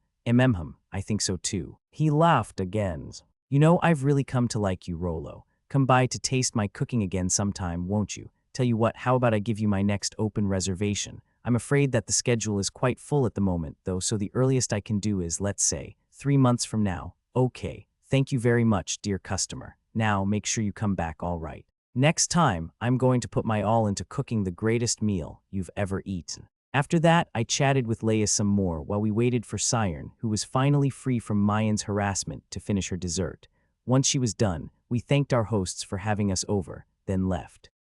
I think so too. He laughed again. You know, I've really come to like you, Rolo. Come by to taste my cooking again sometime, won't you? Tell you what, how about I give you my next open reservation? I'm afraid that the schedule is quite full at the moment, though, so the earliest I can do is, let's say, 3 months from now. Okay, thank you very much, dear customer. Now, make sure you come back all right. Next time, I'm going to put my all into cooking the greatest meal you've ever eaten. After that, I chatted with Laius some more while we waited for Siren, who was finally free from Mayan's harassment, to finish her dessert. Once she was done, we thanked our hosts for having us over, then left.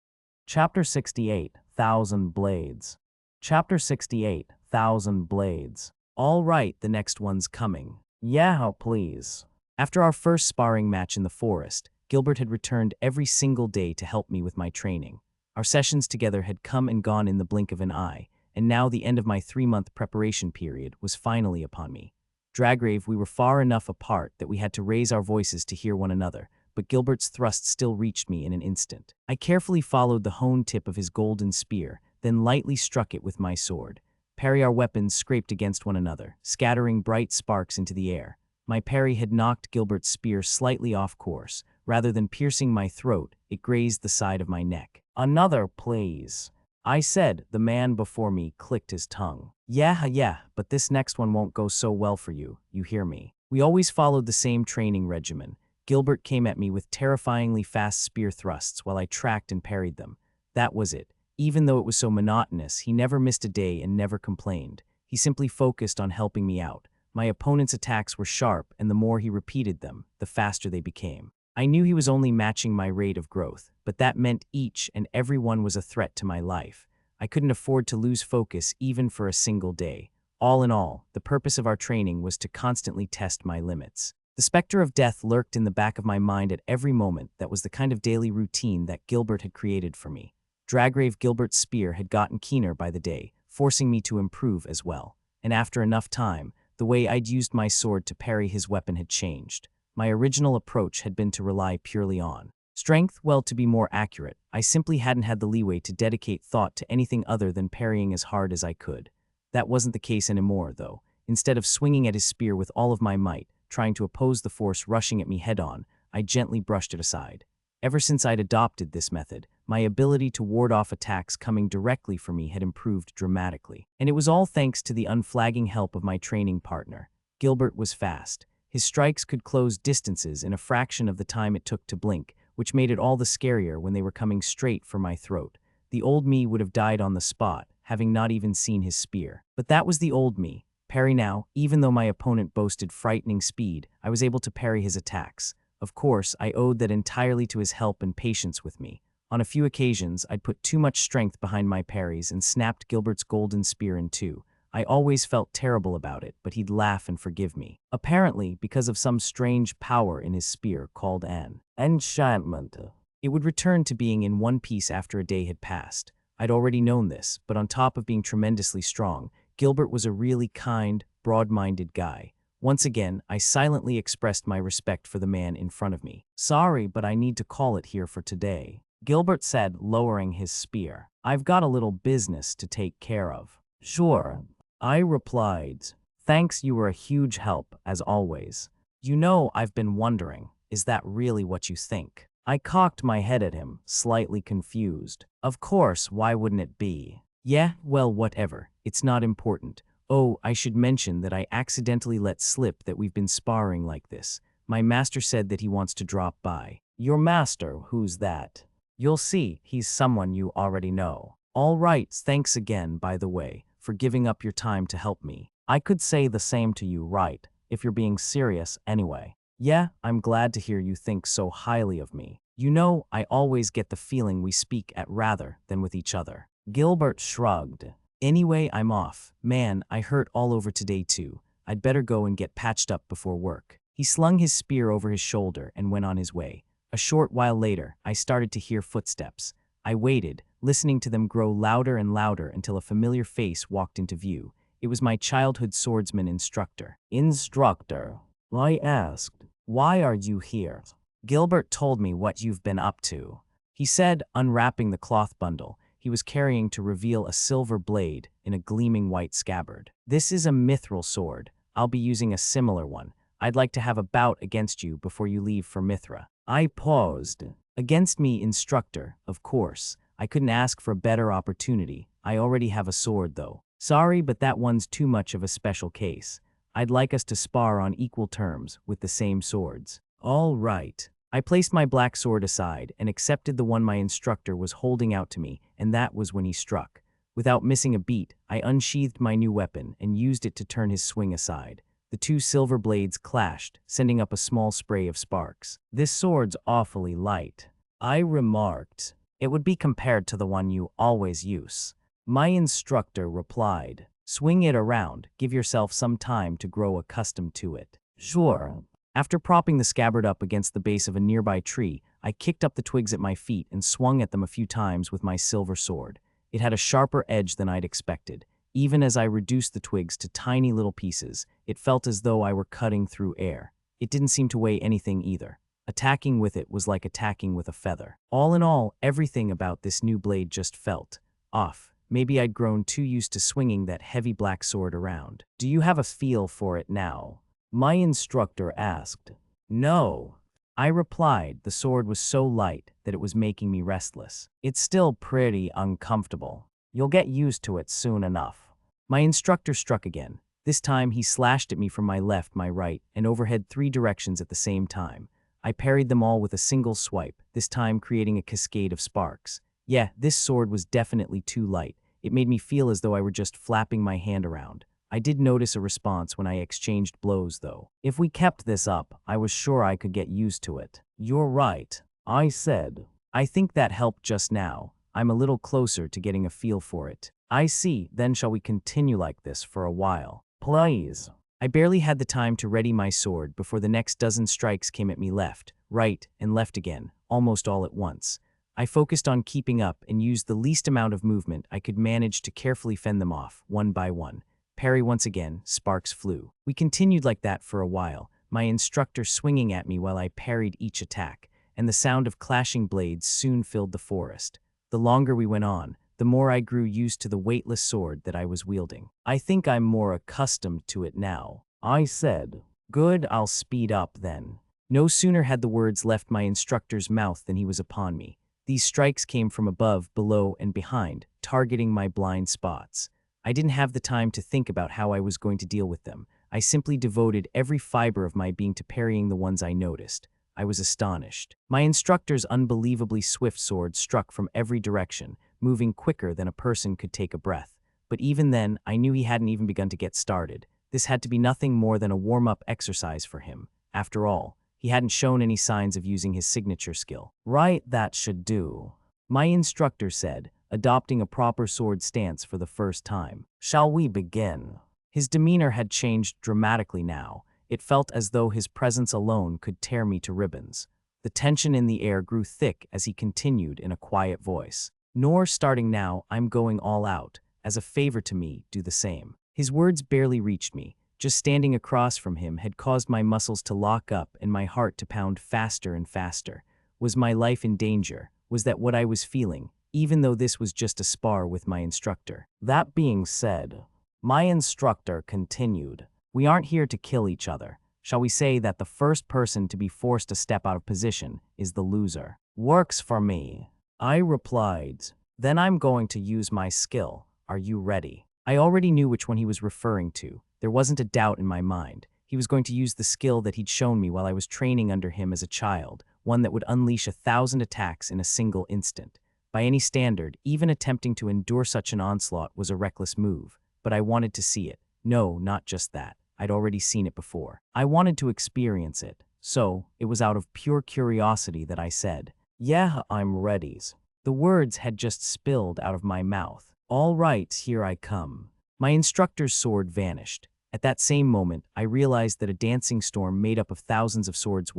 Chapter 68, 1,000 Blades. Chapter 68, 1,000 Blades. All right, the next one's coming. Yeah, please. After our first sparring match in the forest, Gilbert had returned every single day to help me with my training. Our sessions together had come and gone in the blink of an eye, and now the end of my 3-month preparation period was finally upon me. Dragrave, we were far enough apart that we had to raise our voices to hear one another, but Gilbert's thrust still reached me in an instant. I carefully followed the honed tip of his golden spear, then lightly struck it with my sword. Our weapons scraped against one another, scattering bright sparks into the air. My parry had knocked Gilbert's spear slightly off course. Rather than piercing my throat, it grazed the side of my neck. Another, please. I said. The man before me clicked his tongue. Yeah, but this next one won't go so well for you, you hear me. We always followed the same training regimen. Gilbert came at me with terrifyingly fast spear thrusts while I tracked and parried them. That was it. Even though it was so monotonous, he never missed a day and never complained. He simply focused on helping me out. My opponent's attacks were sharp, and the more he repeated them, the faster they became. I knew he was only matching my rate of growth, but that meant each and every one was a threat to my life. I couldn't afford to lose focus even for a single day. All in all, the purpose of our training was to constantly test my limits. The specter of death lurked in the back of my mind at every moment. That was the kind of daily routine that Gilbert had created for me. Dragrave Gilbert's spear had gotten keener by the day, forcing me to improve as well. And after enough time, the way I'd used my sword to parry his weapon had changed. My original approach had been to rely purely on strength. Well, to be more accurate, I simply hadn't had the leeway to dedicate thought to anything other than parrying as hard as I could. That wasn't the case anymore, though. Instead of swinging at his spear with all of my might, trying to oppose the force rushing at me head-on, I gently brushed it aside. Ever since I'd adopted this method, my ability to ward off attacks coming directly for me had improved dramatically. And it was all thanks to the unflagging help of my training partner. Gilbert was fast. His strikes could close distances in a fraction of the time it took to blink, which made it all the scarier when they were coming straight for my throat. The old me would have died on the spot, having not even seen his spear. But that was the old me. Parry now, even though my opponent boasted frightening speed, I was able to parry his attacks. Of course, I owed that entirely to his help and patience with me. On a few occasions, I'd put too much strength behind my parries and snapped Gilbert's golden spear in two. I always felt terrible about it, but he'd laugh and forgive me. Apparently, because of some strange power in his spear called an enchantment. It would return to being in one piece after a day had passed. I'd already known this, but on top of being tremendously strong, Gilbert was a really kind, broad-minded guy. Once again, I silently expressed my respect for the man in front of me. "Sorry, but I need to call it here for today," Gilbert said, lowering his spear. "I've got a little business to take care of." "Sure," I replied. "Thanks, you were a huge help, as always." "You know, I've been wondering, is that really what you think?" I cocked my head at him, slightly confused. "Of course, why wouldn't it be?" "Yeah, well, whatever. It's not important. Oh, I should mention that I accidentally let slip that we've been sparring like this. My master said that he wants to drop by." "Your master? Who's that?" "You'll see, he's someone you already know." "All right, thanks again, by the way, for giving up your time to help me. I could say the same to you, right? If you're being serious, anyway." "Yeah, I'm glad to hear you think so highly of me. You know, I always get the feeling we speak at rather than with each other." Gilbert shrugged. "Anyway, I'm off. Man, I hurt all over today too. I'd better go and get patched up before work." He slung his spear over his shoulder and went on his way. A short while later, I started to hear footsteps. I waited, listening to them grow louder and louder until a familiar face walked into view. It was my childhood swordsman Instructor. "Instructor," I asked, "why are you here?" "Gilbert told me what you've been up to," he said, unwrapping the cloth bundle he was carrying to reveal a silver blade in a gleaming white scabbard. "This is a mithril sword. I'll be using a similar one. I'd like to have a bout against you before you leave for Mithra." I paused. "Against me, Instructor, of course. I couldn't ask for a better opportunity. I already have a sword, though." "Sorry, but that one's too much of a special case. I'd like us to spar on equal terms with the same swords." "All right." I placed my black sword aside and accepted the one my instructor was holding out to me, and that was when he struck. Without missing a beat, I unsheathed my new weapon and used it to turn his swing aside. The two silver blades clashed, sending up a small spray of sparks. "This sword's awfully light," I remarked. "It would be compared to the one you always use," my instructor replied. "Swing it around. Give yourself some time to grow accustomed to it." "Sure." After propping the scabbard up against the base of a nearby tree, I kicked up the twigs at my feet and swung at them a few times with my silver sword. It had a sharper edge than I'd expected. Even as I reduced the twigs to tiny little pieces, it felt as though I were cutting through air. It didn't seem to weigh anything either. Attacking with it was like attacking with a feather. All in all, everything about this new blade just felt off. Maybe I'd grown too used to swinging that heavy black sword around. "Do you have a feel for it now?" my instructor asked. "No," I replied. The sword was so light that it was making me restless. "It's still pretty uncomfortable. You'll get used to it soon enough." My instructor struck again. This time he slashed at me from my left, my right, and overhead 3 directions at the same time. I parried them all with a single swipe, this time creating a cascade of sparks. Yeah, this sword was definitely too light. It made me feel as though I were just flapping my hand around. I did notice a response when I exchanged blows, though. If we kept this up, I was sure I could get used to it. "You're right," I said. "I think that helped just now. I'm a little closer to getting a feel for it." "I see. Then shall we continue like this for a while?" "Please." I barely had the time to ready my sword before the next dozen strikes came at me left, right, and left again, almost all at once. I focused on keeping up and used the least amount of movement I could manage to carefully fend them off, one by one. Parry once again, sparks flew. We continued like that for a while, my instructor swinging at me while I parried each attack, and the sound of clashing blades soon filled the forest. The longer we went on, the more I grew used to the weightless sword that I was wielding. "I think I'm more accustomed to it now," I said. "Good, I'll speed up then." No sooner had the words left my instructor's mouth than he was upon me. These strikes came from above, below, and behind, targeting my blind spots. I didn't have the time to think about how I was going to deal with them. I simply devoted every fiber of my being to parrying the ones I noticed. I was astonished. My instructor's unbelievably swift sword struck from every direction, moving quicker than a person could take a breath. But even then, I knew he hadn't even begun to get started. This had to be nothing more than a warm-up exercise for him. After all, he hadn't shown any signs of using his signature skill. "Right, that should do," my instructor said, adopting a proper sword stance for the first time. "Shall we begin?" His demeanor had changed dramatically now. It felt as though his presence alone could tear me to ribbons. The tension in the air grew thick as he continued in a quiet voice. "Noor, starting now, I'm going all out. As a favor to me, do the same." His words barely reached me. Just standing across from him had caused my muscles to lock up and my heart to pound faster and faster. Was my life in danger? Was that what I was feeling, even though this was just a spar with my instructor? That being said, my instructor continued, "We aren't here to kill each other. Shall we say that the first person to be forced to step out of position is the loser?" "Works for me," I replied. "Then I'm going to use my skill. Are you ready?" I already knew which one he was referring to. There wasn't a doubt in my mind. He was going to use the skill that he'd shown me while I was training under him as a child, one that would unleash 1,000 attacks in a single instant. By any standard, even attempting to endure such an onslaught was a reckless move, but I wanted to see it. No, not just that. I'd already seen it before. I wanted to experience it. So, it was out of pure curiosity that I said, "Yeah, I'm ready." The words had just spilled out of my mouth. "All right, here I come." My instructor's sword vanished. At that same moment, I realized that a dancing storm made up of thousands of swords,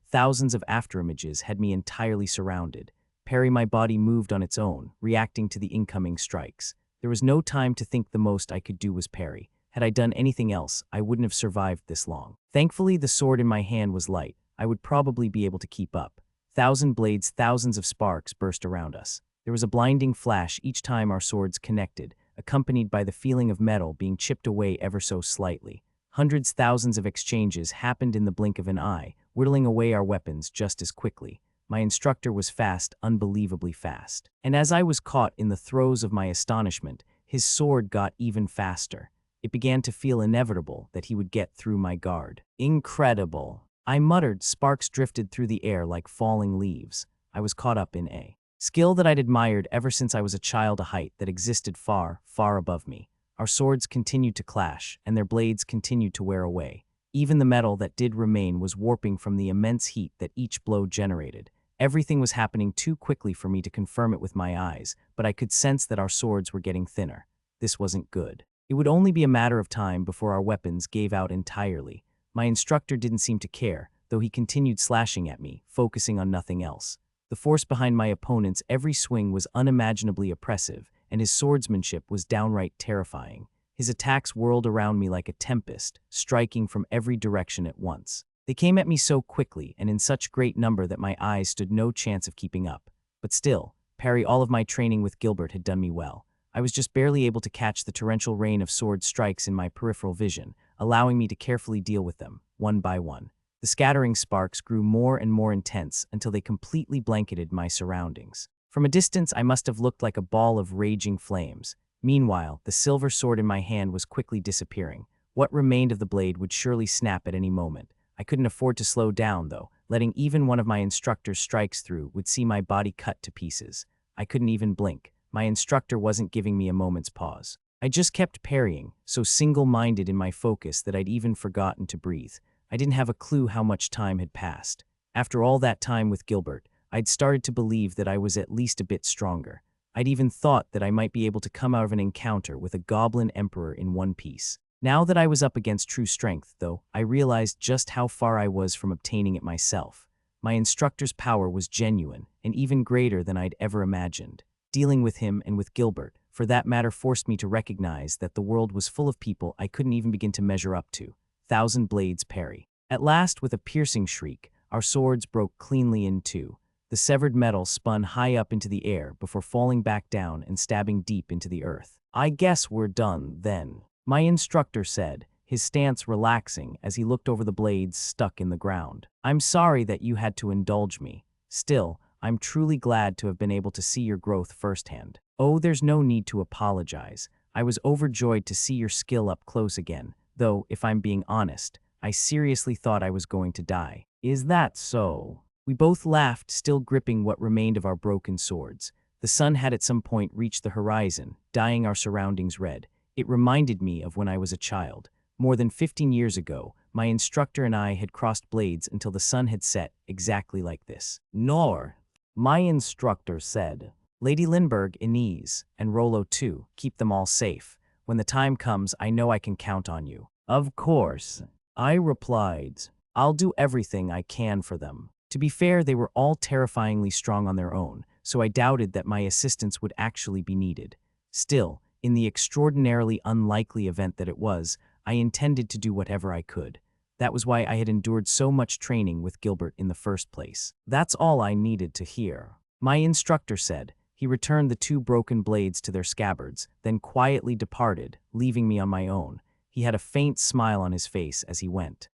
thousands of afterimages had me entirely surrounded. Parry, my body moved on its own, reacting to the incoming strikes. There was no time to think. The most I could do was parry. Had I done anything else, I wouldn't have survived this long. Thankfully, the sword in my hand was light. I would probably be able to keep up. Thousand blades, thousands of sparks burst around us. There was a blinding flash each time our swords connected, accompanied by the feeling of metal being chipped away ever so slightly. Hundreds, thousands of exchanges happened in the blink of an eye, whittling away our weapons just as quickly. My instructor was fast, unbelievably fast. And as I was caught in the throes of my astonishment, his sword got even faster. It began to feel inevitable that he would get through my guard. "Incredible," I muttered. Sparks drifted through the air like falling leaves. I was caught up in a skill that I'd admired ever since I was a child, a height that existed far, far above me. Our swords continued to clash, and their blades continued to wear away. Even the metal that did remain was warping from the immense heat that each blow generated. Everything was happening too quickly for me to confirm it with my eyes, but I could sense that our swords were getting thinner. This wasn't good. It would only be a matter of time before our weapons gave out entirely. My instructor didn't seem to care, though he continued slashing at me, focusing on nothing else. The force behind my opponent's every swing was unimaginably oppressive, and his swordsmanship was downright terrifying. His attacks whirled around me like a tempest, striking from every direction at once. They came at me so quickly and in such great number that my eyes stood no chance of keeping up. But still, parry, all of my training with Gilbert had done me well. I was just barely able to catch the torrential rain of sword strikes in my peripheral vision, allowing me to carefully deal with them, one by one. The scattering sparks grew more and more intense until they completely blanketed my surroundings. From a distance, I must have looked like a ball of raging flames. Meanwhile, the silver sword in my hand was quickly disappearing. What remained of the blade would surely snap at any moment. I couldn't afford to slow down, though. Letting even one of my instructor's strikes through would see my body cut to pieces. I couldn't even blink. My instructor wasn't giving me a moment's pause. I just kept parrying, so single-minded in my focus that I'd even forgotten to breathe. I didn't have a clue how much time had passed. After all that time with Gilbert, I'd started to believe that I was at least a bit stronger. I'd even thought that I might be able to come out of an encounter with a goblin emperor in one piece. Now that I was up against true strength, though, I realized just how far I was from obtaining it myself. My instructor's power was genuine, and even greater than I'd ever imagined. Dealing with him and with Gilbert, for that matter, forced me to recognize that the world was full of people I couldn't even begin to measure up to. Thousand blades parry. At last, with a piercing shriek, our swords broke cleanly in two. The severed metal spun high up into the air before falling back down and stabbing deep into the earth. "I guess we're done, then," my instructor said, his stance relaxing as he looked over the blades stuck in the ground. "I'm sorry that you had to indulge me. Still, I'm truly glad to have been able to see your growth firsthand." "Oh, there's no need to apologize. I was overjoyed to see your skill up close again, though, if I'm being honest, I seriously thought I was going to die." "Is that so?" We both laughed, still gripping what remained of our broken swords. The sun had at some point reached the horizon, dyeing our surroundings red. It reminded me of when I was a child. More than 15 years ago, my instructor and I had crossed blades until the sun had set, exactly like this. "Noor," my instructor said. "Lady Lindbergh, Inez, and Rolo too. Keep them all safe. When the time comes, I know I can count on you." "Of course," I replied. "I'll do everything I can for them." To be fair, they were all terrifyingly strong on their own, so I doubted that my assistance would actually be needed. Still, in the extraordinarily unlikely event that it was, I intended to do whatever I could. That was why I had endured so much training with Gilbert in the first place. That's all I needed to hear. My instructor said. He returned the 2 broken blades to their scabbards, then quietly departed, leaving me on my own. He had a faint smile on his face as he went.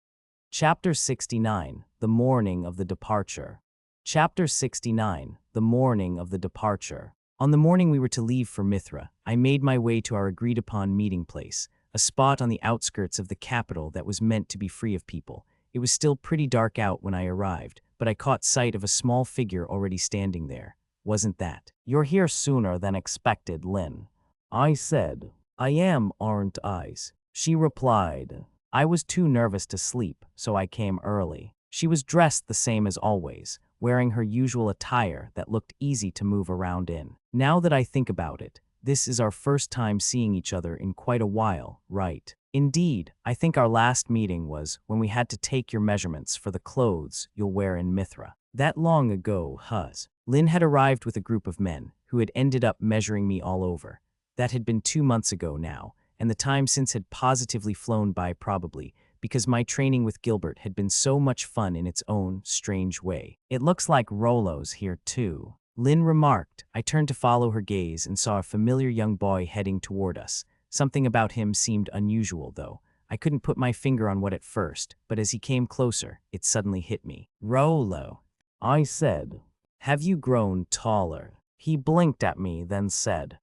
Chapter 69, The Morning of the Departure. Chapter 69, The Morning of the Departure. On the morning we were to leave for Mithra, I made my way to our agreed-upon meeting place, a spot on the outskirts of the capital that was meant to be free of people. It was still pretty dark out when I arrived, but I caught sight of a small figure already standing there. Wasn't that? "You're here sooner than expected, Lynn," I said. "I am, aren't I?" She replied. "I was too nervous to sleep, so I came early." She was dressed the same as always, wearing her usual attire that looked easy to move around in. Now that I think about it, this is our first time seeing each other in quite a while, right? Indeed, I think our last meeting was when we had to take your measurements for the clothes you'll wear in Mithra. That long ago, huz. Lynn had arrived with a group of men who had ended up measuring me all over. That had been 2 months ago now, and the time since had positively flown by probably because my training with Gilbert had been so much fun in its own strange way. "It looks like Rolo's here too," Lynn remarked. I turned to follow her gaze and saw a familiar young boy heading toward us. Something about him seemed unusual, though. I couldn't put my finger on what at first, but as he came closer, it suddenly hit me. "Rolo," I said. "Have you grown taller?" He blinked at me, then said,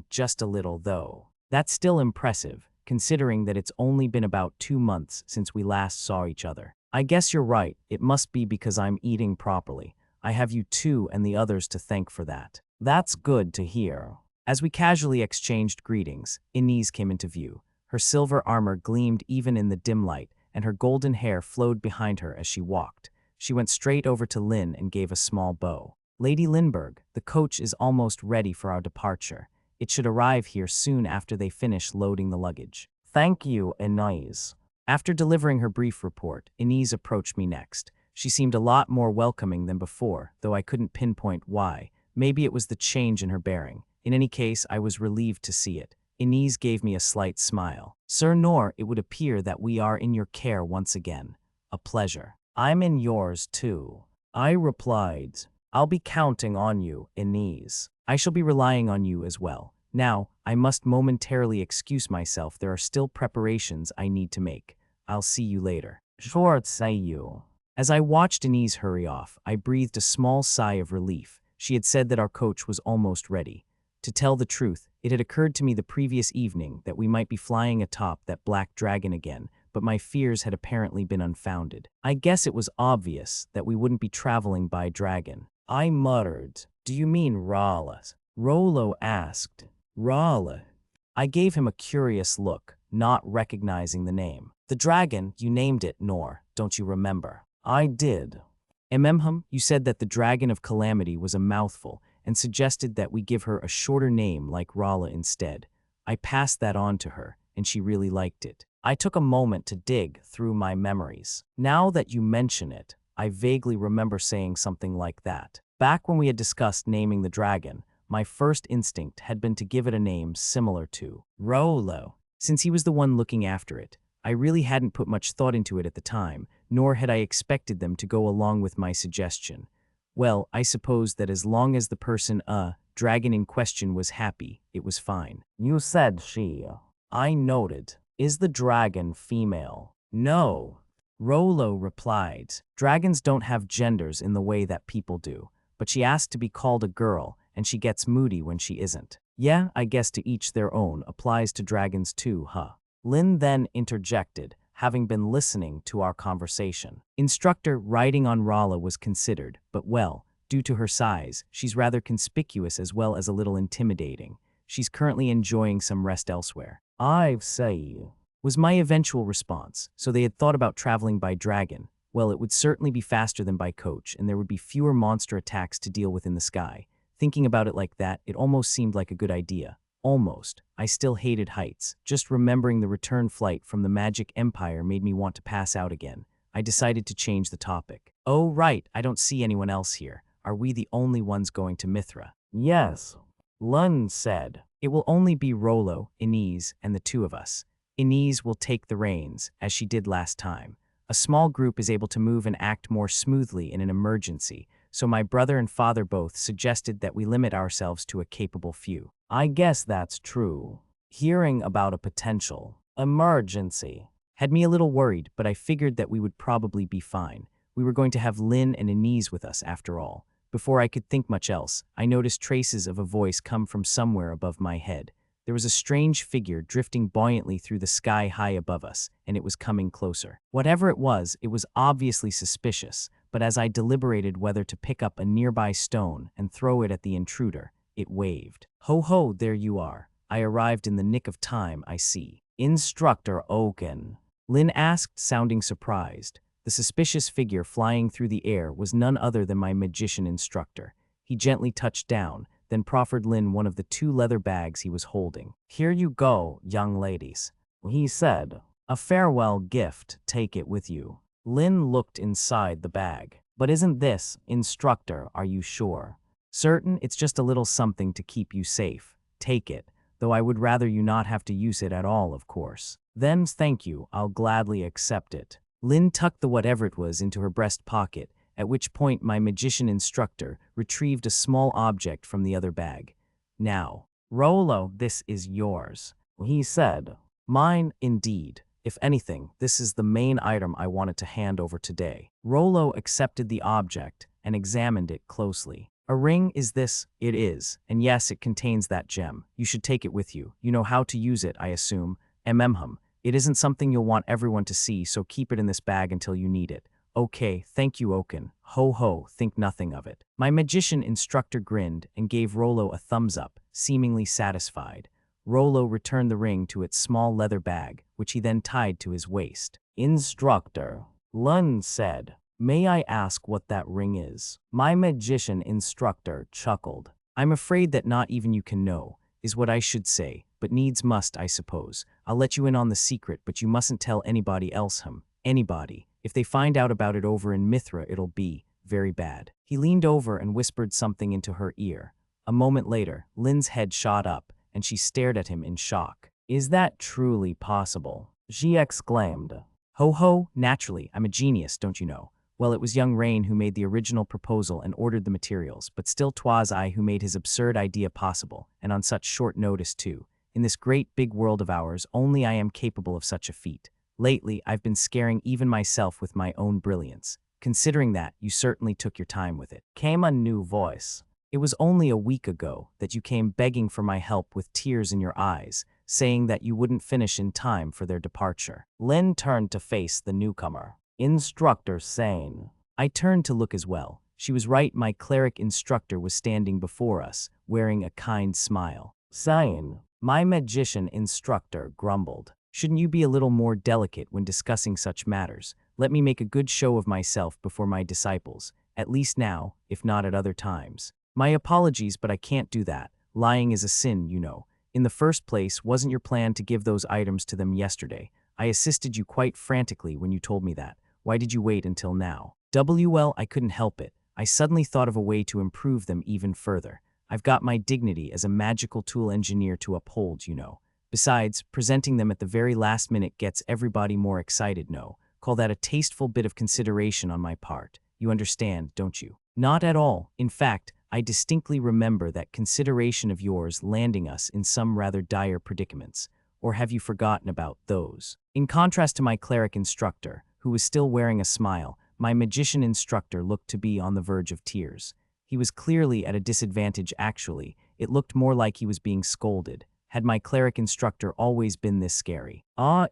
just a little though." That's still impressive, considering that it's only been about 2 months since we last saw each other. "I guess you're right, it must be because I'm eating properly. I have you two and the others to thank for that." "That's good to hear." As we casually exchanged greetings, Inez came into view. Her silver armor gleamed even in the dim light, and her golden hair flowed behind her as she walked. She went straight over to Lynn and gave a small bow. "Lady Lindbergh, the coach is almost ready for our departure. It should arrive here soon after they finish loading the luggage." "Thank you, Inez." After delivering her brief report, Inez approached me next. She seemed a lot more welcoming than before, though I couldn't pinpoint why. Maybe it was the change in her bearing. In any case, I was relieved to see it. Inez gave me a slight smile. "Sir Noor, it would appear that we are in your care once again. A pleasure." "I'm in yours too," I replied. "I'll be counting on you, Inez." "I shall be relying on you as well. Now, I must momentarily excuse myself. There are still preparations I need to make. I'll see you later." "Sure, say you." As I watched Inez hurry off, I breathed a small sigh of relief. She had said that our coach was almost ready. To tell the truth, it had occurred to me the previous evening that we might be flying atop that black dragon again, but my fears had apparently been unfounded. I guess it was obvious that we wouldn't be traveling by dragon. I muttered. "Do you mean Rolo?" Rolo asked. "Rolo." I gave him a curious look, not recognizing the name. "The dragon, you named it, Noor, don't you remember?" I did. You said that the Dragon of Calamity was a mouthful and suggested that we give her a shorter name like Rolo instead. I passed that on to her, and she really liked it. I took a moment to dig through my memories. Now that you mention it, I vaguely remember saying something like that. Back when we had discussed naming the dragon, my first instinct had been to give it a name similar to Rolo. Since he was the one looking after it, I really hadn't put much thought into it at the time, nor had I expected them to go along with my suggestion. Well, I suppose that as long as the person, dragon in question was happy, it was fine. "You said she." I noted. "Is the dragon female?" "No," Rolo replied. "Dragons don't have genders in the way that people do, but she asked to be called a girl, and she gets moody when she isn't." "Yeah, I guess to each their own applies to dragons too, huh?" Lynn then interjected, having been listening to our conversation. "Instructor, riding on Rolo was considered, but well, due to her size, she's rather conspicuous as well as a little intimidating. She's currently enjoying some rest elsewhere." "I say," was my eventual response. So they had thought about traveling by dragon. Well, it would certainly be faster than by coach, and there would be fewer monster attacks to deal with in the sky. Thinking about it like that, it almost seemed like a good idea. Almost. I still hated heights. Just remembering the return flight from the Magic Empire made me want to pass out again. I decided to change the topic. Oh right, I don't see anyone else here. Are we the only ones going to Mithra? Yes, Lun said. It will only be Rolo, Inez, and the two of us. Inez will take the reins, as she did last time. A small group is able to move and act more smoothly in an emergency, so my brother and father both suggested that we limit ourselves to a capable few. I guess that's true. Hearing about a potential emergency had me a little worried, but I figured that we would probably be fine. We were going to have Lynn and Inez with us after all. Before I could think much else, I noticed traces of a voice come from somewhere above my head. There was a strange figure drifting buoyantly through the sky high above us, and it was coming closer. Whatever it was obviously suspicious, but as I deliberated whether to pick up a nearby stone and throw it at the intruder, it waved. Ho ho, there you are. I arrived in the nick of time, I see. Instructor Oaken. Lynn asked, sounding surprised. The suspicious figure flying through the air was none other than my magician instructor. He gently touched down, then proffered Lynn one of the 2 leather bags he was holding. Here you go, young ladies, he said. A farewell gift, take it with you. Lynn looked inside the bag. But isn't this, instructor, are you sure? Certain, it's just a little something to keep you safe. Take it, though I would rather you not have to use it at all, of course. Then, thank you, I'll gladly accept it. Lynn tucked the whatever it was into her breast pocket, at which point my magician instructor retrieved a small object from the other bag. Now, Rolo, this is yours, he said. Mine, indeed. If anything, this is the main item I wanted to hand over today. Rolo accepted the object and examined it closely. A ring, is this? It is, and yes, it contains that gem. You should take it with you. You know how to use it, I assume. It isn't something you'll want everyone to see, so keep it in this bag until you need it. Okay, thank you, Oaken. Ho ho, think nothing of it. My magician instructor grinned and gave Rolo a thumbs up, seemingly satisfied. Rolo returned the ring to its small leather bag, which he then tied to his waist. Instructor, Lun said. May I ask what that ring is? My magician instructor chuckled. I'm afraid that not even you can know, is what I should say, but needs must, I suppose. I'll let you in on the secret, but you mustn't tell anybody else, anybody. If they find out about it over in Mithra, it'll be very bad. He leaned over and whispered something into her ear. A moment later, Lynn's head shot up, and she stared at him in shock. Is that truly possible? She exclaimed. Ho ho, naturally, I'm a genius, don't you know? Well, it was young Rain who made the original proposal and ordered the materials, but still 'twas I who made his absurd idea possible, and on such short notice too. In this great big world of ours, only I am capable of such a feat. Lately, I've been scaring even myself with my own brilliance. Considering that, you certainly took your time with it. Came a new voice. It was only a week ago that you came begging for my help with tears in your eyes, saying that you wouldn't finish in time for their departure. Lynn turned to face the newcomer. Instructor sane. I turned to look as well. She was right, my cleric instructor was standing before us, wearing a kind smile. Sane. My magician instructor grumbled. Shouldn't you be a little more delicate when discussing such matters? Let me make a good show of myself before my disciples, at least now, if not at other times. My apologies, but I can't do that. Lying is a sin, you know. In the first place, wasn't your plan to give those items to them yesterday? I assisted you quite frantically when you told me that. Why did you wait until now? Well, I couldn't help it. I suddenly thought of a way to improve them even further. I've got my dignity as a magical tool engineer to uphold, you know. Besides, presenting them at the very last minute gets everybody more excited, no. Call that a tasteful bit of consideration on my part. You understand, don't you? Not at all. In fact, I distinctly remember that consideration of yours landing us in some rather dire predicaments. Or have you forgotten about those? In contrast to my cleric instructor, who was still wearing a smile, my magician instructor looked to be on the verge of tears. He was clearly at a disadvantage actually. It looked more like he was being scolded. Had my cleric instructor always been this scary?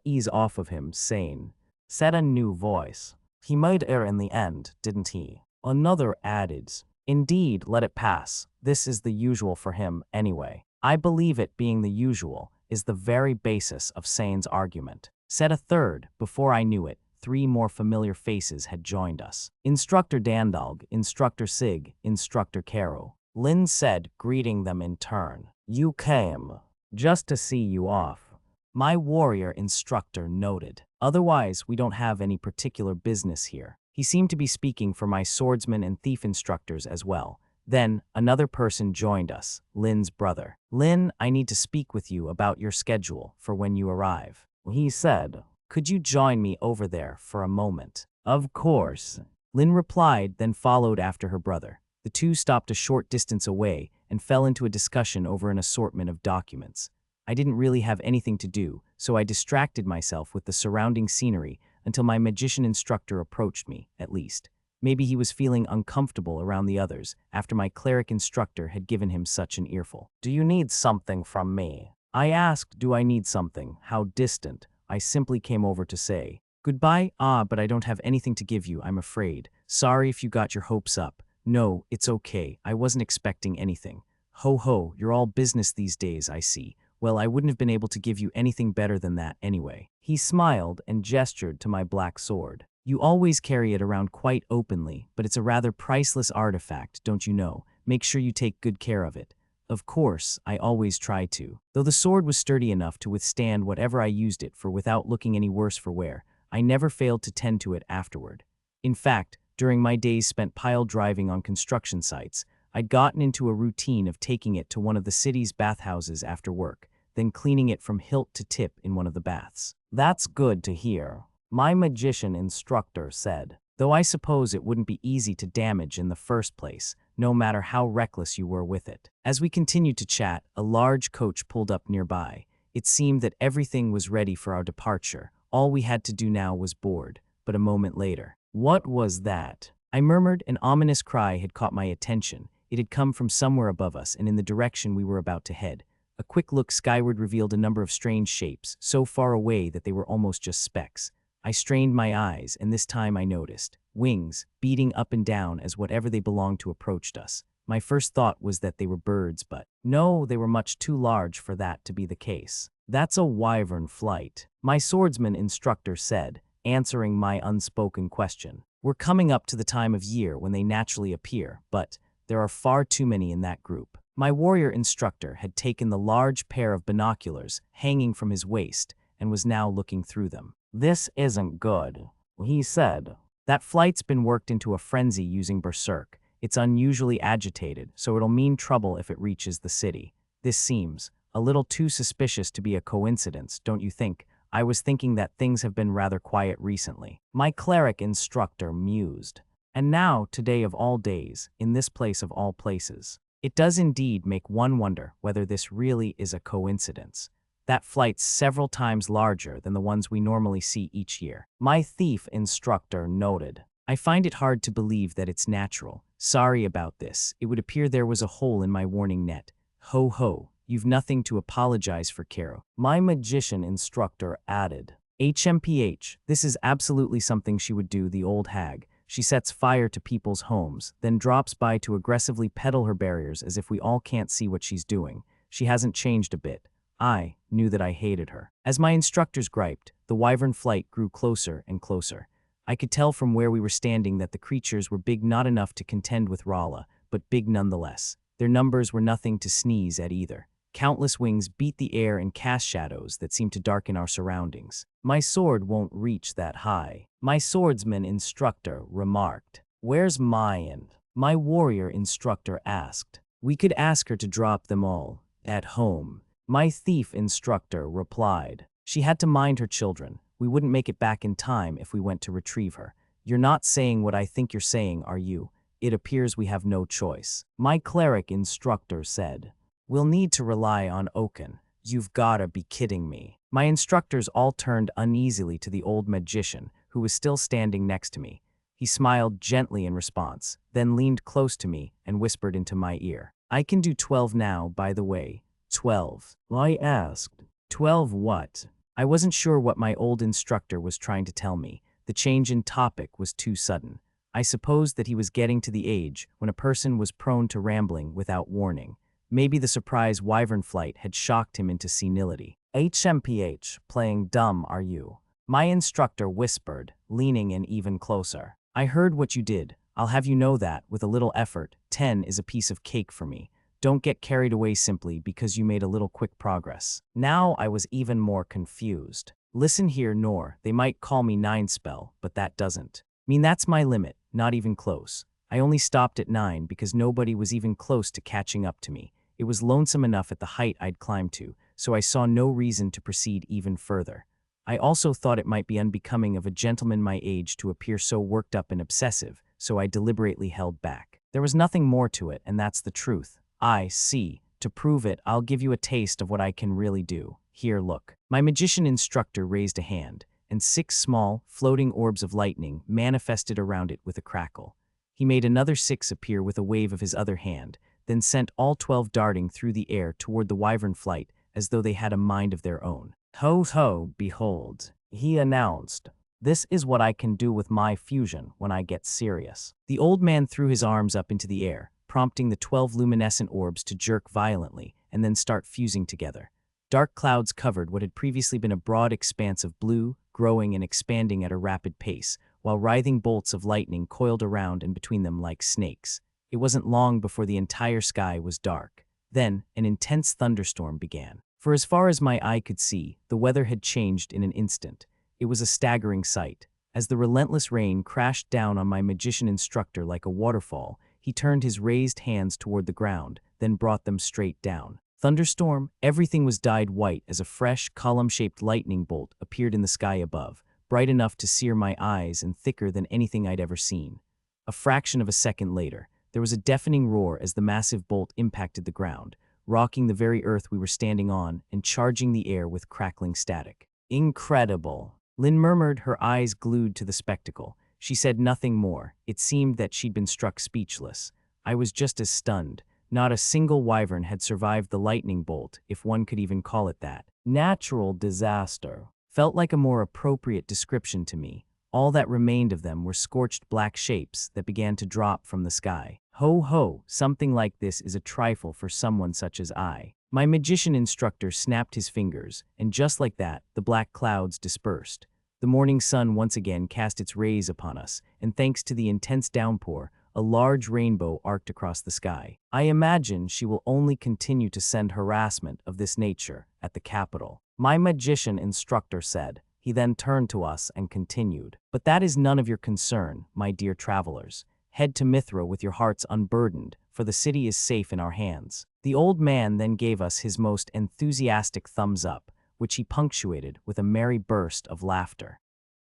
Ease off of him, sane, said a new voice. He might err in the end, didn't he? Another added. Indeed, let it pass. This is the usual for him, anyway. I believe it being the usual is the very basis of Sane's argument. Said a third. Before I knew it, 3 more familiar faces had joined us. Instructor Dandalg, Instructor Sig, Instructor Caro. Lynn said, greeting them in turn. You came just to see you off. My warrior instructor noted. Otherwise, we don't have any particular business here. He seemed to be speaking for my swordsman and thief instructors as well. Then, another person joined us, Lin's brother. Lin, I need to speak with you about your schedule for when you arrive. He said, could you join me over there for a moment? Of course. Lin replied, then followed after her brother. The two stopped a short distance away and fell into a discussion over an assortment of documents. I didn't really have anything to do, so I distracted myself with the surrounding scenery until my magician instructor approached me, at least. Maybe he was feeling uncomfortable around the others after my cleric instructor had given him such an earful. Do you need something from me? I asked, do I need something? How distant. I simply came over to say, goodbye, but I don't have anything to give you, I'm afraid. Sorry if you got your hopes up. No, it's okay, I wasn't expecting anything. Ho ho, you're all business these days, I see. Well, I wouldn't have been able to give you anything better than that anyway. He smiled and gestured to my black sword. You always carry it around quite openly, but it's a rather priceless artifact, don't you know? Make sure you take good care of it. Of course, I always try to. Though the sword was sturdy enough to withstand whatever I used it for without looking any worse for wear, I never failed to tend to it afterward. In fact, during my days spent pile driving on construction sites, I'd gotten into a routine of taking it to one of the city's bathhouses after work, then cleaning it from hilt to tip in one of the baths. That's good to hear, my magician instructor said, though I suppose it wouldn't be easy to damage in the first place, no matter how reckless you were with it. As we continued to chat, a large coach pulled up nearby. It seemed that everything was ready for our departure. All we had to do now was board, but a moment later. What was that? I murmured. An ominous cry had caught my attention. It had come from somewhere above us and in the direction we were about to head. A quick look skyward revealed a number of strange shapes, so far away that they were almost just specks. I strained my eyes, and this time I noticed wings beating up and down as whatever they belonged to approached us. My first thought was that they were birds, but no, they were much too large for that to be the case. That's a wyvern flight, my swordsman instructor said, answering my unspoken question. We're coming up to the time of year when they naturally appear, but there are far too many in that group. My warrior instructor had taken the large pair of binoculars hanging from his waist and was now looking through them. This isn't good, he said. That flight's been worked into a frenzy using Berserk. It's unusually agitated, so it'll mean trouble if it reaches the city. This seems a little too suspicious to be a coincidence, don't you think? I was thinking that things have been rather quiet recently. My cleric instructor mused. And now, today of all days, in this place of all places. It does indeed make one wonder whether this really is a coincidence. That flight's several times larger than the ones we normally see each year. My thief instructor noted. I find it hard to believe that it's natural. Sorry about this. It would appear there was a hole in my warning net. Ho ho, you've nothing to apologize for, Caro. My magician instructor added. HMPH, this is absolutely something she would do, the old hag. She sets fire to people's homes, then drops by to aggressively peddle her barriers as if we all can't see what she's doing. She hasn't changed a bit. I knew that I hated her. As my instructors griped, the wyvern flight grew closer and closer. I could tell from where we were standing that the creatures were big not enough to contend with Rolo, but big nonetheless. Their numbers were nothing to sneeze at either. Countless wings beat the air and cast shadows that seemed to darken our surroundings. My sword won't reach that high, my swordsman instructor remarked. Where's Mayan? My warrior instructor asked. We could ask her to drop them all at home. My thief instructor replied. She had to mind her children. We wouldn't make it back in time if we went to retrieve her. You're not saying what I think you're saying, are you? It appears we have no choice. My cleric instructor said. We'll need to rely on Oaken. You've gotta be kidding me. My instructors all turned uneasily to the old magician, who was still standing next to me. He smiled gently in response, then leaned close to me and whispered into my ear. I can do 12 now, by the way. 12. I asked. 12 what? I wasn't sure what my old instructor was trying to tell me. The change in topic was too sudden. I supposed that he was getting to the age when a person was prone to rambling without warning. Maybe the surprise wyvern flight had shocked him into senility. HMPH, playing dumb are you? My instructor whispered, leaning in even closer. I heard what you did. I'll have you know that, with a little effort, 10 is a piece of cake for me. Don't get carried away simply because you made a little quick progress. Now I was even more confused. Listen here, Noor, they might call me 9 spell, but that doesn't mean that's my limit, not even close. I only stopped at 9 because nobody was even close to catching up to me. It was lonesome enough at the height I'd climbed to, so I saw no reason to proceed even further. I also thought it might be unbecoming of a gentleman my age to appear so worked up and obsessive, so I deliberately held back. There was nothing more to it, and that's the truth. I see. To prove it, I'll give you a taste of what I can really do. Here, look. My magician instructor raised a hand, and 6 small, floating orbs of lightning manifested around it with a crackle. He made another 6 appear with a wave of his other hand, then sent all 12 darting through the air toward the wyvern flight as though they had a mind of their own. Ho ho, behold, he announced. This is what I can do with my fusion when I get serious. The old man threw his arms up into the air, prompting the 12 luminescent orbs to jerk violently and then start fusing together. Dark clouds covered what had previously been a broad expanse of blue, growing and expanding at a rapid pace, while writhing bolts of lightning coiled around and between them like snakes. It wasn't long before the entire sky was dark. Then, an intense thunderstorm began. For as far as my eye could see, the weather had changed in an instant. It was a staggering sight. As the relentless rain crashed down on my magician instructor like a waterfall, he turned his raised hands toward the ground, then brought them straight down. Thunderstorm, everything was dyed white as a fresh, column-shaped lightning bolt appeared in the sky above, bright enough to sear my eyes and thicker than anything I'd ever seen. A fraction of a second later, there was a deafening roar as the massive bolt impacted the ground, rocking the very earth we were standing on and charging the air with crackling static. Incredible, Lynn murmured, her eyes glued to the spectacle. She said nothing more. It seemed that she'd been struck speechless. I was just as stunned. Not a single wyvern had survived the lightning bolt, if one could even call it that. Natural disaster felt like a more appropriate description to me. All that remained of them were scorched black shapes that began to drop from the sky. Ho ho, something like this is a trifle for someone such as I. My magician instructor snapped his fingers, and just like that, the black clouds dispersed. The morning sun once again cast its rays upon us, and thanks to the intense downpour, a large rainbow arced across the sky. I imagine she will only continue to send harassment of this nature at the capital, my magician instructor said. He then turned to us and continued. But that is none of your concern, my dear travelers. Head to Mithra with your hearts unburdened, for the city is safe in our hands. The old man then gave us his most enthusiastic thumbs up, which he punctuated with a merry burst of laughter.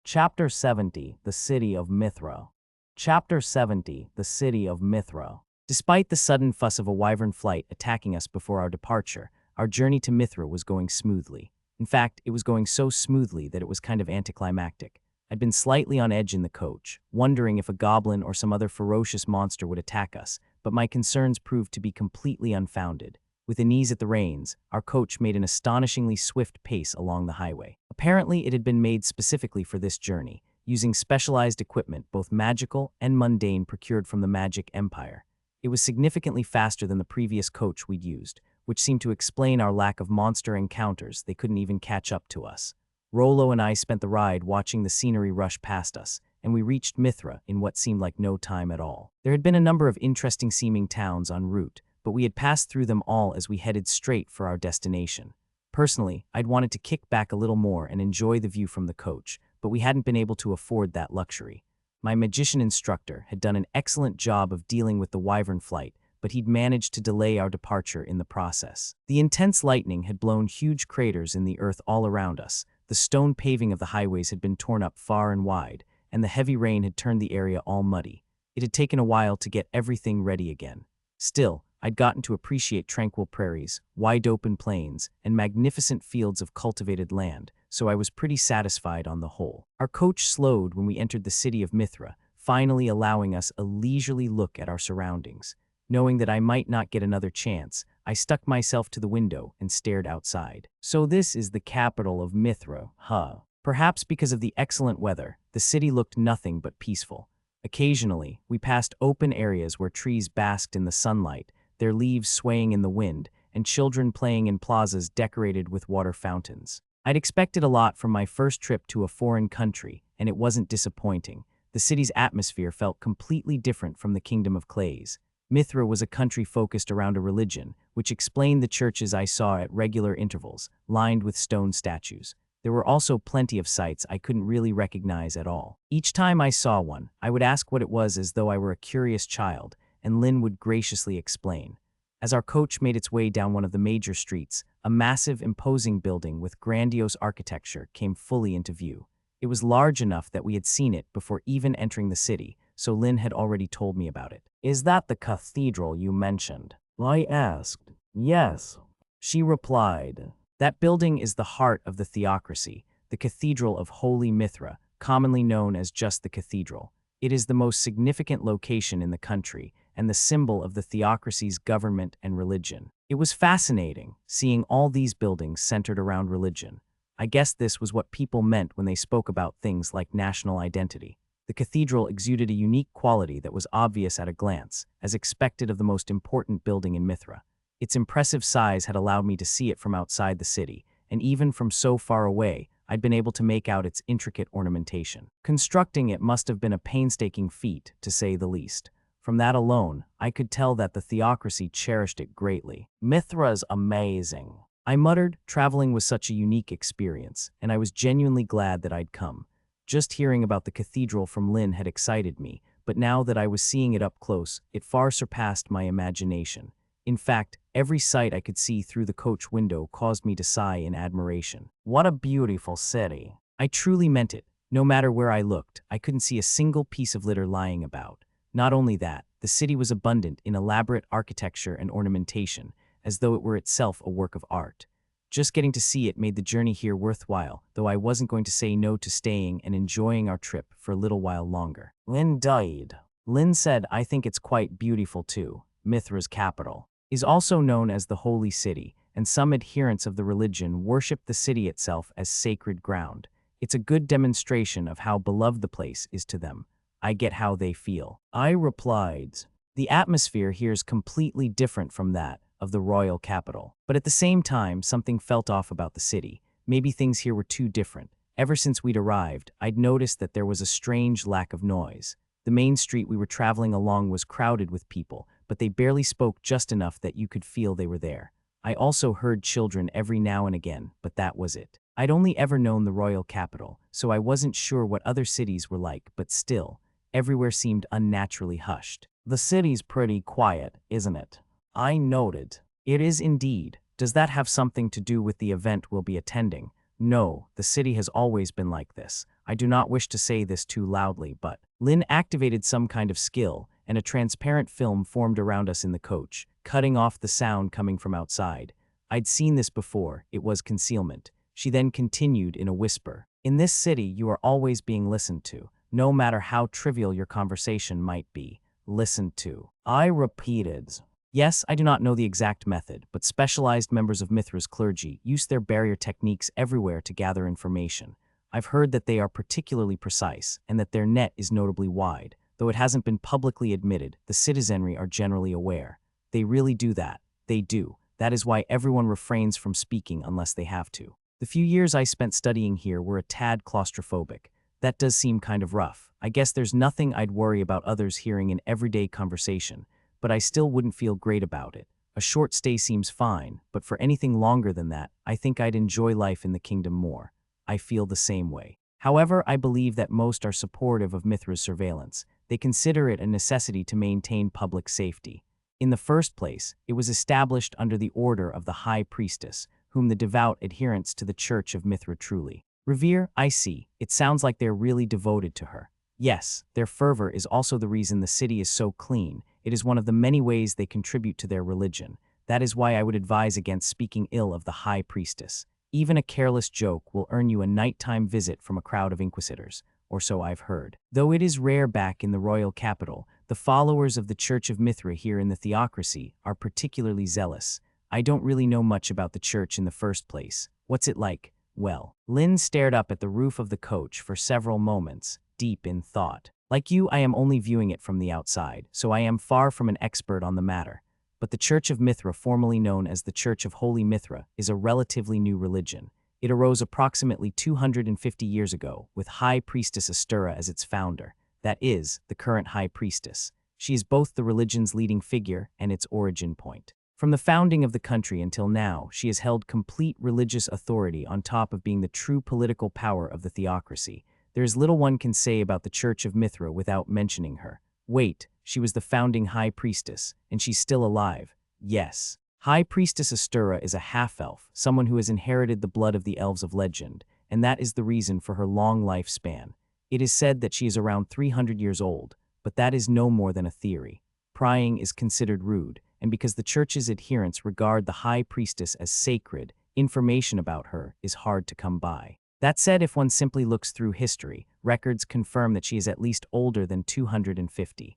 Chapter 70, The City of Mithra. Chapter 70, The City of Mithra. Despite the sudden fuss of a wyvern flight attacking us before our departure, our journey to Mithra was going smoothly. In fact, it was going so smoothly that it was kind of anticlimactic. I'd been slightly on edge in the coach, wondering if a goblin or some other ferocious monster would attack us, but my concerns proved to be completely unfounded. With an ease at the reins, our coach made an astonishingly swift pace along the highway. Apparently, it had been made specifically for this journey, using specialized equipment, both magical and mundane, procured from the Magic Empire. It was significantly faster than the previous coach we'd used, which seemed to explain our lack of monster encounters. They couldn't even catch up to us. Rolo and I spent the ride watching the scenery rush past us, and we reached Mithra in what seemed like no time at all. There had been a number of interesting-seeming towns en route, but we had passed through them all as we headed straight for our destination. Personally, I'd wanted to kick back a little more and enjoy the view from the coach, but we hadn't been able to afford that luxury. My magician instructor had done an excellent job of dealing with the wyvern flight, but he'd managed to delay our departure in the process. The intense lightning had blown huge craters in the earth all around us, the stone paving of the highways had been torn up far and wide, and the heavy rain had turned the area all muddy. It had taken a while to get everything ready again. Still, I'd gotten to appreciate tranquil prairies, wide-open plains, and magnificent fields of cultivated land, so I was pretty satisfied on the whole. Our coach slowed when we entered the city of Mithra, finally allowing us a leisurely look at our surroundings. Knowing that I might not get another chance, I stuck myself to the window and stared outside. So this is the capital of Mithra, huh? Perhaps because of the excellent weather, the city looked nothing but peaceful. Occasionally, we passed open areas where trees basked in the sunlight, their leaves swaying in the wind, and children playing in plazas decorated with water fountains. I'd expected a lot from my first trip to a foreign country, and it wasn't disappointing. The city's atmosphere felt completely different from the Kingdom of Clays. Mithra was a country focused around a religion, which explained the churches I saw at regular intervals, lined with stone statues. There were also plenty of sites I couldn't really recognize at all. Each time I saw one, I would ask what it was as though I were a curious child, and Lynn would graciously explain. As our coach made its way down one of the major streets, a massive, imposing building with grandiose architecture came fully into view. It was large enough that we had seen it before even entering the city, so Lynn had already told me about it. "Is that the cathedral you mentioned?" I asked. "Yes," she replied. "That building is the heart of the theocracy, the Cathedral of Holy Mithra, commonly known as just the Cathedral. It is the most significant location in the country and the symbol of the theocracy's government and religion." It was fascinating, seeing all these buildings centered around religion. I guess this was what people meant when they spoke about things like national identity. The cathedral exuded a unique quality that was obvious at a glance, as expected of the most important building in Mithra. Its impressive size had allowed me to see it from outside the city, and even from so far away, I'd been able to make out its intricate ornamentation. Constructing it must have been a painstaking feat, to say the least. From that alone, I could tell that the theocracy cherished it greatly. "Mithra's amazing," I muttered. Traveling was such a unique experience, and I was genuinely glad that I'd come. Just hearing about the cathedral from Lynn had excited me, but now that I was seeing it up close, it far surpassed my imagination. In fact, every sight I could see through the coach window caused me to sigh in admiration. "What a beautiful city." I truly meant it. No matter where I looked, I couldn't see a single piece of litter lying about. Not only that, the city was abundant in elaborate architecture and ornamentation, as though it were itself a work of art. Just getting to see it made the journey here worthwhile, though I wasn't going to say no to staying and enjoying our trip for a little while longer. Lynn died. Lynn said, "I think it's quite beautiful too. Mithra's capital is also known as the Holy City, and some adherents of the religion worship the city itself as sacred ground. It's a good demonstration of how beloved the place is to them. I get how they feel." I replied, "The atmosphere here is completely different from that of the royal capital." But at the same time, something felt off about the city. Maybe things here were too different. Ever since we'd arrived, I'd noticed that there was a strange lack of noise. The main street we were traveling along was crowded with people, but they barely spoke just enough that you could feel they were there. I also heard children every now and again, but that was it. I'd only ever known the royal capital, so I wasn't sure what other cities were like, but still, everywhere seemed unnaturally hushed. "The city's pretty quiet, isn't it?" I noted. "It is indeed. Does that have something to do with the event we'll be attending?" "No, the city has always been like this. I do not wish to say this too loudly, but..." Lynn activated some kind of skill, and a transparent film formed around us in the coach, cutting off the sound coming from outside. I'd seen this before. It was concealment. She then continued in a whisper. "In this city, you are always being listened to, no matter how trivial your conversation might be. Listened to." I repeated. Yes, I do not know the exact method, but specialized members of Mithra's clergy use their barrier techniques everywhere to gather information. I've heard that they are particularly precise, and that their net is notably wide. Though it hasn't been publicly admitted, the citizenry are generally aware. They really do that. They do. That is why everyone refrains from speaking unless they have to. The few years I spent studying here were a tad claustrophobic. That does seem kind of rough. I guess there's nothing I'd worry about others hearing in everyday conversation, but I still wouldn't feel great about it. A short stay seems fine, but for anything longer than that, I think I'd enjoy life in the kingdom more. I feel the same way. However, I believe that most are supportive of Mithra's surveillance. They consider it a necessity to maintain public safety. In the first place, it was established under the order of the High Priestess, whom the devout adherents to the Church of Mithra truly revere. I see. It sounds like they're really devoted to her. Yes, their fervor is also the reason the city is so clean. It is one of the many ways they contribute to their religion. That is why I would advise against speaking ill of the High Priestess. Even a careless joke will earn you a nighttime visit from a crowd of inquisitors, or so I've heard. Though it is rare back in the royal capital, the followers of the Church of Mithra here in the theocracy are particularly zealous. I don't really know much about the church in the first place. What's it like? Well, Lynn stared up at the roof of the coach for several moments, deep in thought. Like you, I am only viewing it from the outside, so I am far from an expert on the matter. But the Church of Mithra, formerly known as the Church of Holy Mithra, is a relatively new religion. It arose approximately 250 years ago, with High Priestess Astura as its founder. That is, the current High Priestess. She is both the religion's leading figure and its origin point. From the founding of the country until now, she has held complete religious authority on top of being the true political power of the theocracy. There is little one can say about the Church of Mithra without mentioning her. Wait, she was the founding High Priestess, and she's still alive. Yes. High Priestess Astura is a half-elf, someone who has inherited the blood of the elves of legend, and that is the reason for her long lifespan. It is said that she is around 300 years old, but that is no more than a theory. Prying is considered rude, and because the Church's adherents regard the High Priestess as sacred, information about her is hard to come by. That said, if one simply looks through history, records confirm that she is at least older than 250.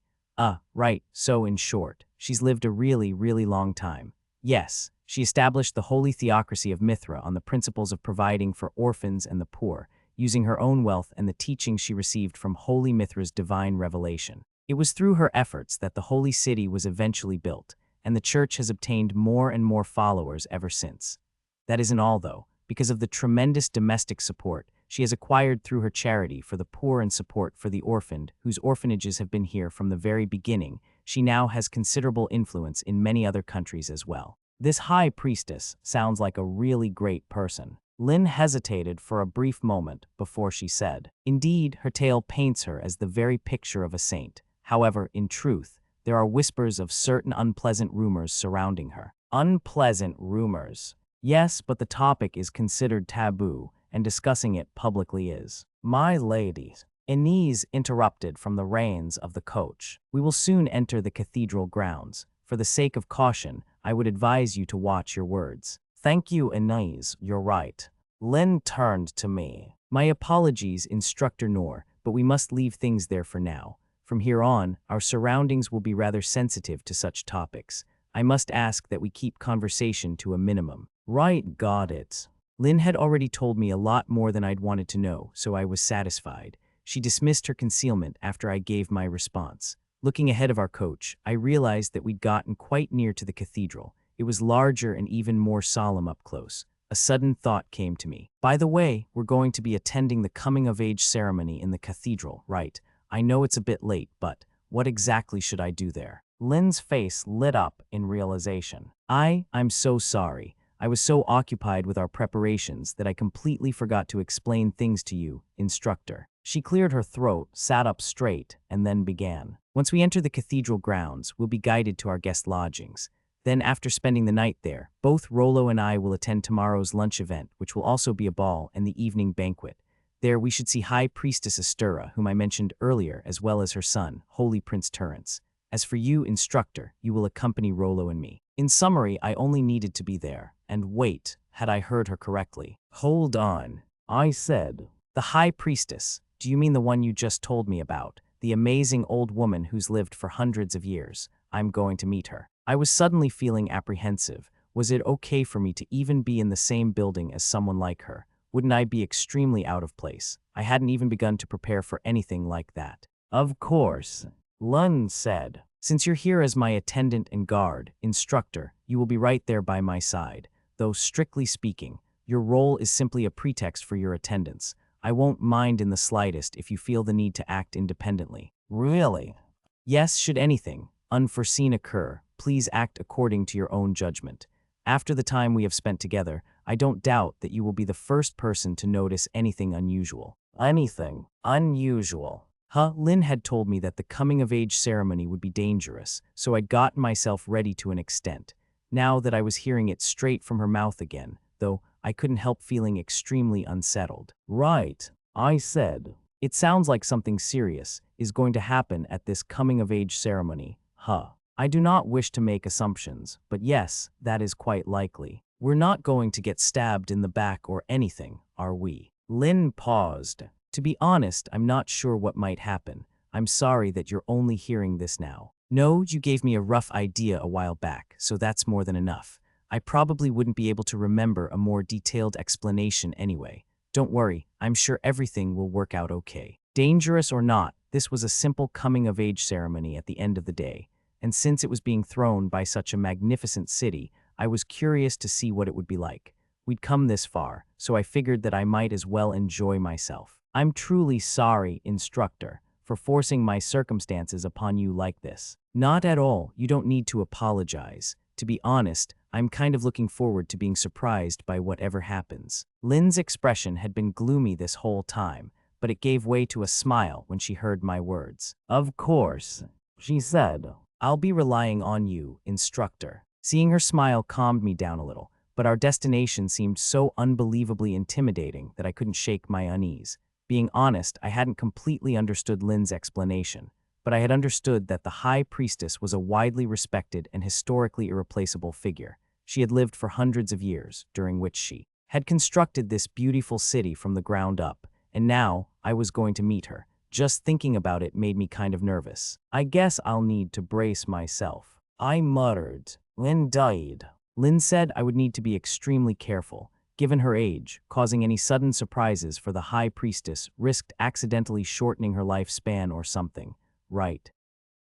Right, so in short, she's lived a really, really long time. Yes, she established the holy theocracy of Mithra on the principles of providing for orphans and the poor, using her own wealth and the teachings she received from Holy Mithra's divine revelation. It was through her efforts that the holy city was eventually built, and the Church has obtained more and more followers ever since. That isn't all, though. Because of the tremendous domestic support she has acquired through her charity for the poor and support for the orphaned, whose orphanages have been here from the very beginning, she now has considerable influence in many other countries as well. This High Priestess sounds like a really great person. Lynn hesitated for a brief moment before she said, "Indeed, her tale paints her as the very picture of a saint. However, in truth, there are whispers of certain unpleasant rumors surrounding her." Unpleasant rumors? Yes, but the topic is considered taboo, and discussing it publicly is. My ladies, Inez interrupted from the reins of the coach. "We will soon enter the cathedral grounds. For the sake of caution, I would advise you to watch your words." "Thank you, Inez, you're right." Lynn turned to me. "My apologies, Instructor Noor, but we must leave things there for now. From here on, our surroundings will be rather sensitive to such topics. I must ask that we keep conversation to a minimum." "Right, got it." Lynn had already told me a lot more than I'd wanted to know, so I was satisfied. She dismissed her concealment after I gave my response. Looking ahead of our coach, I realized that we'd gotten quite near to the cathedral. It was larger and even more solemn up close. A sudden thought came to me. "By the way, we're going to be attending the coming-of-age ceremony in the cathedral, right? I know it's a bit late, but what exactly should I do there?" Lynn's face lit up in realization. I'm so sorry. I was so occupied with our preparations that I completely forgot to explain things to you, Instructor. She cleared her throat, sat up straight, and then began. "Once we enter the cathedral grounds, we'll be guided to our guest lodgings. Then, after spending the night there, both Rolo and I will attend tomorrow's lunch event, which will also be a ball and the evening banquet. There we should see High Priestess Astura, whom I mentioned earlier, as well as her son, Holy Prince Tirrence. As for you, Instructor, you will accompany Rolo and me." In summary, I only needed to be there. And wait, had I heard her correctly? "Hold on," I said. "The High Priestess, do you mean the one you just told me about? The amazing old woman who's lived for hundreds of years? I'm going to meet her." I was suddenly feeling apprehensive. Was it okay for me to even be in the same building as someone like her? Wouldn't I be extremely out of place? I hadn't even begun to prepare for anything like that. "Of course," Lynn said. "Since you're here as my attendant and guard, Instructor, you will be right there by my side. Though, strictly speaking, your role is simply a pretext for your attendance. I won't mind in the slightest if you feel the need to act independently." "Really?" "Yes, should anything unforeseen occur, please act according to your own judgment. After the time we have spent together, I don't doubt that you will be the first person to notice anything unusual." "Anything unusual?" Lynn had told me that the coming-of-age ceremony would be dangerous, so I'd gotten myself ready to an extent. Now that I was hearing it straight from her mouth again, though, I couldn't help feeling extremely unsettled. "Right," I said. "It sounds like something serious is going to happen at this coming-of-age ceremony, I do not wish to make assumptions, but yes, that is quite likely. We're not going to get stabbed in the back or anything, are we?" Lynn paused. "To be honest, I'm not sure what might happen. I'm sorry that you're only hearing this now. No, you gave me a rough idea a while back, so that's more than enough. I probably wouldn't be able to remember a more detailed explanation anyway. Don't worry, I'm sure everything will work out okay." Dangerous or not, this was a simple coming-of-age ceremony at the end of the day, and since it was being thrown by such a magnificent city, I was curious to see what it would be like. We'd come this far, so I figured that I might as well enjoy myself. "I'm truly sorry, Instructor, for forcing my circumstances upon you like this. Not at all, you don't need to apologize. To be honest, I'm kind of looking forward to being surprised by whatever happens. Lynn's expression had been gloomy this whole time, but it gave way to a smile when she heard my words. Of course, she said. I'll be relying on you, Instructor. Seeing her smile calmed me down a little, but our destination seemed so unbelievably intimidating that I couldn't shake my unease. Being honest, I hadn't completely understood Lynn's explanation, but I had understood that the High Priestess was a widely respected and historically irreplaceable figure. She had lived for hundreds of years, during which she had constructed this beautiful city from the ground up, and now I was going to meet her. Just thinking about it made me kind of nervous. I guess I'll need to brace myself. I muttered. Lynn died. Lynn said I would need to be extremely careful. Given her age, causing any sudden surprises for the High Priestess risked accidentally shortening her lifespan or something. Right.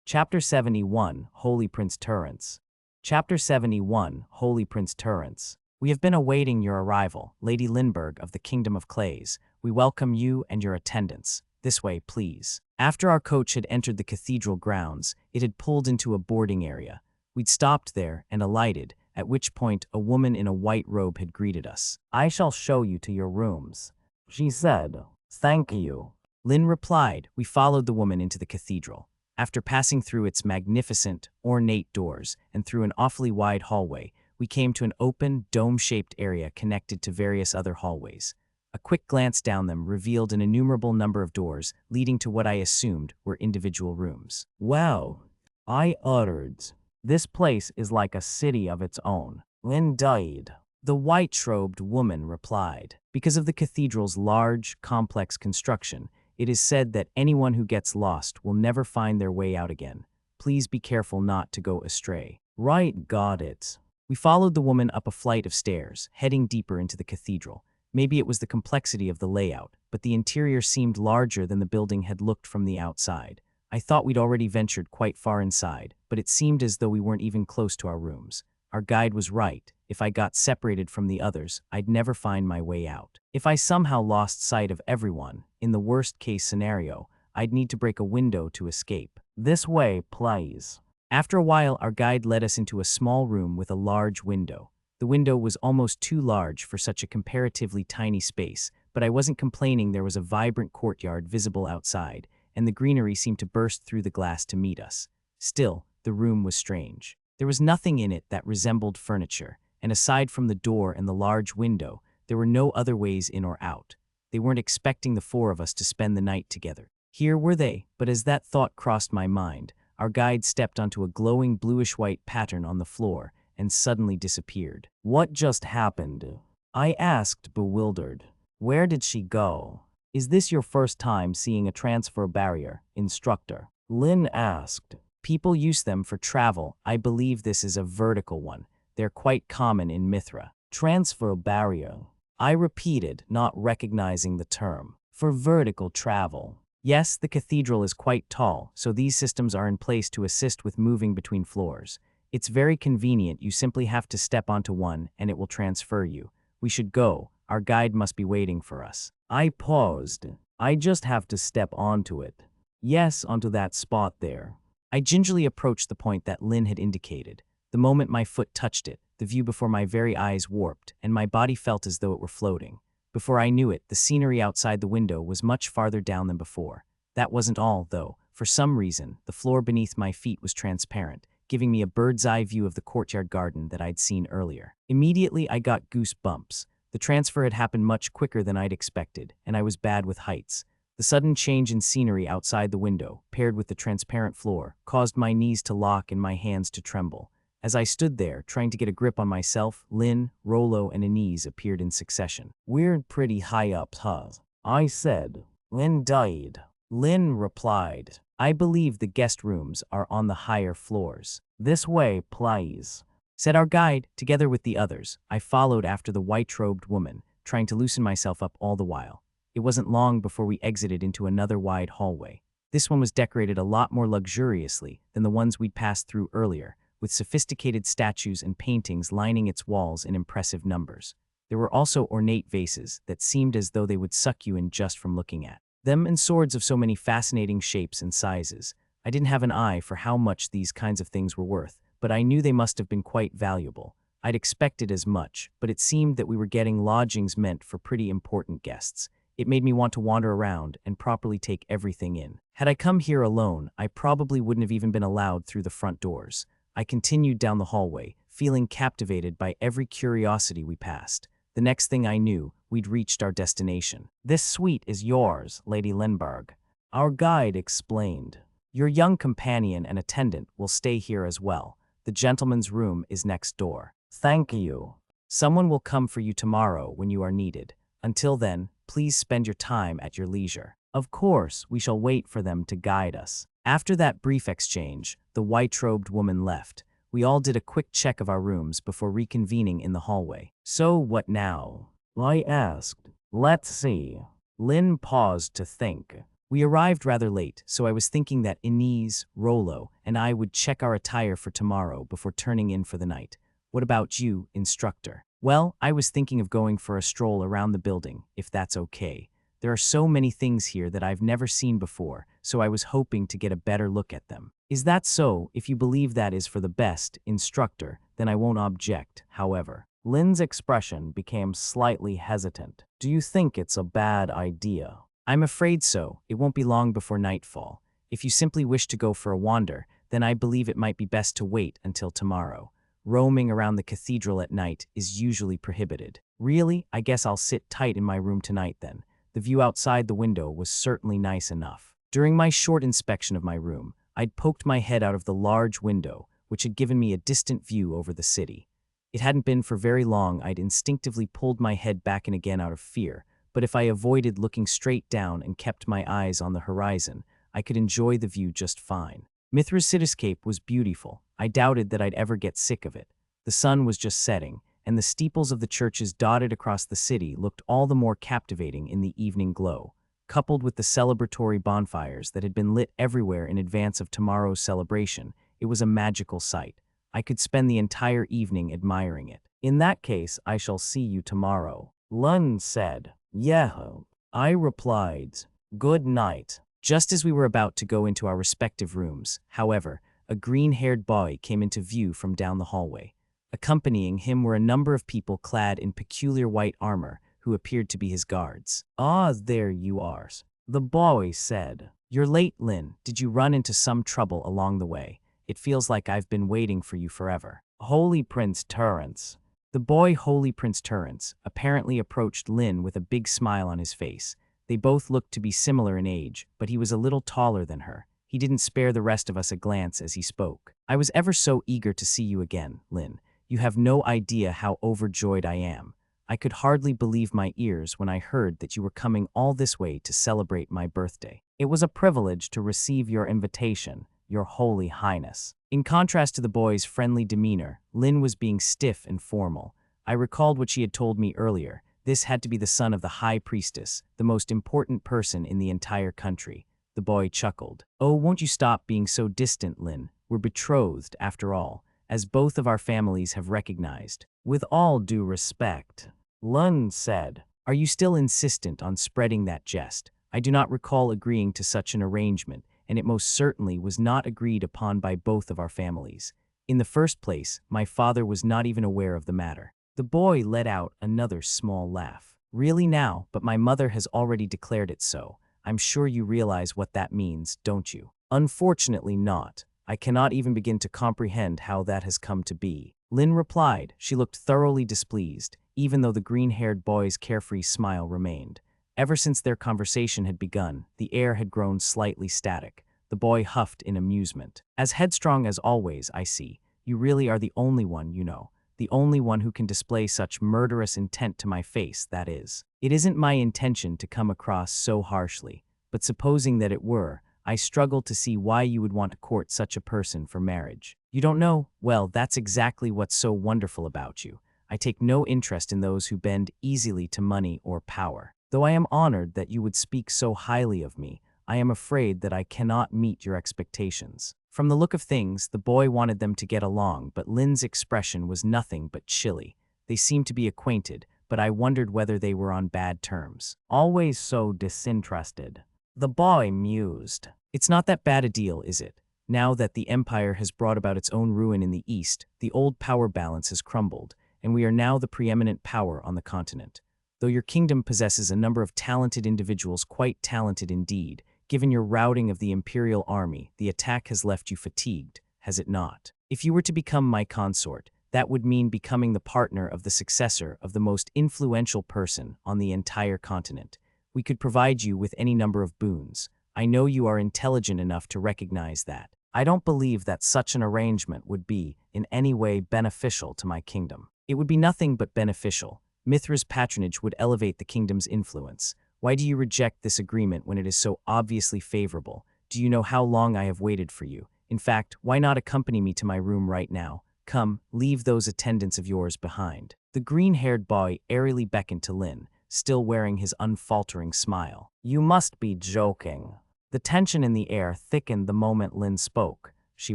Chapter 71, Holy Prince Tirrence. Chapter 71, Holy Prince Tirrence. We have been awaiting your arrival, Lady Lindbergh of the Kingdom of Clays. We welcome you and your attendants. This way, please. After our coach had entered the cathedral grounds, it had pulled into a boarding area. We'd stopped there and alighted, at which point a woman in a white robe had greeted us. I shall show you to your rooms, she said. Thank you. Lynn replied. We followed the woman into the cathedral. After passing through its magnificent, ornate doors and through an awfully wide hallway, we came to an open, dome-shaped area connected to various other hallways. A quick glance down them revealed an innumerable number of doors leading to what I assumed were individual rooms. Wow, I uttered. This place is like a city of its own. Lynn died. The white-robed woman replied. Because of the cathedral's large, complex construction, it is said that anyone who gets lost will never find their way out again. Please be careful not to go astray. Right, got it. We followed the woman up a flight of stairs, heading deeper into the cathedral. Maybe it was the complexity of the layout, but the interior seemed larger than the building had looked from the outside. I thought we'd already ventured quite far inside, but it seemed as though we weren't even close to our rooms. Our guide was right. If I got separated from the others, I'd never find my way out. If I somehow lost sight of everyone, in the worst-case scenario, I'd need to break a window to escape. This way, please. After a while, our guide led us into a small room with a large window. The window was almost too large for such a comparatively tiny space, but I wasn't complaining. There was a vibrant courtyard visible outside, and the greenery seemed to burst through the glass to meet us. Still, the room was strange. There was nothing in it that resembled furniture, and aside from the door and the large window, there were no other ways in or out. They weren't expecting the four of us to spend the night together. Here were they, but as that thought crossed my mind, our guide stepped onto a glowing bluish-white pattern on the floor and suddenly disappeared. What just happened? I asked, bewildered. Where did she go? Is this your first time seeing a transfer barrier, Instructor? Lynn asked. People use them for travel. I believe this is a vertical one. They're quite common in Mithra. Transfer barrier. I repeated, not recognizing the term. For vertical travel. Yes, the cathedral is quite tall, so these systems are in place to assist with moving between floors. It's very convenient. You simply have to step onto one and it will transfer you. We should go. Our guide must be waiting for us. I paused. I just have to step onto it. Yes, onto that spot there. I gingerly approached the point that Lynn had indicated. The moment my foot touched it, the view before my very eyes warped, and my body felt as though it were floating. Before I knew it, the scenery outside the window was much farther down than before. That wasn't all, though. For some reason, the floor beneath my feet was transparent, giving me a bird's-eye view of the courtyard garden that I'd seen earlier. Immediately, I got goosebumps. The transfer had happened much quicker than I'd expected, and I was bad with heights. The sudden change in scenery outside the window, paired with the transparent floor, caused my knees to lock and my hands to tremble. As I stood there, trying to get a grip on myself, Lynn, Rolo, and Anise appeared in succession. We're pretty high up, huh? I said. Lynn died. Lynn replied. I believe the guest rooms are on the higher floors. This way, please, said our guide, together with the others. I followed after the white-robed woman, trying to loosen myself up all the while. It wasn't long before we exited into another wide hallway. This one was decorated a lot more luxuriously than the ones we'd passed through earlier, with sophisticated statues and paintings lining its walls in impressive numbers. There were also ornate vases that seemed as though they would suck you in just from looking at Them and swords of so many fascinating shapes and sizes. I didn't have an eye for how much these kinds of things were worth, but I knew they must have been quite valuable. I'd expected as much, but it seemed that we were getting lodgings meant for pretty important guests. It made me want to wander around and properly take everything in. Had I come here alone, I probably wouldn't have even been allowed through the front doors. I continued down the hallway, feeling captivated by every curiosity we passed. The next thing I knew, we'd reached our destination. "This suite is yours, Lady Lindbergh," our guide explained. "Your young companion and attendant will stay here as well. The gentleman's room is next door." "Thank you. Someone will come for you tomorrow when you are needed. Until then, please spend your time at your leisure." Of course, we shall wait for them to guide us. After that brief exchange, the white-robed woman left. We all did a quick check of our rooms before reconvening in the hallway. "So what now?" I asked. "Let's see." Lynn paused to think. We arrived rather late, so I was thinking that Inez, Rolo, and I would check our attire for tomorrow before turning in for the night. "What about you, Instructor?" "Well, I was thinking of going for a stroll around the building, if that's okay. There are so many things here that I've never seen before, so I was hoping to get a better look at them." "Is that so? If you believe that is for the best, Instructor, then I won't object, however." Lynn's expression became slightly hesitant. "Do you think it's a bad idea?" "I'm afraid so. It won't be long before nightfall. If you simply wish to go for a wander, then I believe it might be best to wait until tomorrow. Roaming around the cathedral at night is usually prohibited." "Really? I guess I'll sit tight in my room tonight then." The view outside the window was certainly nice enough. During my short inspection of my room, I'd poked my head out of the large window, which had given me a distant view over the city. It hadn't been for very long I'd instinctively pulled my head back in again out of fear, but if I avoided looking straight down and kept my eyes on the horizon, I could enjoy the view just fine. Mithra's cityscape was beautiful. I doubted that I'd ever get sick of it. The sun was just setting, and the steeples of the churches dotted across the city looked all the more captivating in the evening glow. Coupled with the celebratory bonfires that had been lit everywhere in advance of tomorrow's celebration, it was a magical sight. I could spend the entire evening admiring it. "In that case, I shall see you tomorrow," Lund said. "Yeah," I replied. "Good night." Just as we were about to go into our respective rooms, however, a green-haired boy came into view from down the hallway. Accompanying him were a number of people clad in peculiar white armor who appeared to be his guards. "Ah, there you are," the boy said. "You're late, Lynn. Did you run into some trouble along the way? It feels like I've been waiting for you forever." "Holy Prince Tirrence." The boy, Holy Prince Tirrence, apparently approached Lynn with a big smile on his face. They both looked to be similar in age, but he was a little taller than her. He didn't spare the rest of us a glance as he spoke. "I was ever so eager to see you again, Lynn. You have no idea how overjoyed I am. I could hardly believe my ears when I heard that you were coming all this way to celebrate my birthday. It was a privilege to receive your invitation, Your Holy Highness." In contrast to the boy's friendly demeanor, Lynn was being stiff and formal. I recalled what she had told me earlier. This had to be the son of the High Priestess, the most important person in the entire country. The boy chuckled. "Oh, won't you stop being so distant, Lynn? We're betrothed, after all, as both of our families have recognized." "With all due respect," Lund said. "Are you still insistent on spreading that jest? I do not recall agreeing to such an arrangement, and it most certainly was not agreed upon by both of our families. In the first place, my father was not even aware of the matter." The boy let out another small laugh. "Really now, but my mother has already declared it so. I'm sure you realize what that means, don't you?" "Unfortunately not. I cannot even begin to comprehend how that has come to be," Lynn replied. She looked thoroughly displeased, even though the green-haired boy's carefree smile remained. Ever since their conversation had begun, the air had grown slightly static. The boy huffed in amusement. "As headstrong as always, I see. You really are the only one, you know. The only one who can display such murderous intent to my face, that is. It isn't my intention to come across so harshly, but supposing that it were, I struggle to see why you would want to court such a person for marriage. You don't know? Well, that's exactly what's so wonderful about you. I take no interest in those who bend easily to money or power. Though I am honored that you would speak so highly of me, I am afraid that I cannot meet your expectations." From the look of things, the boy wanted them to get along, but Lynn's expression was nothing but chilly. They seemed to be acquainted, but I wondered whether they were on bad terms. "Always so disinterested," The boy mused. It's not that bad a deal, is it? Now that the Empire has brought about its own ruin in the East, the old power balance has crumbled, and we are now the preeminent power on the continent. Though your kingdom possesses a number of talented individuals, quite talented indeed, given your routing of the Imperial army, the attack has left you fatigued, has it not? If you were to become my consort, that would mean becoming the partner of the successor of the most influential person on the entire continent. We could provide you with any number of boons. I know you are intelligent enough to recognize that. I don't believe that such an arrangement would be in any way beneficial to my kingdom. It would be nothing but beneficial. Mithra's patronage would elevate the kingdom's influence. Why do you reject this agreement when it is so obviously favorable? Do you know how long I have waited for you? In fact, why not accompany me to my room right now? Come, leave those attendants of yours behind. The green-haired boy airily beckoned to Lin, still wearing his unfaltering smile. You must be joking. The tension in the air thickened the moment Lin spoke. She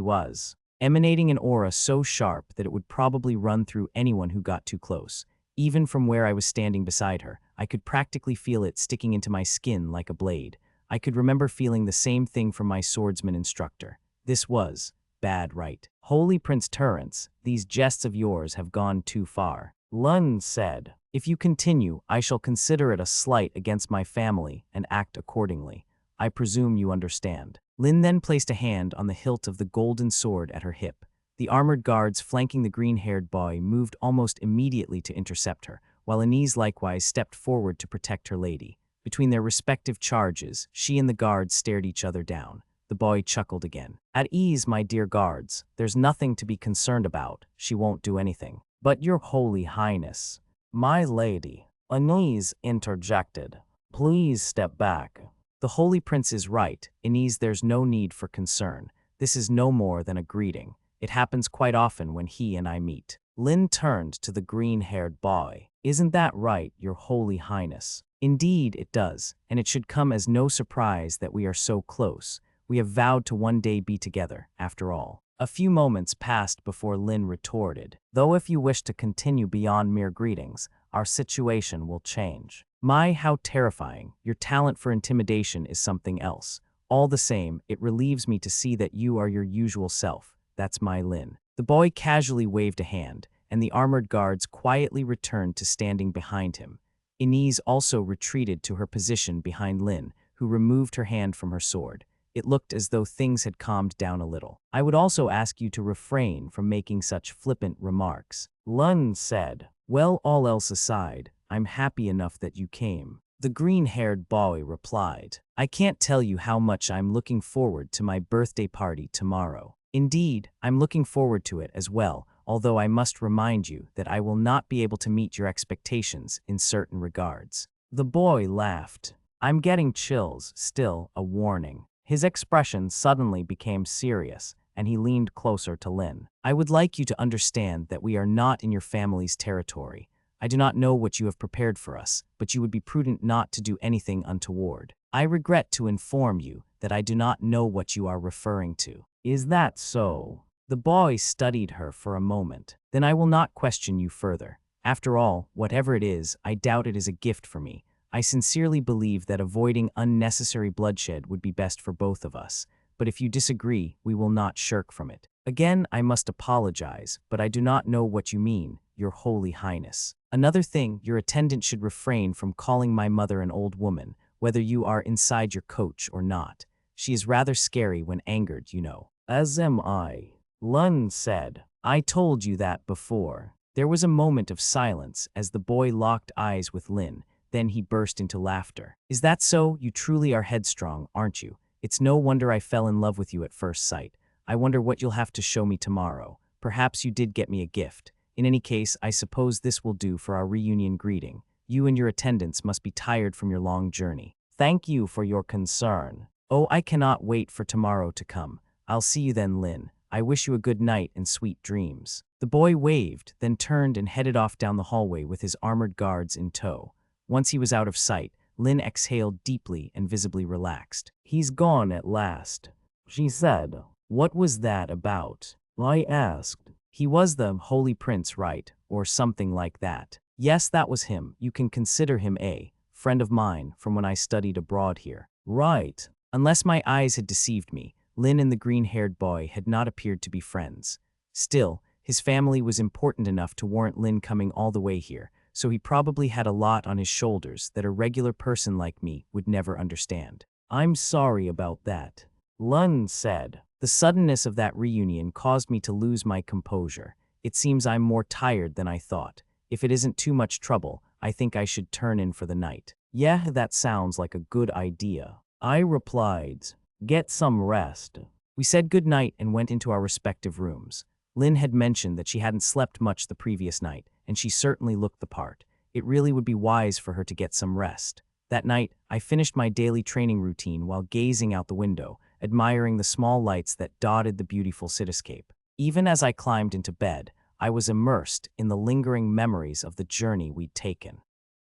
was emanating an aura so sharp that it would probably run through anyone who got too close. Even from where I was standing beside her, I could practically feel it sticking into my skin like a blade. I could remember feeling the same thing from my swordsman instructor. This was bad, right? Holy Prince Tirrence, these jests of yours have gone too far. Lin said, if you continue, I shall consider it a slight against my family and act accordingly. I presume you understand. Lin then placed a hand on the hilt of the golden sword at her hip. The armored guards flanking the green-haired boy moved almost immediately to intercept her, while Inez likewise stepped forward to protect her lady. Between their respective charges, she and the guards stared each other down. The boy chuckled again. At ease, my dear guards. There's nothing to be concerned about. She won't do anything. But your Holy Highness, my lady, Inez interjected. Please step back. The Holy Prince is right. Inez, there's no need for concern. This is no more than a greeting. It happens quite often when he and I meet. Lin turned to the green-haired boy. Isn't that right, your Holy Highness? Indeed, it does, and it should come as no surprise that we are so close. We have vowed to one day be together, after all. A few moments passed before Lin retorted. Though if you wish to continue beyond mere greetings, our situation will change. My, how terrifying. Your talent for intimidation is something else. All the same, it relieves me to see that you are your usual self. That's my Lin. The boy casually waved a hand, and the armored guards quietly returned to standing behind him. Inez also retreated to her position behind Lin, who removed her hand from her sword. It looked as though things had calmed down a little. I would also ask you to refrain from making such flippant remarks. Lin said, well, all else aside, I'm happy enough that you came. The green-haired boy replied, I can't tell you how much I'm looking forward to my birthday party tomorrow. Indeed, I'm looking forward to it as well, although I must remind you that I will not be able to meet your expectations in certain regards. The boy laughed. I'm getting chills, still a warning. His expression suddenly became serious, and he leaned closer to Lin. I would like you to understand that we are not in your family's territory. I do not know what you have prepared for us, but you would be prudent not to do anything untoward. I regret to inform you that I do not know what you are referring to. Is that so? The boy studied her for a moment. Then I will not question you further. After all, whatever it is, I doubt it is a gift for me. I sincerely believe that avoiding unnecessary bloodshed would be best for both of us. But if you disagree, we will not shirk from it. Again, I must apologize, but I do not know what you mean, your Holy Highness. Another thing, your attendant should refrain from calling my mother an old woman, whether you are inside your coach or not. She is rather scary when angered, you know. As am I, Lin said. I told you that before. There was a moment of silence as the boy locked eyes with Lin. Then he burst into laughter. Is that so? You truly are headstrong, aren't you? It's no wonder I fell in love with you at first sight. I wonder what you'll have to show me tomorrow. Perhaps you did get me a gift. In any case, I suppose this will do for our reunion greeting. You and your attendants must be tired from your long journey. Thank you for your concern. Oh, I cannot wait for tomorrow to come. I'll see you then, Lin. I wish you a good night and sweet dreams. The boy waved, then turned and headed off down the hallway with his armored guards in tow. Once he was out of sight, Lin exhaled deeply and visibly relaxed. He's gone at last, she said. What was that about? I asked. He was the Holy Prince, right? Or something like that. Yes, that was him. You can consider him a friend of mine from when I studied abroad here. Right. Unless my eyes had deceived me, Lin and the green-haired boy had not appeared to be friends. Still, his family was important enough to warrant Lin coming all the way here, so he probably had a lot on his shoulders that a regular person like me would never understand. I'm sorry about that, Lin said. The suddenness of that reunion caused me to lose my composure. It seems I'm more tired than I thought. If it isn't too much trouble, I think I should turn in for the night. Yeah, that sounds like a good idea. I replied, get some rest. We said goodnight and went into our respective rooms. Lin had mentioned that she hadn't slept much the previous night, and she certainly looked the part. It really would be wise for her to get some rest. That night, I finished my daily training routine while gazing out the window, admiring the small lights that dotted the beautiful cityscape. Even as I climbed into bed, I was immersed in the lingering memories of the journey we'd taken.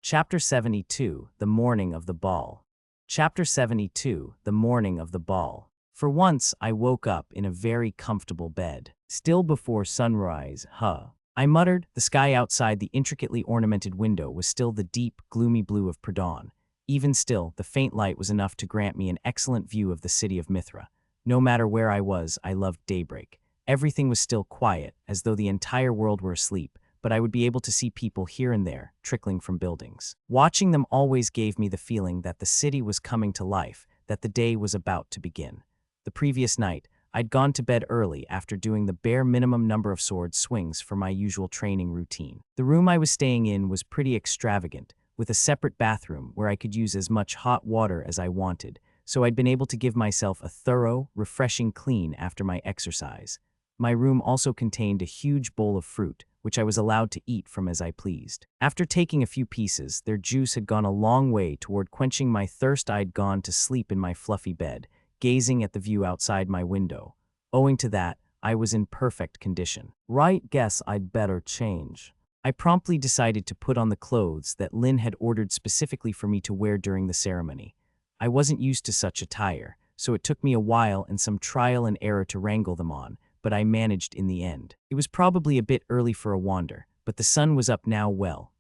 Chapter 72, The Morning of the Ball. Chapter 72, The Morning of the Ball. For once, I woke up in a very comfortable bed. Still before sunrise, I muttered. The sky outside the intricately ornamented window was still the deep, gloomy blue of pre-dawn. Even still, the faint light was enough to grant me an excellent view of the city of Mithra. No matter where I was, I loved daybreak. Everything was still quiet, as though the entire world were asleep, but I would be able to see people here and there, trickling from buildings. Watching them always gave me the feeling that the city was coming to life, that the day was about to begin. The previous night, I'd gone to bed early after doing the bare minimum number of sword swings for my usual training routine. The room I was staying in was pretty extravagant, with a separate bathroom where I could use as much hot water as I wanted, so I'd been able to give myself a thorough, refreshing clean after my exercise. My room also contained a huge bowl of fruit, which I was allowed to eat from as I pleased. After taking a few pieces, their juice had gone a long way toward quenching my thirst. I'd gone to sleep in my fluffy bed, gazing at the view outside my window. Owing to that, I was in perfect condition. Right, guess I'd better change. I promptly decided to put on the clothes that Lin had ordered specifically for me to wear during the ceremony. I wasn't used to such attire, so it took me a while and some trial and error to wrangle them on, but I managed in the end. It was probably a bit early for a wander, but the sun was up now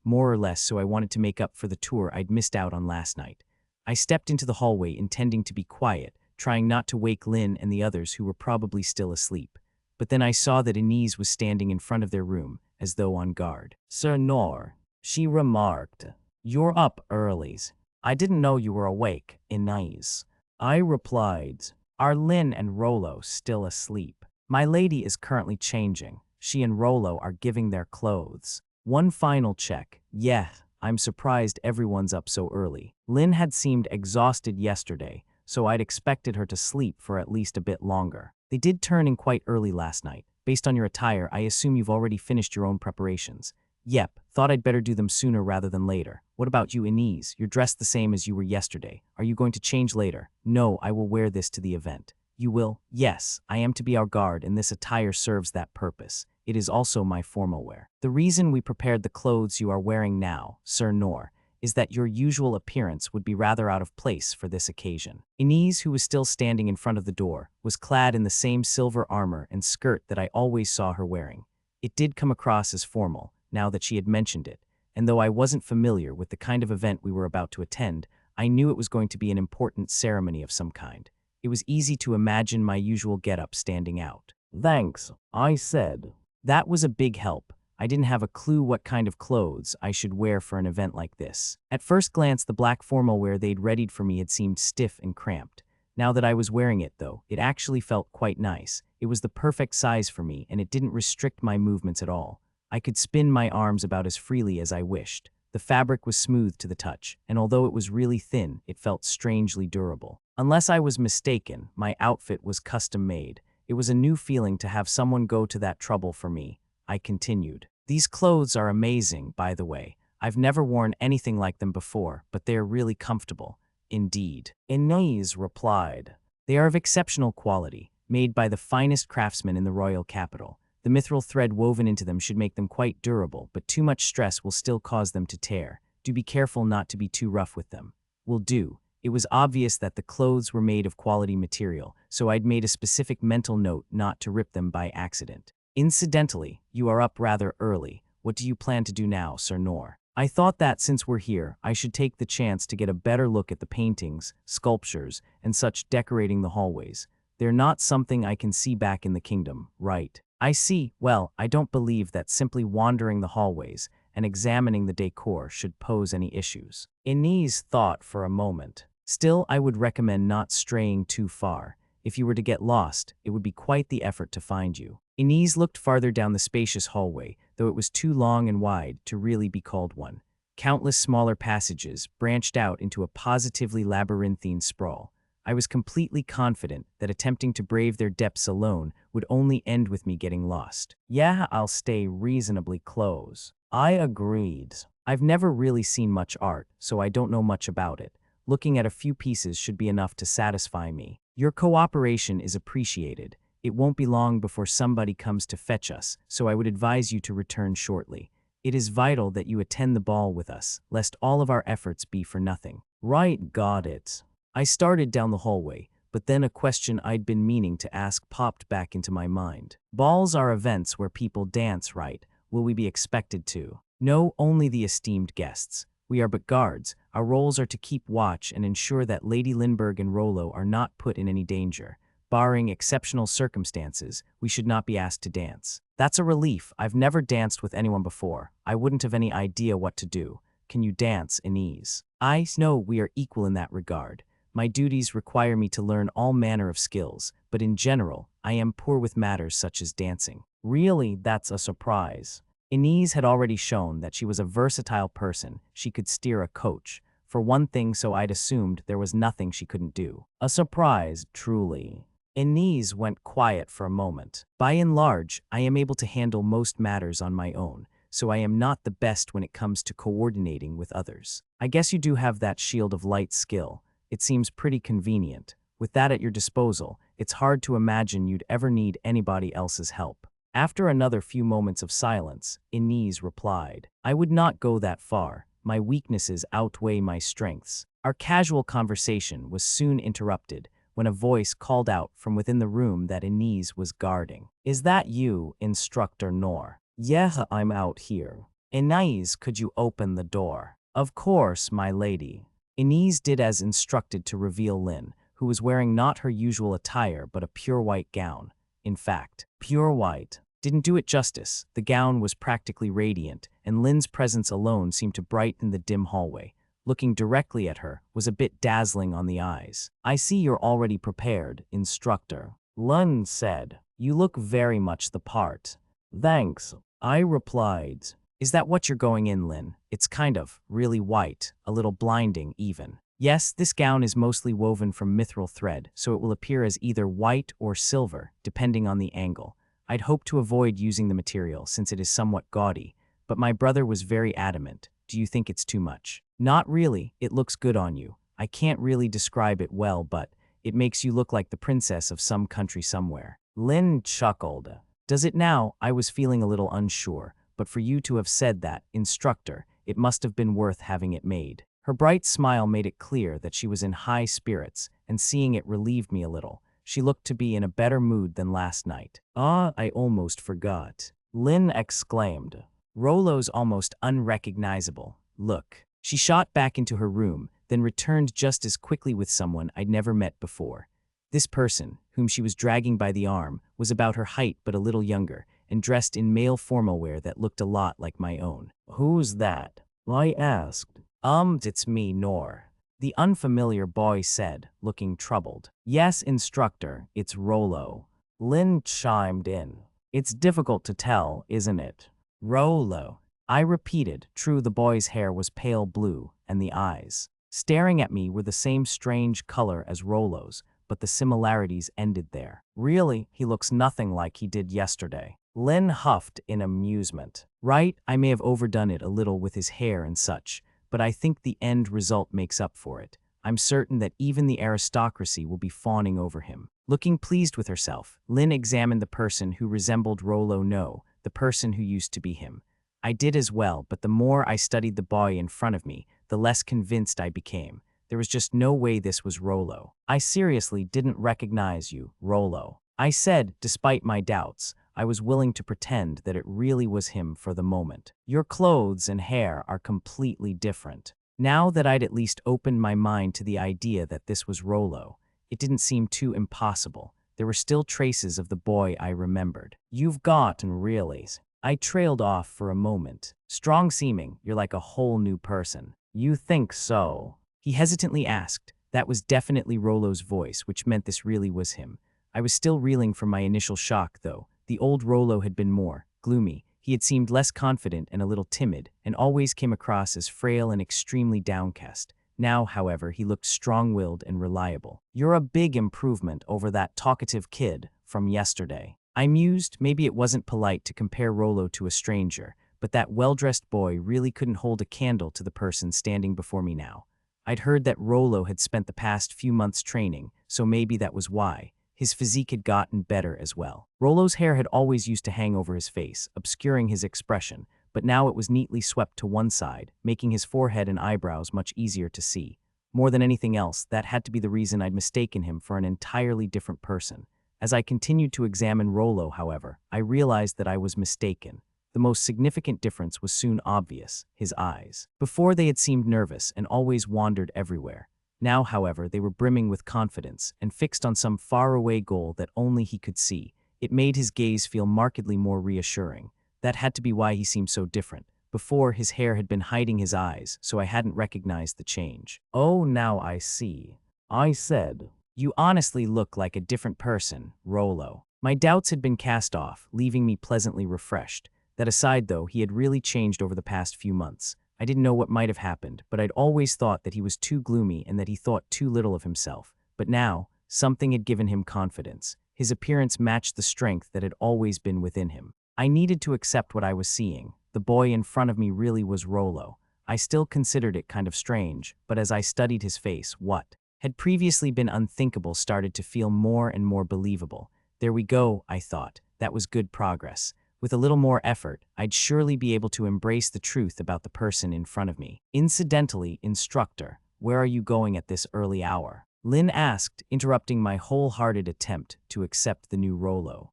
more or less, so I wanted to make up for the tour I'd missed out on last night. I stepped into the hallway intending to be quiet, trying not to wake Lin and the others who were probably still asleep. But then I saw that Inez was standing in front of their room, as though on guard. Sir Noor, she remarked, you're up earlies. I didn't know you were awake, Inez. I replied, are Lin and Rolo still asleep? My lady is currently changing. She and Rolo are giving their clothes. One final check. Yeah, I'm surprised everyone's up so early. Lin had seemed exhausted yesterday, so I'd expected her to sleep for at least a bit longer. They did turn in quite early last night. Based on your attire, I assume you've already finished your own preparations. Yep, thought I'd better do them sooner rather than later. What about you, Inez? You're dressed the same as you were yesterday. Are you going to change later? No, I will wear this to the event. You will? Yes, I am to be our guard, and this attire serves that purpose. It is also my formal wear. The reason we prepared the clothes you are wearing now, Sir Noor, is that your usual appearance would be rather out of place for this occasion. Inez, who was still standing in front of the door, was clad in the same silver armor and skirt that I always saw her wearing. It did come across as formal, now that she had mentioned it, and though I wasn't familiar with the kind of event we were about to attend, I knew it was going to be an important ceremony of some kind. It was easy to imagine my usual getup standing out. Thanks, I said. That was a big help. I didn't have a clue what kind of clothes I should wear for an event like this. At first glance, the black formal wear they'd readied for me had seemed stiff and cramped. Now that I was wearing it, though, it actually felt quite nice. It was the perfect size for me, and it didn't restrict my movements at all. I could spin my arms about as freely as I wished. The fabric was smooth to the touch, and although it was really thin, it felt strangely durable. Unless I was mistaken, my outfit was custom-made. It was a new feeling to have someone go to that trouble for me. I continued. These clothes are amazing, by the way. I've never worn anything like them before, but they're really comfortable. Indeed. Inez replied. They are of exceptional quality, made by the finest craftsmen in the royal capital. The mithril thread woven into them should make them quite durable, but too much stress will still cause them to tear. Do be careful not to be too rough with them. Will do. It was obvious that the clothes were made of quality material, so I'd made a specific mental note not to rip them by accident. Incidentally, you are up rather early. What do you plan to do now, Sir Noor? I thought that since we're here, I should take the chance to get a better look at the paintings, sculptures, and such decorating the hallways. They're not something I can see back in the kingdom, right? I see. Well, I don't believe that simply wandering the hallways and examining the decor should pose any issues. Inez thought for a moment. Still, I would recommend not straying too far. If you were to get lost, it would be quite the effort to find you. Inez looked farther down the spacious hallway, though it was too long and wide to really be called one. Countless smaller passages branched out into a positively labyrinthine sprawl. I was completely confident that attempting to brave their depths alone would only end with me getting lost. Yeah, I'll stay reasonably close. I agreed. I've never really seen much art, so I don't know much about it. Looking at a few pieces should be enough to satisfy me. Your cooperation is appreciated. It won't be long before somebody comes to fetch us, so I would advise you to return shortly. It is vital that you attend the ball with us, lest all of our efforts be for nothing. Right, got it. I started down the hallway, but then a question I'd been meaning to ask popped back into my mind. Balls are events where people dance, right? Will we be expected to? No, only the esteemed guests. We are but guards. Our roles are to keep watch and ensure that Lady Lindbergh and Rolo are not put in any danger. Barring exceptional circumstances, we should not be asked to dance. That's a relief. I've never danced with anyone before. I wouldn't have any idea what to do. Can you dance, Inez? I know we are equal in that regard. My duties require me to learn all manner of skills, but in general, I am poor with matters such as dancing. Really, that's a surprise. Inez had already shown that she was a versatile person. She could steer a coach. For one thing, so I'd assumed there was nothing she couldn't do. A surprise, truly. Inez went quiet for a moment. By and large, I am able to handle most matters on my own, so I am not the best when it comes to coordinating with others. I guess you do have that shield of light skill. It seems pretty convenient. With that at your disposal, it's hard to imagine you'd ever need anybody else's help. After another few moments of silence, Inez replied, I would not go that far. My weaknesses outweigh my strengths. Our casual conversation was soon interrupted when a voice called out from within the room that Inez was guarding. Is that you, Instructor Noor? Yeah, I'm out here. Inez, could you open the door? Of course, my lady. Inez did as instructed to reveal Lynn, who was wearing not her usual attire but a pure white gown. In fact, pure white didn't do it justice. The gown was practically radiant, and Lynn's presence alone seemed to brighten the dim hallway. Looking directly at her was a bit dazzling on the eyes. I see you're already prepared, Instructor. Lynn said, you look very much the part. Thanks, I replied. Is that what you're going in, Lynn? It's kind of, really white, a little blinding even. Yes, this gown is mostly woven from mithril thread, so it will appear as either white or silver, depending on the angle. I'd hoped to avoid using the material since it is somewhat gaudy, but my brother was very adamant. Do you think it's too much? Not really, it looks good on you. I can't really describe it well, but it makes you look like the princess of some country somewhere. Lynn chuckled. Does it now? I was feeling a little unsure, but for you to have said that, Instructor, it must have been worth having it made. Her bright smile made it clear that she was in high spirits, and seeing it relieved me a little. She looked to be in a better mood than last night. Ah, I almost forgot. Lynn exclaimed. Rolo's almost unrecognizable. Look. She shot back into her room, then returned just as quickly with someone I'd never met before. This person, whom she was dragging by the arm, was about her height but a little younger, and dressed in male formal wear that looked a lot like my own. Who's that? I asked. It's me, Noor. The unfamiliar boy said, looking troubled. Yes, Instructor, it's Rolo. Lynn chimed in. It's difficult to tell, isn't it? Rolo. I repeated. True, the boy's hair was pale blue, and the eyes, staring at me, were the same strange color as Rolo's, but the similarities ended there. Really, he looks nothing like he did yesterday. Lynn huffed in amusement. Right, I may have overdone it a little with his hair and such, but I think the end result makes up for it. I'm certain that even the aristocracy will be fawning over him. Looking pleased with herself, Lynn examined the person who resembled Rolo. No, the person who used to be him. I did as well, but the more I studied the boy in front of me, the less convinced I became. There was just no way this was Rolo. I seriously didn't recognize you, Rolo. I said, despite my doubts. I was willing to pretend that it really was him for the moment. Your clothes and hair are completely different. Now that I'd at least opened my mind to the idea that this was Rolo, it didn't seem too impossible. There were still traces of the boy I remembered. You've gotten really. I trailed off for a moment. Strong seeming, you're like a whole new person. You think so? He hesitantly asked. That was definitely Rolo's voice, which meant this really was him. I was still reeling from my initial shock, though. The old Rolo had been more gloomy. He had seemed less confident and a little timid, and always came across as frail and extremely downcast. Now, however, he looked strong-willed and reliable. You're a big improvement over that talkative kid from yesterday. I mused. Maybe it wasn't polite to compare Rolo to a stranger, but that well-dressed boy really couldn't hold a candle to the person standing before me now. I'd heard that Rolo had spent the past few months training, so maybe that was why. His physique had gotten better as well. Rolo's hair had always used to hang over his face, obscuring his expression, but now it was neatly swept to one side, making his forehead and eyebrows much easier to see. More than anything else, that had to be the reason I'd mistaken him for an entirely different person. As I continued to examine Rolo, however, I realized that I was mistaken. The most significant difference was soon obvious: his eyes. Before, they had seemed nervous and always wandered everywhere. Now, however, they were brimming with confidence and fixed on some faraway goal that only he could see. It made his gaze feel markedly more reassuring. That had to be why he seemed so different. Before, his hair had been hiding his eyes, so I hadn't recognized the change. Oh, now I see. I said, you honestly look like a different person, Rolo. My doubts had been cast off, leaving me pleasantly refreshed. That aside, though, he had really changed over the past few months. I didn't know what might have happened, but I'd always thought that he was too gloomy and that he thought too little of himself. But now, something had given him confidence. His appearance matched the strength that had always been within him. I needed to accept what I was seeing. The boy in front of me really was Rolo. I still considered it kind of strange, but as I studied his face, what had previously been unthinkable started to feel more and more believable. There we go, I thought. That was good progress. With a little more effort, I'd surely be able to embrace the truth about the person in front of me. Incidentally, Instructor, where are you going at this early hour? Lynn asked, interrupting my wholehearted attempt to accept the new Rolo.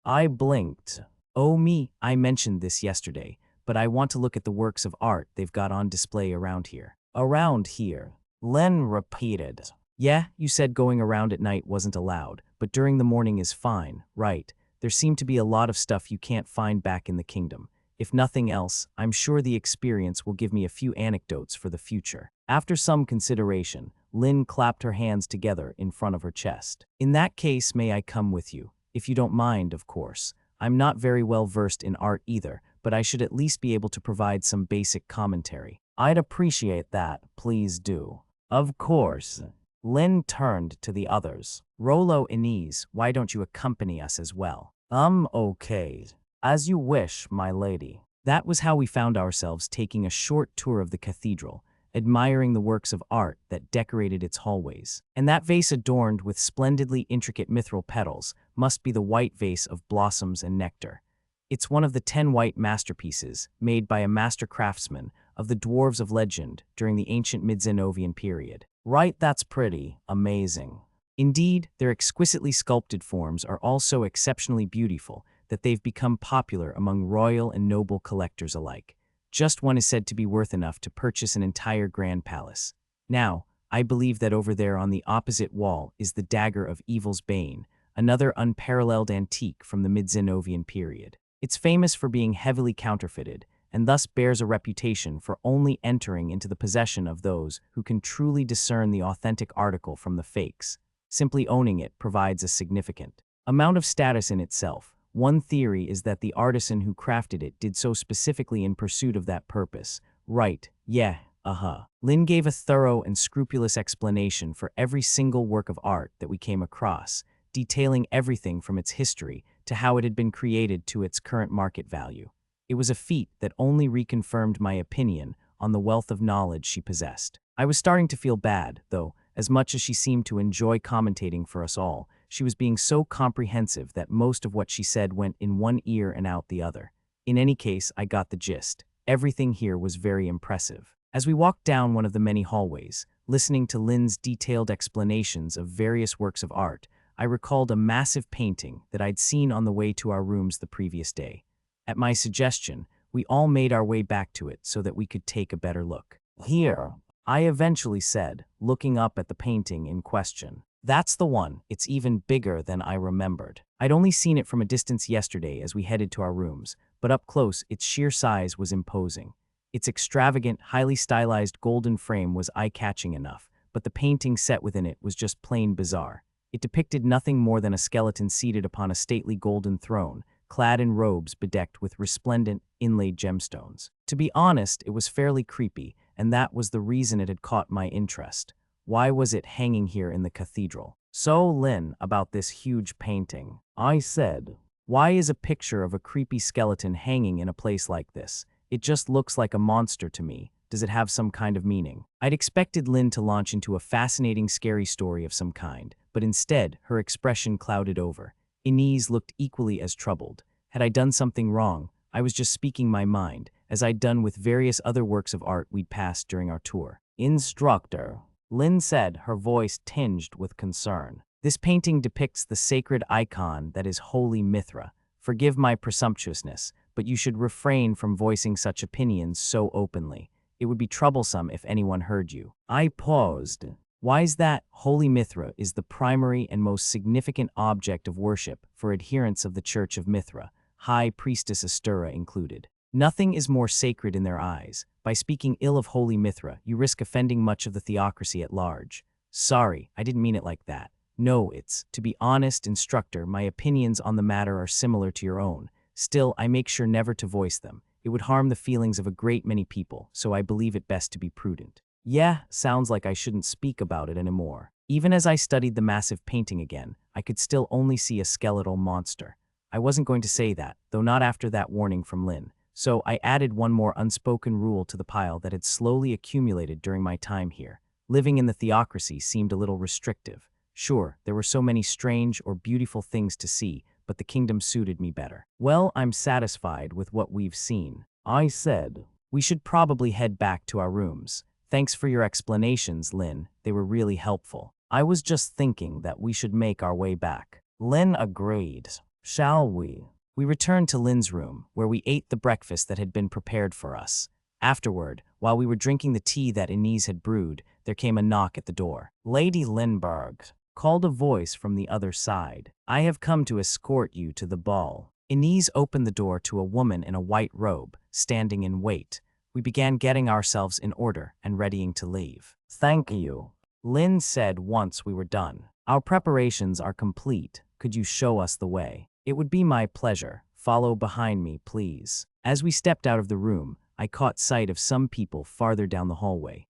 I blinked. Oh me, I mentioned this yesterday, but I want to look at the works of art they've got on display around here. Around here? Len repeated. Yeah, you said going around at night wasn't allowed, but during the morning is fine, right? There seemed to be a lot of stuff you can't find back in the kingdom. If nothing else, I'm sure the experience will give me a few anecdotes for the future. After some consideration, Lynn clapped her hands together in front of her chest. In that case, may I come with you? If you don't mind, of course. I'm not very well versed in art either, but I should at least be able to provide some basic commentary. I'd appreciate that, please do. Of course. Lynn turned to the others. Rolo and Inez, why don't you accompany us as well? Okay. As you wish, my lady. That was how we found ourselves taking a short tour of the cathedral, admiring the works of art that decorated its hallways. And that vase adorned with splendidly intricate mithril petals must be the white vase of blossoms and nectar. It's one of the 10 white masterpieces made by a master craftsman of the dwarves of legend during the ancient Mid-Zenovian period. Right, that's pretty amazing. Indeed, their exquisitely sculpted forms are all so exceptionally beautiful that they've become popular among royal and noble collectors alike. Just one is said to be worth enough to purchase an entire grand palace. Now, I believe that over there on the opposite wall is the Dagger of Evil's Bane, another unparalleled antique from the Mid-Zenovian period. It's famous for being heavily counterfeited, and thus bears a reputation for only entering into the possession of those who can truly discern the authentic article from the fakes. Simply owning it provides a significant amount of status in itself. One theory is that the artisan who crafted it did so specifically in pursuit of that purpose. Right, yeah, Lynn gave a thorough and scrupulous explanation for every single work of art that we came across, detailing everything from its history to how it had been created to its current market value. It was a feat that only reconfirmed my opinion on the wealth of knowledge she possessed. I was starting to feel bad, though. As much as she seemed to enjoy commentating for us all, she was being so comprehensive that most of what she said went in one ear and out the other. In any case, I got the gist. Everything here was very impressive. As we walked down one of the many hallways, listening to Lynn's detailed explanations of various works of art, I recalled a massive painting that I'd seen on the way to our rooms the previous day. At my suggestion, we all made our way back to it so that we could take a better look. Here, I eventually said, looking up at the painting in question. That's the one. It's even bigger than I remembered. I'd only seen it from a distance yesterday as we headed to our rooms, but up close, its sheer size was imposing. Its extravagant, highly stylized golden frame was eye-catching enough, but the painting set within it was just plain bizarre. It depicted nothing more than a skeleton seated upon a stately golden throne, clad in robes bedecked with resplendent, inlaid gemstones. To be honest, it was fairly creepy, and that was the reason it had caught my interest. Why was it hanging here in the cathedral? So, Lynn, about this huge painting. I said, why is a picture of a creepy skeleton hanging in a place like this? It just looks like a monster to me. Does it have some kind of meaning? I'd expected Lynn to launch into a fascinating, scary story of some kind, but instead, her expression clouded over. Inez looked equally as troubled. Had I done something wrong? I was just speaking my mind, as I'd done with various other works of art we'd passed during our tour. Instructor, Lynn said, her voice tinged with concern. This painting depicts the sacred icon that is Holy Mithra. Forgive my presumptuousness, but you should refrain from voicing such opinions so openly. It would be troublesome if anyone heard you. I paused. Why's that? Holy Mithra is the primary and most significant object of worship for adherents of the Church of Mithra, High Priestess Astura included. Nothing is more sacred in their eyes. By speaking ill of Holy Mithra, you risk offending much of the theocracy at large. Sorry, I didn't mean it like that. No, to be honest, Instructor, my opinions on the matter are similar to your own. Still, I make sure never to voice them. It would harm the feelings of a great many people, so I believe it best to be prudent. Yeah, sounds like I shouldn't speak about it anymore. Even as I studied the massive painting again, I could still only see a skeletal monster. I wasn't going to say that, though not after that warning from Lynn. So I added one more unspoken rule to the pile that had slowly accumulated during my time here. Living in the theocracy seemed a little restrictive. Sure, there were so many strange or beautiful things to see, but the kingdom suited me better. Well, I'm satisfied with what we've seen. I said, we should probably head back to our rooms. Thanks for your explanations, Lynn. They were really helpful. I was just thinking that we should make our way back. Lynn agreed. Shall we? We returned to Lynn's room, where we ate the breakfast that had been prepared for us. Afterward, while we were drinking the tea that Inez had brewed, there came a knock at the door. Lady Lindbergh, called a voice from the other side. I have come to escort you to the ball. Inez opened the door to a woman in a white robe, standing in wait. We began getting ourselves in order and readying to leave. Thank you, Lynn said once we were done. Our preparations are complete. Could you show us the way? It would be my pleasure. Follow behind me, please. As we stepped out of the room, I caught sight of some people farther down the hallway.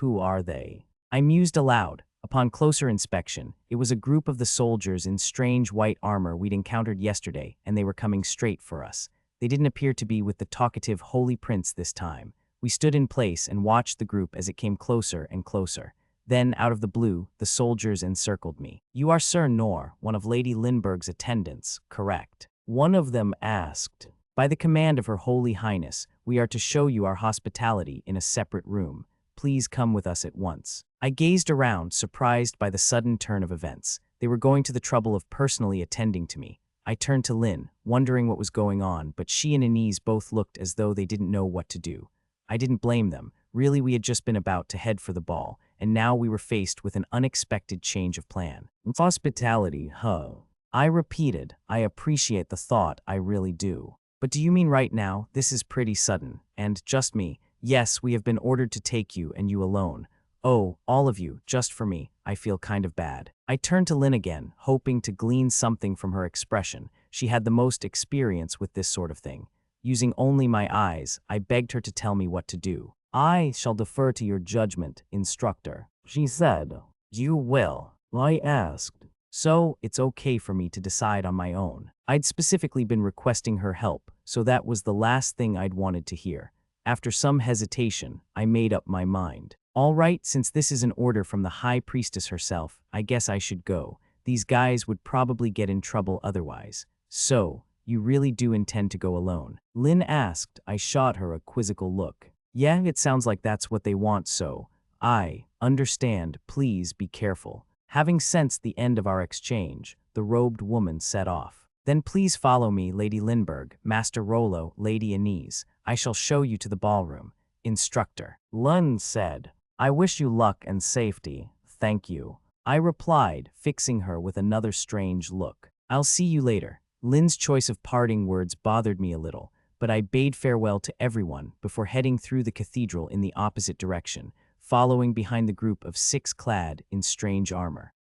Who are they? I mused aloud. Upon closer inspection, it was a group of the soldiers in strange white armor we'd encountered yesterday, and they were coming straight for us. They didn't appear to be with the talkative Holy Prince this time. We stood in place and watched the group as it came closer and closer. Then, out of the blue, the soldiers encircled me. You are Sir Noor, one of Lady Lindbergh's attendants, correct? One of them asked. By the command of Her Holy Highness, we are to show you our hospitality in a separate room. Please come with us at once. I gazed around, surprised by the sudden turn of events. They were going to the trouble of personally attending to me. I turned to Lynn, wondering what was going on, but she and Inez both looked as though they didn't know what to do. I didn't blame them. Really, we had just been about to head for the ball, and now we were faced with an unexpected change of plan. Hospitality, huh? I repeated. I appreciate the thought, I really do. But do you mean right now? This is pretty sudden. And just me. Yes, we have been ordered to take you and you alone. Oh, all of you, just for me. I feel kind of bad. I turned to Lynn again, hoping to glean something from her expression. She had the most experience with this sort of thing. Using only my eyes, I begged her to tell me what to do. I shall defer to your judgment, Instructor, she said. You will? I asked. So, it's okay for me to decide on my own. I'd specifically been requesting her help, so that was the last thing I'd wanted to hear. After some hesitation, I made up my mind. All right, since this is an order from the High Priestess herself, I guess I should go. These guys would probably get in trouble otherwise. So, you really do intend to go alone? Lynn asked. I shot her a quizzical look. Yeah, it sounds like that's what they want, so. I understand. Please be careful. Having sensed the end of our exchange, the robed woman set off. Then please follow me, Lady Lindbergh, Master Rolo, Lady Anise. I shall show you to the ballroom. Instructor. Lund said, I wish you luck and safety. Thank you. I replied, fixing her with another strange look. I'll see you later. Lynn's choice of parting words bothered me a little, but I bade farewell to everyone before heading through the cathedral in the opposite direction, following behind the group of 6 clad in strange armor.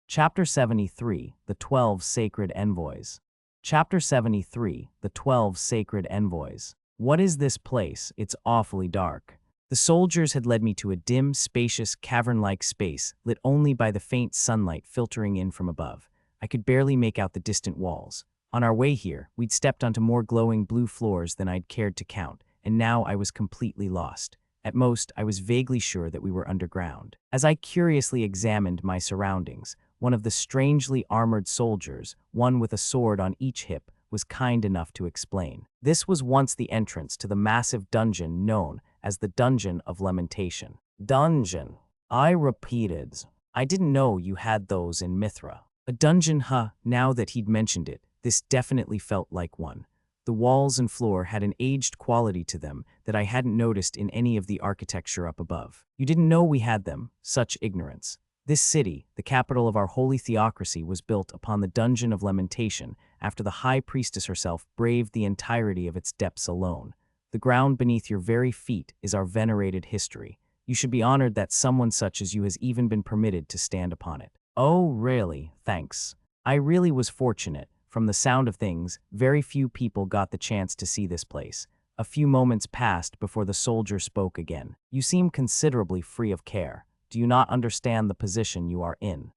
Chapter 73, The 12 Sacred Envoys. Chapter 73, The 12 Sacred Envoys. What is this place? It's awfully dark. The soldiers had led me to a dim, spacious, cavern-like space, lit only by the faint sunlight filtering in from above. I could barely make out the distant walls. On our way here, we'd stepped onto more glowing blue floors than I'd cared to count, and now I was completely lost. At most, I was vaguely sure that we were underground. As I curiously examined my surroundings, one of the strangely armored soldiers, one with a sword on each hip, was kind enough to explain. This was once the entrance to the massive dungeon known as the Dungeon of Lamentation. Dungeon, I repeated. I didn't know you had those in Mithra. A dungeon, huh? Now that he'd mentioned it, this definitely felt like one. The walls and floor had an aged quality to them that I hadn't noticed in any of the architecture up above. You didn't know we had them, such ignorance. This city, the capital of our holy theocracy, was built upon the Dungeon of Lamentation after the High Priestess herself braved the entirety of its depths alone. The ground beneath your very feet is our venerated history. You should be honored that someone such as you has even been permitted to stand upon it. Oh, really? Thanks. I really was fortunate. From the sound of things, very few people got the chance to see this place. A few moments passed before the soldier spoke again. You seem considerably free of care. Do you not understand the position you are in?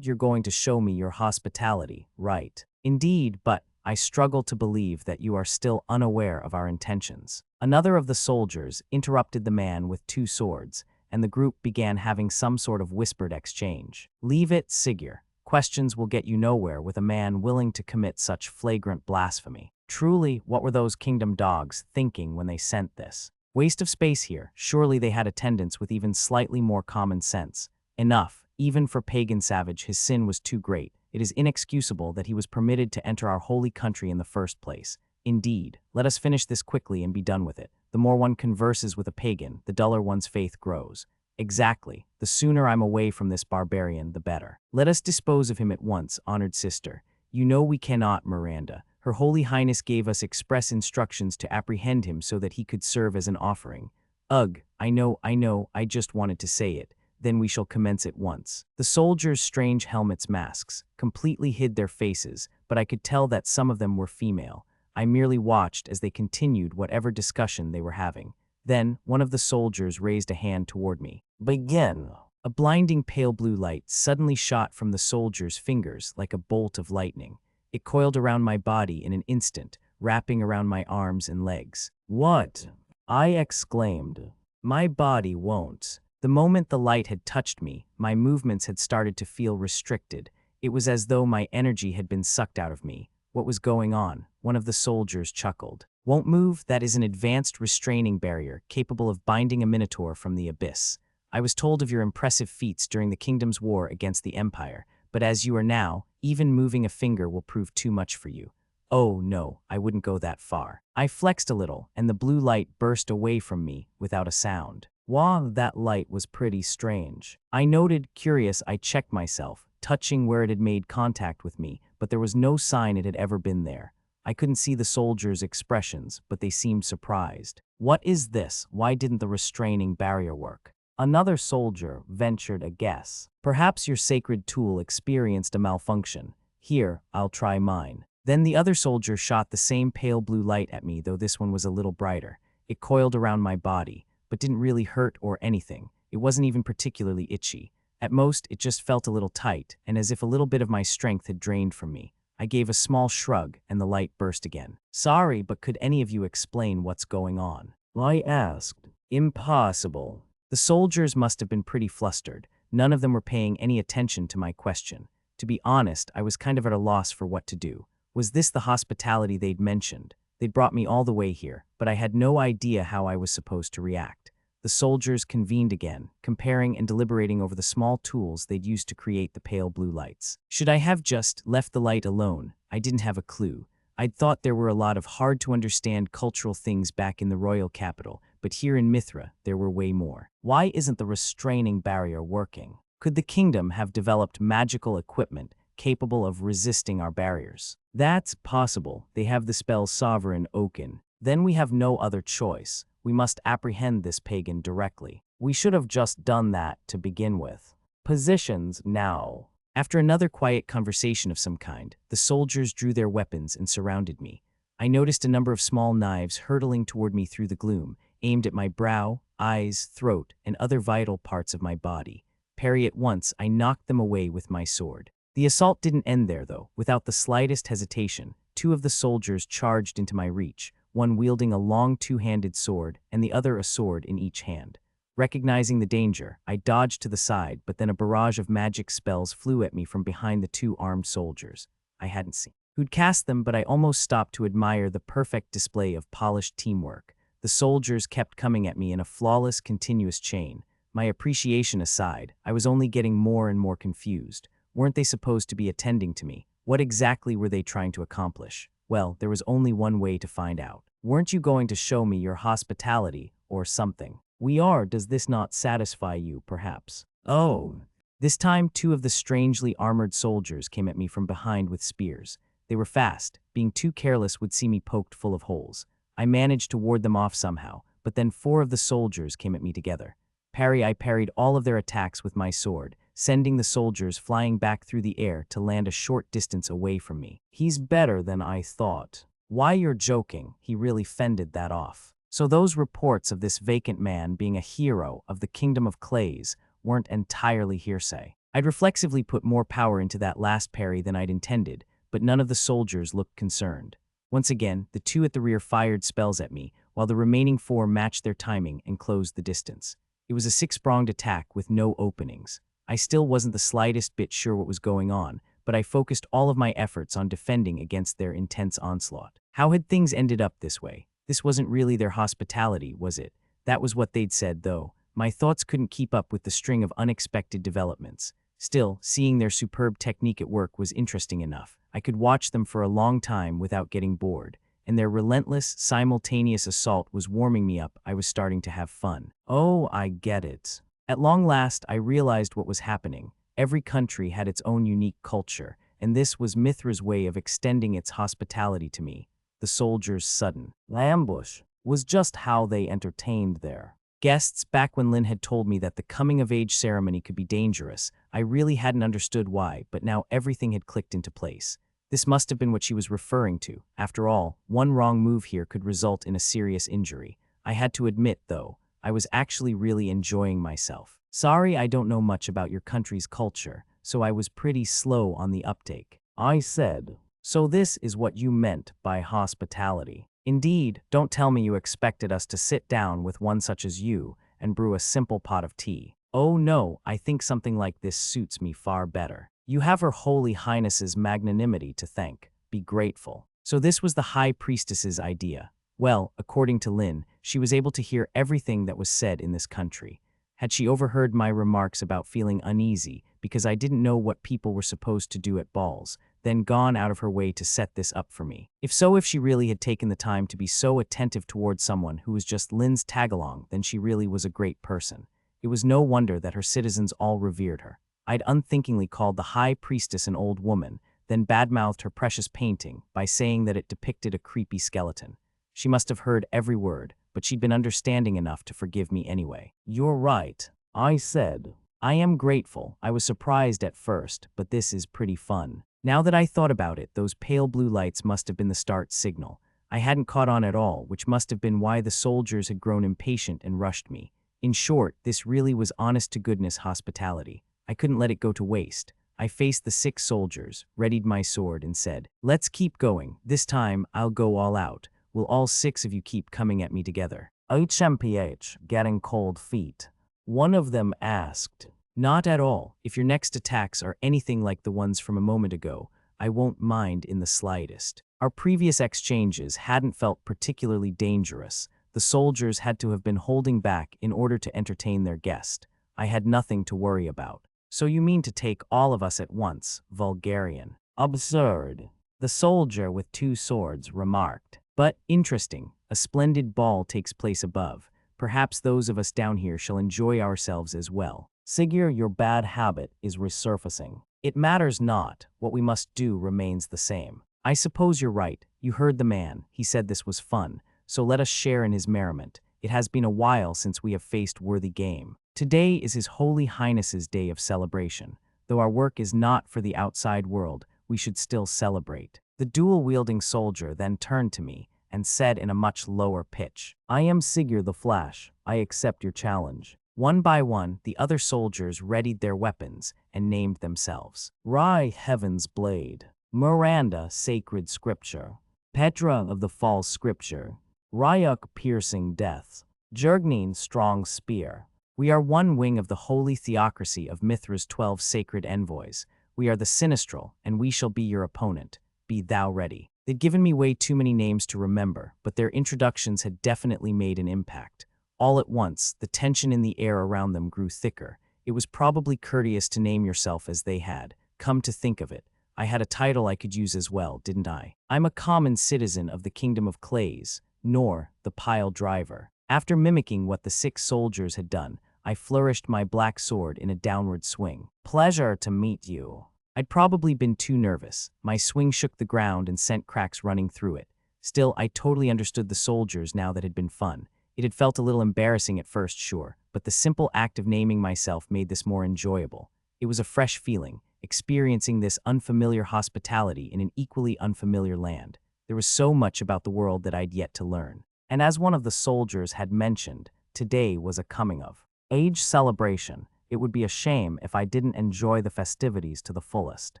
You're going to show me your hospitality, right? Indeed, but I struggle to believe that you are still unaware of our intentions. Another of the soldiers interrupted the man with 2 swords, and the group began having some sort of whispered exchange. Leave it, Sigurd. Questions will get you nowhere with a man willing to commit such flagrant blasphemy. Truly, what were those kingdom dogs thinking when they sent this? Waste of space here. Surely they had attendants with even slightly more common sense. Enough. Even for pagan savage, his sin was too great. It is inexcusable that he was permitted to enter our holy country in the first place. Indeed, let us finish this quickly and be done with it. The more one converses with a pagan, the duller one's faith grows. Exactly. The sooner I'm away from this barbarian, the better. Let us dispose of him at once, honored sister. You know we cannot, Miranda. Her Holy Highness gave us express instructions to apprehend him so that he could serve as an offering. Ugh, I know, I just wanted to say it. Then we shall commence at once. The soldiers' strange helmets masks completely hid their faces, but I could tell that some of them were female. I merely watched as they continued whatever discussion they were having. Then, one of the soldiers raised a hand toward me. Begin. A blinding pale blue light suddenly shot from the soldier's fingers like a bolt of lightning. It coiled around my body in an instant, wrapping around my arms and legs. What? I exclaimed. My body won't. The moment the light had touched me, my movements had started to feel restricted. It was as though my energy had been sucked out of me. What was going on? One of the soldiers chuckled. Won't move? That is an advanced restraining barrier capable of binding a minotaur from the abyss. I was told of your impressive feats during the kingdom's war against the Empire, but as you are now, even moving a finger will prove too much for you. Oh no, I wouldn't go that far. I flexed a little, and the blue light burst away from me without a sound. Wow, that light was pretty strange. I noted, curious, I checked myself, touching where it had made contact with me, but there was no sign it had ever been there. I couldn't see the soldiers' expressions, but they seemed surprised. What is this? Why didn't the restraining barrier work? Another soldier ventured a guess. Perhaps your sacred tool experienced a malfunction. Here, I'll try mine. Then the other soldier shot the same pale blue light at me, though this one was a little brighter. It coiled around my body, but didn't really hurt or anything. It wasn't even particularly itchy. At most, it just felt a little tight, and as if a little bit of my strength had drained from me. I gave a small shrug, and the light burst again. Sorry, but could any of you explain what's going on? I asked. Impossible. The soldiers must have been pretty flustered. None of them were paying any attention to my question. To be honest, I was kind of at a loss for what to do. Was this the hospitality they'd mentioned? They'd brought me all the way here, but I had no idea how I was supposed to react. The soldiers convened again, comparing and deliberating over the small tools they'd used to create the pale blue lights. Should I have just left the light alone? I didn't have a clue. I'd thought there were a lot of hard-to-understand cultural things back in the royal capital, but here in Mithra, there were way more. Why isn't the restraining barrier working? Could the kingdom have developed magical equipment capable of resisting our barriers? That's possible. They have the spell Sovereign Oaken. Then we have no other choice. We must apprehend this pagan directly. We should have just done that to begin with. Positions now. After another quiet conversation of some kind, the soldiers drew their weapons and surrounded me. I noticed a number of small knives hurtling toward me through the gloom, aimed at my brow, eyes, throat, and other vital parts of my body. Parry at once, I knocked them away with my sword. The assault didn't end there, though. Without the slightest hesitation, two of the soldiers charged into my reach, one wielding a long two-handed sword and the other a sword in each hand. Recognizing the danger, I dodged to the side, but then a barrage of magic spells flew at me from behind the two armed soldiers. I hadn't seen who'd cast them, but I almost stopped to admire the perfect display of polished teamwork. The soldiers kept coming at me in a flawless, continuous chain. My appreciation aside, I was only getting more and more confused. Weren't they supposed to be attending to me? What exactly were they trying to accomplish? Well, there was only one way to find out. Weren't you going to show me your hospitality or something? We are. Does this not satisfy you, perhaps? Oh. This time, two of the strangely armored soldiers came at me from behind with spears. They were fast. Being too careless would see me poked full of holes. I managed to ward them off somehow, but then four of the soldiers came at me together. I parried all of their attacks with my sword, sending the soldiers flying back through the air to land a short distance away from me. He's better than I thought. Why, you're joking. He really fended that off. So those reports of this vacant man being a hero of the Kingdom of Clays weren't entirely hearsay. I'd reflexively put more power into that last parry than I'd intended, but none of the soldiers looked concerned. Once again, the two at the rear fired spells at me, while the remaining four matched their timing and closed the distance. It was a six-pronged attack with no openings. I still wasn't the slightest bit sure what was going on, but I focused all of my efforts on defending against their intense onslaught. How had things ended up this way? This wasn't really their hospitality, was it? That was what they'd said, though. My thoughts couldn't keep up with the string of unexpected developments. Still, seeing their superb technique at work was interesting enough. I could watch them for a long time without getting bored, and their relentless, simultaneous assault was warming me up. I was starting to have fun. Oh, I get it. At long last, I realized what was happening. Every country had its own unique culture, and this was Mithra's way of extending its hospitality to me. The soldiers' sudden ambush was just how they entertained their guests. Back when Lynn had told me that the coming-of-age ceremony could be dangerous, I really hadn't understood why, but now everything had clicked into place. This must have been what she was referring to. After all, one wrong move here could result in a serious injury. I had to admit, though, I was actually really enjoying myself. Sorry, I don't know much about your country's culture, so I was pretty slow on the uptake. I said, so this is what you meant by hospitality. Indeed, don't tell me you expected us to sit down with one such as you and brew a simple pot of tea. Oh no, I think something like this suits me far better. You have Her Holy Highness's magnanimity to thank. Be grateful. So this was the High Priestess's idea. Well, according to Lynn, she was able to hear everything that was said in this country. Had she overheard my remarks about feeling uneasy because I didn't know what people were supposed to do at balls, then gone out of her way to set this up for me? If so, if she really had taken the time to be so attentive towards someone who was just Lynn's tag-along, then she really was a great person. It was no wonder that her citizens all revered her. I'd unthinkingly called the High Priestess an old woman, then badmouthed her precious painting by saying that it depicted a creepy skeleton. She must have heard every word, but she'd been understanding enough to forgive me anyway. You're right, I said. I am grateful. I was surprised at first, but this is pretty fun. Now that I thought about it, those pale blue lights must have been the start signal. I hadn't caught on at all, which must have been why the soldiers had grown impatient and rushed me. In short, this really was honest-to-goodness hospitality. I couldn't let it go to waste. I faced the 6 soldiers, readied my sword, and said, "Let's keep going. This time, I'll go all out. Will all 6 of you keep coming at me together?" HMPH, getting cold feet. One of them asked. Not at all. If your next attacks are anything like the ones from a moment ago, I won't mind in the slightest. Our previous exchanges hadn't felt particularly dangerous, The soldiers had to have been holding back in order to entertain their guest. I had nothing to worry about. So you mean to take all of us at once, vulgarian? Absurd. The soldier with 2 swords remarked. But interesting, a splendid ball takes place above. Perhaps those of us down here shall enjoy ourselves as well. Sigurd, your bad habit is resurfacing. It matters not, what we must do remains the same. I suppose you're right, you heard the man, he said this was fun, so let us share in his merriment. It has been a while since we have faced worthy game. Today is His Holy Highness's day of celebration. Though our work is not for the outside world, we should still celebrate. The dual-wielding soldier then turned to me and said in a much lower pitch, I am Sigurd the Flash, I accept your challenge. One by one, the other soldiers readied their weapons and named themselves. Rai, Heaven's Blade. Miranda, Sacred Scripture. Petra of the False Scripture. Ryuk, Piercing Death. Jurgnine, Strong Spear. We are one wing of the holy theocracy of Mithra's 12 Sacred Envoys. We are the Sinistral, and we shall be your opponent. Be thou ready. They'd given me way too many names to remember, but their introductions had definitely made an impact. All at once, the tension in the air around them grew thicker. It was probably courteous to name yourself as they had. Come to think of it, I had a title I could use as well, didn't I? I'm a common citizen of the Kingdom of Clays, Noor, the pile driver. After mimicking what the 6 soldiers had done, I flourished my black sword in a downward swing. Pleasure to meet you. I'd probably been too nervous. My swing shook the ground and sent cracks running through it. Still, I totally understood the soldiers now that had been fun. It had felt a little embarrassing at first, sure, but the simple act of naming myself made this more enjoyable. It was a fresh feeling, experiencing this unfamiliar hospitality in an equally unfamiliar land. There was so much about the world that I'd yet to learn. And as one of the soldiers had mentioned, today was a coming-of-age celebration. It would be a shame if I didn't enjoy the festivities to the fullest.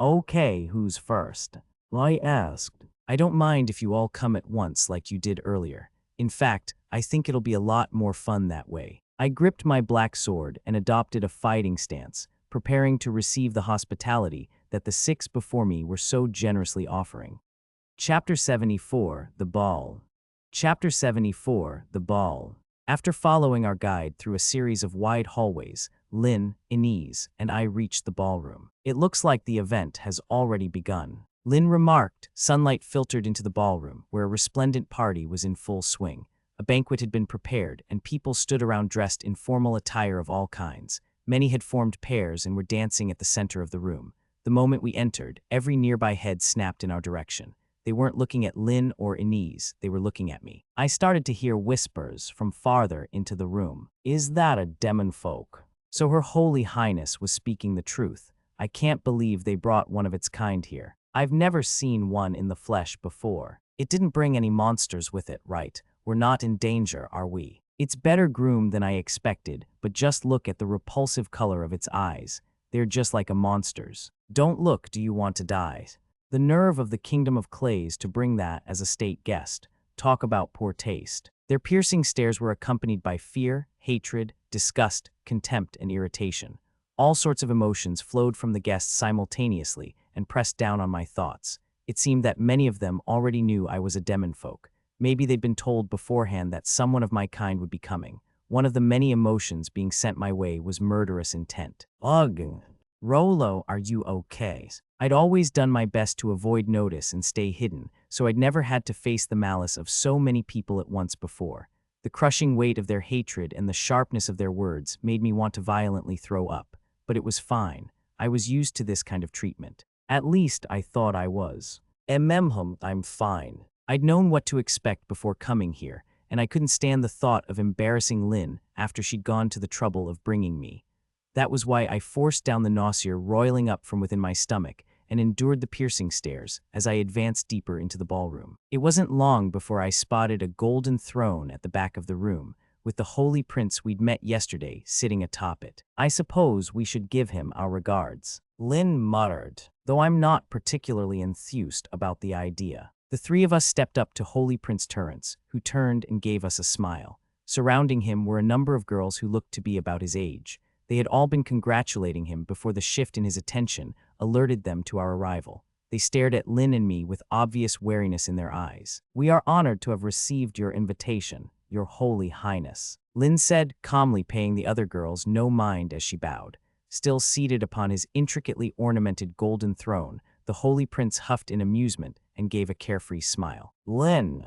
Okay, who's first? I asked. I don't mind if you all come at once like you did earlier. In fact, I think it'll be a lot more fun that way. I gripped my black sword and adopted a fighting stance, preparing to receive the hospitality that the 6 before me were so generously offering. Chapter 74, The Ball. Chapter 74, The Ball. After following our guide through a series of wide hallways, Lynn, Inez, and I reached the ballroom. It looks like the event has already begun. Lynn remarked. Sunlight filtered into the ballroom, where a resplendent party was in full swing. A banquet had been prepared, and people stood around dressed in formal attire of all kinds. Many had formed pairs and were dancing at the center of the room. The moment we entered, every nearby head snapped in our direction. They weren't looking at Lynn or Inez, they were looking at me. I started to hear whispers from farther into the room. Is that a Demonfolk? So Her Holy Highness was speaking the truth. I can't believe they brought one of its kind here. I've never seen one in the flesh before. It didn't bring any monsters with it, right? We're not in danger, are we? It's better groomed than I expected, but just look at the repulsive color of its eyes. They're just like a monster's. Don't look, do you want to die? The nerve of the Kingdom of Clays to bring that as a state guest. Talk about poor taste. Their piercing stares were accompanied by fear, hatred, disgust, contempt, and irritation. All sorts of emotions flowed from the guests simultaneously and pressed down on my thoughts. It seemed that many of them already knew I was a Demonfolk. Maybe they'd been told beforehand that someone of my kind would be coming. One of the many emotions being sent my way was murderous intent. Ugh. Rolo, are you okay? I'd always done my best to avoid notice and stay hidden, so I'd never had to face the malice of so many people at once before. The crushing weight of their hatred and the sharpness of their words made me want to violently throw up. But it was fine. I was used to this kind of treatment. At least I thought I was. I'm fine. I'd known what to expect before coming here, and I couldn't stand the thought of embarrassing Lynn after she'd gone to the trouble of bringing me. That was why I forced down the nausea roiling up from within my stomach and endured the piercing stares as I advanced deeper into the ballroom. It wasn't long before I spotted a golden throne at the back of the room, with the holy prince we'd met yesterday sitting atop it. I suppose we should give him our regards. Lynn muttered, though I'm not particularly enthused about the idea. The 3 of us stepped up to Holy Prince Tirrence, who turned and gave us a smile. Surrounding him were a number of girls who looked to be about his age. They had all been congratulating him before the shift in his attention alerted them to our arrival. They stared at Lynn and me with obvious wariness in their eyes. We are honored to have received your invitation. Your Holy Highness," Lin said, calmly paying the other girls no mind as she bowed. Still seated upon his intricately ornamented golden throne, the Holy Prince huffed in amusement and gave a carefree smile. "Lin,"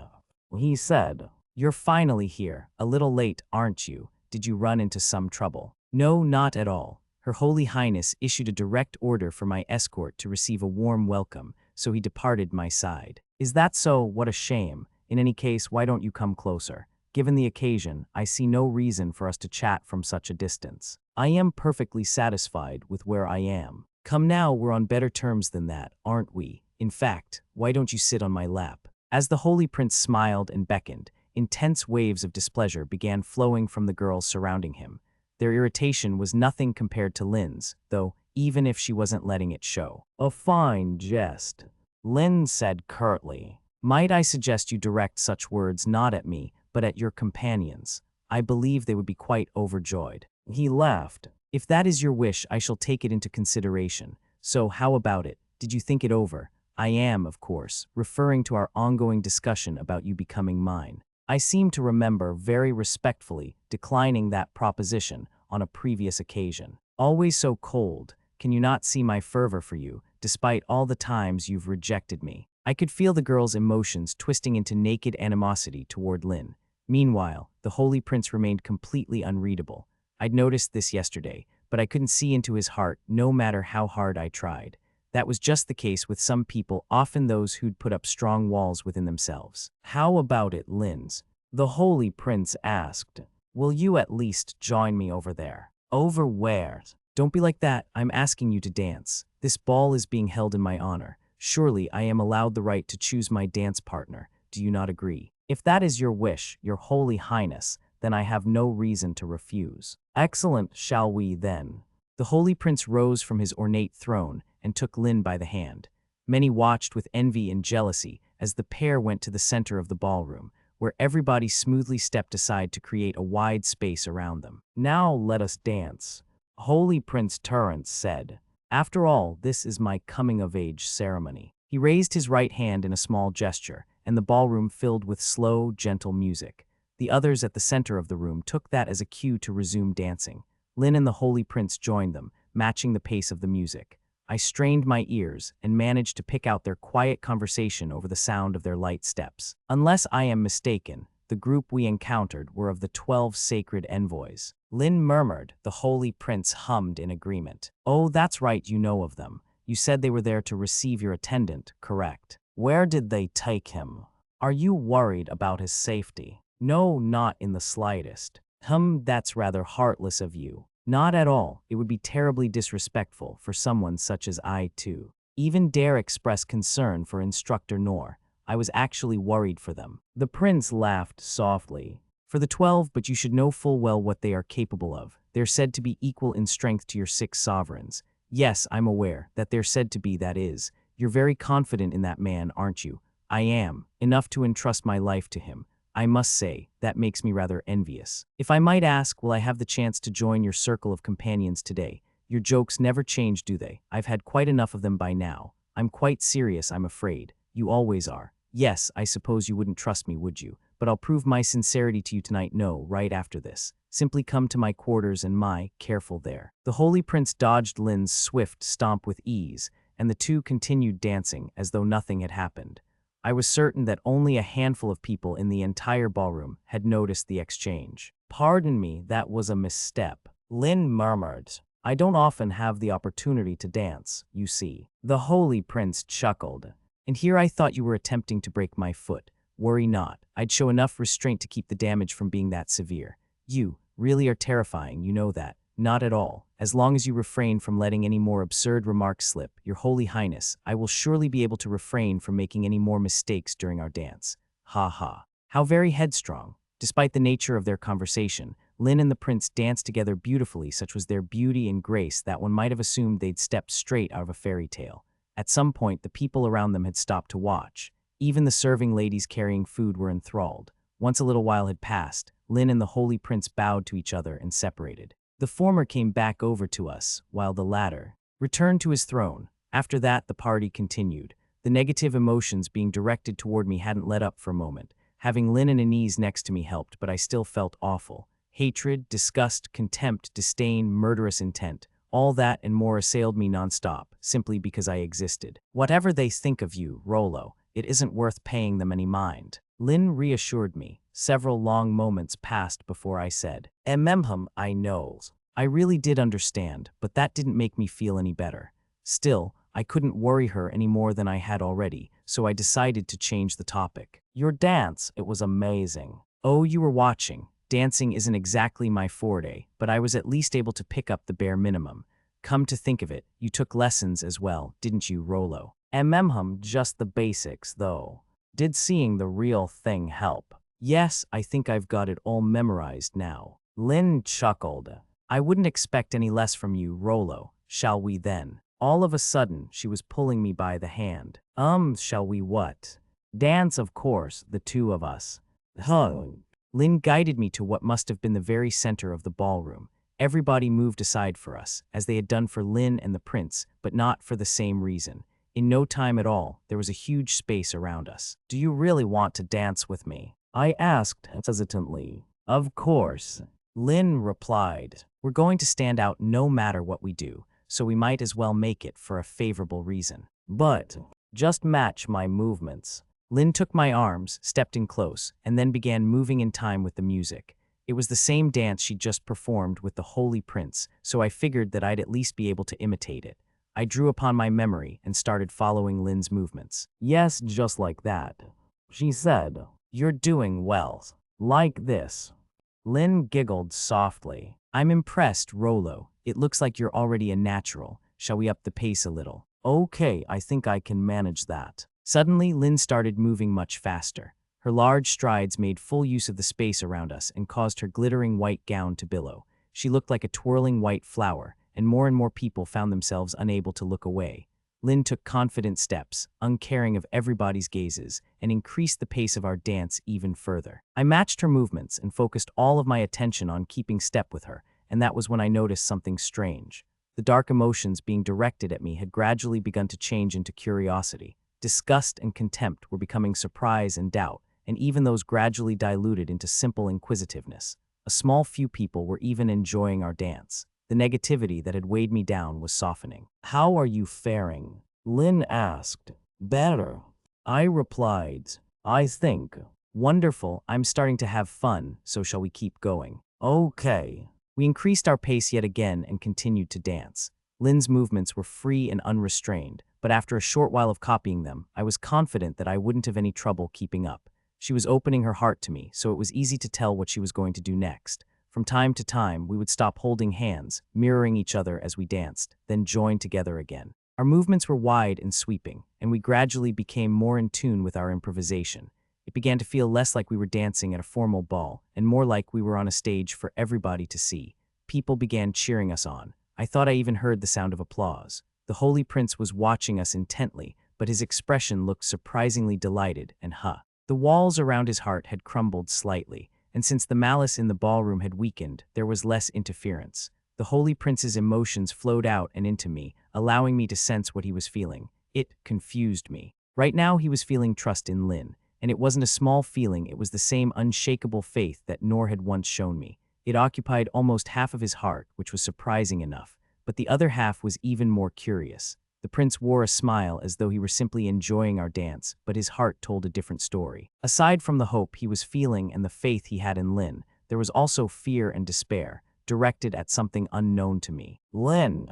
he said, "you're finally here. A little late, aren't you? Did you run into some trouble?" "No, not at all. Her Holy Highness issued a direct order for my escort to receive a warm welcome, so he departed my side." "Is that so? What a shame. In any case, why don't you come closer? Given the occasion, I see no reason for us to chat from such a distance. I am perfectly satisfied with where I am. Come now, we're on better terms than that, aren't we? In fact, why don't you sit on my lap?" As the Holy Prince smiled and beckoned, intense waves of displeasure began flowing from the girls surrounding him. Their irritation was nothing compared to Lin's, though, even if she wasn't letting it show. "A fine jest," Lin said curtly. "Might I suggest you direct such words not at me, but at your companions? I believe they would be quite overjoyed." He laughed. "If that is your wish, I shall take it into consideration. So how about it? Did you think it over? I am, of course, referring to our ongoing discussion about you becoming mine. I seem to remember very respectfully declining that proposition on a previous occasion. Always so cold, can you not see my fervor for you, despite all the times you've rejected me?" I could feel the girl's emotions twisting into naked animosity toward Lin. Meanwhile, the Holy Prince remained completely unreadable. I'd noticed this yesterday, but I couldn't see into his heart no matter how hard I tried. That was just the case with some people, often those who'd put up strong walls within themselves. "How about it, Linz?" the Holy Prince asked. "Will you at least join me over there?" "Over where?" "Don't be like that. I'm asking you to dance. This ball is being held in my honor. Surely I am allowed the right to choose my dance partner. Do you not agree?" "If that is your wish, Your Holy Highness, then I have no reason to refuse." "Excellent, shall we then?" The Holy Prince rose from his ornate throne and took Lin by the hand. Many watched with envy and jealousy as the pair went to the center of the ballroom, where everybody smoothly stepped aside to create a wide space around them. "Now let us dance," Holy Prince Tirrence said. "After all, this is my coming-of-age ceremony." He raised his right hand in a small gesture, and the ballroom filled with slow, gentle music. The others at the center of the room took that as a cue to resume dancing. Lin and the Holy Prince joined them, matching the pace of the music. I strained my ears and managed to pick out their quiet conversation over the sound of their light steps. Unless I am mistaken, the group we encountered were of the 12 Sacred Envoys. Lin murmured, the Holy Prince hummed in agreement. "Oh, that's right, you know of them. You said they were there to receive your attendant, correct? Where did they take him? Are you worried about his safety?" "No, not in the slightest." That's rather heartless of you." "Not at all. It would be terribly disrespectful for someone such as I to even dare express concern for Instructor Noor. I was actually worried for them." The prince laughed softly. "For the 12, but you should know full well what they are capable of. They're said to be equal in strength to your 6 sovereigns. Yes, I'm aware that they're said to be, that is. You're very confident in that man, aren't you?" "I am. Enough to entrust my life to him. I must say, that makes me rather envious. If I might ask, will I have the chance to join your circle of companions today? Your jokes never change, do they? I've had quite enough of them by now. I'm quite serious, I'm afraid. You always are. Yes, I suppose you wouldn't trust me, would you? But I'll prove my sincerity to you tonight, no, right after this. Simply come to my quarters and careful there." The Holy Prince dodged Lin's swift stomp with ease, and the two continued dancing as though nothing had happened. I was certain that only a handful of people in the entire ballroom had noticed the exchange. "Pardon me, that was a misstep," Lin murmured. "I don't often have the opportunity to dance, you see." The Holy Prince chuckled. "And here I thought you were attempting to break my foot. Worry not, I'd show enough restraint to keep the damage from being that severe. You really are terrifying, you know that." "Not at all. As long as you refrain from letting any more absurd remarks slip, Your Holy Highness, I will surely be able to refrain from making any more mistakes during our dance." Ha ha. How very headstrong. Despite the nature of their conversation, Lin and the prince danced together beautifully. Such was their beauty and grace that one might have assumed they'd stepped straight out of a fairy tale. At some point, the people around them had stopped to watch. Even the serving ladies carrying food were enthralled. Once a little while had passed, Lin and the Holy Prince bowed to each other and separated. The former came back over to us, while the latter returned to his throne. After that, the party continued. The negative emotions being directed toward me hadn't let up for a moment. Having Lynn and Anise next to me helped, but I still felt awful. Hatred, disgust, contempt, disdain, murderous intent. All that and more assailed me nonstop, simply because I existed. Whatever they think of you, Rolo, it isn't worth paying them any mind. Lynn reassured me. Several long moments passed before I said, I know. I really did understand, but that didn't make me feel any better. Still, I couldn't worry her any more than I had already, so I decided to change the topic. Your dance, it was amazing. Oh, you were watching. Dancing isn't exactly my forte, but I was at least able to pick up the bare minimum. Come to think of it, you took lessons as well, didn't you, Rolo? Just the basics, though. Did seeing the real thing help? Yes, I think I've got it all memorized now. Lynn chuckled. I wouldn't expect any less from you, Rolo. Shall we then? All of a sudden, she was pulling me by the hand. Shall we what? Dance, of course, the two of us. Lynn guided me to what must have been the very center of the ballroom. Everybody moved aside for us, as they had done for Lynn and the prince, but not for the same reason. In no time at all, there was a huge space around us. Do you really want to dance with me? I asked hesitantly. Of course. Lynn replied. We're going to stand out no matter what we do, so we might as well make it for a favorable reason. But just match my movements. Lynn took my arms, stepped in close, and then began moving in time with the music. It was the same dance she'd just performed with the Holy Prince, so I figured that I'd at least be able to imitate it. I drew upon my memory and started following Lynn's movements. Yes, just like that. She said, You're doing well. Like this. Lynn giggled softly. I'm impressed, Rolo. It looks like you're already a natural. Shall we up the pace a little? Okay, I think I can manage that. Suddenly, Lynn started moving much faster. Her large strides made full use of the space around us and caused her glittering white gown to billow. She looked like a twirling white flower, and more people found themselves unable to look away. Lynn took confident steps, uncaring of everybody's gazes, and increased the pace of our dance even further. I matched her movements and focused all of my attention on keeping step with her, and that was when I noticed something strange. The dark emotions being directed at me had gradually begun to change into curiosity. Disgust and contempt were becoming surprise and doubt, and even those gradually diluted into simple inquisitiveness. A small few people were even enjoying our dance. The negativity that had weighed me down was softening. How are you faring? Lynn asked. Better. I replied. I think. Wonderful, I'm starting to have fun, so shall we keep going? Okay. We increased our pace yet again and continued to dance. Lynn's movements were free and unrestrained, but after a short while of copying them, I was confident that I wouldn't have any trouble keeping up. She was opening her heart to me, so it was easy to tell what she was going to do next. From time to time, we would stop holding hands, mirroring each other as we danced, then join together again. Our movements were wide and sweeping, and we gradually became more in tune with our improvisation. It began to feel less like we were dancing at a formal ball, and more like we were on a stage for everybody to see. People began cheering us on. I thought I even heard the sound of applause. The Holy Prince was watching us intently, but his expression looked surprisingly delighted and The walls around his heart had crumbled slightly, and since the malice in the ballroom had weakened, there was less interference. The Holy Prince's emotions flowed out and into me, allowing me to sense what he was feeling. It confused me. Right now he was feeling trust in Lynn, and it wasn't a small feeling, it was the same unshakable faith that Noor had once shown me. It occupied almost half of his heart, which was surprising enough, but the other half was even more curious. The prince wore a smile as though he were simply enjoying our dance, but his heart told a different story. Aside from the hope he was feeling and the faith he had in Lynn, there was also fear and despair, directed at something unknown to me. Lynn.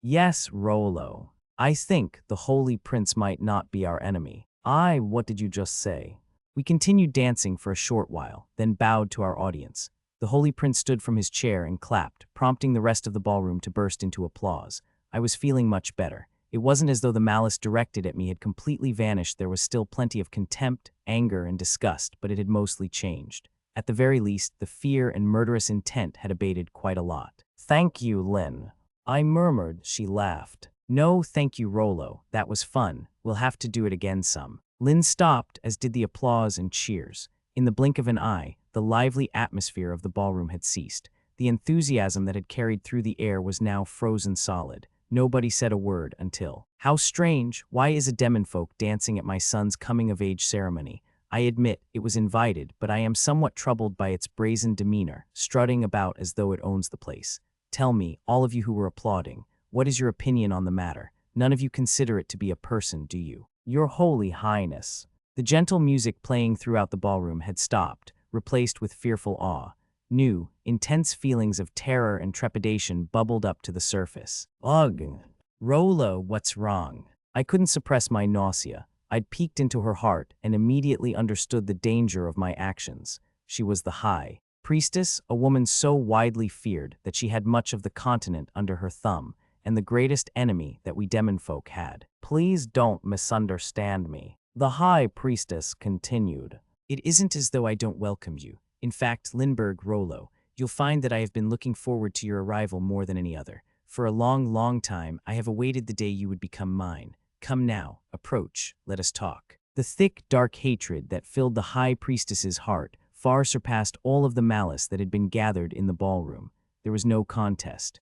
Yes, Rolo. I think the Holy Prince might not be our enemy. What did you just say? We continued dancing for a short while, then bowed to our audience. The Holy Prince stood from his chair and clapped, prompting the rest of the ballroom to burst into applause. I was feeling much better. It wasn't as though the malice directed at me had completely vanished. There was still plenty of contempt, anger, and disgust, but it had mostly changed. At the very least, the fear and murderous intent had abated quite a lot. Thank you, Lynn. I murmured. She laughed. No, thank you, Rolo. That was fun. We'll have to do it again some. Lynn stopped, as did the applause and cheers. In the blink of an eye, the lively atmosphere of the ballroom had ceased. The enthusiasm that had carried through the air was now frozen solid. Nobody said a word until, how strange, why is a Demonfolk dancing at my son's coming-of-age ceremony? I admit it was invited, but I am somewhat troubled by its brazen demeanor, strutting about as though it owns the place. Tell me, all of you who were applauding, what is your opinion on the matter? None of you consider it to be a person, do you? Your Holy Highness. The gentle music playing throughout the ballroom had stopped, replaced with fearful awe. New, intense feelings of terror and trepidation bubbled up to the surface. Ugh! Rolo, what's wrong? I couldn't suppress my nausea. I'd peeked into her heart and immediately understood the danger of my actions. She was the High Priestess, a woman so widely feared that she had much of the continent under her thumb, and the greatest enemy that we Demonfolk had. Please don't misunderstand me. The High Priestess continued. It isn't as though I don't welcome you. In fact, Rolo, you'll find that I have been looking forward to your arrival more than any other. For a long, long time, I have awaited the day you would become mine. Come now, approach, let us talk. The thick, dark hatred that filled the High Priestess's heart far surpassed all of the malice that had been gathered in the ballroom. There was no contest.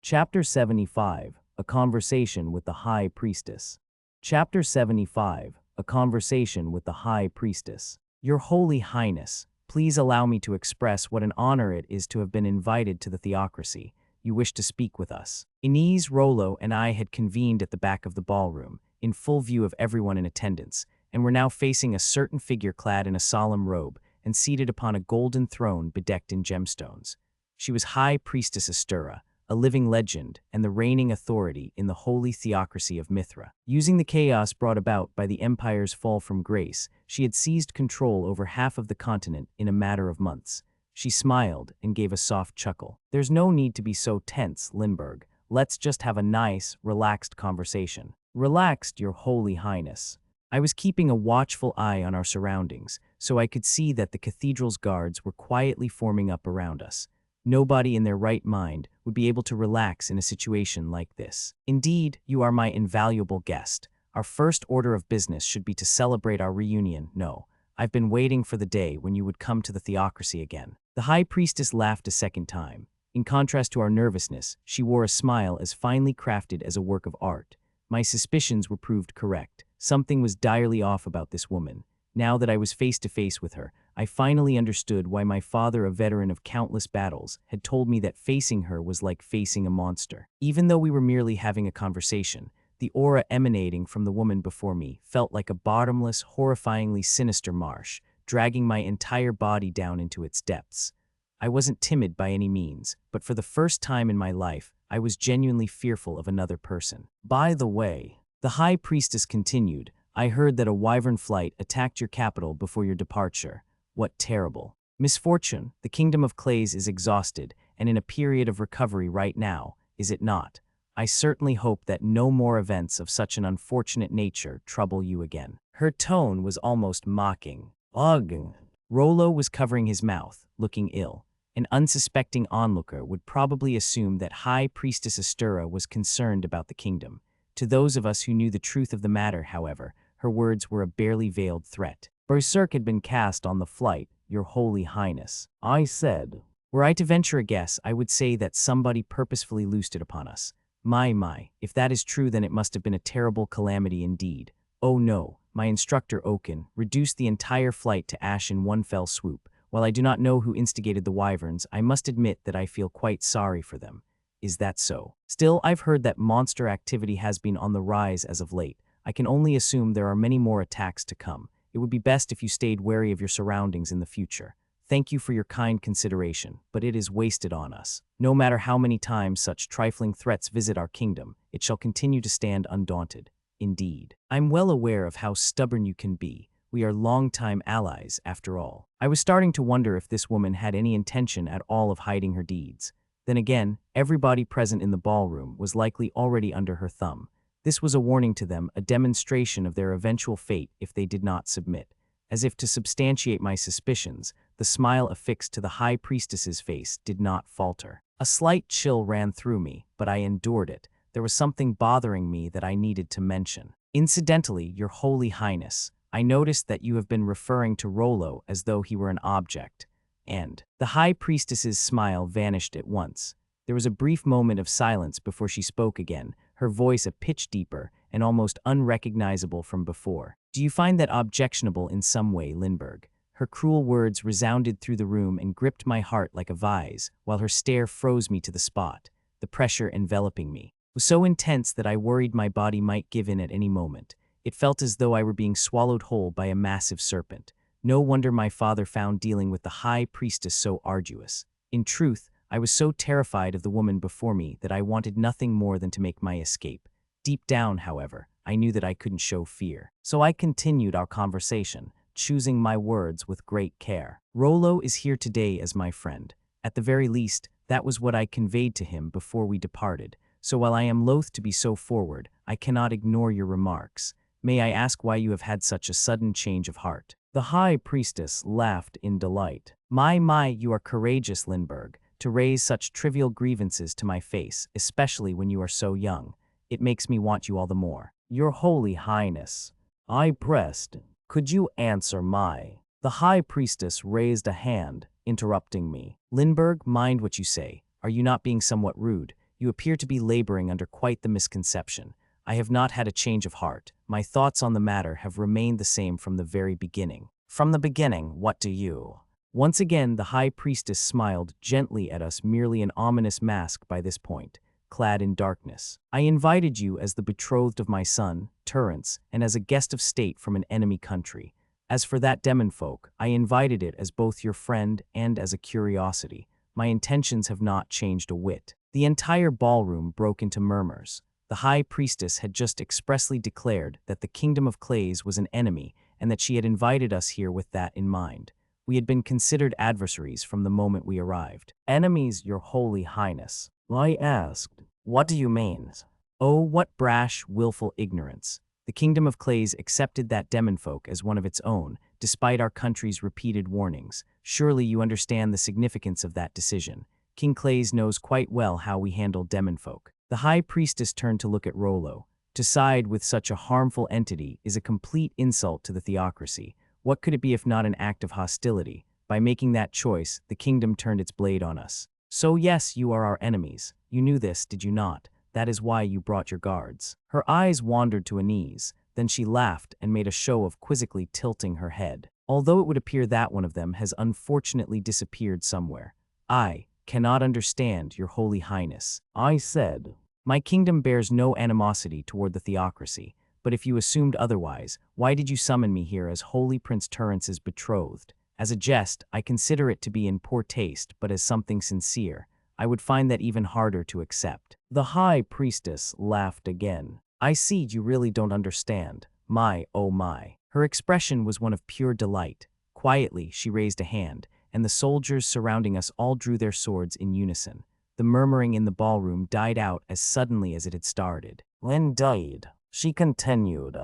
Chapter 75, A Conversation with the High Priestess. Chapter 75, A Conversation with the High Priestess. Your Holy Highness, please allow me to express what an honor it is to have been invited to the theocracy. You wish to speak with us. Inez, Rolo, and I had convened at the back of the ballroom, in full view of everyone in attendance, and were now facing a certain figure clad in a solemn robe and seated upon a golden throne bedecked in gemstones. She was High Priestess Astura, a living legend and the reigning authority in the holy theocracy of Mithra. Using the chaos brought about by the Empire's fall from grace, she had seized control over half of the continent in a matter of months. She smiled and gave a soft chuckle. There's no need to be so tense, Lindbergh. Let's just have a nice, relaxed conversation. Relaxed, Your Holy Highness. I was keeping a watchful eye on our surroundings, so I could see that the cathedral's guards were quietly forming up around us. Nobody in their right mind would be able to relax in a situation like this. Indeed, you are my invaluable guest. Our first order of business should be to celebrate our reunion. No, I've been waiting for the day when you would come to the theocracy again. The High Priestess laughed a second time. In contrast to our nervousness, she wore a smile as finely crafted as a work of art. My suspicions were proved correct. Something was direly off about this woman. Now that I was face to face with her, I finally understood why my father, a veteran of countless battles, had told me that facing her was like facing a monster. Even though we were merely having a conversation, the aura emanating from the woman before me felt like a bottomless, horrifyingly sinister marsh, dragging my entire body down into its depths. I wasn't timid by any means, but for the first time in my life, I was genuinely fearful of another person. By the way, the High Priestess continued, I heard that a wyvern flight attacked your capital before your departure. What terrible misfortune. The Kingdom of Clays is exhausted and in a period of recovery right now, is it not? I certainly hope that no more events of such an unfortunate nature trouble you again. Her tone was almost mocking. Ugh. Rolo was covering his mouth, looking ill. An unsuspecting onlooker would probably assume that High Priestess Astura was concerned about the kingdom. To those of us who knew the truth of the matter, however, her words were a barely veiled threat. Berserk had been cast on the flight, Your Holy Highness. I said. Were I to venture a guess, I would say that somebody purposefully loosed it upon us. My, if that is true, then it must have been a terrible calamity indeed. Oh no, my instructor Oaken reduced the entire flight to ash in one fell swoop. While I do not know who instigated the wyverns, I must admit that I feel quite sorry for them. Is that so? Still, I've heard that monster activity has been on the rise as of late. I can only assume there are many more attacks to come. It would be best if you stayed wary of your surroundings in the future. Thank you for your kind consideration, but it is wasted on us. No matter how many times such trifling threats visit our kingdom, it shall continue to stand undaunted. Indeed. I'm well aware of how stubborn you can be. We are longtime allies, after all. I was starting to wonder if this woman had any intention at all of hiding her deeds. Then again, everybody present in the ballroom was likely already under her thumb. This was a warning to them, a demonstration of their eventual fate if they did not submit. As if to substantiate my suspicions, the smile affixed to the High Priestess's face did not falter. A slight chill ran through me, but I endured it. There was something bothering me that I needed to mention. Incidentally, Your Holy Highness, I noticed that you have been referring to Rolo as though he were an object. And the High Priestess's smile vanished at once. There was a brief moment of silence before she spoke again, her voice a pitch deeper and almost unrecognizable from before. Do you find that objectionable in some way, Lindbergh? Her cruel words resounded through the room and gripped my heart like a vise, while her stare froze me to the spot. The pressure enveloping me was so intense that I worried my body might give in at any moment. It felt as though I were being swallowed whole by a massive serpent. No wonder my father found dealing with the High Priestess so arduous. In truth, I was so terrified of the woman before me that I wanted nothing more than to make my escape. Deep down, however, I knew that I couldn't show fear. So I continued our conversation, choosing my words with great care. Rolo is here today as my friend. At the very least, that was what I conveyed to him before we departed. So while I am loath to be so forward, I cannot ignore your remarks. May I ask why you have had such a sudden change of heart? The High Priestess laughed in delight. My, you are courageous, Lindbergh, to raise such trivial grievances to my face, especially when you are so young. It makes me want you all the more. Your Holy Highness, I pressed. Could you answer my? The High Priestess raised a hand, interrupting me. Lindbergh, mind what you say. Are you not being somewhat rude? You appear to be laboring under quite the misconception. I have not had a change of heart. My thoughts on the matter have remained the same from the very beginning. From the beginning, what do you? Once again, the High Priestess smiled gently at us, merely an ominous mask by this point, clad in darkness. I invited you as the betrothed of my son, Tirrence, and as a guest of state from an enemy country. As for that Demonfolk, I invited it as both your friend and as a curiosity. My intentions have not changed a whit. The entire ballroom broke into murmurs. The High Priestess had just expressly declared that the Kingdom of Clays was an enemy and that she had invited us here with that in mind. We had been considered adversaries from the moment we arrived. Enemies, your Holy Highness. I asked, what do you mean? Oh, what brash, willful ignorance. The Kingdom of Clays accepted that Demonfolk as one of its own, despite our country's repeated warnings. Surely you understand the significance of that decision. King Clays knows quite well how we handle Demonfolk. The High Priestess turned to look at Rolo. To side with such a harmful entity is a complete insult to the theocracy. What could it be if not an act of hostility? By making that choice, the kingdom turned its blade on us. So yes, you are our enemies. You knew this, did you not? That is why you brought your guards. Her eyes wandered to Anise, then she laughed and made a show of quizzically tilting her head. Although it would appear that one of them has unfortunately disappeared somewhere. I cannot understand, your Holy Highness. I said, my kingdom bears no animosity toward the theocracy, but if you assumed otherwise, why did you summon me here as Holy Prince Tirrence's betrothed? As a jest, I consider it to be in poor taste, but as something sincere, I would find that even harder to accept. The High Priestess laughed again. I see you really don't understand. My, oh my. Her expression was one of pure delight. Quietly, she raised a hand, and the soldiers surrounding us all drew their swords in unison. The murmuring in the ballroom died out as suddenly as it had started. Indeed, she continued.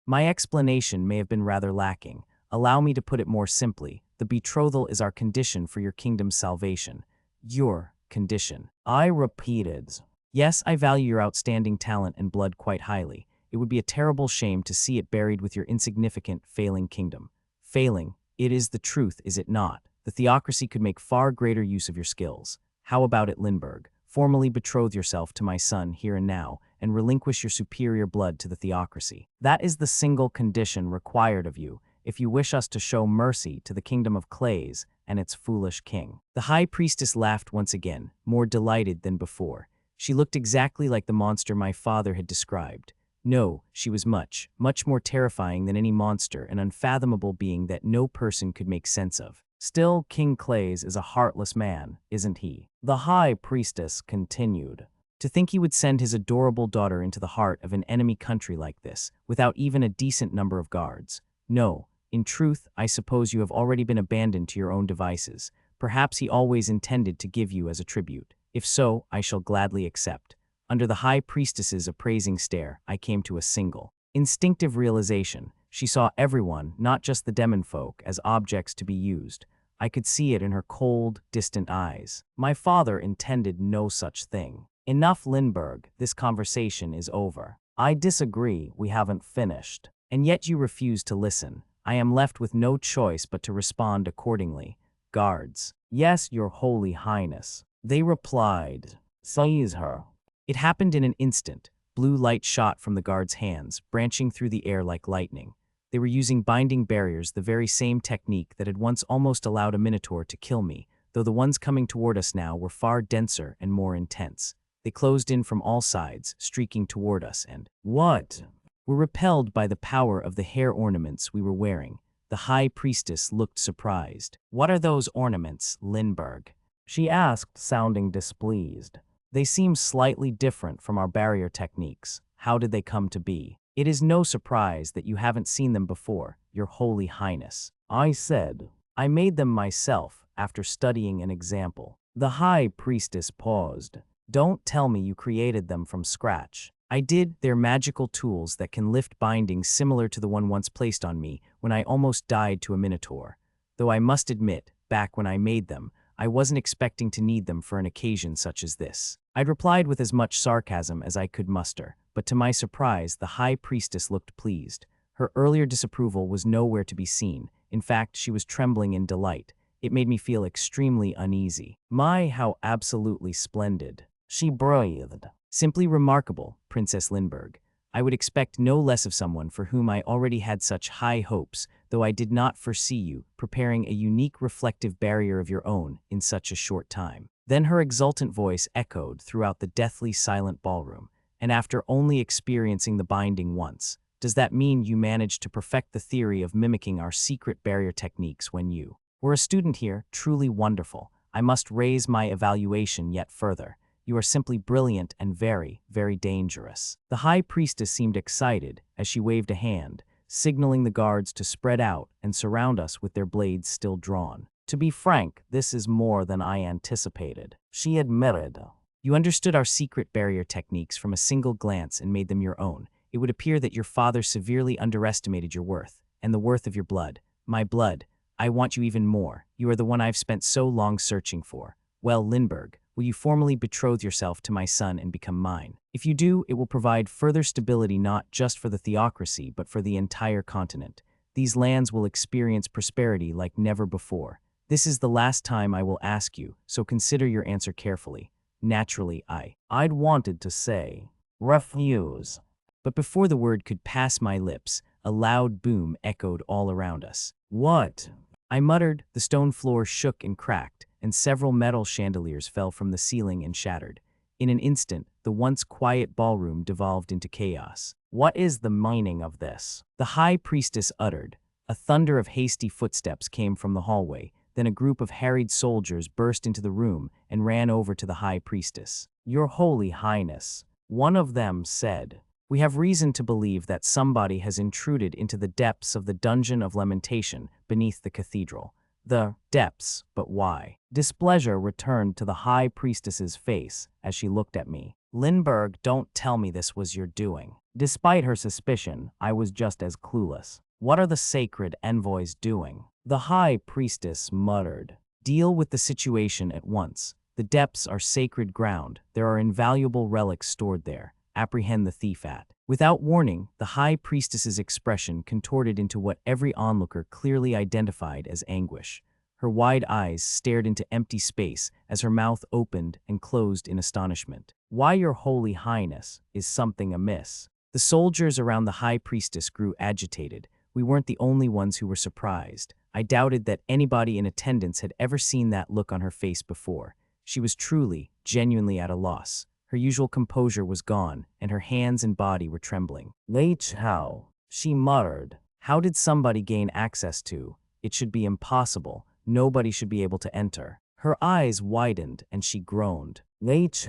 My explanation may have been rather lacking. Allow me to put it more simply. The betrothal is our condition for your kingdom's salvation. Your condition. I repeated. Yes, I value your outstanding talent and blood quite highly. It would be a terrible shame to see it buried with your insignificant, failing kingdom. Failing, it is the truth, is it not? The theocracy could make far greater use of your skills. How about it, Lindbergh? Formally betroth yourself to my son here and now, and relinquish your superior blood to the theocracy. That is the single condition required of you, if you wish us to show mercy to the Kingdom of Clays and its foolish king. The High Priestess laughed once again, more delighted than before. She looked exactly like the monster my father had described. No, she was much more terrifying than any monster, an unfathomable being that no person could make sense of. Still, King Clays is a heartless man, isn't he? The High Priestess continued. To think he would send his adorable daughter into the heart of an enemy country like this, without even a decent number of guards. No, in truth, I suppose you have already been abandoned to your own devices. Perhaps he always intended to give you as a tribute. If so, I shall gladly accept. Under the High Priestess's appraising stare, I came to a single, instinctive realization. She saw everyone, not just the Demonfolk, as objects to be used. I could see it in her cold, distant eyes. My father intended no such thing. Enough, Lindbergh, this conversation is over. I disagree, we haven't finished. And yet you refuse to listen. I am left with no choice but to respond accordingly. Guards. Yes, your Holy Highness. They replied. Seize her. It happened in an instant. blue light shot from the guards' hands, branching through the air like lightning. They were using binding barriers, the very same technique that had once almost allowed a minotaur to kill me, though the ones coming toward us now were far denser and more intense. They closed in from all sides, streaking toward us, and were repelled by the power of the hair ornaments we were wearing. The High Priestess looked surprised. "What are those ornaments, Lindbergh?" she asked, sounding displeased. "They seem slightly different from our barrier techniques. How did they come to be?" "It is no surprise that you haven't seen them before, Your Holy Highness," I said. "I made them myself after studying an example." The High Priestess paused. "Don't tell me you created them from scratch." "I did. They're magical tools that can lift bindings similar to the one once placed on me when I almost died to a minotaur. Though I must admit, back when I made them, I wasn't expecting to need them for an occasion such as this." I'd replied with as much sarcasm as I could muster, but to my surprise, the High Priestess looked pleased. Her earlier disapproval was nowhere to be seen. In fact, she was trembling in delight. It made me feel extremely uneasy. "My, how absolutely splendid," she breathed. "Simply remarkable, Princess Lindbergh. I would expect no less of someone for whom I already had such high hopes, though I did not foresee you preparing a unique reflective barrier of your own in such a short time." Then her exultant voice echoed throughout the deathly silent ballroom. "And after only experiencing the binding once, does that mean you managed to perfect the theory of mimicking our secret barrier techniques when you were a student here? Truly wonderful. I must raise my evaluation yet further. You are simply brilliant and very, very dangerous." The High Priestess seemed excited as she waved a hand, signaling the guards to spread out and surround us with their blades still drawn. "To be frank, this is more than I anticipated," she admitted. "You understood our secret barrier techniques from a single glance and made them your own. It would appear that your father severely underestimated your worth, and the worth of your blood. My blood. I want you even more. You are the one I've spent so long searching for. Well, Lindbergh, will you formally betroth yourself to my son and become mine? If you do, it will provide further stability not just for the theocracy but for the entire continent. These lands will experience prosperity like never before. This is the last time I will ask you, so consider your answer carefully." Naturally, I'd wanted to say, "refuse." But before the word could pass my lips, a loud boom echoed all around us. "What?" I muttered. The stone floor shook and cracked, and several metal chandeliers fell from the ceiling and shattered. In an instant, the once quiet ballroom devolved into chaos. "What is the meaning of this?" the High Priestess uttered. A thunder of hasty footsteps came from the hallway. Then a group of harried soldiers burst into the room and ran over to the High Priestess. "Your Holy Highness," one of them said, "we have reason to believe that somebody has intruded into the depths of the Dungeon of Lamentation beneath the cathedral." The depths, but why? Displeasure returned to the High Priestess's face as she looked at me. "Lindbergh, don't tell me this was your doing." Despite her suspicion, I was just as clueless. "What are the Sacred Envoys doing?" the High Priestess muttered. "Deal with the situation at once. The depths are sacred ground. There are invaluable relics stored there. Apprehend the thief at." Without warning, the High Priestess's expression contorted into what every onlooker clearly identified as anguish. Her wide eyes stared into empty space as her mouth opened and closed in astonishment. "Why, Your Holy Highness, is something amiss?" The soldiers around the High Priestess grew agitated. We weren't the only ones who were surprised. I doubted that anybody in attendance had ever seen that look on her face before. She was truly, genuinely at a loss. Her usual composure was gone, and her hands and body were trembling. "How?" she muttered. "How did somebody gain access to? It should be impossible. Nobody should be able to enter." Her eyes widened, and she groaned.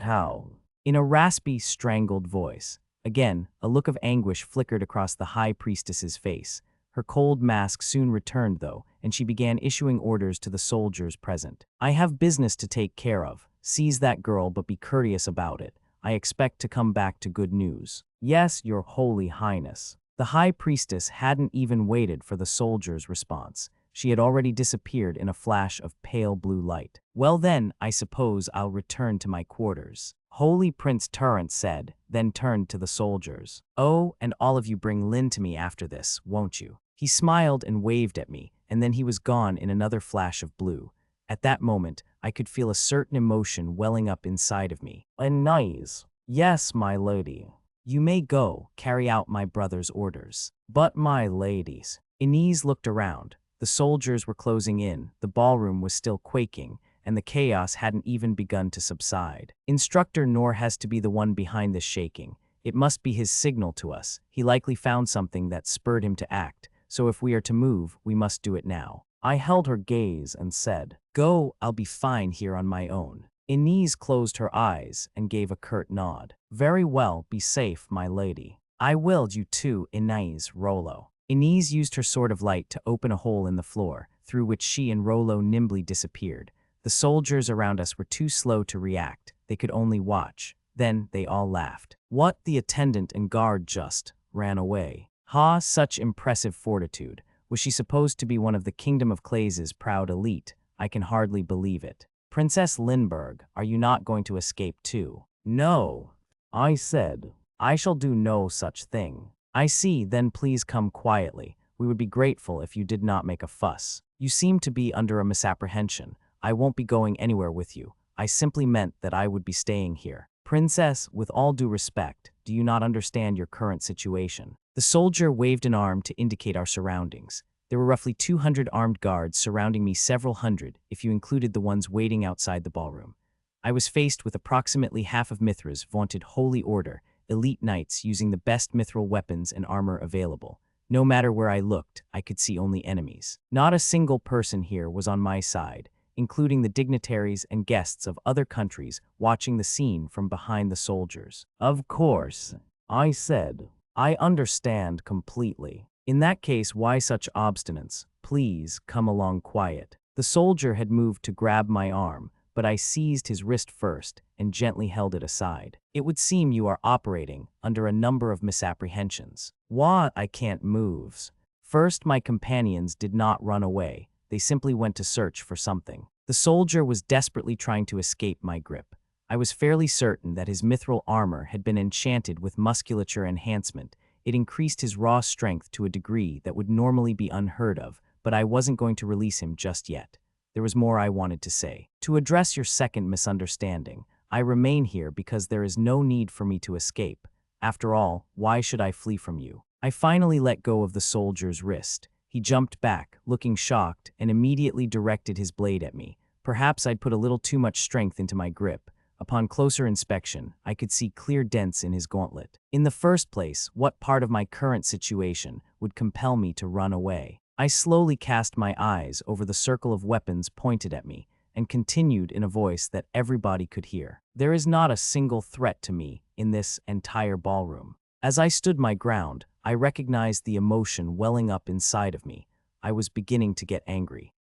"How?" in a raspy, strangled voice. Again, a look of anguish flickered across the High Priestess's face. Her cold mask soon returned, though, and she began issuing orders to the soldiers present. "I have business to take care of. Seize that girl, but be courteous about it. I expect to come back to good news." "Yes, Your Holy Highness." The High Priestess hadn't even waited for the soldiers' response. She had already disappeared in a flash of pale blue light. "Well then, I suppose I'll return to my quarters," Holy Prince Tirrence said, then turned to the soldiers. "Oh, and all of you bring Lynn to me after this, won't you?" He smiled and waved at me, and then he was gone in another flash of blue. At that moment, I could feel a certain emotion welling up inside of me. "A nice." "Yes, my lady." You may go, carry out my brother's orders. But my ladies. Inez looked around. The soldiers were closing in, the ballroom was still quaking, and the chaos hadn't even begun to subside. Instructor Noor has to be the one behind this shaking. It must be his signal to us. He likely found something that spurred him to act, so if we are to move, we must do it now. I held her gaze and said, "Go, I'll be fine here on my own." Inez closed her eyes and gave a curt nod. "Very well, be safe, my lady." "I willed you too, Inez, Rolo." Inez used her sword of light to open a hole in the floor, through which she and Rolo nimbly disappeared. The soldiers around us were too slow to react. They could only watch. Then they all laughed. What? The attendant and guard just ran away. Ha, such impressive fortitude. Was she supposed to be one of the Kingdom of Clay's proud elite? I can hardly believe it. Princess Lindbergh, are you not going to escape too? No, I said. I shall do no such thing. I see, then please come quietly. We would be grateful if you did not make a fuss. You seem to be under a misapprehension. I won't be going anywhere with you. I simply meant that I would be staying here. Princess, with all due respect, do you not understand your current situation? The soldier waved an arm to indicate our surroundings. There were roughly 200 armed guards surrounding me, several hundred, if you included the ones waiting outside the ballroom. I was faced with approximately half of Mithra's vaunted holy order, elite knights using the best mithril weapons and armor available. No matter where I looked, I could see only enemies. Not a single person here was on my side, including the dignitaries and guests of other countries watching the scene from behind the soldiers. Of course, I said. I understand completely. In that case, why such obstinance? Please come along quiet. The soldier had moved to grab my arm, but I seized his wrist first and gently held it aside. It would seem you are operating under a number of misapprehensions. What? I can't move. First, my companions did not run away. They simply went to search for something. The soldier was desperately trying to escape my grip. I was fairly certain that his mithril armor had been enchanted with musculature enhancement. It increased his raw strength to a degree that would normally be unheard of, but I wasn't going to release him just yet. There was more I wanted to say. To address your second misunderstanding, I remain here because there is no need for me to escape. After all, why should I flee from you? I finally let go of the soldier's wrist. He jumped back, looking shocked, and immediately directed his blade at me. Perhaps I'd put a little too much strength into my grip. Upon closer inspection, I could see clear dents in his gauntlet. In the first place, what part of my current situation would compel me to run away? I slowly cast my eyes over the circle of weapons pointed at me and continued in a voice that everybody could hear. There is not a single threat to me in this entire ballroom. As I stood my ground, I recognized the emotion welling up inside of me. I was beginning to get angry.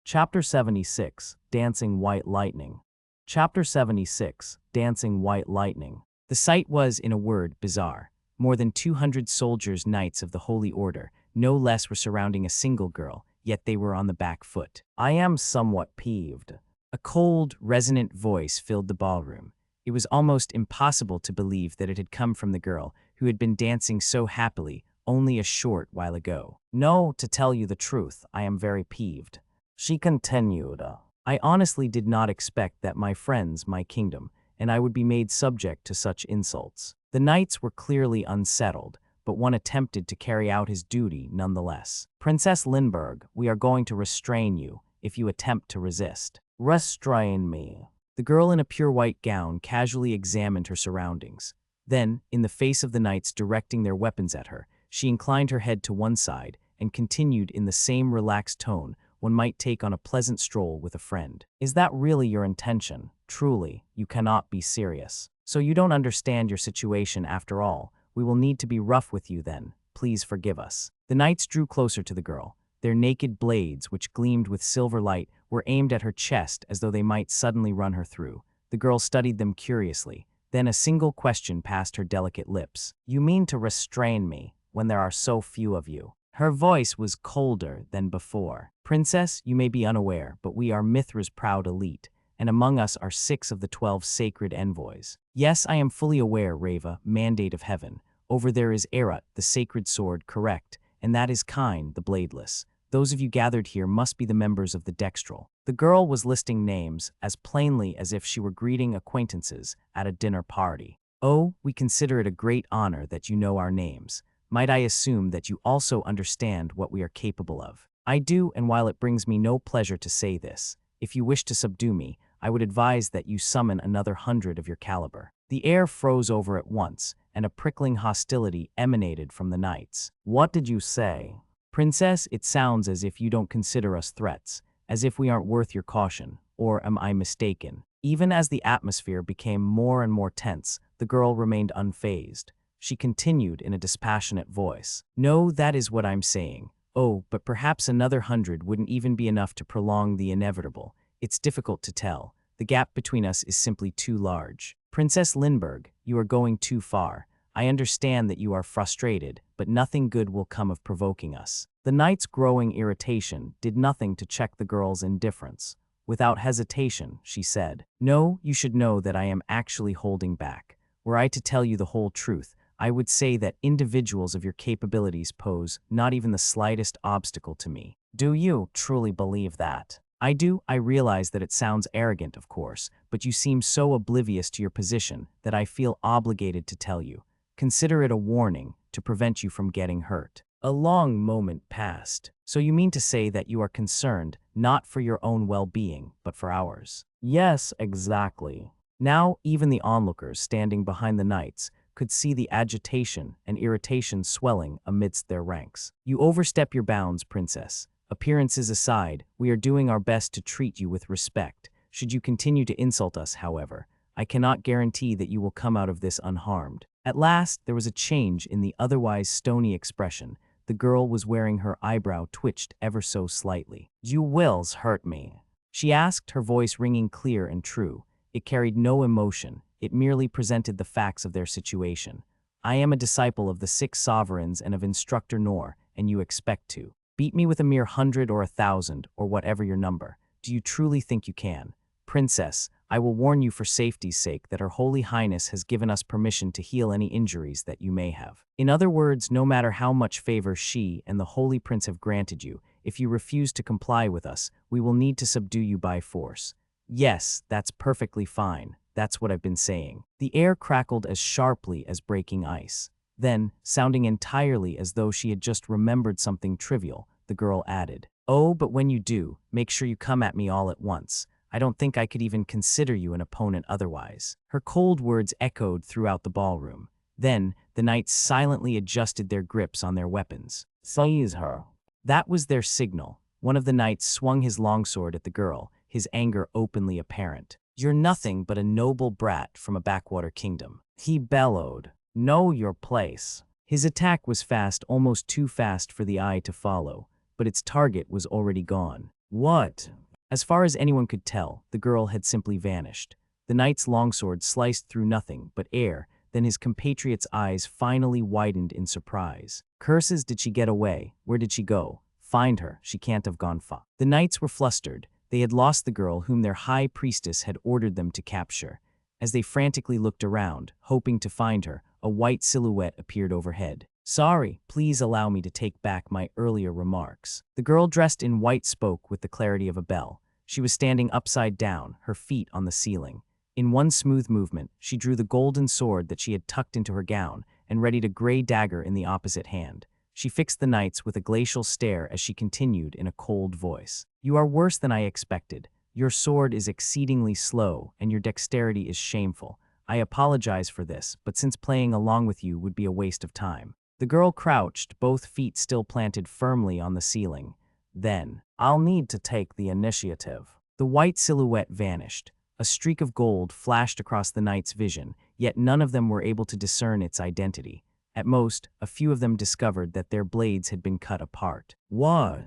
Chapter 76, Dancing White Lightning. Chapter 76, Dancing White Lightning. The sight was, in a word, bizarre. More than 200 soldiers, knights of the Holy Order, no less, were surrounding a single girl, yet they were on the back foot. I am somewhat peeved. A cold, resonant voice filled the ballroom. It was almost impossible to believe that it had come from the girl who had been dancing so happily only a short while ago. No, to tell you the truth, I am very peeved. She continued. I honestly did not expect that my friends, my kingdom, and I would be made subject to such insults. The knights were clearly unsettled, but one attempted to carry out his duty nonetheless. Princess Lindbergh, we are going to restrain you if you attempt to resist. Restrain me. The girl in a pure white gown casually examined her surroundings. Then, in the face of the knights directing their weapons at her, she inclined her head to one side and continued in the same relaxed tone one might take on a pleasant stroll with a friend. Is that really your intention? Truly, you cannot be serious. So you don't understand your situation after all. We will need to be rough with you then. Please forgive us. The knights drew closer to the girl. Their naked blades, which gleamed with silver light, were aimed at her chest as though they might suddenly run her through. The girl studied them curiously. Then a single question passed her delicate lips. You mean to restrain me when there are so few of you? Her voice was colder than before. Princess, you may be unaware, but we are Mithra's proud elite, and among us are 6 of the 12 Sacred Envoys. Yes, I am fully aware, Rava, mandate of heaven. Over there is Erat, the sacred sword, correct, and that is Kine, the bladeless. Those of you gathered here must be the members of the Dextral. The girl was listing names as plainly as if she were greeting acquaintances at a dinner party. Oh, we consider it a great honor that you know our names. Might I assume that you also understand what we are capable of? I do, and while it brings me no pleasure to say this, if you wish to subdue me, I would advise that you summon another 100 of your caliber. The air froze over at once, and a prickling hostility emanated from the knights. What did you say? Princess, it sounds as if you don't consider us threats, as if we aren't worth your caution, or am I mistaken? Even as the atmosphere became more and more tense, the girl remained unfazed. She continued in a dispassionate voice. No, that is what I'm saying. Oh, but perhaps another 100 wouldn't even be enough to prolong the inevitable. It's difficult to tell. The gap between us is simply too large. Princess Lindbergh, you are going too far. I understand that you are frustrated, but nothing good will come of provoking us. The knight's growing irritation did nothing to check the girl's indifference. Without hesitation, she said, No, you should know that I am actually holding back. Were I to tell you the whole truth, I would say that individuals of your capabilities pose not even the slightest obstacle to me. Do you truly believe that? I do. I realize that it sounds arrogant, of course, but you seem so oblivious to your position that I feel obligated to tell you. Consider it a warning to prevent you from getting hurt. A long moment passed. So you mean to say that you are concerned not for your own well-being, but for ours? Yes, exactly. Now, even the onlookers standing behind the knights could see the agitation and irritation swelling amidst their ranks. You overstep your bounds, Princess. Appearances aside, we are doing our best to treat you with respect. Should you continue to insult us, however, I cannot guarantee that you will come out of this unharmed. At last, there was a change in the otherwise stony expression. The girl was wearing her eyebrow twitched ever so slightly. You wills hurt me, she asked, her voice ringing clear and true. It carried no emotion. It merely presented the facts of their situation. I am a disciple of the 6 sovereigns and of Instructor Noor, and you expect to beat me with a mere 100 or 1,000 or whatever your number. Do you truly think you can? Princess, I will warn you for safety's sake that Her Holy Highness has given us permission to heal any injuries that you may have. In other words, no matter how much favor she and the Holy Prince have granted you, if you refuse to comply with us, we will need to subdue you by force. Yes, that's perfectly fine. That's what I've been saying. The air crackled as sharply as breaking ice. Then, sounding entirely as though she had just remembered something trivial, the girl added, Oh, but when you do, make sure you come at me all at once. I don't think I could even consider you an opponent otherwise. Her cold words echoed throughout the ballroom. Then, the knights silently adjusted their grips on their weapons. Seize her. That was their signal. One of the knights swung his longsword at the girl, his anger openly apparent. You're nothing but a noble brat from a backwater kingdom. He bellowed. Know your place. His attack was fast, almost too fast for the eye to follow, but its target was already gone. What? As far as anyone could tell, the girl had simply vanished. The knight's longsword sliced through nothing but air, then his compatriot's eyes finally widened in surprise. Curses, did she get away? Where did she go? Find her, she can't have gone far. The knights were flustered. They had lost the girl whom their High Priestess had ordered them to capture. As they frantically looked around, hoping to find her, a white silhouette appeared overhead. Sorry, please allow me to take back my earlier remarks. The girl dressed in white spoke with the clarity of a bell. She was standing upside down, her feet on the ceiling. In one smooth movement, she drew the golden sword that she had tucked into her gown and readied a gray dagger in the opposite hand. She fixed the knights with a glacial stare as she continued in a cold voice. You are worse than I expected. Your sword is exceedingly slow, and your dexterity is shameful. I apologize for this, but since playing along with you would be a waste of time. The girl crouched, both feet still planted firmly on the ceiling. Then, I'll need to take the initiative. The white silhouette vanished. A streak of gold flashed across the knight's vision, yet none of them were able to discern its identity. At most, a few of them discovered that their blades had been cut apart. What?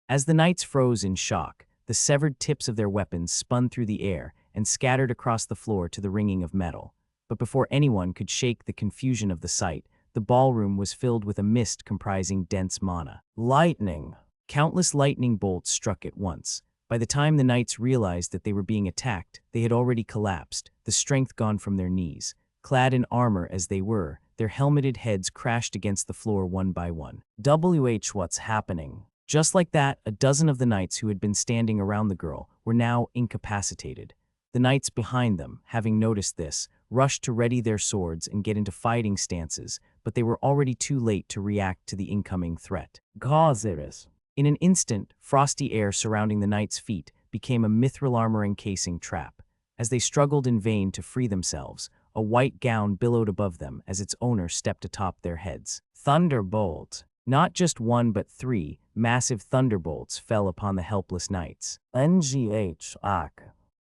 As the knights froze in shock, the severed tips of their weapons spun through the air and scattered across the floor to the ringing of metal. But before anyone could shake the confusion of the sight, the ballroom was filled with a mist comprising dense mana. Lightning! Countless lightning bolts struck at once. By the time the knights realized that they were being attacked, they had already collapsed, the strength gone from their knees. Clad in armor as they were, their helmeted heads crashed against the floor one by one. What's happening? Just like that, a dozen of the knights who had been standing around the girl were now incapacitated. The knights behind them, having noticed this, rushed to ready their swords and get into fighting stances, but they were already too late to react to the incoming threat. Gauzeres. In an instant, frosty air surrounding the knights' feet became a mithril armor-encasing trap. As they struggled in vain to free themselves, a white gown billowed above them as its owner stepped atop their heads. Thunderbolt. Not just one but three massive thunderbolts fell upon the helpless knights. Ngh.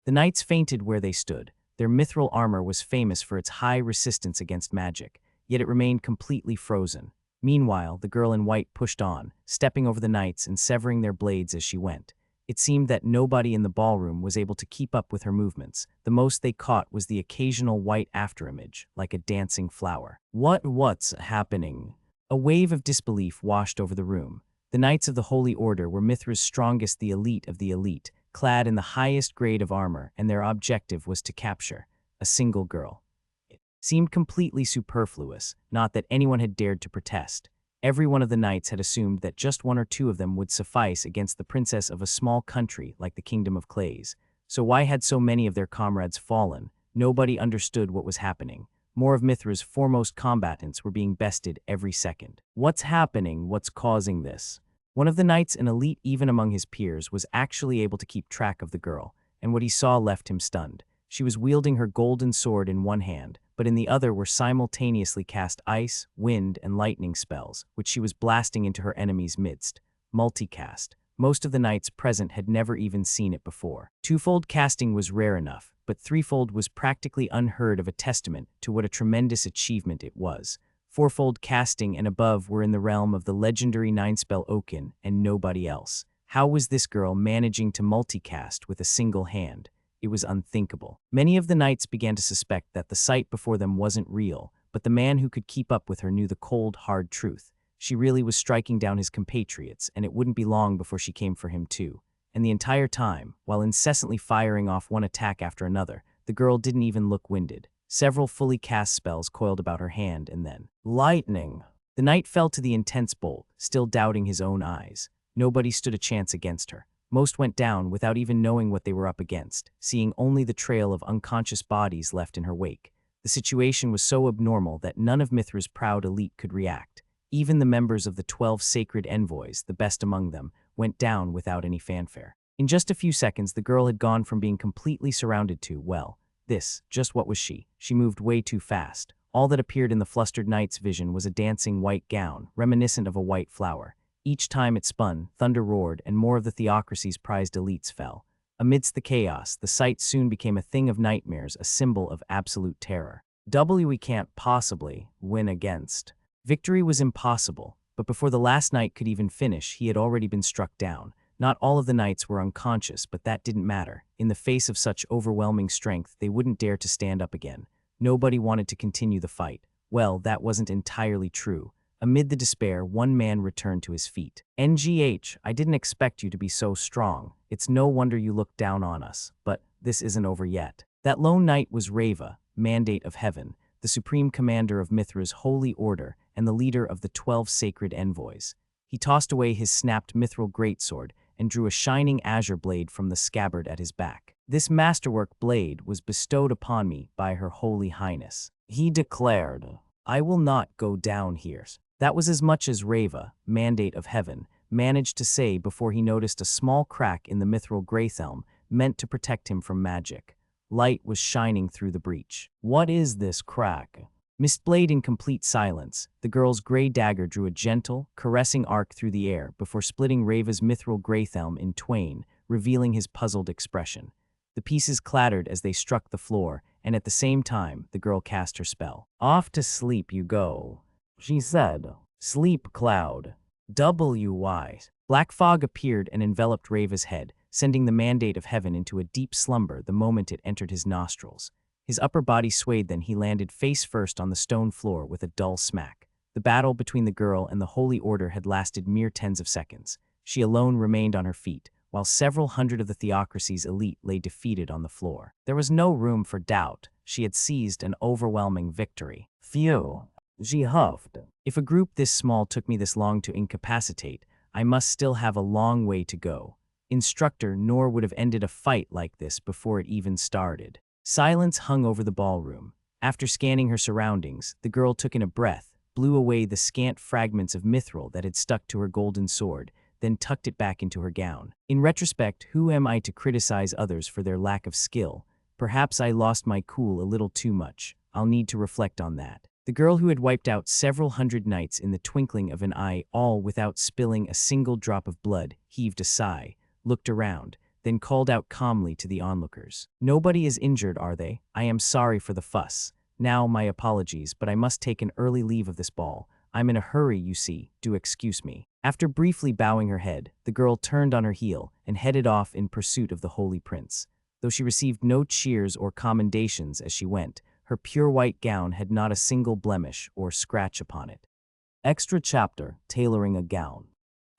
The knights fainted where they stood. Their mithril armor was famous for its high resistance against magic, yet it remained completely frozen. Meanwhile, the girl in white pushed on, stepping over the knights and severing their blades as she went. It seemed that nobody in the ballroom was able to keep up with her movements. The most they caught was the occasional white afterimage, like a dancing flower. What's happening? A wave of disbelief washed over the room. The Knights of the Holy Order were Mithra's strongest, the elite of the elite, clad in the highest grade of armor, and their objective was to capture a single girl. It seemed completely superfluous, not that anyone had dared to protest. Every one of the knights had assumed that just one or two of them would suffice against the princess of a small country like the Kingdom of Clays. So why had so many of their comrades fallen? Nobody understood what was happening. More of Mithra's foremost combatants were being bested every second. What's happening? What's causing this? One of the knights, an elite even among his peers, was actually able to keep track of the girl, and what he saw left him stunned. She was wielding her golden sword in one hand, but in the other were simultaneously cast ice, wind, and lightning spells, which she was blasting into her enemy's midst. Multicast. Most of the knights present had never even seen it before. Twofold casting was rare enough, but threefold was practically unheard of, a testament to what a tremendous achievement it was. Fourfold casting and above were in the realm of the legendary nine-spell Oaken and nobody else. How was this girl managing to multicast with a single hand? It was unthinkable. Many of the knights began to suspect that the sight before them wasn't real, but the man who could keep up with her knew the cold, hard truth. She really was striking down his compatriots, and it wouldn't be long before she came for him too. And the entire time, while incessantly firing off one attack after another, the girl didn't even look winded. Several fully cast spells coiled about her hand, and then lightning. The knight fell to the intense bolt, still doubting his own eyes. Nobody stood a chance against her. Most went down without even knowing what they were up against, seeing only the trail of unconscious bodies left in her wake. The situation was so abnormal that none of Mithra's proud elite could react. Even the members of the 12 Sacred Envoys, the best among them, went down without any fanfare. In just a few seconds, the girl had gone from being completely surrounded to, well, this, just what was she? She moved way too fast. All that appeared in the flustered knight's vision was a dancing white gown, reminiscent of a white flower. Each time it spun, thunder roared, and more of the theocracy's prized elites fell. Amidst the chaos, the sight soon became a thing of nightmares, a symbol of absolute terror. We can't possibly win against. Victory was impossible, but before the last knight could even finish, he had already been struck down. Not all of the knights were unconscious, but that didn't matter. In the face of such overwhelming strength, they wouldn't dare to stand up again. Nobody wanted to continue the fight. Well, that wasn't entirely true. Amid the despair, one man returned to his feet. "NGH, I didn't expect you to be so strong. It's no wonder you looked down on us, but this isn't over yet." That lone knight was Reva, Mandate of Heaven, the supreme commander of Mithra's Holy Order and the leader of the 12 Sacred Envoys. He tossed away his snapped mithril greatsword and drew a shining azure blade from the scabbard at his back. "This masterwork blade was bestowed upon me by Her Holy Highness," he declared. "I will not go down here." That was as much as Reva, Mandate of Heaven, managed to say before he noticed a small crack in the mithril graithelm meant to protect him from magic. Light was shining through the breach. "What is this crack?" Mistblade in complete silence, the girl's gray dagger drew a gentle, caressing arc through the air before splitting Reva's mithril graithelm in twain, revealing his puzzled expression. The pieces clattered as they struck the floor, and at the same time, the girl cast her spell. "Off to sleep you go," she said. "Sleep cloud. WY." Black fog appeared and enveloped Reva's head, sending the Mandate of Heaven into a deep slumber the moment it entered his nostrils. His upper body swayed, then he landed face first on the stone floor with a dull smack. The battle between the girl and the Holy Order had lasted mere tens of seconds. She alone remained on her feet, while several hundred of the theocracy's elite lay defeated on the floor. There was no room for doubt. She had seized an overwhelming victory. "Phew," she huffed. "If a group this small took me this long to incapacitate, I must still have a long way to go." Instructor Noor would have ended a fight like this before it even started. Silence hung over the ballroom. After scanning her surroundings, the girl took in a breath, blew away the scant fragments of mithril that had stuck to her golden sword, then tucked it back into her gown. In retrospect, who am I to criticize others for their lack of skill? Perhaps I lost my cool a little too much. I'll need to reflect on that. The girl who had wiped out several hundred knights in the twinkling of an eye, all without spilling a single drop of blood, heaved a sigh, looked around, then called out calmly to the onlookers. "Nobody is injured, are they? I am sorry for the fuss. Now, my apologies, but I must take an early leave of this ball. I'm in a hurry, you see. Do excuse me." After briefly bowing her head, the girl turned on her heel and headed off in pursuit of the Holy Prince. Though she received no cheers or commendations as she went, her pure white gown had not a single blemish or scratch upon it. Extra chapter, Tailoring a Gown.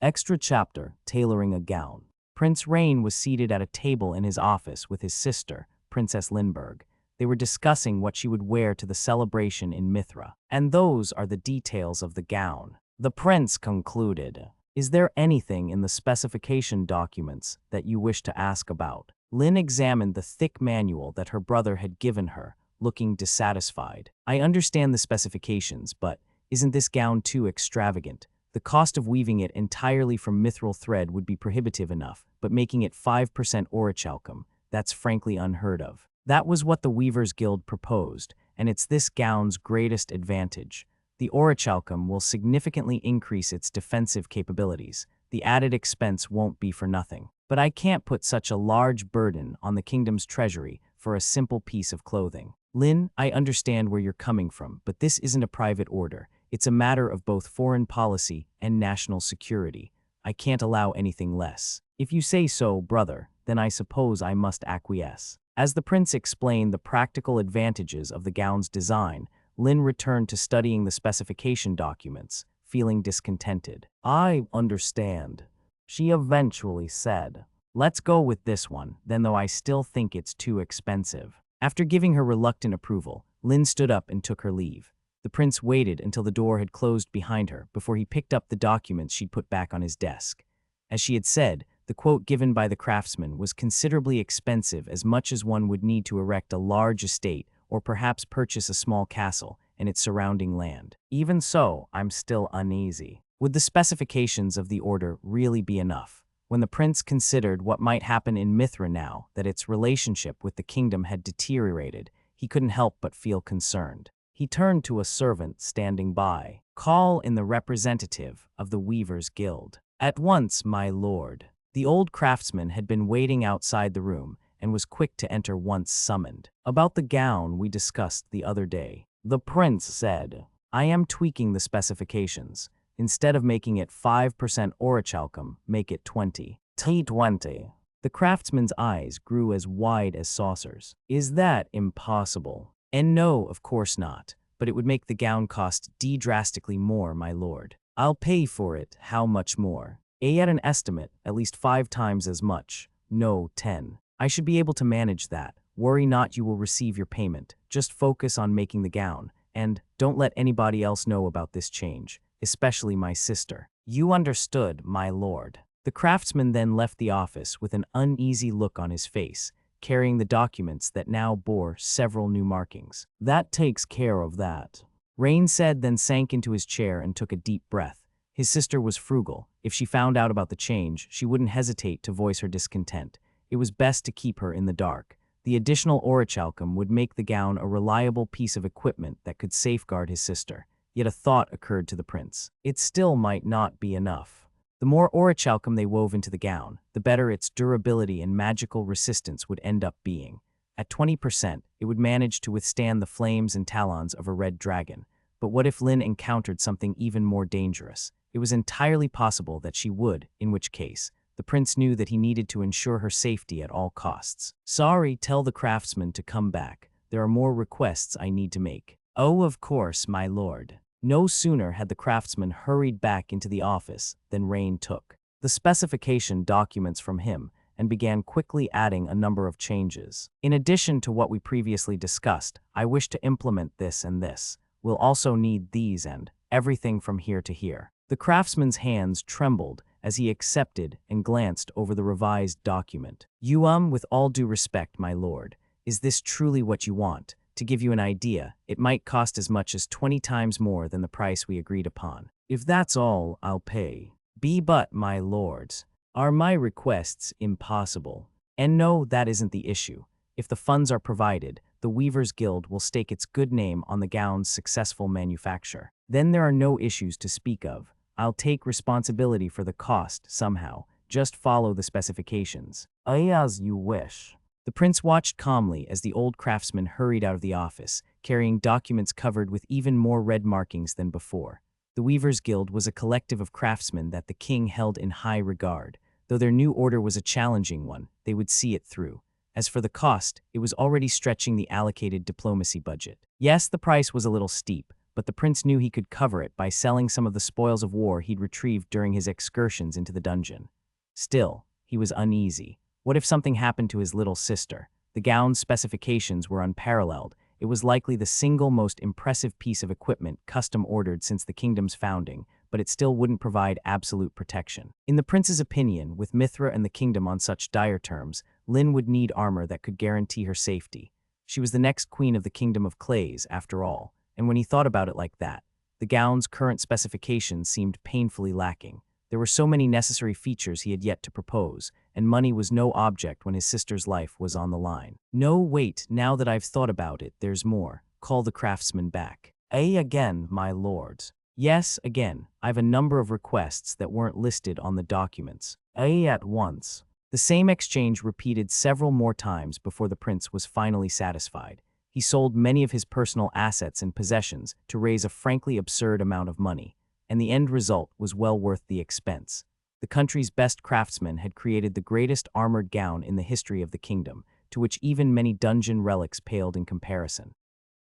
Extra chapter, Tailoring a Gown. Prince Rain was seated at a table in his office with his sister, Princess Lindbergh. They were discussing what she would wear to the celebration in Mithra. "And those are the details of the gown," the prince concluded. "Is there anything in the specification documents that you wish to ask about?" Lynn examined the thick manual that her brother had given her, looking dissatisfied. "I understand the specifications, but isn't this gown too extravagant? The cost of weaving it entirely from mithril thread would be prohibitive enough, but making it 5% orichalcum, that's frankly unheard of." That was what the Weavers' Guild proposed, and it's this gown's greatest advantage. The orichalcum will significantly increase its defensive capabilities. The added expense won't be for nothing. But I can't put such a large burden on the kingdom's treasury for a simple piece of clothing. Lynn, I understand where you're coming from, but this isn't a private order. It's a matter of both foreign policy and national security. I can't allow anything less. If you say so, brother, then I suppose I must acquiesce. As the prince explained the practical advantages of the gown's design, Lynn returned to studying the specification documents, feeling discontented. "I understand," she eventually said. "Let's go with this one, then, though I still think it's too expensive." After giving her reluctant approval, Lynn stood up and took her leave. The prince waited until the door had closed behind her before he picked up the documents she'd put back on his desk. As she had said, the quote given by the craftsman was considerably expensive, as much as one would need to erect a large estate or perhaps purchase a small castle and its surrounding land. Even so, I'm still uneasy. Would the specifications of the order really be enough? When the prince considered what might happen in Mithra now that its relationship with the kingdom had deteriorated, he couldn't help but feel concerned. He turned to a servant standing by. "Call in the representative of the Weavers' Guild." "At once, my lord." The old craftsman had been waiting outside the room and was quick to enter once summoned. "About the gown we discussed the other day," the prince said. "I am tweaking the specifications. Instead of making it 5% orichalcum, make it 20. T20. The craftsman's eyes grew as wide as saucers. "Is that impossible?" "And no, of course not, but it would make the gown cost drastically more, my lord." "I'll pay for it. How much more?" "At an estimate, at least 5 times as much. No, 10. I should be able to manage that. Worry not, you will receive your payment. Just focus on making the gown, and don't let anybody else know about this change, especially my sister." "You understood, my lord." The craftsman then left the office with an uneasy look on his face, carrying the documents that now bore several new markings. "That takes care of that," Rain said, then sank into his chair and took a deep breath. His sister was frugal. If she found out about the change, she wouldn't hesitate to voice her discontent. It was best to keep her in the dark. The additional orichalcum would make the gown a reliable piece of equipment that could safeguard his sister. Yet a thought occurred to the prince. It still might not be enough. The more orichalcum they wove into the gown, the better its durability and magical resistance would end up being. At 20%, it would manage to withstand the flames and talons of a red dragon. But what if Lynn encountered something even more dangerous? It was entirely possible that she would, in which case, the prince knew that he needed to ensure her safety at all costs. "Sorry, tell the craftsman to come back. There are more requests I need to make." "Oh, of course, my lord." No sooner had the craftsman hurried back into the office than Rain took the specification documents from him and began quickly adding a number of changes. "In addition to what we previously discussed, I wish to implement this and this. We'll also need these and everything from here to here." The craftsman's hands trembled as he accepted and glanced over the revised document. With all due respect, my lord, is this truly what you want? To give you an idea, it might cost as much as 20 times more than the price we agreed upon. If that's all, I'll pay. But, my lords, are my requests impossible? And no, that isn't the issue. If the funds are provided, the Weavers' Guild will stake its good name on the gown's successful manufacture. Then there are no issues to speak of. I'll take responsibility for the cost somehow. Just follow the specifications. As you wish. The prince watched calmly as the old craftsman hurried out of the office, carrying documents covered with even more red markings than before. The Weavers' Guild was a collective of craftsmen that the king held in high regard. Though their new order was a challenging one, they would see it through. As for the cost, it was already stretching the allocated diplomacy budget. Yes, the price was a little steep, but the prince knew he could cover it by selling some of the spoils of war he'd retrieved during his excursions into the dungeon. Still, he was uneasy. What if something happened to his little sister? The gown's specifications were unparalleled. It was likely the single most impressive piece of equipment custom-ordered since the kingdom's founding, but it still wouldn't provide absolute protection. In the prince's opinion, with Mithra and the kingdom on such dire terms, Lynn would need armor that could guarantee her safety. She was the next queen of the kingdom of clays, after all, and when he thought about it like that, the gown's current specifications seemed painfully lacking. There were so many necessary features he had yet to propose, and money was no object when his sister's life was on the line. No, wait, now that I've thought about it, there's more. Call the craftsman back. Again, my lords. Yes, again, I've a number of requests that weren't listed on the documents. At once. The same exchange repeated several more times before the prince was finally satisfied. He sold many of his personal assets and possessions to raise a frankly absurd amount of money, and the end result was well worth the expense. The country's best craftsmen had created the greatest armored gown in the history of the kingdom, to which even many dungeon relics paled in comparison.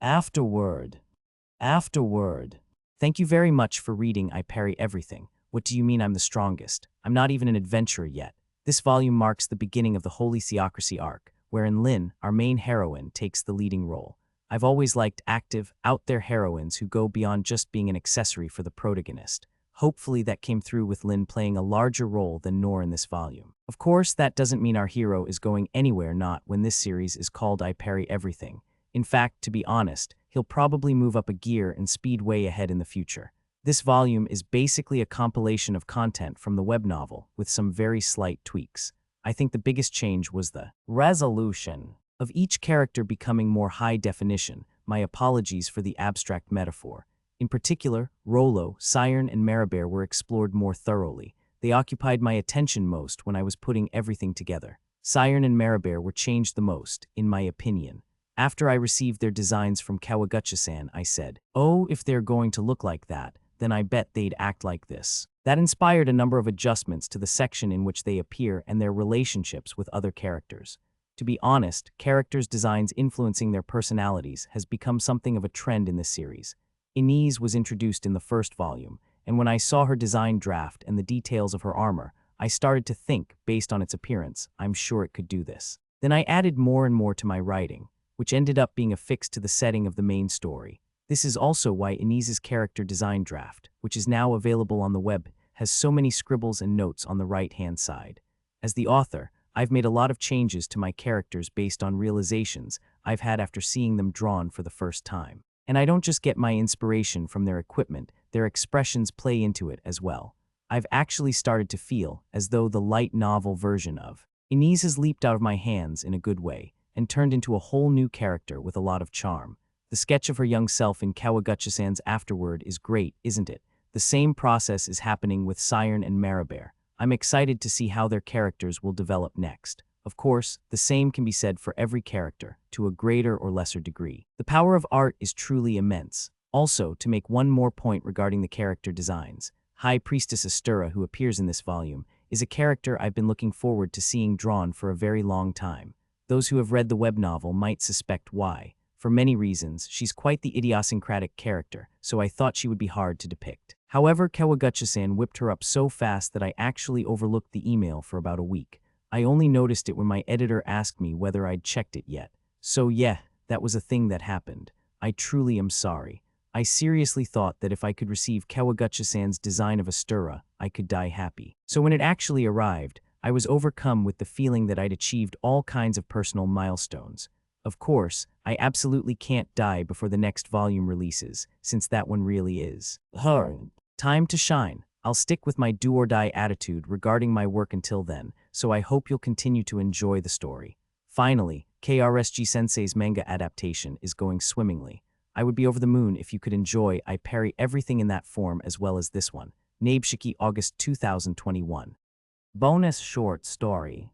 Afterword. Thank you very much for reading I Parry Everything. What do you mean I'm the strongest? I'm not even an adventurer yet. This volume marks the beginning of the Holy Theocracy arc, wherein Lynn, our main heroine, takes the leading role. I've always liked active, out-there heroines who go beyond just being an accessory for the protagonist. Hopefully that came through with Lynn playing a larger role than Noor in this volume. Of course, that doesn't mean our hero is going anywhere not when this series is called I Parry Everything. In fact, to be honest, he'll probably move up a gear and speed way ahead in the future. This volume is basically a compilation of content from the web novel with some very slight tweaks. I think the biggest change was the resolution of each character becoming more high definition. My apologies for the abstract metaphor. In particular, Rolo, Siren, and Magearmor were explored more thoroughly. They occupied my attention most when I was putting everything together. Siren and Magearmor were changed the most, in my opinion. After I received their designs from Kawaguchi-san, I said, "Oh, if they're going to look like that, then I bet they'd act like this." That inspired a number of adjustments to the section in which they appear and their relationships with other characters. To be honest, characters' designs influencing their personalities has become something of a trend in this series. Inez was introduced in the first volume, and when I saw her design draft and the details of her armor, I started to think, based on its appearance, I'm sure it could do this. Then I added more and more to my writing, which ended up being affixed to the setting of the main story. This is also why Inez's character design draft, which is now available on the web, has so many scribbles and notes on the right-hand side. As the author, I've made a lot of changes to my characters based on realizations I've had after seeing them drawn for the first time. And I don't just get my inspiration from their equipment, their expressions play into it as well. I've actually started to feel as though the light novel version of Inez has leaped out of my hands in a good way and turned into a whole new character with a lot of charm. The sketch of her young self in Kawaguchi-san's Afterword is great, isn't it? The same process is happening with Siren and Magearmor. I'm excited to see how their characters will develop next. Of course, the same can be said for every character, to a greater or lesser degree. The power of art is truly immense. Also, to make one more point regarding the character designs, High Priestess Astura, who appears in this volume, is a character I've been looking forward to seeing drawn for a very long time. Those who have read the web novel might suspect why. For many reasons, she's quite the idiosyncratic character, so I thought she would be hard to depict. However, Kawaguchi-san whipped her up so fast that I actually overlooked the email for about a week. I only noticed it when my editor asked me whether I'd checked it yet. So yeah, that was a thing that happened. I truly am sorry. I seriously thought that if I could receive Kawaguchi-san's design of Astura, I could die happy. So when it actually arrived, I was overcome with the feeling that I'd achieved all kinds of personal milestones. Of course, I absolutely can't die before the next volume releases, since that one really is. Time to shine. I'll stick with my do-or-die attitude regarding my work until then, so I hope you'll continue to enjoy the story. Finally, KRSG-sensei's manga adaptation is going swimmingly. I would be over the moon if you could enjoy I Parry Everything in that form as well as this one. Nabeshiki, August 2021. Bonus short story.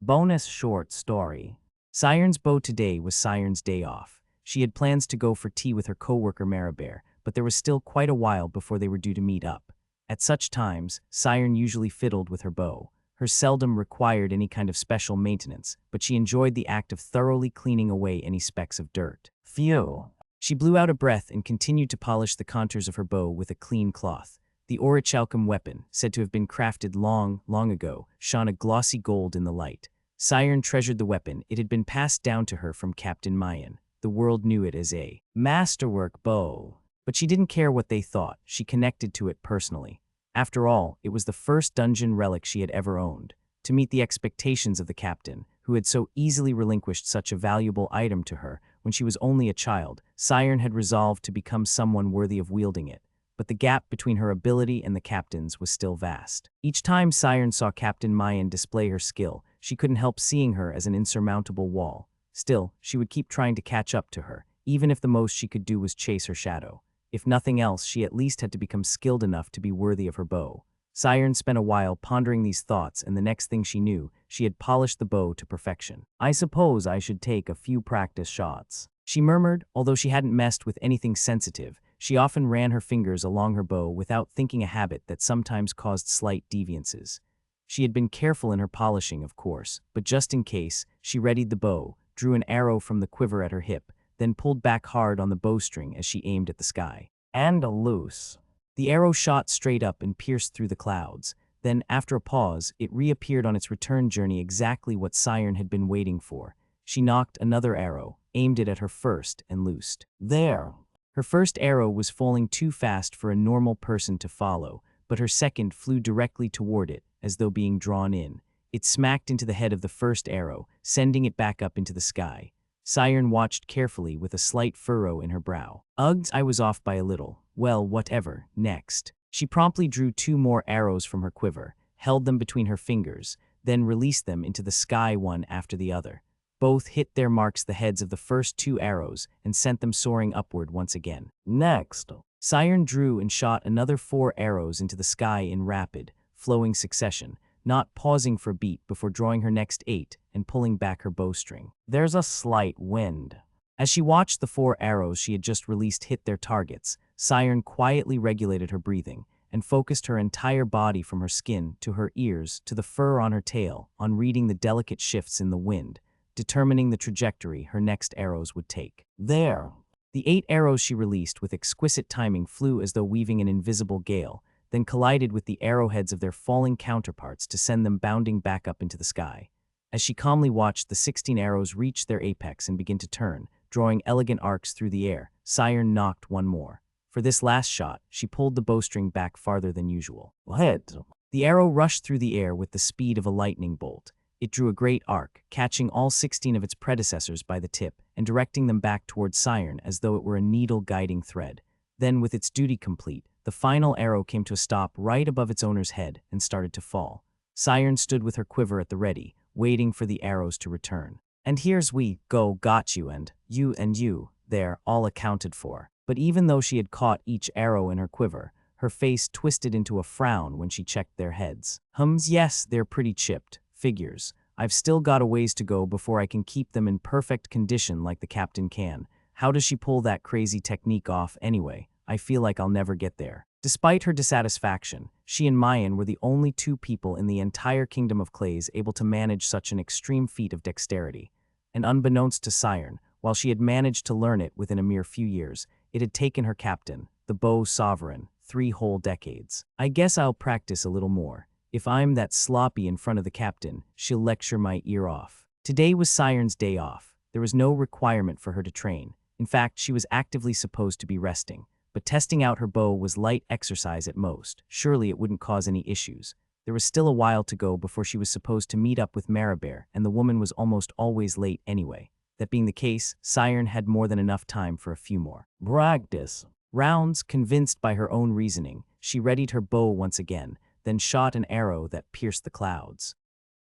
Bonus short story. Siren's beau today was Siren's day off. She had plans to go for tea with her co-worker Maribert, but there was still quite a while before they were due to meet up. At such times, Siren usually fiddled with her bow. Hers seldom required any kind of special maintenance, but she enjoyed the act of thoroughly cleaning away any specks of dirt. Phew. She blew out a breath and continued to polish the contours of her bow with a clean cloth. The orichalcum weapon, said to have been crafted long, long ago, shone a glossy gold in the light. Siren treasured the weapon. It had been passed down to her from Captain Mayan. The world knew it as a masterwork bow. But she didn't care what they thought. She connected to it personally. After all, it was the first dungeon relic she had ever owned. To meet the expectations of the captain, who had so easily relinquished such a valuable item to her when she was only a child, Siren had resolved to become someone worthy of wielding it. But the gap between her ability and the captain's was still vast. Each time Siren saw Captain Mayan display her skill, she couldn't help seeing her as an insurmountable wall. Still, she would keep trying to catch up to her, even if the most she could do was chase her shadow. If nothing else, she at least had to become skilled enough to be worthy of her bow. Siren spent a while pondering these thoughts, and the next thing she knew, she had polished the bow to perfection. I suppose I should take a few practice shots, she murmured. Although she hadn't messed with anything sensitive, she often ran her fingers along her bow without thinking, a habit that sometimes caused slight deviances. She had been careful in her polishing, of course, but just in case, she readied the bow, drew an arrow from the quiver at her hip, then pulled back hard on the bowstring as she aimed at the sky. And a loose. The arrow shot straight up and pierced through the clouds. Then, after a pause, it reappeared on its return journey, exactly what Siren had been waiting for. She nocked another arrow, aimed it at her first, and loosed. There. Her first arrow was falling too fast for a normal person to follow, but her second flew directly toward it, as though being drawn in. It smacked into the head of the first arrow, sending it back up into the sky. Siren watched carefully with a slight furrow in her brow. Ugh, I was off by a little. Well, whatever. Next. She promptly drew 2 more arrows from her quiver, held them between her fingers, then released them into the sky one after the other. Both hit their marks, the heads of the first 2 arrows, and sent them soaring upward once again. Next. Siren drew and shot another 4 arrows into the sky in rapid, flowing succession, not pausing for a beat before drawing her next 8 and pulling back her bowstring. There's a slight wind. As she watched the 4 arrows she had just released hit their targets, Siren quietly regulated her breathing and focused her entire body, from her skin to her ears to the fur on her tail, on reading the delicate shifts in the wind, determining the trajectory her next arrows would take. There. The 8 arrows she released with exquisite timing flew as though weaving an invisible gale, then collided with the arrowheads of their falling counterparts to send them bounding back up into the sky. As she calmly watched the 16 arrows reach their apex and begin to turn, drawing elegant arcs through the air, Siren nocked one more. For this last shot, she pulled the bowstring back farther than usual. Hit. The arrow rushed through the air with the speed of a lightning bolt. It drew a great arc, catching all 16 of its predecessors by the tip and directing them back towards Siren as though it were a needle guiding thread. Then, with its duty complete, the final arrow came to a stop right above its owner's head and started to fall. Siren stood with her quiver at the ready, waiting for the arrows to return. And here's we go, got you, and you, there, all accounted for. But even though she had caught each arrow in her quiver, her face twisted into a frown when she checked their heads. Yes, they're pretty chipped. Figures. I've still got a ways to go before I can keep them in perfect condition like the captain can. How does she pull that crazy technique off anyway? I feel like I'll never get there. Despite her dissatisfaction, she and Mayan were the only 2 people in the entire Kingdom of Clays able to manage such an extreme feat of dexterity. And unbeknownst to Siren, while she had managed to learn it within a mere few years, it had taken her captain, the Bow Sovereign, 3 whole decades. I guess I'll practice a little more. If I'm that sloppy in front of the captain, she'll lecture my ear off. Today was Siren's day off. There was no requirement for her to train. In fact, she was actively supposed to be resting. But testing out her bow was light exercise at most. Surely it wouldn't cause any issues. There was still a while to go before she was supposed to meet up with Maribert, and the woman was almost always late anyway. That being the case, Siren had more than enough time for a few more practice rounds. Convinced by her own reasoning, she readied her bow once again, then shot an arrow that pierced the clouds.